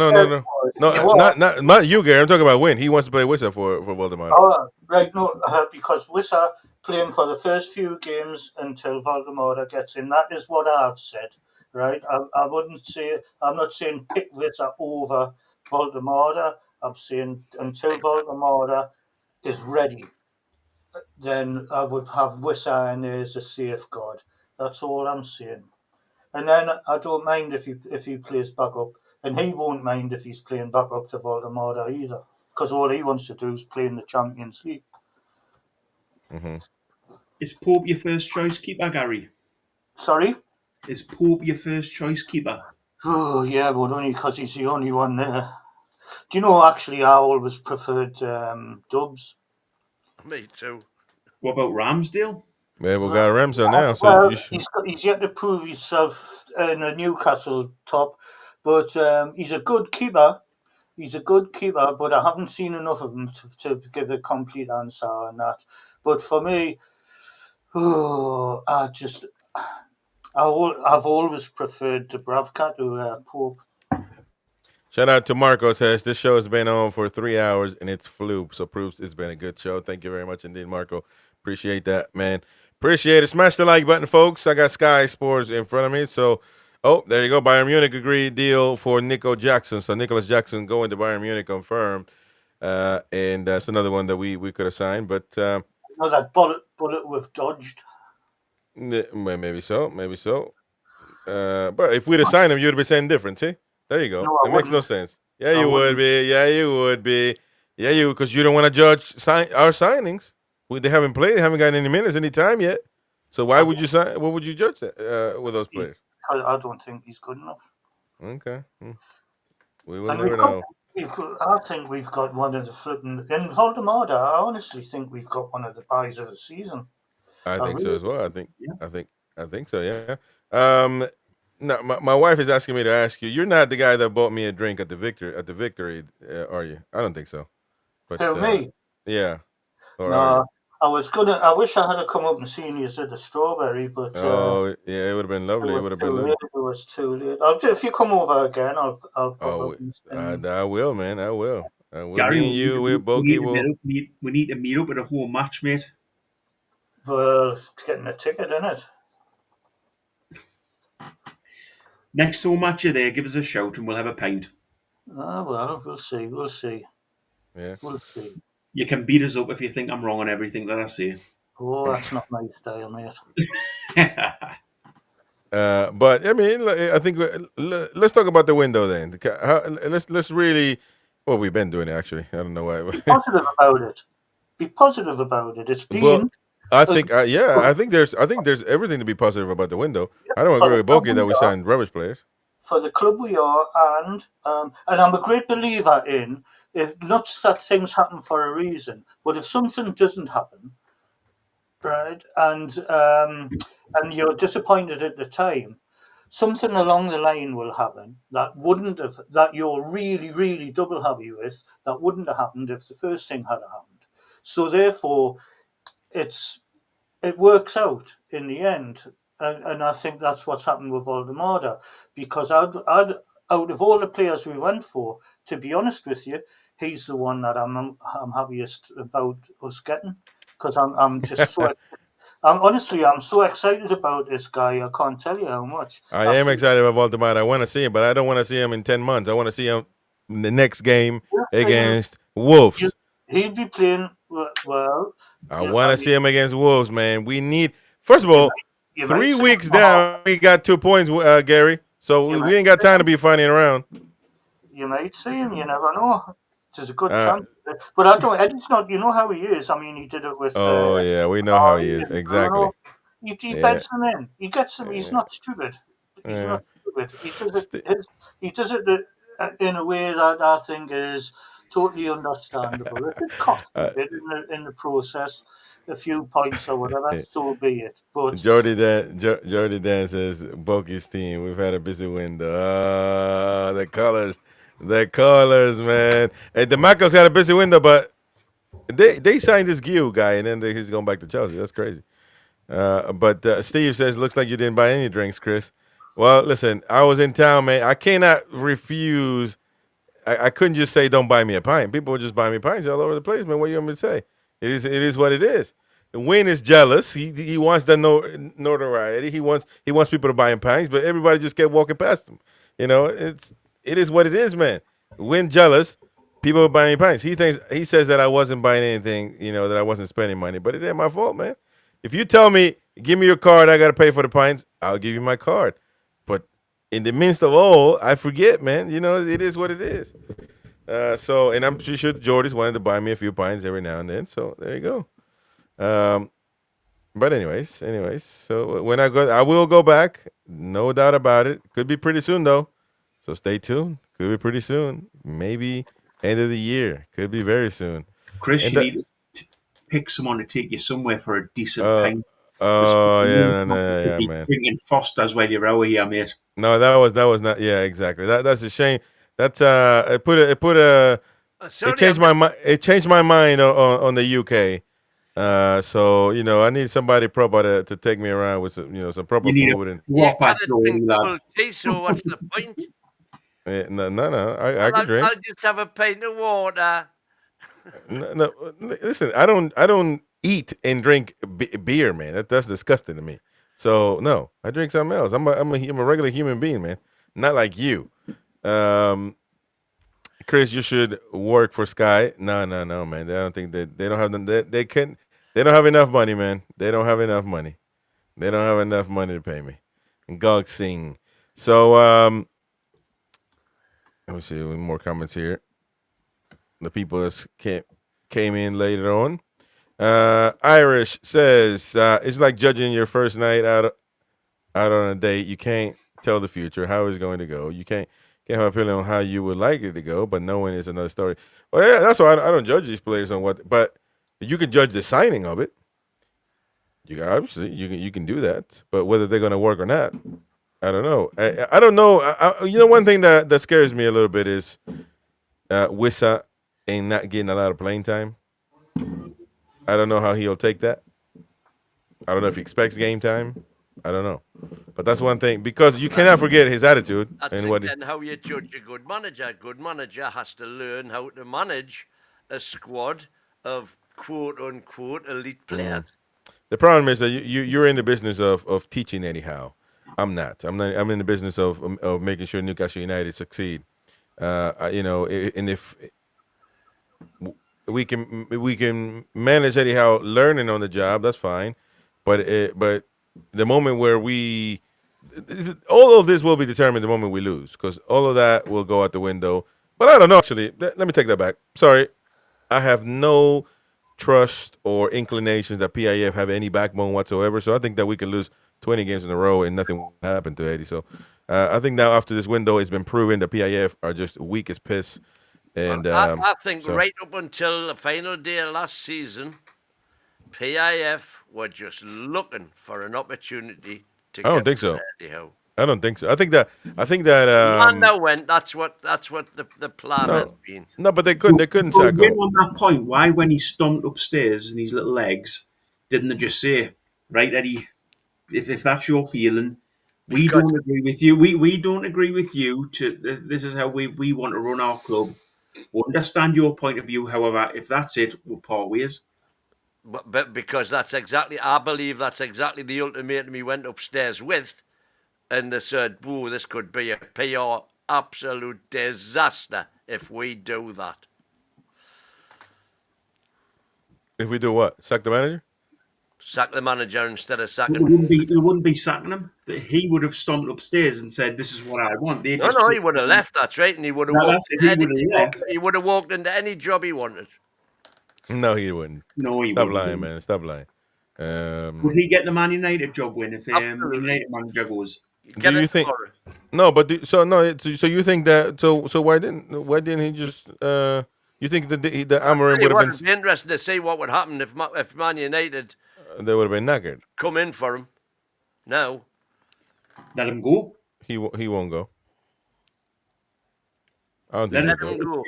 Not you, Gary. I'm talking about Win. He wants to play Wissa for Voldemort.
Oh, right, no, because Wissa playing for the first few games until Voldemort gets in. That is what I've said, right? I'm not saying pick Wissa over Voldemort. I'm saying until Voldemort is ready. then I would have Wissa in there as a safeguard. That's all I'm saying. And then I don't mind if he plays back up, and he won't mind if he's playing back up to Voldemort either, because all he wants to do is play in the Champions League.
Mm-hmm.
Is Pope your first choice keeper, Gary?
Sorry?
Is Pope your first choice keeper?
Oh, yeah, but only because he's the only one there. Do you know, actually, I always preferred Dubs.
Me too.
What about Ramsdale?
Man, we got Ramsdale now, so
Well,
you should...
he's yet to prove himself in a Newcastle top, but he's a good keeper. He's a good keeper, but I haven't seen enough of him to give a complete answer on that. But for me, I've always preferred the Bravcat to Pope.
Shout out to Marco, says this show has been on for 3 hours and it's flew, so proves it's been a good show. Thank you very much indeed, Marco. Appreciate that, man. Appreciate it. Smash the like button, folks. I got Sky Sports in front of me, so there you go. Bayern Munich agreed deal for Nico Jackson. So Nicholas Jackson going to Bayern Munich confirmed, and that's another one that we could have signed, but
That bullet we've dodged.
maybe so. But if we'd have signed him, you'd be saying different. See, there you go.
No,
it makes no sense. Yeah, you would be. Yeah, you would be. Yeah, because you don't want to judge our signings. They haven't played, they haven't gotten any minutes, any time yet. So why would you sign? What would you judge with those players?
I don't think he's good enough.
Okay, we will never know.
I think we've got one of the flipping in Voldemort. I honestly think we've got one of the buys of the season.
I think so as well. I think so. Yeah. No, my wife is asking me to ask you. You're not the guy that bought me a drink at the victory, are you? I don't think so. But
who, me?
Yeah.
No, I wish I had come up and seen you at the Strawberry, but
yeah, it would have been lovely. It would have been lovely.
It was too late. If you come over again, I'll pop up.
I will, man. I will.
Gary,
me and you, we
need to meet up at a home match, mate.
Well, getting a ticket, isn't it?
Next home match you're there, give us a shout and we'll have a pint.
Well, we'll see.
Yeah.
We'll see.
You can beat us up if you think I'm wrong on everything that I say.
Oh, that's not my style, mate.
But I mean, I think let's talk about the window then. Let's really. Well, we've been doing it actually. I don't know why.
Be positive about it. Be positive about it. It's been.
Well, I think, I think there's everything to be positive about the window. I don't agree with Boki that we signed rubbish players.
For the club we are, and I'm a great believer in, if not that things happen for a reason, but if something doesn't happen, right, and you're disappointed at the time, something along the line will happen that you're really, really double happy with, that wouldn't have happened if the first thing had happened. So therefore, it works out in the end. And I think that's what's happened with Voldemort, because out of all the players we went for, to be honest with you, he's the one that I'm happiest about us getting, because I'm just so I'm so excited about this guy. I can't tell you how much.
I am excited about Voldemort. I want to see him, but I don't want to see him in 10 months. I want to see him in the next game against Wolves.
He'd be playing well.
I want to see him against Wolves, man. We need, first of all, 3 weeks down, we got 2 points, Gary. So we ain't got time to be funning around.
You might see him. You never know. There's a good chance. But I don't. Eddie's not. You know how he is. I mean, he did it with.
Yeah, we know how he is. Exactly.
He beds them in. He gets them. He's not stupid. He's not stupid. He does it in a way that I think is totally understandable. It did cost a bit in the process. A few points or whatever, so be it. But
Jordy Dan says, Boki's team, we've had a busy window. The colors, man. Hey, the Macos had a busy window, but they signed this Gil guy, and then he's going back to Chelsea. That's crazy. But Steve says, looks like you didn't buy any drinks, Chris. Well, listen, I was in town, man. I cannot refuse. I couldn't just say, don't buy me a pint. People would just buy me pints all over the place, man. What do you want me to say? It is what it is. Wayne is jealous. He wants that notoriety. He wants people to buy him pints, but everybody just kept walking past him. You know, it is what it is, man. Wayne jealous. People are buying me pints. He says that I wasn't buying anything, that I wasn't spending money, but it ain't my fault, man. If you tell me, give me your card, I gotta pay for the pints, I'll give you my card. But in the midst of all, I forget, man. It is what it is. And I'm pretty sure Jordy's wanted to buy me a few pints every now and then. So there you go. But anyways, so when I go, I will go back, no doubt about it. Could be pretty soon though, so stay tuned. Could be pretty soon, maybe end of the year. Could be very soon.
Chris,
And
you need to pick someone to take you somewhere for a decent pint.
Oh yeah, yeah, man.
Drinking Foster's while you're out here, mate.
No, that was not. Yeah, exactly. That's a shame. That's it changed my mind. It changed my mind on the UK. So I need somebody proper to take me around with some proper food and
walk back
So what's the point?
No. I can drink.
I'll just have a pint of water.
No, listen. I don't eat and drink beer, man. That's disgusting to me. So no, I drink something else. I'm a regular human being, man. Not like you. Chris, you should work for Sky. No, man. I don't think they don't have they don't have enough money, man. They don't have enough money. They don't have enough money to pay me. And Gog Singh. So let me see more comments here. The people that came in later on. Irish says it's like judging your first night out on a date. You can't tell the future how it's going to go. You can't have a feeling on how you would like it to go, but knowing is another story. Well, yeah, that's why I don't judge these players on but you can judge the signing of it. Obviously you can do that, but whether they're going to work or not, I don't know. I don't know. One thing that scares me a little bit is Wissa ain't not getting a lot of playing time. I don't know how he'll take that. I don't know if he expects game time. I don't know. But that's one thing, because you cannot forget his attitude.
And how you judge a good manager. A good manager has to learn how to manage a squad of quote-unquote elite players.
The problem is that you're in the business of teaching Eddie Howe. I'm not. I'm in the business of making sure Newcastle United succeed. And if we can manage Eddie Howe learning on the job, that's fine. But the moment where all of this will be determined the moment we lose, because all of that will go out the window. But I don't know, actually. Let me take that back. Sorry. I have no trust or inclinations that PIF have any backbone whatsoever. So I think that we could lose 20 games in a row and nothing will happen to Eddie. So I think now after this window, it's been proven that PIF are just weak as piss. And
I think right up until the final day of last season, PIF were just looking for an opportunity to
I don't think so.
Eddie Howe.
I don't think so. I think that
Manda went. That's what the plan had been.
No, but they couldn't sack him.
On that point, why when he stomped upstairs in his little legs, didn't they just say, right, Eddie, if that's your feeling, we don't agree with you. We don't agree with you. This is how we want to run our club. We understand your point of view. However, if that's it, we'll part ways.
But because I believe that's exactly the ultimatum he went upstairs with. And they said, "Whoa, this could be a PR absolute disaster if we do that."
If we do what? Sack the manager?
Sack the manager instead of sacking.
They wouldn't be sacking him. He would have stomped upstairs and said, "This is what I want."
He would have left. That's right, and he would have He would have walked into any job he wanted.
No, he wouldn't.
No, he
Stop
wouldn't.
lying, man. Stop lying.
Would he get the Man United job win if United manager goes?
Do you think? No, but so you think that? So why didn't he just? You think that the Amorim would have been
interested to see what would happen if Man United
they would have been knackered.
Come in for him. No.
Let him go.
He won't go. I don't
let
think
him go.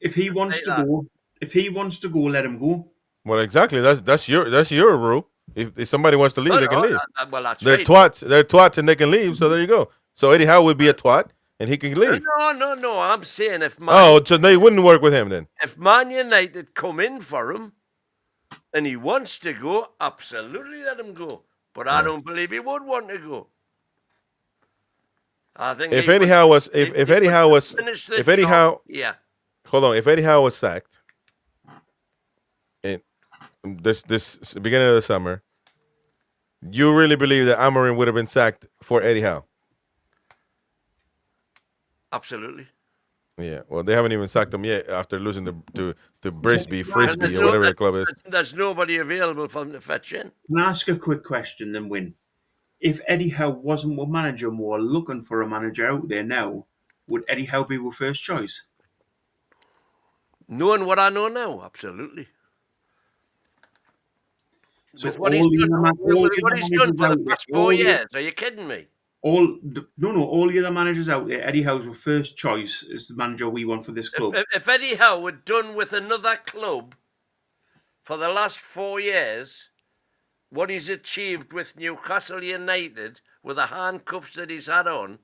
If he wants to go, let him go.
Well, exactly. That's your rule. If somebody wants to leave, they can leave.
That's
they're twats. They're twats, and they can leave. So there you go. So Eddie Howe would be a twat, and he can leave.
No. I'm saying if
so they wouldn't work with him then.
If Man United come in for him, and he wants to go, absolutely let him go. But I don't believe he would want to go. I think
if Eddie Howe hold on. If Eddie Howe was sacked in this beginning of the summer, you really believe that Amorim would have been sacked for Eddie Howe?
Absolutely.
Yeah. Well, they haven't even sacked him yet after losing to Frisbee, or whatever the club is.
There's nobody available for them to fetch in.
Can I ask a quick question then, Win? If Eddie Howe wasn't a manager and we were looking for a manager out there now, would Eddie Howe be our first choice?
Knowing what I know now, absolutely.
So
With what he's done for the past 4 years, are you kidding me?
All the other managers out there, Eddie Howe's our first choice as the manager we want for this club.
If Eddie Howe had done with another club for the last 4 years what he's achieved with Newcastle United with the handcuffs that he's had on,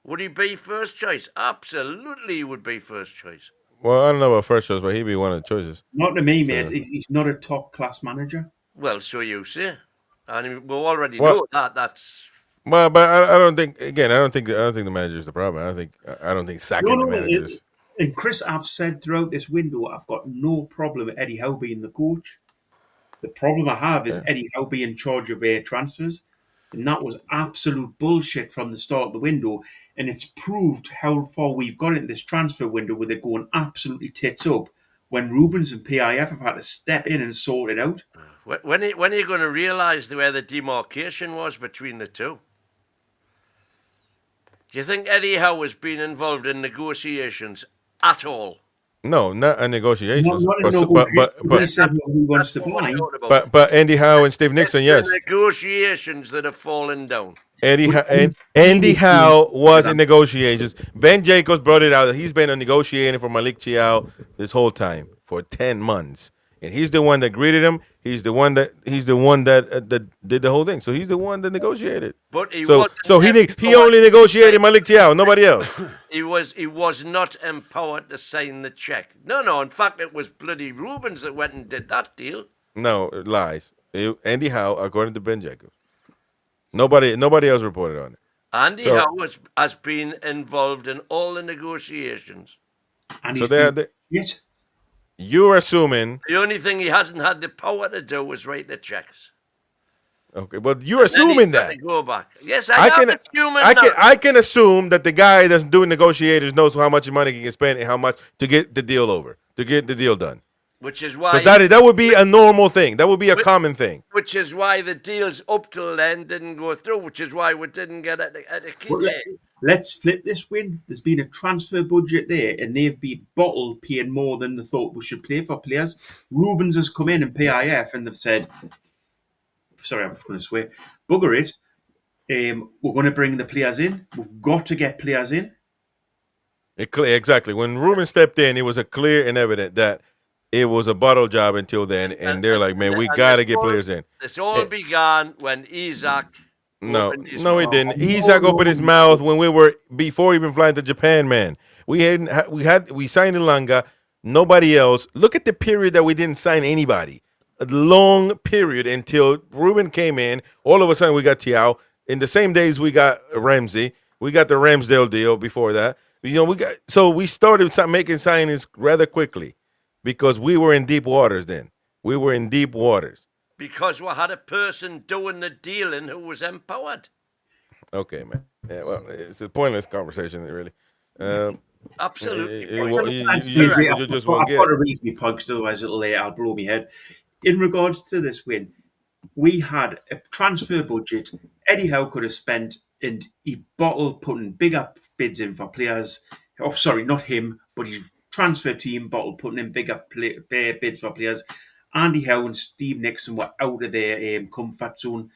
would he be first choice? Absolutely, he would be first choice.
Well, I don't know about first choice, but he'd be one of the choices.
Not to me, mate. He's not a top-class manager.
Well, so you say. And we already know that. That's...
Well, but I don't think. Again, I don't think the manager is the problem. I don't think sacking the managers.
And Chris, I've said throughout this window, I've got no problem with Eddie Howe being the coach. The problem I have is Eddie Howe being in charge of transfers, and that was absolute bullshit from the start of the window. And it's proved how far we've got in this transfer window, where they're going absolutely tits up, when Rubens and PIF have had to step in and sort it out.
When are you going to realise where the demarcation was between the two? Do you think Eddie Howe has been involved in negotiations at all?
No, not in negotiations.
But
Andy Howe and Steve Nixon, yes.
Negotiations that have fallen down.
Andy Howe was in negotiations. Ben Jacobs brought it out that he's been negotiating for Malik Chiao this whole time for 10 months. And he's the one that greeted him. He's the one that did the whole thing. So he's the one that negotiated.
But he
he only negotiated Malik Chiao, nobody else.
He was not empowered to sign the check. No. In fact, it was bloody Rubens that went and did that deal.
No, lies. Andy Howe, according to Ben Jacobs. Nobody else reported on it.
Andy Howe has been involved in all the negotiations.
And
yes. You're assuming
the only thing he hasn't had the power to do was write the checks.
Okay, but you're assuming that.
Go back. Yes, I
can assume that the guy that's doing negotiators knows how much money he can spend and how much to get the deal over, to get the deal done.
Which is why
that would be a normal thing. That would be a common thing.
Which is why the deals up till then didn't go through. Which is why we didn't get at a kid.
Let's flip this win. There's been a transfer budget there, and they've been bottled paying more than they thought we should pay for players. Rubens has come in and PIF, and they've said, sorry, I'm just going to swear, bugger it. We're going to bring the players in. We've got to get players in.
Exactly. When Rubens stepped in, it was a clear and evident that it was a bottle job until then, and they're like, man, we got to get players in.
This all began when Isak...
No, he didn't. Isak opened his mouth when before even flying to Japan, man. We signed Ilanga, nobody else. Look at the period that we didn't sign anybody. A long period until Ruben came in. All of a sudden we got Tiao. In the same days we got Ramsey. We got the Ramsdale deal before that. We started making signings rather quickly because we were in deep waters then. We were in deep waters.
Because we had a person doing the dealing who was empowered.
Okay, man. Yeah, well, it's a pointless conversation, really.
Absolutely.
You just won't get. I've got to read my pugs, otherwise I'll blow my head. In regards to this win, we had a transfer budget. Eddie Howe could have spent, and he bottled putting bigger bids in for players. Oh, sorry, not him, but his transfer team bottled putting in bigger bids for players. Andy Howe and Steve Nixon were out of their comfort zone.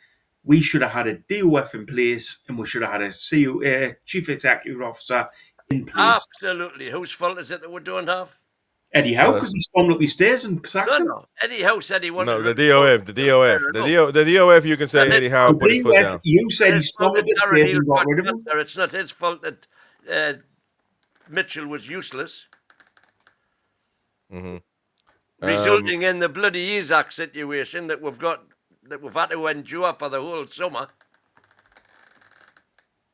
We should have had a DOF in place, and we should have had a Chief Executive Officer in place.
Absolutely. Whose fault is it that we don't have?
Eddie Howe, because he stormed up his stairs and sacked him.
No. Eddie Howe said he wanted...
No, the DOF, you can say Eddie Howe put his foot down.
You said he stormed up his stairs and got rid of him.
It's not his fault that Mitchell was useless.
Mm-hmm.
Resulting in the bloody Isak situation that we've had to endure for the whole summer.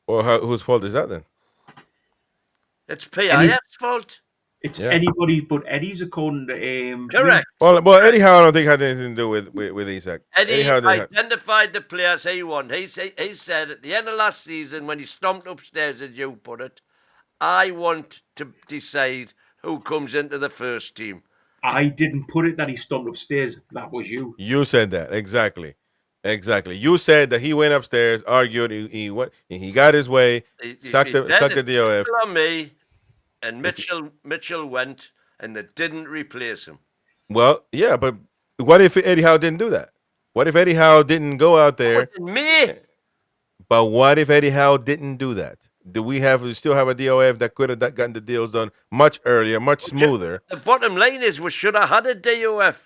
Well, whose fault is that then?
It's PIF's fault.
It's anybody but Eddie's, according to
Correct.
Well, Eddie Howe, I don't think had anything to do with Isak.
Eddie
Howe
identified the players he wanted. He said at the end of last season, when he stomped upstairs, as you put it, I want to decide who comes into the first team.
I didn't put it that he stomped upstairs. That was you.
You said that exactly. You said that he went upstairs, argued, he got his way, sucked the DOF.
On me, and Mitchell went, and they didn't replace him.
Well, yeah, but what if Eddie Howe didn't do that? What if Eddie Howe didn't go out there?
Me.
But what if Eddie Howe didn't do that? Do we still have a DOF that could have gotten the deals done much earlier, much smoother?
The bottom line is we should have had a DOF.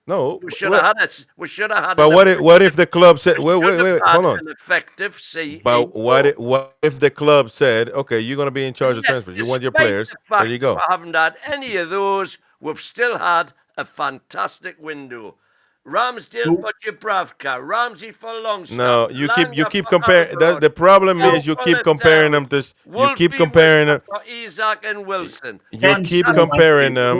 No,
we should have had it. We should have had.
But what if the club said, wait, hold on.
An effective CEO.
But what if the club said, okay, you're going to be in charge of transfers. You want your players. There you go.
I haven't had any of those. We've still had a fantastic window. Ramsdale for Dubravka, Ramsey for Longstaff.
No, you keep comparing. The problem is you keep comparing them to. You keep comparing them.
Isak and Wilson.
You keep comparing them.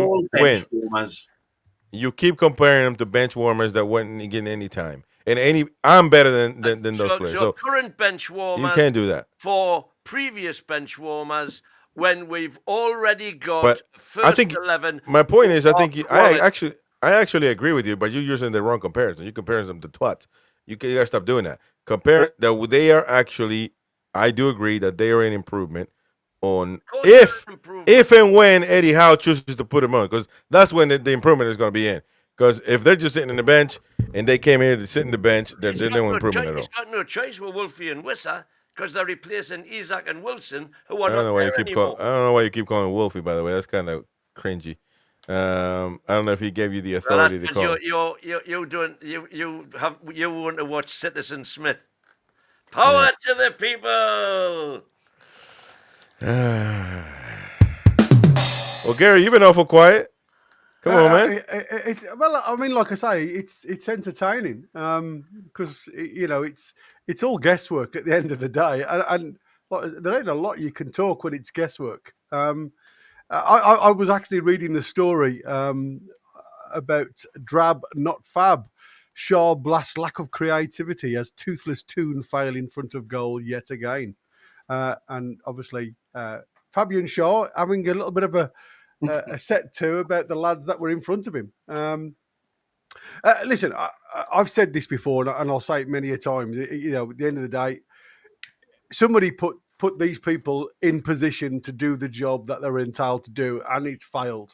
You keep comparing them to bench warmers that weren't getting any time. And I'm better than those players. So
current bench warmers.
You can't do that.
For previous bench warmers, when we've already got first 11.
My point is, I actually agree with you, but you're using the wrong comparison. You're comparing them to twats. You gotta stop doing that. Compare that they are actually. I do agree that they are an improvement on if and when Eddie Howe chooses to put him on, because that's when the improvement is going to be in. Because if they're just sitting on the bench and they came here to sit on the bench, there's no improvement at all.
He's got no choice with Wolfie and Wissa because they're replacing Isak and Wilson, who are
I don't know why you keep calling Wolfie. By the way, that's kind of cringy. I don't know if he gave you the authority to call.
You want to watch Citizen Smith. Power to the people.
Well, Gary, you've been awful quiet. Come on, man.
I mean, like I say, it's entertaining because it's all guesswork at the end of the day, and there ain't a lot you can talk when it's guesswork. I was actually reading the story about Drab Not Fab. Shaw blasts lack of creativity as toothless Toon fail in front of goal yet again. And obviously, Fabian Shaw having a little bit of a set to about the lads that were in front of him. Listen, I've said this before, and I'll say it many a times. At the end of the day, somebody put these people in position to do the job that they're entitled to do, and it's failed.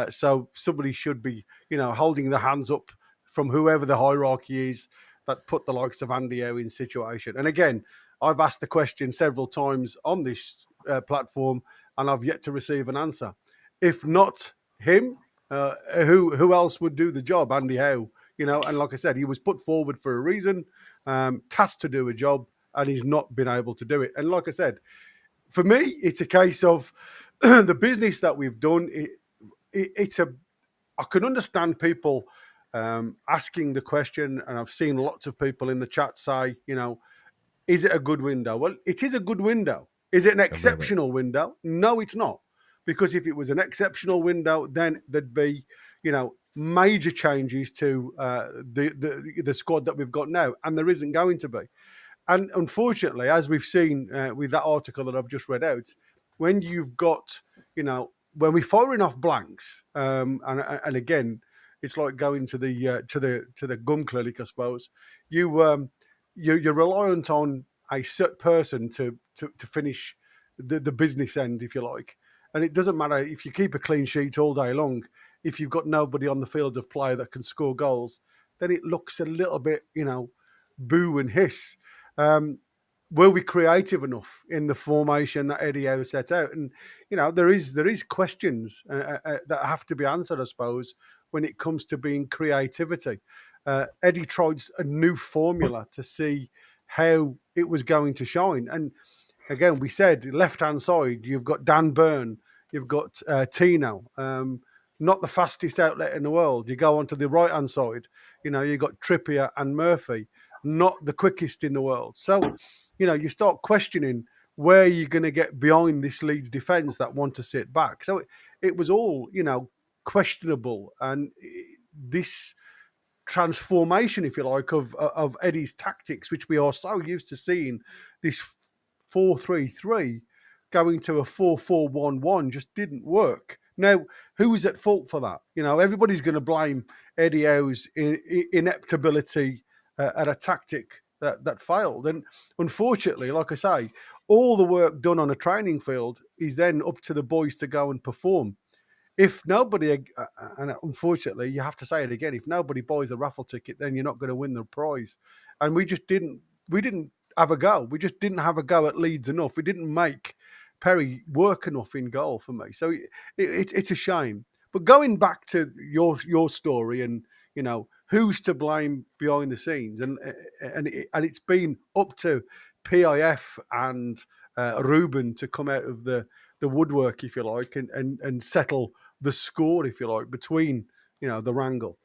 So somebody should be, holding their hands up from whoever the hierarchy is that put the likes of Andy Howe in situation. And again, I've asked the question several times on this platform, and I've yet to receive an answer. If not him, who else would do the job? Andy Howe, and like I said, he was put forward for a reason, tasked to do a job, and he's not been able to do it. And like I said, for me, it's a case of the business that we've done. I can understand people asking the question, and I've seen lots of people in the chat say, is it a good window? Well, it is a good window. Is it an exceptional window? No, it's not. Because if it was an exceptional window, then there'd be, major changes to the squad that we've got now, and there isn't going to be. And unfortunately, as we've seen with that article that I've just read out, when you've got, when we're firing off blanks, and again, it's like going to the gum clinic, I suppose. You're reliant on a certain person to finish the business end, if you like. And it doesn't matter if you keep a clean sheet all day long. If you've got nobody on the field of play that can score goals, then it looks a little bit, boo and hiss. Were we creative enough in the formation that Eddie Howe set out? And there is questions that have to be answered, I suppose, when it comes to being creativity. Eddie tried a new formula to see how it was going to shine. And again, we said left-hand side, you've got Dan Burn, you've got Tino, not the fastest outlet in the world. You go onto the right-hand side, you've got Trippier and Murphy, not the quickest in the world. So, you start questioning where are you going to get behind this Leeds defence that want to sit back? So it was all, questionable. And this transformation, if you like, of Eddie's tactics, which we are so used to seeing, this 4-3-3 going to a 4-4-1-1, just didn't work. Now, who's at fault for that? Everybody's going to blame Eddie Howe's ineptability at a tactic that failed. And unfortunately, like I say, all the work done on a training field is then up to the boys to go and perform. If nobody, and unfortunately, you have to say it again, if nobody buys a raffle ticket, then you're not going to win the prize. And we didn't have a go. We just didn't have a go at Leeds enough. We didn't make Perry work enough in goal for me. So it's a shame. But going back to your story and, who's to blame behind the scenes, and it's been up to PIF and Ruben to come out of the woodwork, if you like, and settle the score, if you like, between the wrangle.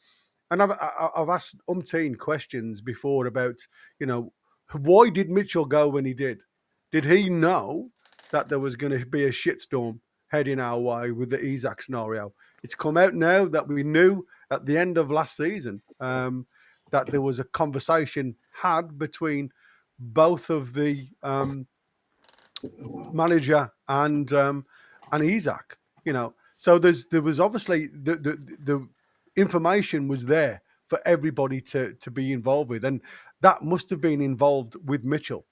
And I've asked umpteen questions before about why did Mitchell go when he did? Did he know that there was going to be a shitstorm heading our way with the Isak scenario? It's come out now that we knew at the end of last season that there was a conversation had between both of the manager and Isak. So there was obviously the information was there for everybody to be involved with, and that must have been involved with Mitchell.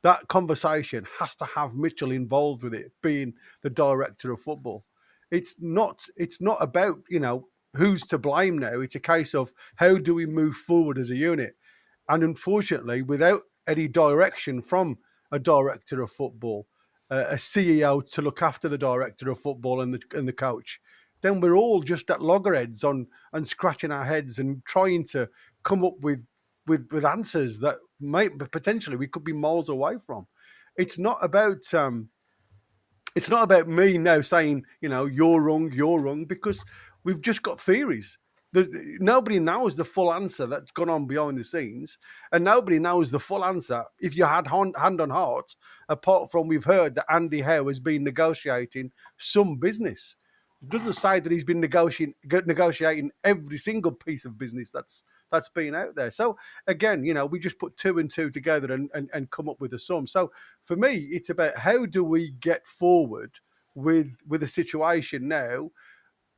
That conversation has to have Mitchell involved with it, being the director of football. It's not about who's to blame now. It's a case of how do we move forward as a unit, and unfortunately, without any direction from a director of football, a CEO to look after the director of football and the coach, then we're all just at loggerheads and scratching our heads and trying to come up with answers that might potentially we could be miles away from. It's not about me now saying you're wrong, because we've just got theories. Nobody knows the full answer that's gone on behind the scenes, and nobody knows the full answer if you had hand on heart, apart from we've heard that Andy Howe has been negotiating some business. It doesn't say that he's been negotiating every single piece of business that's been out there. So again, we just put two and two together and come up with a sum. So for me, it's about how do we get forward with a situation now.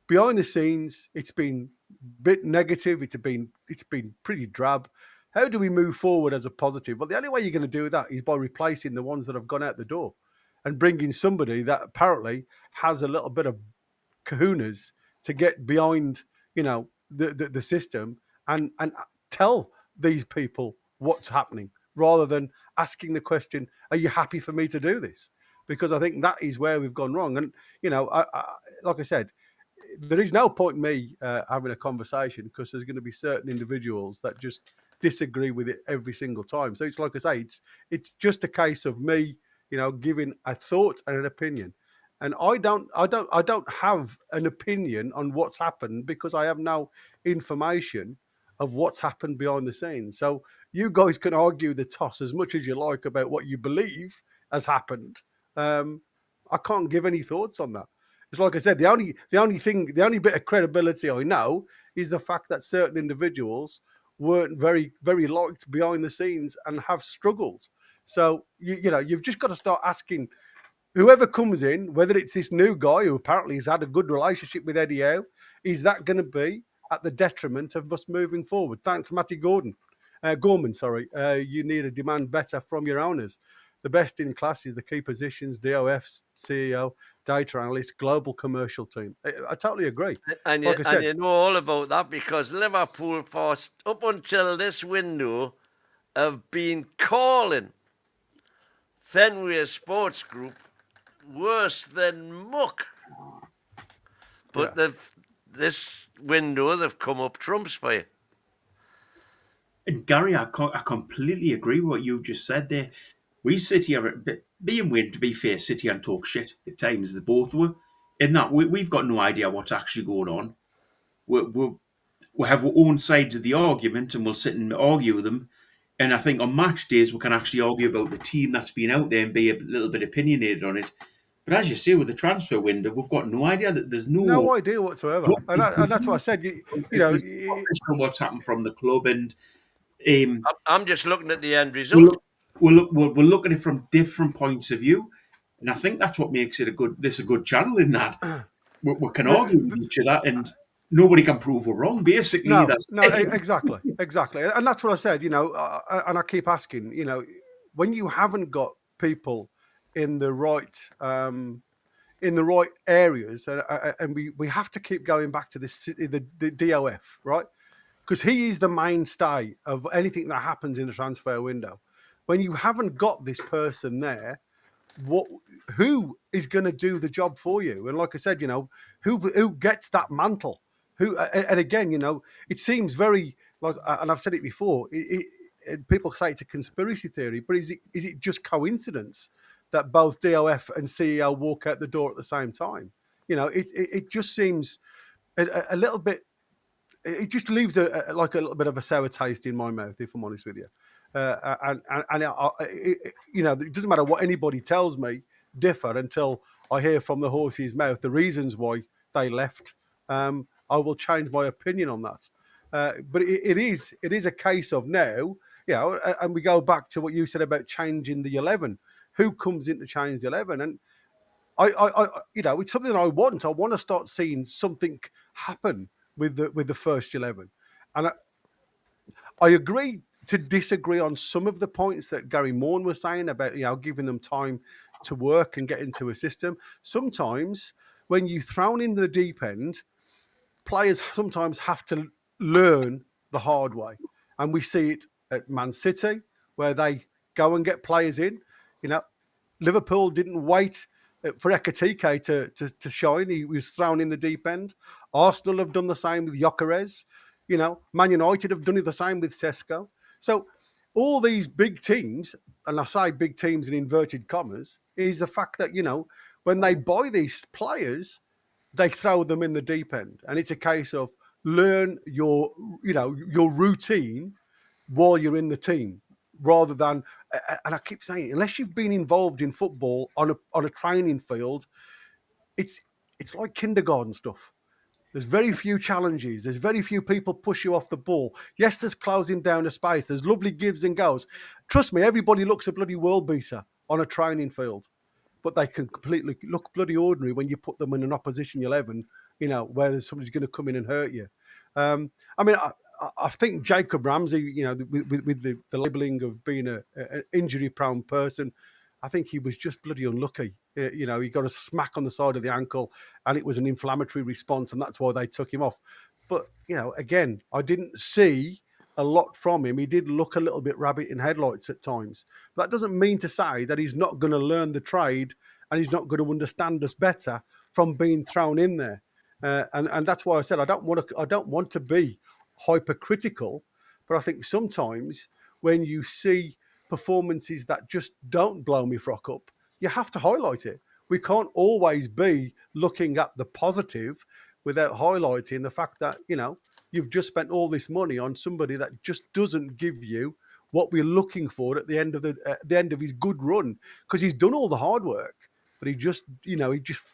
Behind the scenes, it's been a bit negative. It's been pretty drab. How do we move forward as a positive? Well, the only way you're going to do that is by replacing the ones that have gone out the door and bringing somebody that apparently has a little bit of kahunas to get behind, the system and tell these people what's happening, rather than asking the question, "Are you happy for me to do this?" Because I think that is where we've gone wrong. And like I said, there is no point in me having a conversation, because there's going to be certain individuals that just disagree with it every single time. So it's like I say, it's just a case of me, giving a thought and an opinion. And I don't have an opinion on what's happened, because I have no information of what's happened behind the scenes. So you guys can argue the toss as much as you like about what you believe has happened. I can't give any thoughts on that. It's like I said, the only bit of credibility I know is the fact that certain individuals weren't very, very liked behind the scenes and have struggled. So you've just got to start asking whoever comes in, whether it's this new guy who apparently has had a good relationship with Eddie Howe, is that going to be at the detriment of us moving forward? Thanks, Matty Gorman. You need to demand better from your owners. The best in class is the key positions, DOF, CEO, data analyst, global commercial team. I totally agree.
And you know all about that, because Liverpool, up until this window, have been calling Fenway Sports Group worse than muck. But this window, they've come up trumps for you.
And Gary, I completely agree with what you just said there. We sit here, me and Wayne, to be fair, sit here and talk shit at times, the both of us. In that, we've got no idea what's actually going on. We have our own sides of the argument, and we'll sit and argue with them. And I think on match days, we can actually argue about the team that's been out there and be a little bit opinionated on it. But as you say, with the transfer window, we've got no idea that there's
no idea whatsoever, and that's what I said.
What's happened from the club, and
I'm just looking at the end result.
We're looking at it from different points of view, and I think that's what makes it a good channel. In that we can argue with each other, and nobody can prove we're wrong. Basically,
exactly, and that's what I said. And I keep asking. When you haven't got people in the right areas, and we have to keep going back to the DOF, right? Because he is the mainstay of anything that happens in the transfer window. When you haven't got this person there, who is going to do the job for you? And like I said, who gets that mantle? And again, it seems very like, and I've said it before. People say it's a conspiracy theory, but is it just coincidence that both DOF and CEO walk out the door at the same time? It just seems a little bit. It just leaves a little bit of a sour taste in my mouth, if I'm honest with you. It doesn't matter what anybody tells me differ until I hear from the horse's mouth the reasons why they left. I will change my opinion on that. But it is a case of now, and we go back to what you said about changing the 11. Who comes in to change the 11? And it's something I want. I want to start seeing something happen with the first 11. And I agree to disagree on some of the points that Gary Morn was saying about giving them time to work and get into a system. Sometimes when you're thrown in the deep end, players sometimes have to learn the hard way, and we see it at Man City where they go and get players in. Liverpool didn't wait for Ekatike to shine. He was thrown in the deep end. Arsenal have done the same with Gyökeres. Man United have done the same with Sesko. So all these big teams, and I say big teams in inverted commas, is the fact that, when they buy these players, they throw them in the deep end. And it's a case of learn your routine while you're in the team, rather than, and I keep saying, unless you've been involved in football on a training field, it's like kindergarten stuff. There's very few challenges. There's very few people push you off the ball. Yes, there's closing down the space. There's lovely gives and goes. Trust me, everybody looks a bloody world beater on a training field, but they can completely look bloody ordinary when you put them in an opposition 11, where somebody's going to come in and hurt you. I think Jacob Ramsey, with the labelling of being an injury-prone person, I think he was just bloody unlucky. He got a smack on the side of the ankle, and it was an inflammatory response, and that's why they took him off. But, again, I didn't see a lot from him. He did look a little bit rabbit in headlights at times. But that doesn't mean to say that he's not going to learn the trade and he's not going to understand us better from being thrown in there. And that's why I said I don't want to be hypercritical, but I think sometimes when you see performances that just don't blow me frock up, you have to highlight it. We can't always be looking at the positive without highlighting the fact that, you've just spent all this money on somebody that just doesn't give you what we're looking for at the end of his good run, because he's done all the hard work, but he just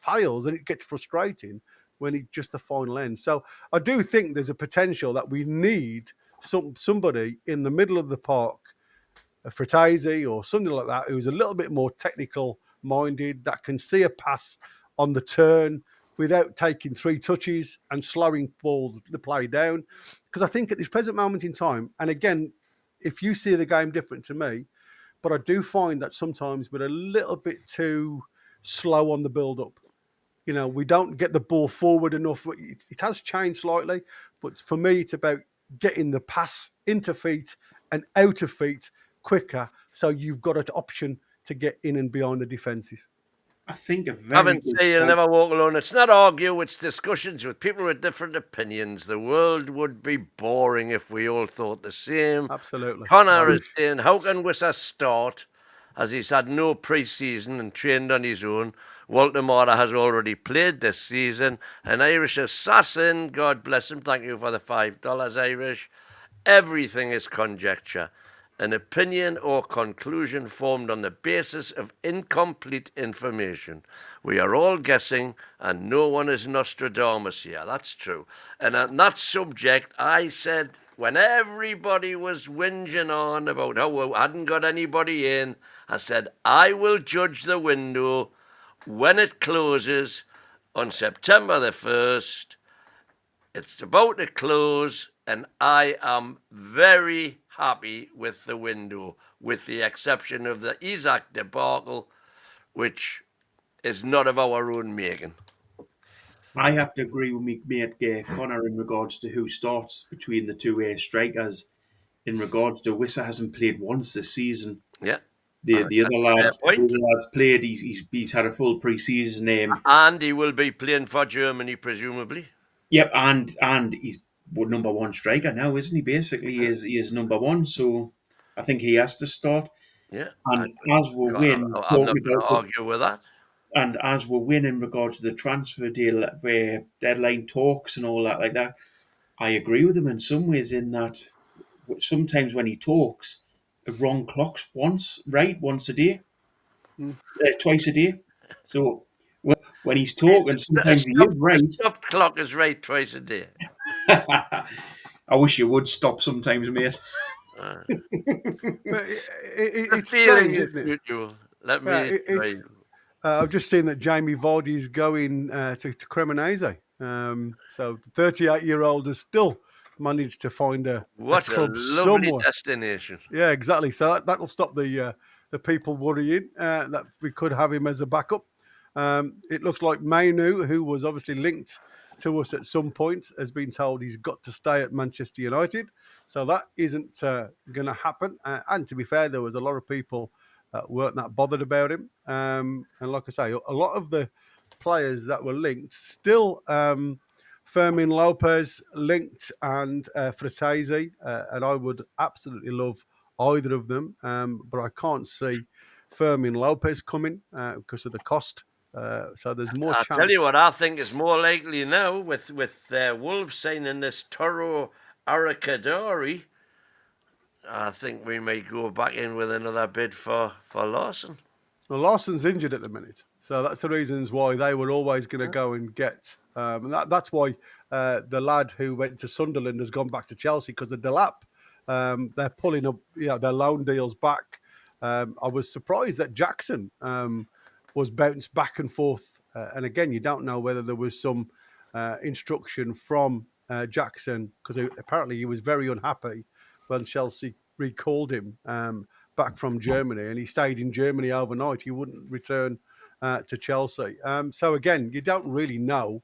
fails, and it gets frustrating when it's just the final end. So I do think there's a potential that we need somebody in the middle of the park, a Fratesi or something like that, who's a little bit more technical minded, that can see a pass on the turn without taking 3 touches and slowing the play down. Because I think at this present moment in time, and again, if you see the game different to me, but I do find that sometimes we're a little bit too slow on the build-up. We don't get the ball forward enough. It has changed slightly, but for me, it's about getting the pass into feet and out of feet quicker, so you've got an option to get in and behind the defences.
I think
haven't say you'll never walk alone. It's not argue, it's discussions with people with different opinions. The world would be boring if we all thought the same.
Absolutely.
Connor is saying, how can Wissa start, as he's had no pre-season and trained on his own? Walter Mora has already played this season. An Irish assassin, God bless him, thank you for the $5, Irish. Everything is conjecture. an opinion or conclusion formed on the basis of incomplete information. We are all guessing, and no one is Nostradamus here. That's true. And on that subject, I said, when everybody was whinging on about how we hadn't got anybody in, I said, I will judge the window when it closes on September the 1st. It's about to close, and I am very happy with the window, with the exception of the Isak debacle, which is not of our own making.
I have to agree with me mate Connor in regards to who starts between the two strikers. In regards to Wissa hasn't played once this season.
Yeah.
The other lads played. He's had a full pre-season
and he will be playing for Germany presumably.
Yep, and he's number one striker now, isn't he? Basically, he is number one, so I think he has to start.
Yeah,
and as we'll win,
I'm not going to argue with that.
And as we'll win in regards to the transfer deal, where deadline talks and all that like that, I agree with him in some ways. In that, sometimes when he talks, the wrong clock's once a day, twice a day. So when he's talking, sometimes he is right.
The stop clock is right twice a day.
I wish you would stop sometimes, mate.
It's strange, isn't it?
Mutual. Let me.
I've just seen that Jamie Vardy's going to Cremonese. So the 38-year-old has still managed to find a club somewhere.
Destination.
Yeah, exactly. So that'll stop the people worrying that we could have him as a backup. It looks like Mainu, who was obviously linked to us at some point, has been told he's got to stay at Manchester United. So that isn't going to happen. And to be fair, there was a lot of people that weren't that bothered about him. And like I say, a lot of the players that were linked still, Fermin Lopez linked and Fratesi, and I would absolutely love either of them, but I can't see Fermin Lopez coming because of the cost. So there's more chance.
I'll tell you what I think is more likely now with Wolves signing this Toro Arakadori. I think we may go back in with another bid for Larson.
Well, Larson's injured at the minute, so that's the reasons why they were always going to go and get. And that's why the lad who went to Sunderland has gone back to Chelsea because of Delap. They're pulling up, their loan deals back. I was surprised that Jackson was bounced back and forth. And again, you don't know whether there was some instruction from Jackson because apparently he was very unhappy when Chelsea recalled him back from Germany, and he stayed in Germany overnight. He wouldn't return to Chelsea. So again, you don't really know,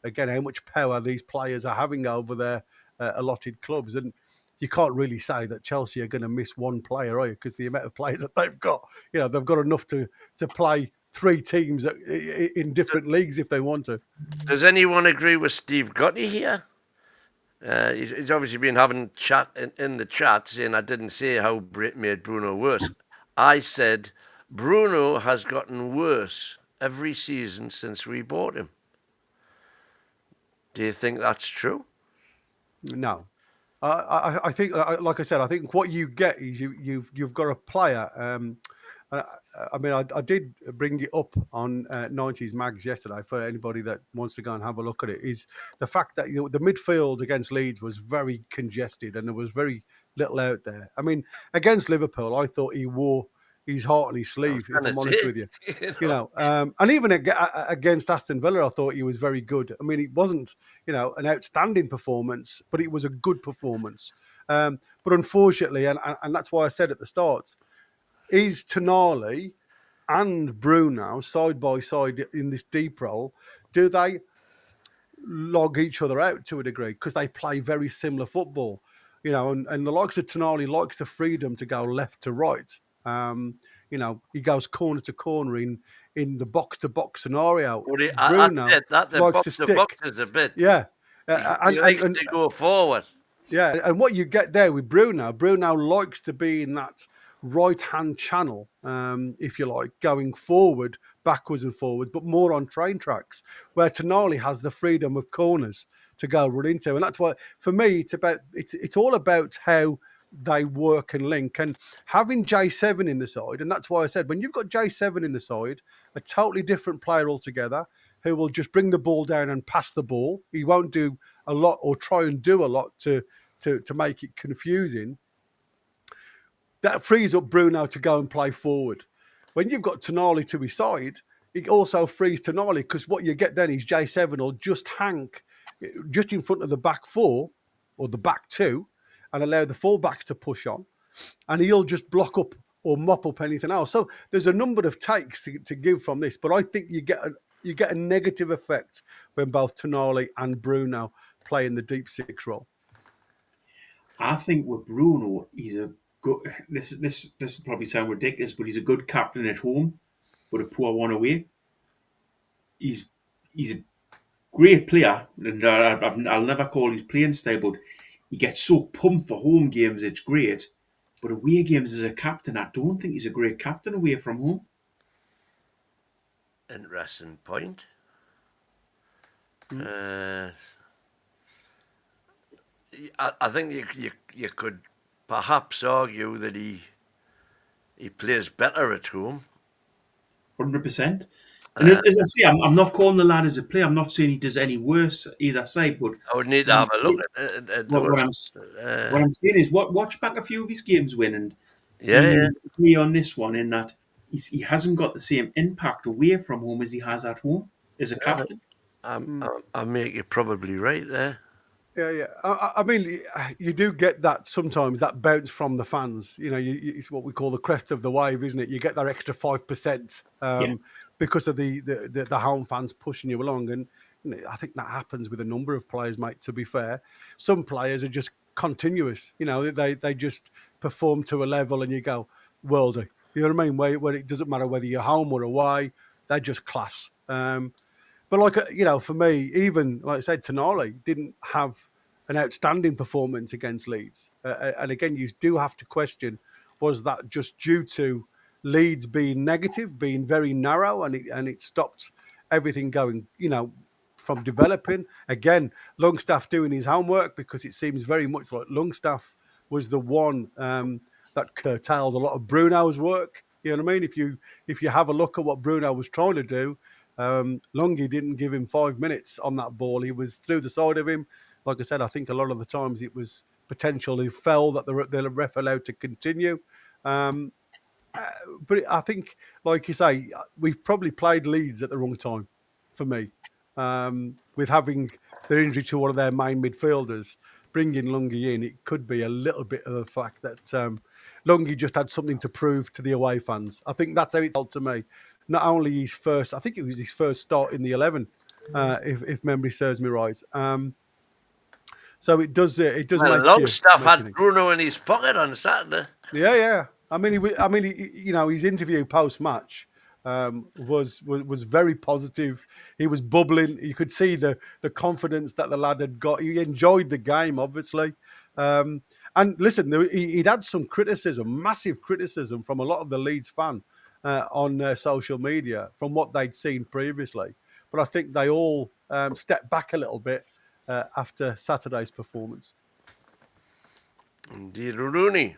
again, how much power these players are having over their allotted clubs. And you can't really say that Chelsea are going to miss one player, are you? Because the amount of players that they've got, they've got enough to play three teams in different leagues if they want to.
Does anyone agree with Steve Gotti here? He's obviously been having chat in the chat saying I didn't say how Brit made Bruno worse. I said Bruno has gotten worse every season since we bought him. Do you think that's true?
No. I think, like I said, I think what you get is you've got a player. I mean, I did bring it up on 90s Mags yesterday for anybody that wants to go and have a look at it, is the fact that the midfield against Leeds was very congested and there was very little out there. I mean, against Liverpool, I thought he wore his heart on his sleeve, if I'm honest with you. And even against Aston Villa, I thought he was very good. I mean, it wasn't, an outstanding performance, but it was a good performance. But unfortunately, and that's why I said at the start, is Tonali and Bruno side by side in this deep role? Do they log each other out to a degree because they play very similar football? And the likes of Tonali likes the freedom to go left to right. He goes corner to corner in the box to box scenario.
Bruno likes to stick. Box is a bit.
Yeah,
he likes to go forward.
Yeah, and what you get there with Bruno likes to be in that right-hand channel, if you like, going forward, backwards and forwards, but more on train tracks, where Tonali has the freedom of corners to go run into. And that's why, for me, it's all about how they work and link. And having J7 in the side, and that's why I said, when you've got J7 in the side, a totally different player altogether, who will just bring the ball down and pass the ball. He won't do a lot or try and do a lot to make it confusing. That frees up Bruno to go and play forward. When you've got Tonali to his side, it also frees Tonali, because what you get then is J7 will just hang just in front of the back four or the back two and allow the fullbacks to push on, and he'll just block up or mop up anything else. So there's a number of takes to give from this, but I think you get a negative effect when both Tonali and Bruno play in the deep six role.
I think with Bruno, he's a good. This will probably sound ridiculous, but he's a good captain at home, but a poor one away. He's a great player, and I'll never call his playing style, but he gets so pumped for home games, it's great. But away games as a captain, I don't think he's a great captain away from home.
Interesting point. I think you could perhaps argue that he plays better at home.
100%. And as I say, I'm not calling the lad as a player. I'm not saying he does any worse either side. But
I would need to have a look at
what I'm saying is, watch back a few of his games win, and
yeah.
me on this one in that he hasn't got the same impact away from home as he has at home as a captain.
I make you probably right there.
Yeah. I mean, you do get that sometimes, that bounce from the fans. You know, it's what we call the crest of the wave, isn't it? You get that extra 5% because of the home fans pushing you along. And you know, I think that happens with a number of players, mate, to be fair. Some players are just continuous. You know, they just perform to a level and you go, worldy. You know what I mean? Where it doesn't matter whether you're home or away, they're just class. But like, for me, even like I said, Tonali didn't have an outstanding performance against Leeds. And again, you do have to question, was that just due to Leeds being negative, being very narrow, and it stopped everything going, from developing? Again, Longstaff doing his homework, because it seems very much like Longstaff was the one that curtailed a lot of Bruno's work. You know what I mean? If you have a look at what Bruno was trying to do, Longy didn't give him 5 minutes on that ball. He was through the side of him. Like I said, I think a lot of the times it was potentially fell that the ref allowed to continue. But I think, like you say, we've probably played Leeds at the wrong time for me. With having the injury to one of their main midfielders, bringing Lungi in, it could be a little bit of the fact that Lungi just had something to prove to the away fans. I think that's how it felt to me. Not only his first, I think it was his first start in the 11, if memory serves me right. So it does. It does.
Well,
make
Longstaff
you
had Bruno in his pocket on Saturday.
Yeah. I mean, his interview post match was very positive. He was bubbling. You could see the confidence that the lad had got. He enjoyed the game, obviously. And listen, he'd had some criticism, massive criticism from a lot of the Leeds fan on social media from what they'd seen previously. But I think they all stepped back a little bit after Saturday's performance.
Indeed, Rooney.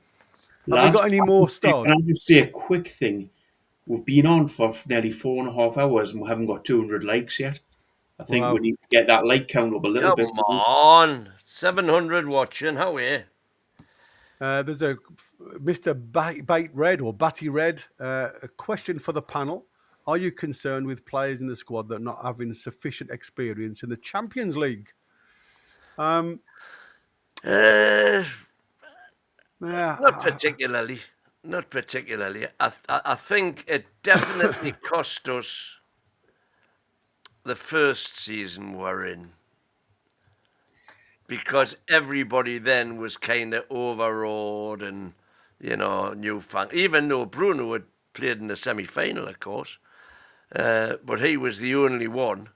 Have we got any more stars?
Can I just say a quick thing? We've been on for nearly 4.5 hours and we haven't got 200 likes yet. I think we need to get that like count up a little bit.
Come on, 700 watching. How are you?
There's a Mr. Bait Red or Batty Red. A question for the panel: are you concerned with players in the squad that are not having sufficient experience in the Champions League?
Not particularly. Not particularly. I think it definitely cost us the first season we're in, because everybody then was kind of overawed and, newfound. Even though Bruno had played in the semi-final, of course, but he was the only one.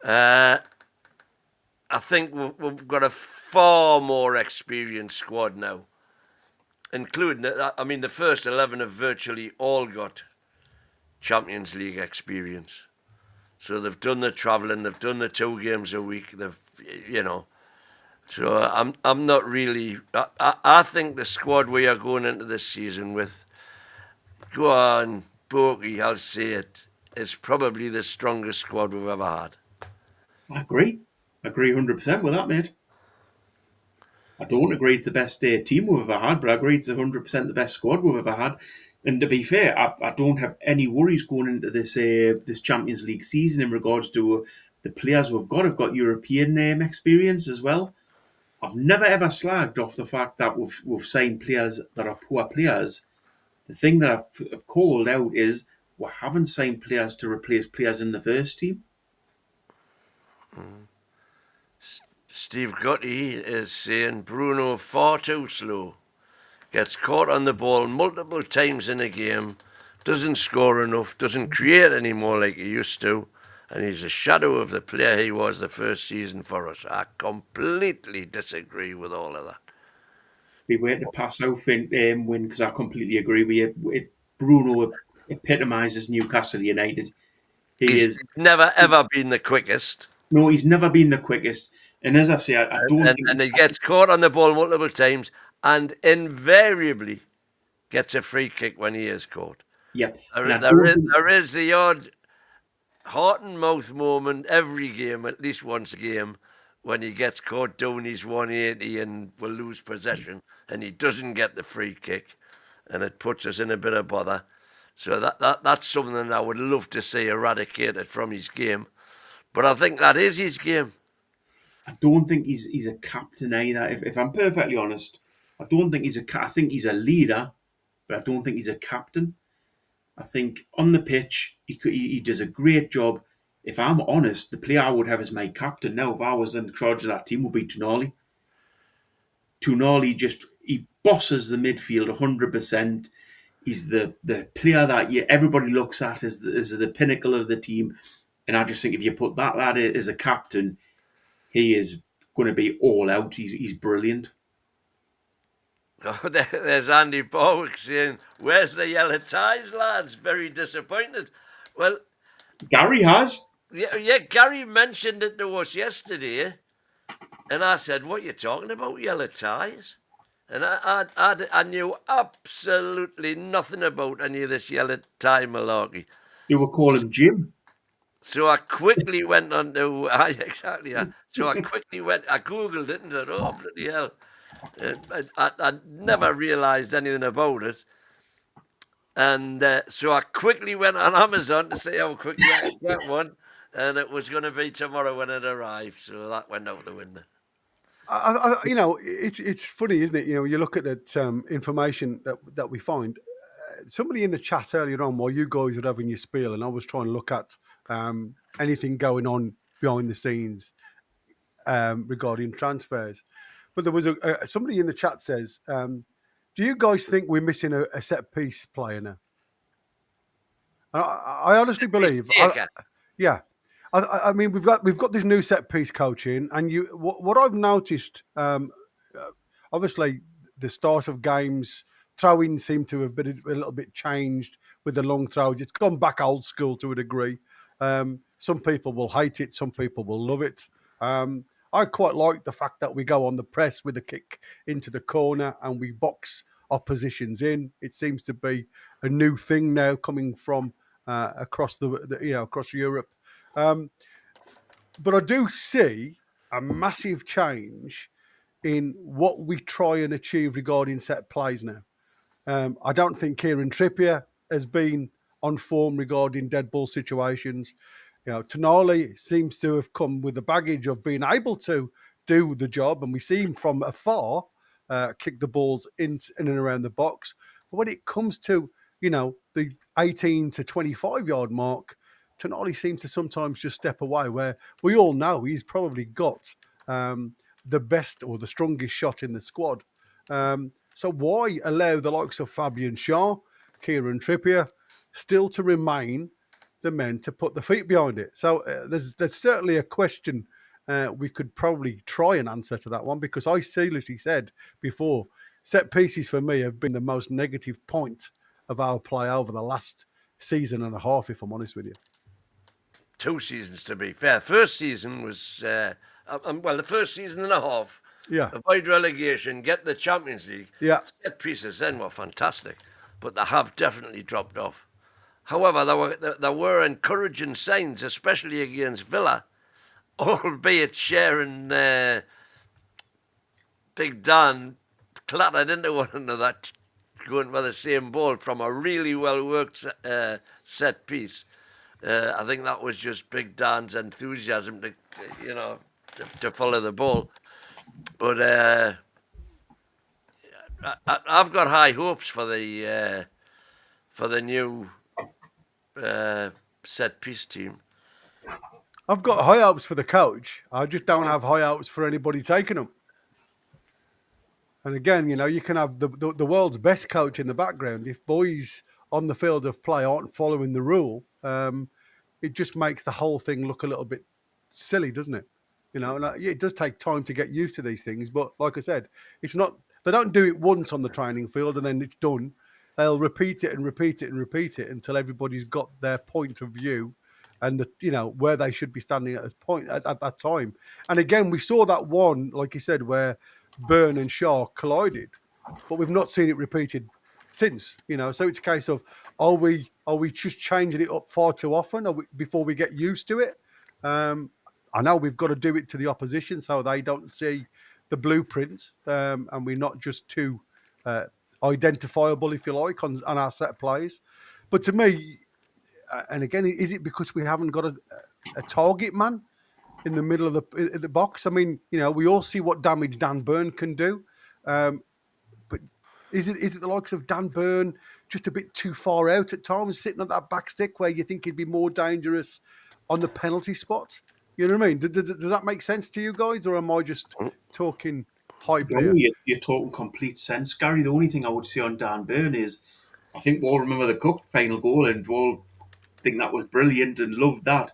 I think we've got a far more experienced squad now, including, the first 11 have virtually all got Champions League experience. So they've done the travelling, they've done the 2 games a week, So I'm not really. I think the squad we are going into this season with, go on, Borky, I'll say it, is probably the strongest squad we've ever had.
I agree 100% with that, mate. I don't agree it's the best team we've ever had, but I agree it's 100% the best squad we've ever had. And to be fair, I don't have any worries going into this this Champions League season in regards to the players we've got. I've got European experience as well. I've never ever slagged off the fact that we've signed players that are poor players. The thing that I've called out is we haven't signed players to replace players in the first team.
Steve Gutty is saying Bruno far too slow. Gets caught on the ball multiple times in a game, doesn't score enough, doesn't create anymore like he used to, and he's a shadow of the player he was the first season for us. I completely disagree with all of that.
Be waiting to pass out win because I completely agree with you. Bruno epitomises Newcastle United.
He's never ever been the quickest.
No, he's never been the quickest. And as I say, I don't think...
And he gets caught on the ball multiple times and invariably gets a free kick when he is caught.
Yep.
There is the odd heart and mouth moment every game, at least once a game, when he gets caught doing his 180 and will lose possession and he doesn't get the free kick and it puts us in a bit of bother. So that's something that I would love to see eradicated from his game. But I think that is his game.
I don't think he's a captain either. If I'm perfectly honest, I don't think I think he's a leader, but I don't think he's a captain. I think on the pitch, he does a great job. If I'm honest, the player I would have as my captain now, if I was in charge of that team, would be Toon Army. Toon Army he bosses the midfield 100%. He's the player that everybody looks at as the pinnacle of the team. And I just think if you put that lad as a captain, he is going to be all out. He's brilliant.
Oh, there's Andy Bowick saying, "Where's the yellow ties, lads? Very disappointed." Well,
Gary has.
Yeah, Gary mentioned it to us yesterday, and I said, "What are you talking about, yellow ties?" And I knew absolutely nothing about any of this yellow tie malarkey.
They were calling Jim.
So I quickly went on to exactly. So I googled it and said, "Oh bloody hell!" I never realised anything about it, and so I quickly went on Amazon to see how quickly I could get one, and it was going to be tomorrow when it arrived. So that went out the window.
It's funny, isn't it? You look at that information that we find. Somebody in the chat earlier on, while you guys were having your spiel, and I was trying to look at anything going on behind the scenes regarding transfers. But there was somebody in the chat says, "Do you guys think we're missing a set piece player now?" And I honestly believe, I mean, we've got this new set piece coach in, and what I've noticed, obviously, the start of games, throw-ins seem to have been a little bit changed with the long throws. It's gone back old school to a degree. Some people will hate it, some people will love it. I quite like the fact that we go on the press with a kick into the corner and we box oppositions in. It seems to be a new thing now coming from across across Europe. But I do see a massive change in what we try and achieve regarding set plays now. I don't think Kieran Trippier has been on form regarding dead ball situations. Toon Army seems to have come with the baggage of being able to do the job, and we see him from afar kick the balls in and around the box. But when it comes to, the 18 to 25 yard mark, Toon Army seems to sometimes just step away, where we all know he's probably got the best or the strongest shot in the squad. So why allow the likes of Fabian Schär, Kieran Trippier still to remain the men to put the feet behind it? So there's certainly a question we could probably try and answer to that one, because I seriously said before, set pieces for me have been the most negative point of our play over the last season and a half, if I'm honest with you.
2 seasons, to be fair. First season was, the first season and a half
Yeah.
Avoid relegation, get the Champions League.
Yeah.
Set pieces then were fantastic, but they have definitely dropped off. However, there were encouraging signs, especially against Villa, albeit sharing Big Dan clattered into one another, going for the same ball from a really well-worked set piece. I think that was just Big Dan's enthusiasm to follow the ball. But I've got high hopes for the new set piece team.
I've got high hopes for the coach. I just don't have high hopes for anybody taking them. And again, you can have the world's best coach in the background. If boys on the field of play aren't following the rule, it just makes the whole thing look a little bit silly, doesn't it? It does take time to get used to these things. But like I said, it's not. They don't do it once on the training field and then it's done. They'll repeat it and repeat it and repeat it until everybody's got their point of view and where they should be standing at that time. And again, we saw that one, like you said, where Byrne and Shaw collided, but we've not seen it repeated since. So it's a case of are we just changing it up far too often before we get used to it? I know we've got to do it to the opposition so they don't see the blueprint, and we're not just too identifiable, if you like, on our set plays. But to me, and again, is it because we haven't got a target man in the middle of the box? I mean, we all see what damage Dan Byrne can do, but is it the likes of Dan Byrne just a bit too far out at times, sitting at that back stick where you think he'd be more dangerous on the penalty spot? You know what I mean? Does that make sense to you guys, or am I just talking hype here?
You're talking complete sense, Gary. The only thing I would say on Dan Byrne is, I think we all remember the cup final goal and we all think that was brilliant and loved that.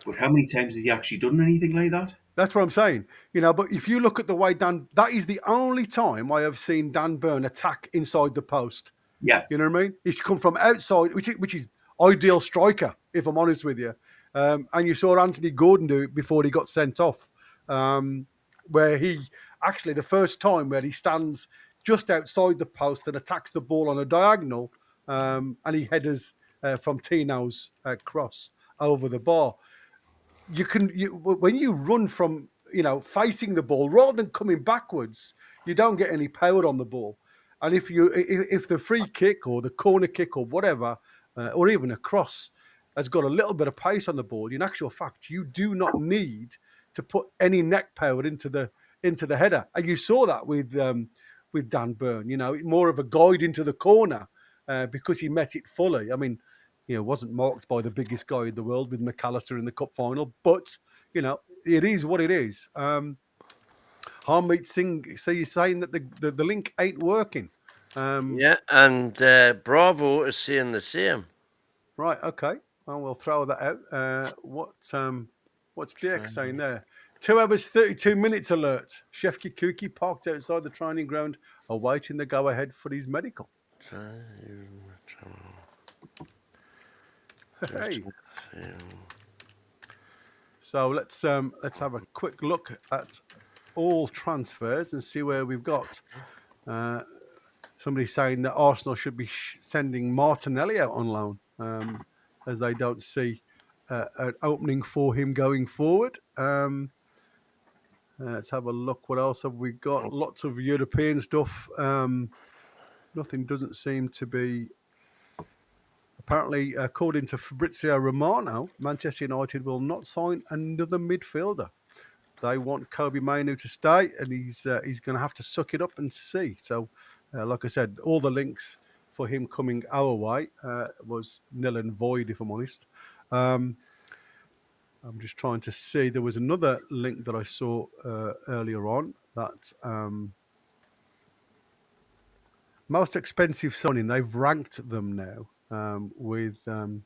But how many times has he actually done anything like that?
That's what I'm saying. But if you look at the way that is the only time I have seen Dan Byrne attack inside the post.
Yeah.
You know what I mean? He's come from outside, which is ideal striker, if I'm honest with you. And you saw Anthony Gordon do it before he got sent off, where he actually, the first time where he stands just outside the post and attacks the ball on a diagonal, and he headers from Tino's cross over the bar. When you run from, facing the ball rather than coming backwards, you don't get any power on the ball. And if the free kick or the corner kick or whatever, or even a cross has got a little bit of pace on the ball, in actual fact, you do not need to put any neck power into the header. And you saw that with Dan Byrne, more of a guide into the corner because he met it fully. I mean, wasn't marked by the biggest guy in the world with McAllister in the cup final, but it is what it is. Harmeet Singh, so you're saying that the link ain't working?
Yeah, and Bravo is saying the same.
Right. Okay. Well, we'll throw that out. What's Dirk saying there? 2 hours 32 minutes alert. Chef Kikuki parked outside the training ground, awaiting the go-ahead for his medical. Hey. So let's have a quick look at all transfers and see where we've got. Somebody saying that Arsenal should be sending Martinelli out on loan, as they don't see an opening for him going forward. Let's have a look. What else have we got? Lots of European stuff. Nothing doesn't seem to be. Apparently, according to Fabrizio Romano, Manchester United will not sign another midfielder. They want Kobe Mainoo to stay, and he's going to have to suck it up and see. So, like I said, all the links for him coming our way was nil and void, if I'm honest. I'm just trying to see. There was another link that I saw earlier on that most expensive signing. They've ranked them now. With in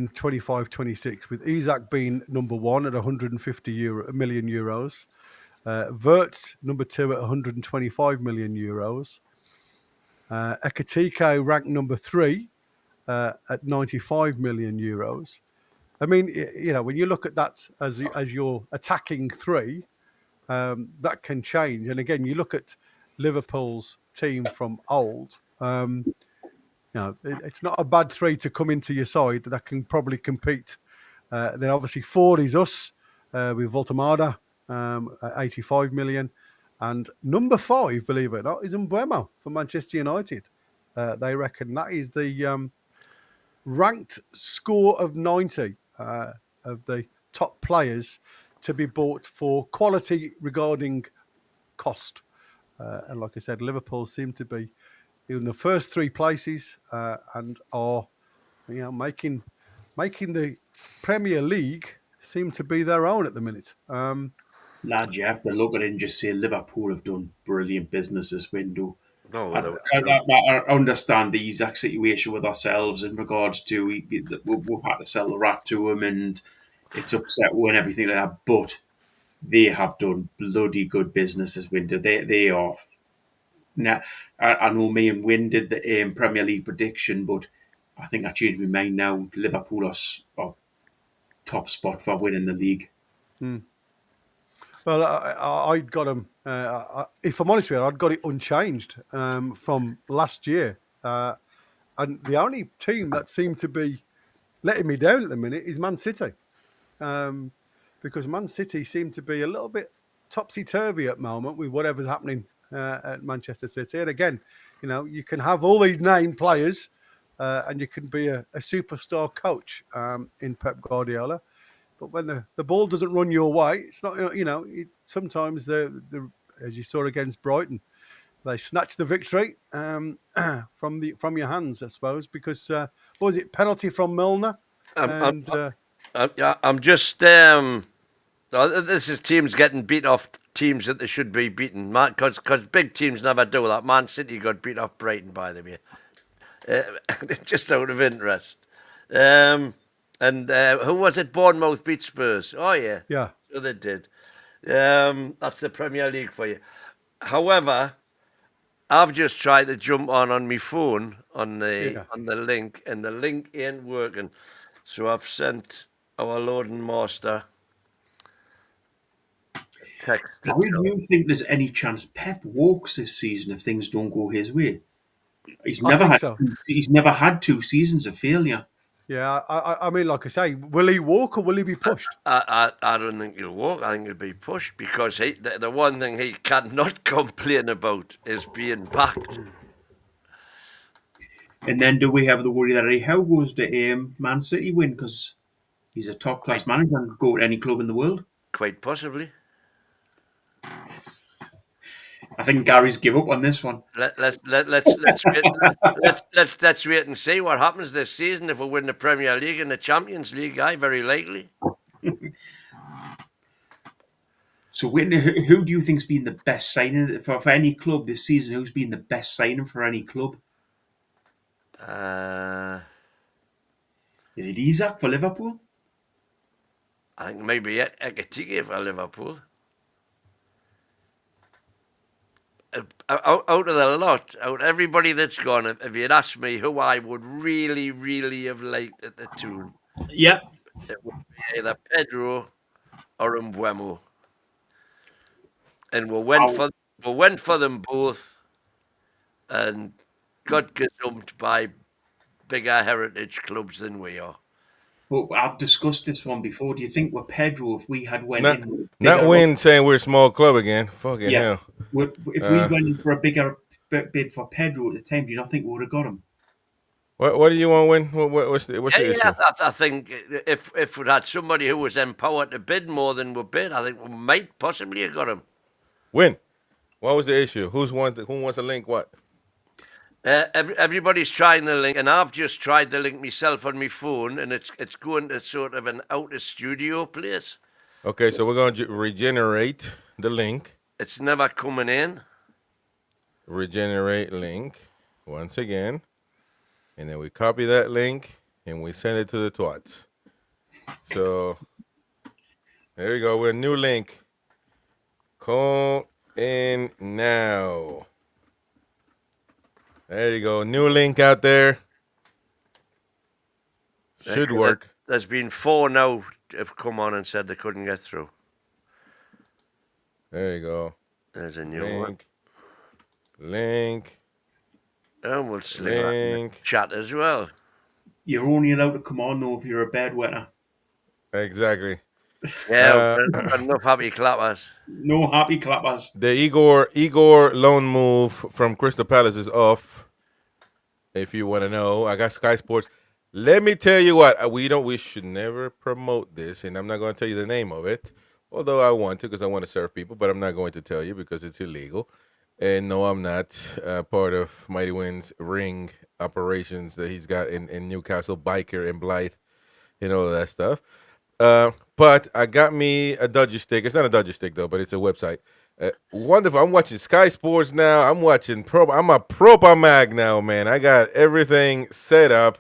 25-26, with Isak being number 1 at 150 million euros, Wirtz number 2 at 125 million euros, Ekitike ranked number 3 at 95 million euros. I mean, when you look at that as your attacking 3, that can change. And again, you look at Liverpool's team from old. It's not a bad three to come into your side that can probably compete. Then obviously 4 is us with Voltamada at 85 million. And number 5, believe it or not, is Mbeumo for Manchester United. They reckon that is the ranked score of 90 of the top players to be bought for quality regarding cost. And like I said, Liverpool seem to be in the first 3 places and are making the Premier League seem to be their own at the minute.
Lad, you have to look at it and just say Liverpool have done brilliant business this window.
No,
I understand the exact situation with ourselves in regards to we've had to sell the rat to them and it's upset and everything like that. But they have done bloody good business this winter. They are. Now, I know me and Wynn did the Premier League prediction, but I think I changed my mind now. Liverpool are top spot for winning the league.
Well, I'd got them. If I'm honest with you, I'd got it unchanged from last year. And the only team that seemed to be letting me down at the minute is Man City. Because Man City seem to be a little bit topsy-turvy at the moment with whatever's happening at Manchester City. And again, you can have all these named players and you can be a superstar coach in Pep Guardiola. But when the ball doesn't run your way, it's not, sometimes as you saw against Brighton, they snatch the victory from your hands, I suppose, because what was it, penalty from Milner?
I'm just this is teams getting beat off teams that they should be beaten, because big teams never do that. Man City got beat off Brighton, by the way, just out of interest. And who was it? Bournemouth beat Spurs. Oh, yeah.
Yeah.
So they did. That's the Premier League for you. However, I've just tried to jump on my phone on the link, and the link ain't working. So I've sent our loading master a text.
Do you think there's any chance Pep walks this season if things don't go his way? He's never had 2 seasons of failure.
Yeah, I mean, like I say, will he walk or will he be pushed?
I don't think he'll walk. I think he'll be pushed because the one thing he cannot complain about is being backed.
And then do we have the worry that Eddie Howe goes to Man City win because he's a top-class manager and could go to any club in the world?
Quite possibly.
I think Gary's give up on this one.
Let's wait and see what happens this season if we win the Premier League and the Champions League. Very likely.
So, who do you think's been the best signing for any club this season? Who's been the best signing for any club? Is it Isak for Liverpool?
I think maybe Ekatike for Liverpool. Out of the lot, out everybody that's gone, if you'd asked me who I would really, really have liked at the Toon,
yeah,
it would be either Pedro or Mbeumo. And we went for them both, and got gazumped by bigger heritage clubs than we are.
But I've discussed this one before. Do you think with Pedro, if we had went
not win saying we're a small club again? Fucking hell.
If we went in for a bigger bid for Pedro at the time, do you not think we would have got him?
What do you want to win? What's the issue?
I think if we had somebody who was empowered to bid more than we bid, I think we might possibly have got him.
Win. What was the issue? Who wants to link what?
Everybody's trying the link, and I've just tried the link myself on my phone, and it's going to sort of an outer studio place.
Okay, so we're going to regenerate the link.
It's never coming in.
Regenerate link once again, and then we copy that link and we send it to the twats. So there you go. We're a new link. Call in now. There you go. New link out there. Should work.
There's been 4 now have come on and said they couldn't get through.
There you go.
There's a new one.
Link.
And we'll sling that in the chat as well.
You're only allowed to come on though if you're a bedwetter.
Exactly.
Yeah, enough happy clappers.
No happy clappers.
The Igor loan move from Crystal Palace is off. If you want to know, I got Sky Sports. Let me tell you what, we should never promote this, and I'm not going to tell you the name of it, although I want to because I want to serve people, but I'm not going to tell you because it's illegal. And no, I'm not part of Mighty Wind's ring operations that he's got in Newcastle, Biker and Blythe, and all of that stuff. But I got me a dodgy stick. It's not a dodgy stick though, but it's a website. Wonderful. I'm watching Sky Sports now. I'm watching I'm a proper mag now, man. I got everything set up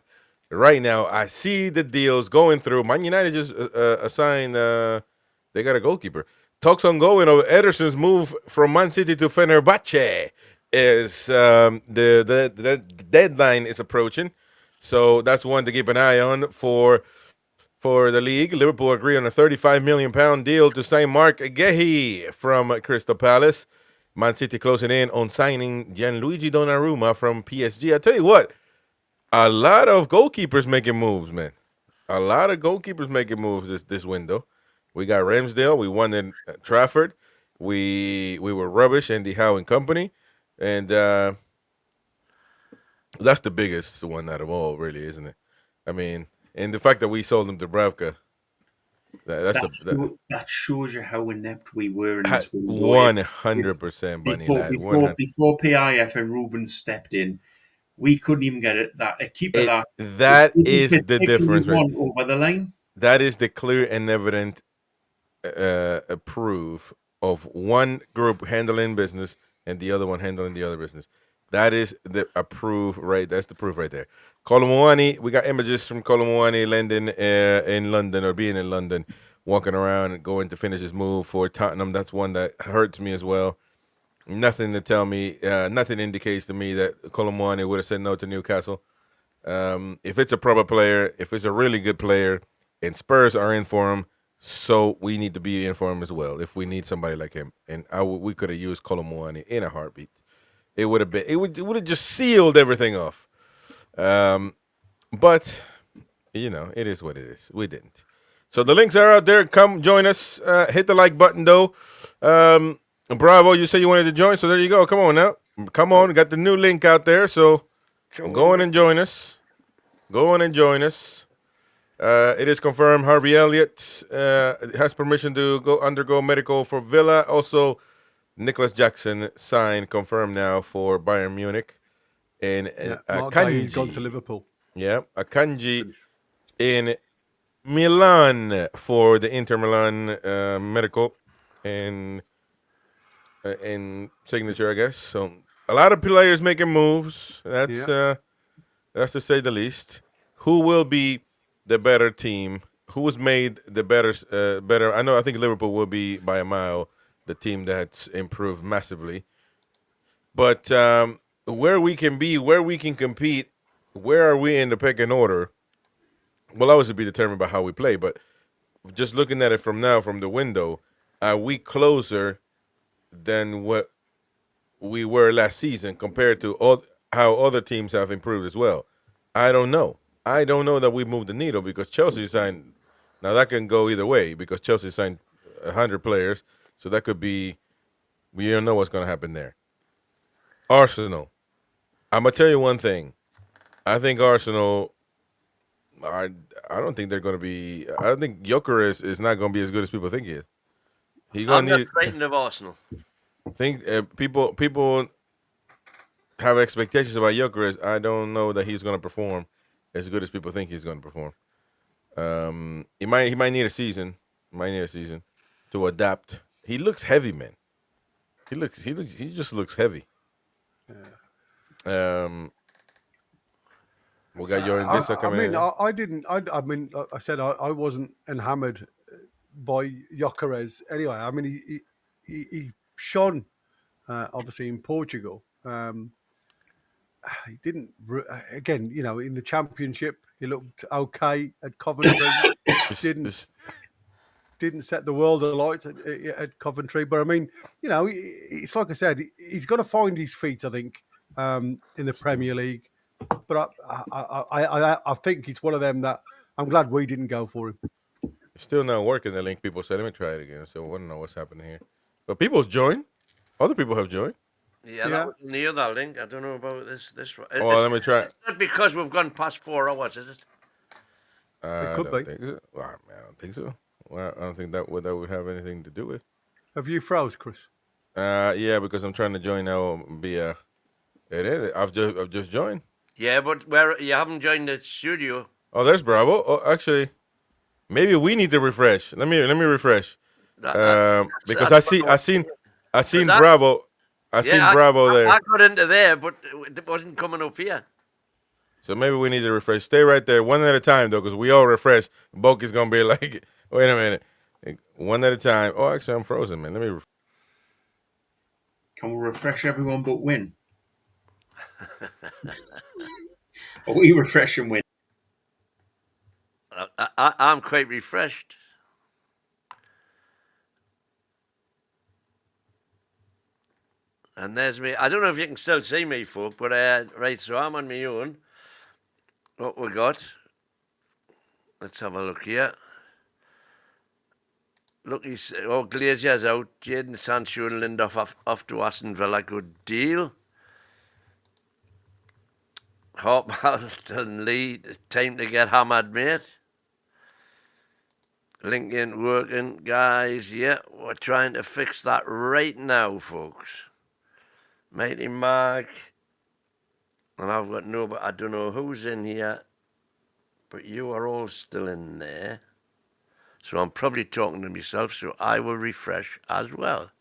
right now. I see the deals going through. Man United just assigned. They got a goalkeeper. Talks ongoing of Ederson's move from Man City to Fenerbahce. Is the deadline is approaching, so that's one to keep an eye on for the league. Liverpool agree on a £35 million deal to sign Mark Gehi from Crystal Palace. Man City closing in on signing Gianluigi Donnarumma from PSG. I tell you what, a lot of goalkeepers making moves, man. A lot of goalkeepers making moves this window. We got Ramsdale. We won in Trafford. We were rubbish, Eddie Howe and company. And that's the biggest one out of all, really, isn't it? I mean, and the fact that we sold him to Bravka,
that shows you how inept we were in this window.
100%, Bunny lad.
Before PIF and Ruben stepped in, we couldn't even get a keeper
that is the difference, right?
Over the line.
That is the clear and evident proof of one group handling business and the other one handling the other business. That is the proof, right? That's the proof right there. Colomwani, we got images from Colomwani landing in London or being in London, walking around and going to finish his move for Tottenham. That's one that hurts me as well. Nothing to tell me, nothing indicates to me that Colomwani would have said no to Newcastle. If it's a proper player, if it's a really good player, and Spurs are in for him, so we need to be in for him as well. If we need somebody like him, and we could have used Colomwani in a heartbeat. It would have just sealed everything off. But it is what it is. We didn't. So the links are out there. Come join us. Hit the like button though. Bravo, you said you wanted to join, so there you go. Come on now. Come on. Got the new link out there. So go on and join us. Go on and join us. It is confirmed Harvey Elliott has permission to undergo medical for Villa. Also, Nicholas Jackson signed, confirmed now for Bayern Munich. And
Akanji, he's gone to Liverpool.
Yeah, Akanji in Milan for the Inter Milan medical and signature, I guess. So a lot of players making moves. That's to say the least. Who will be the better team? Who was made the better? I think Liverpool will be by a mile the team that's improved massively. But where we can be, where we can compete, where are we in the pecking order? Will obviously be determined by how we play. But just looking at it from now, from the window, are we closer than what we were last season compared to how other teams have improved as well? I don't know. I don't know that we moved the needle because Chelsea signed. Now that can go either way because Chelsea signed 100 players, so that could be. We don't know what's going to happen there. Arsenal. I'm gonna tell you one thing. I think Arsenal. I don't think they're going to be. I don't think Gyökeres is not going to be as good as people think he is.
I'm not frightened of Arsenal.
Think people have expectations about Gyökeres. I don't know that he's going to perform as good as people think he's going to perform. He might need a season. To adapt. He looks heavy, man. He just looks heavy. We got your Wissa coming in.
I mean, I said I wasn't enamored by Gyökeres anyway. I mean, he shone obviously in Portugal. He didn't again, in the Championship he looked okay at Coventry. didn't set the world alight at Coventry. But I mean, it's like I said, he's got to find his feet, I think, in the Premier League. But I think it's one of them that I'm glad we didn't go for him.
It's still not working, the link. People said, let me try it again. So I don't know what's happening here. But people's joined. Other people have joined.
Yeah, that was near that link. I don't know about this one.
Let me try.
It's not because we've gone past 4 hours, is it?
It could be.
Think so. Well, man, I don't think so. Well, I don't think that would have anything to do with.
Have you froze, Chris?
Yeah, because I'm trying to join now via. It is. I've just joined.
Yeah, but where you haven't joined the studio.
Oh, there's Bravo. Oh, actually, maybe we need to refresh. Let me refresh. Because I seen Bravo. I seen Bravo there.
I got into there, but it wasn't coming up here.
So maybe we need to refresh. Stay right there, one at a time, though, because we all refresh. Bulky's going to be like, wait a minute. One at a time. Oh, actually, I'm frozen, man. Let me.
Can we refresh everyone but win? Or we refresh and win?
I'm quite refreshed. And there's me. I don't know if you can still see me, folk, but right, so I'm on my own. What we got? Let's have a look here. Look, Glazier's out. Jadon Sancho and Lindelof off to Aston Villa. Good deal. Hop Hamilton Lee. Time to get hammered, mate. Link ain't working, guys. Yeah, we're trying to fix that right now, folks. Mighty Mark. And I've got but I don't know who's in here. But you are all still in there. So I'm probably talking to myself, so I will refresh as well.